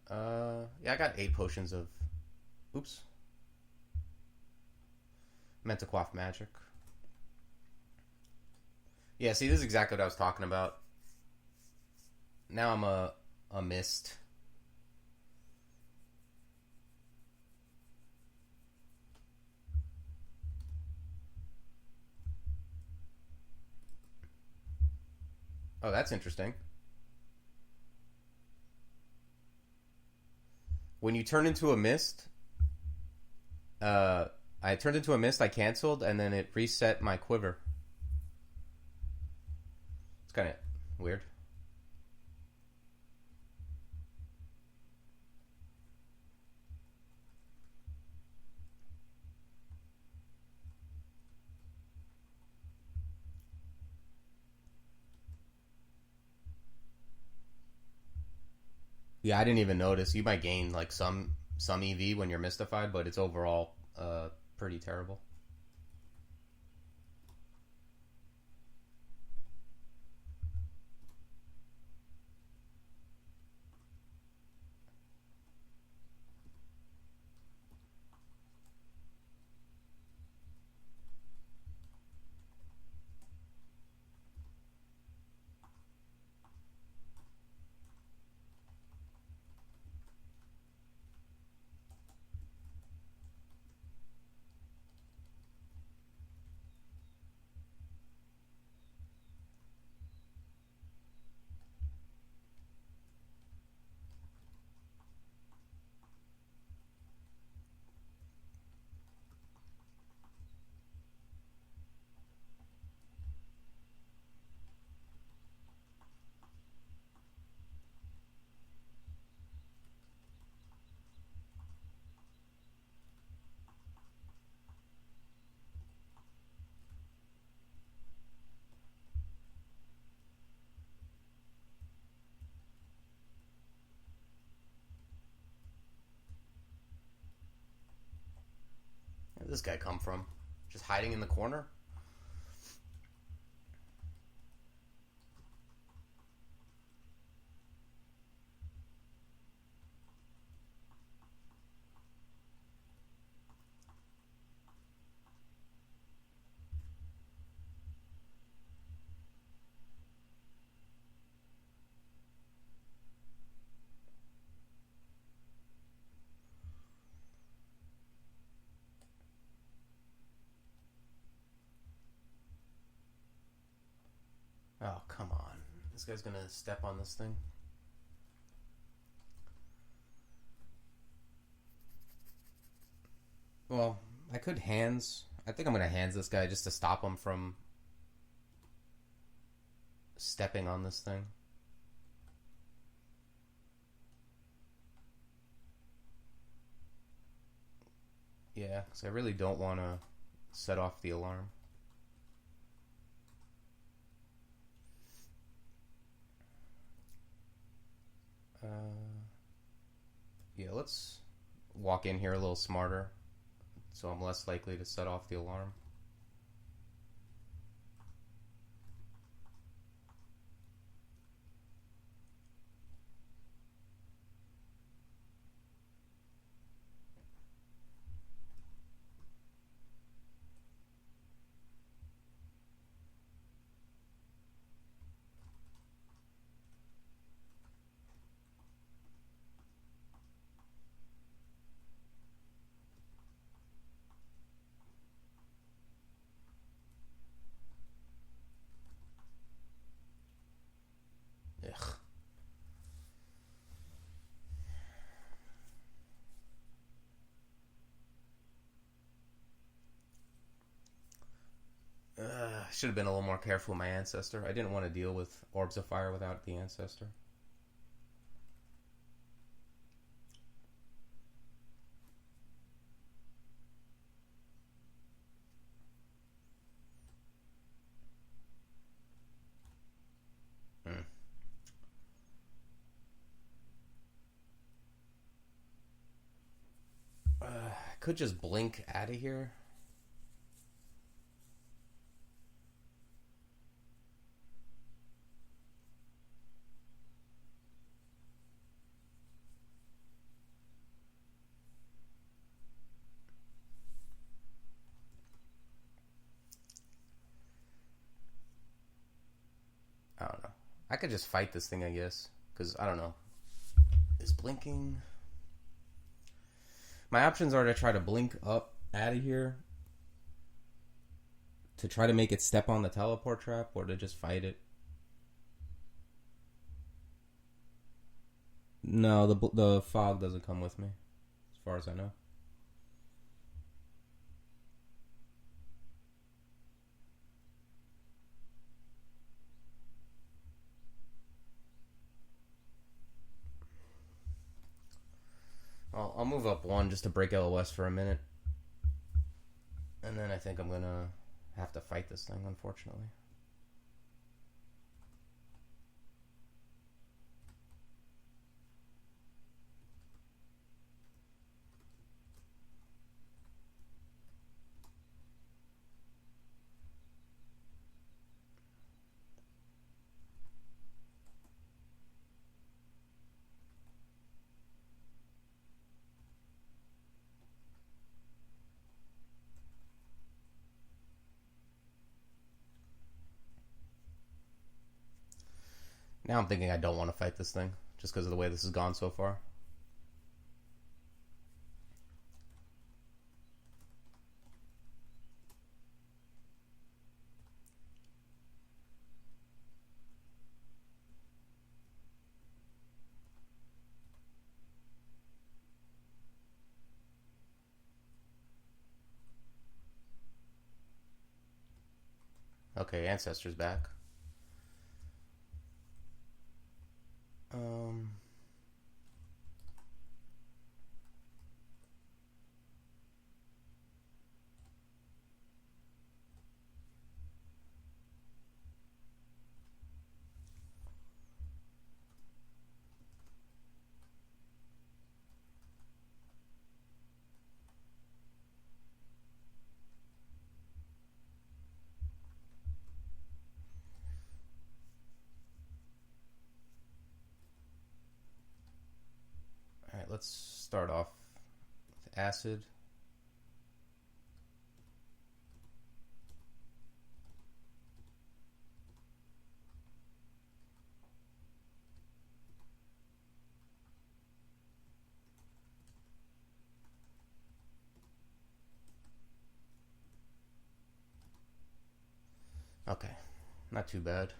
Yeah, I got 8 potions of... Oops. Meant to quaff magic. Yeah, see, this is exactly what I was talking about. Now I'm a mist. Oh, that's interesting. When you turn into a mist, I turned into a mist, I canceled, and then it reset my quiver. It's kind of weird. Yeah, I didn't even notice. You might gain like some EV when you're mystified, but it's overall pretty terrible. Where did this guy come from? Just hiding in the corner? Oh, come on. This guy's gonna step on this thing. Well, I could hands. I think I'm gonna hands this guy just to stop him from stepping on this thing. Yeah, because I really don't want to set off the alarm. Yeah, let's walk in here a little smarter so I'm less likely to set off the alarm. should have been a little more careful with my Ancestor. I didn't want to deal with Orbs of Fire without the Ancestor. I could just blink out of here. I don't know. I could just fight this thing, I guess. Because, I don't know. Is blinking... My options are to try to blink up out of here to try to make it step on the teleport trap, or to just fight it. No, the fog doesn't come with me, as far as I know. I'll move up one just to break LOS for a minute. And then I think I'm going to have to fight this thing, unfortunately. Now I'm thinking I don't want to fight this thing, just because of the way this has gone so far. Okay, Ancestor's back. Alright, let's start off with Acid. Okay, not too bad.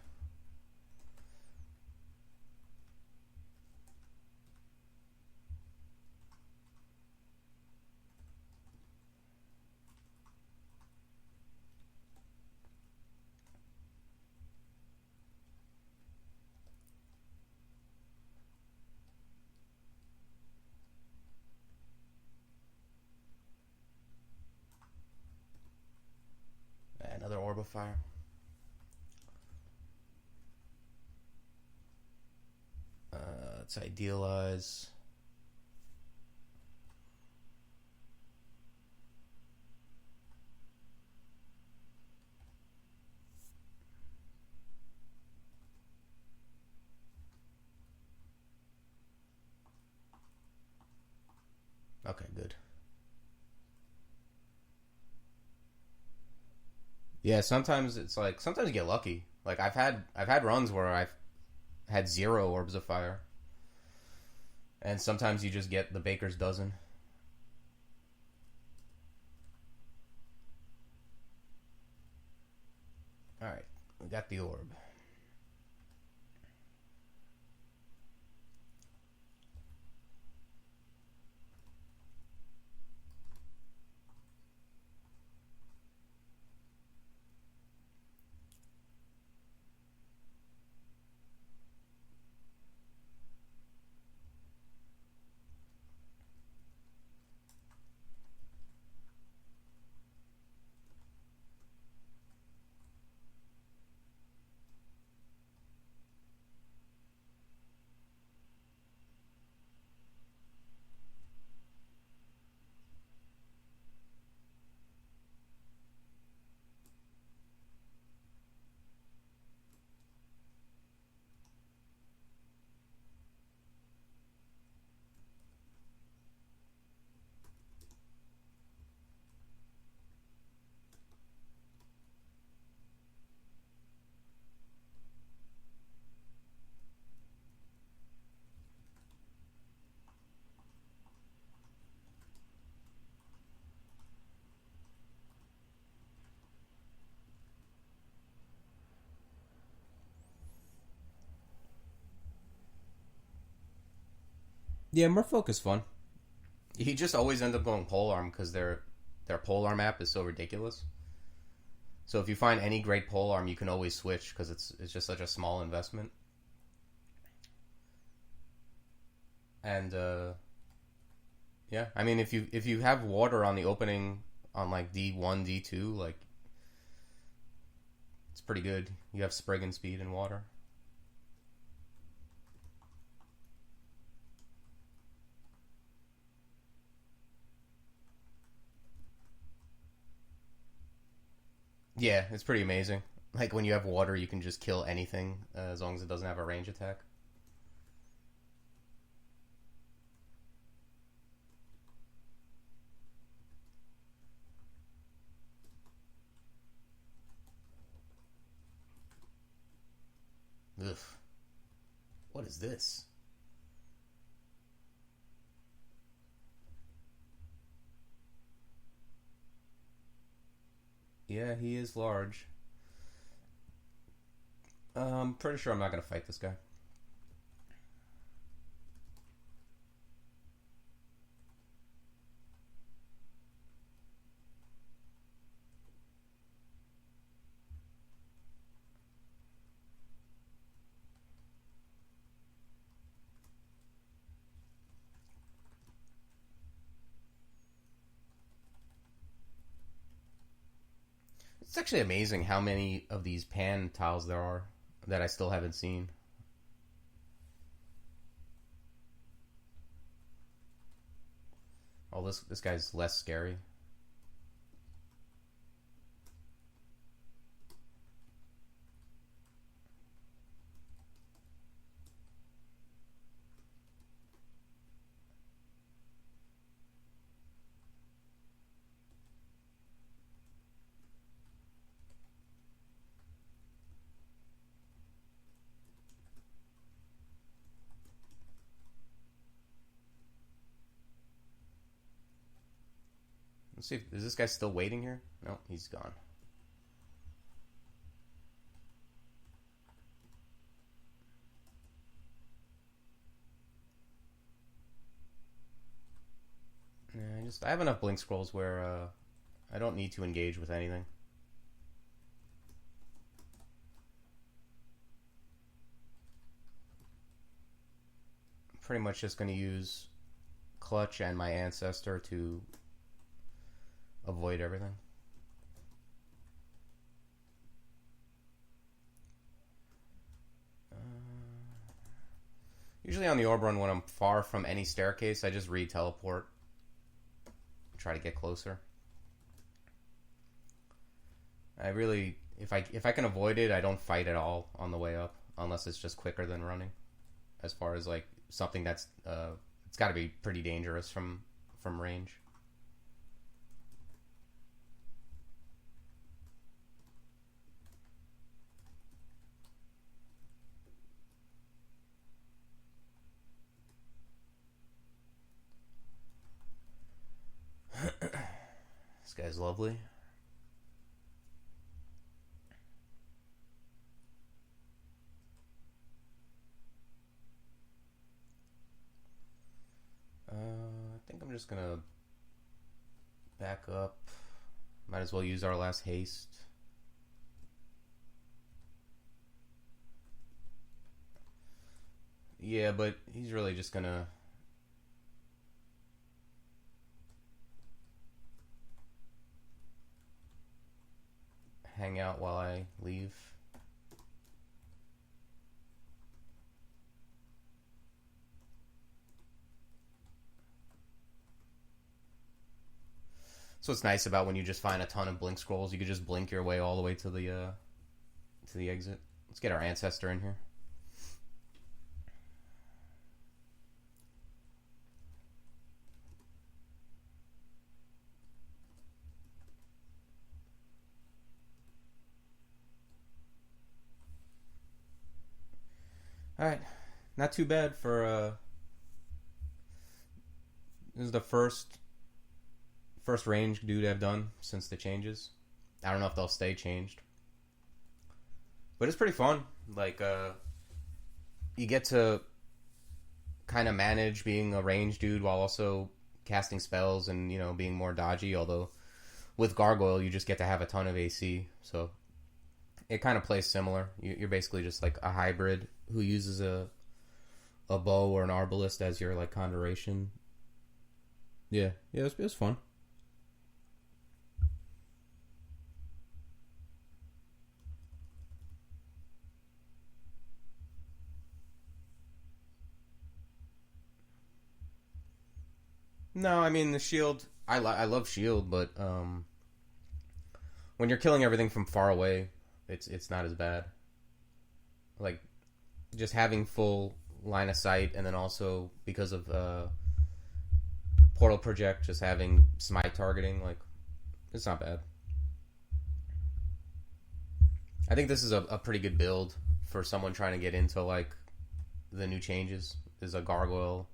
Another Orb of Fire. Let's idealize. Okay, good. Yeah, sometimes it's like sometimes you get lucky. Like I've had runs where I've had 0 Orbs of Fire. And sometimes you just get the baker's dozen. Alright, we got the orb. Yeah, Merfolk is fun. You just always end up going polearm because their polearm map is so ridiculous. So if you find any great polearm, you can always switch because it's just such a small investment. And yeah, I mean if you have water on the opening on like D1, D2, like it's pretty good. You have Spriggan speed and water. Yeah, it's pretty amazing. Like when you have water, you can just kill anything as long as it doesn't have a range attack. Ugh. What is this? Yeah, he is large. I'm pretty sure I'm not going to fight this guy. It's actually amazing how many of these pan tiles there are that I still haven't seen. Oh, this guy's less scary. Let's see, is this guy still waiting here? No, he's gone. Yeah, I have enough blink scrolls where I don't need to engage with anything. I'm pretty much just going to use Clutch and my Ancestor to avoid everything. Usually on the orb run, when I'm far from any staircase, I just re-teleport. Try to get closer. I really, if I can avoid it, I don't fight at all on the way up, unless it's just quicker than running. As far as like something that's, it's got to be pretty dangerous from range. This guy's lovely. I think I'm just gonna back up. Might as well use our last haste. Yeah, but he's really just gonna hang out while I leave. So what's nice about when you just find a ton of blink scrolls, you could just blink your way all the way to the exit. Let's get our Ancestor in here. Alright, not too bad for, this is the first range dude I've done since the changes. I don't know if they'll stay changed. But it's pretty fun. Like, you get to kind of manage being a range dude while also casting spells and, you know, being more dodgy. Although with Gargoyle, you just get to have a ton of AC. So it kind of plays similar. You're basically just like a hybrid who uses a bow or an arbalist as your like conjuration. Yeah, it was fun. No, I mean the shield. I love shield, but when you're killing everything from far away, it's not as bad. Like just having full line of sight, and then also because of portal project, just having smite targeting, like it's not bad. I think this is a pretty good build for someone trying to get into like the new changes. Is a gargoyle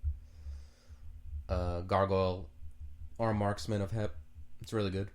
or a marksman of Hep. It's really good.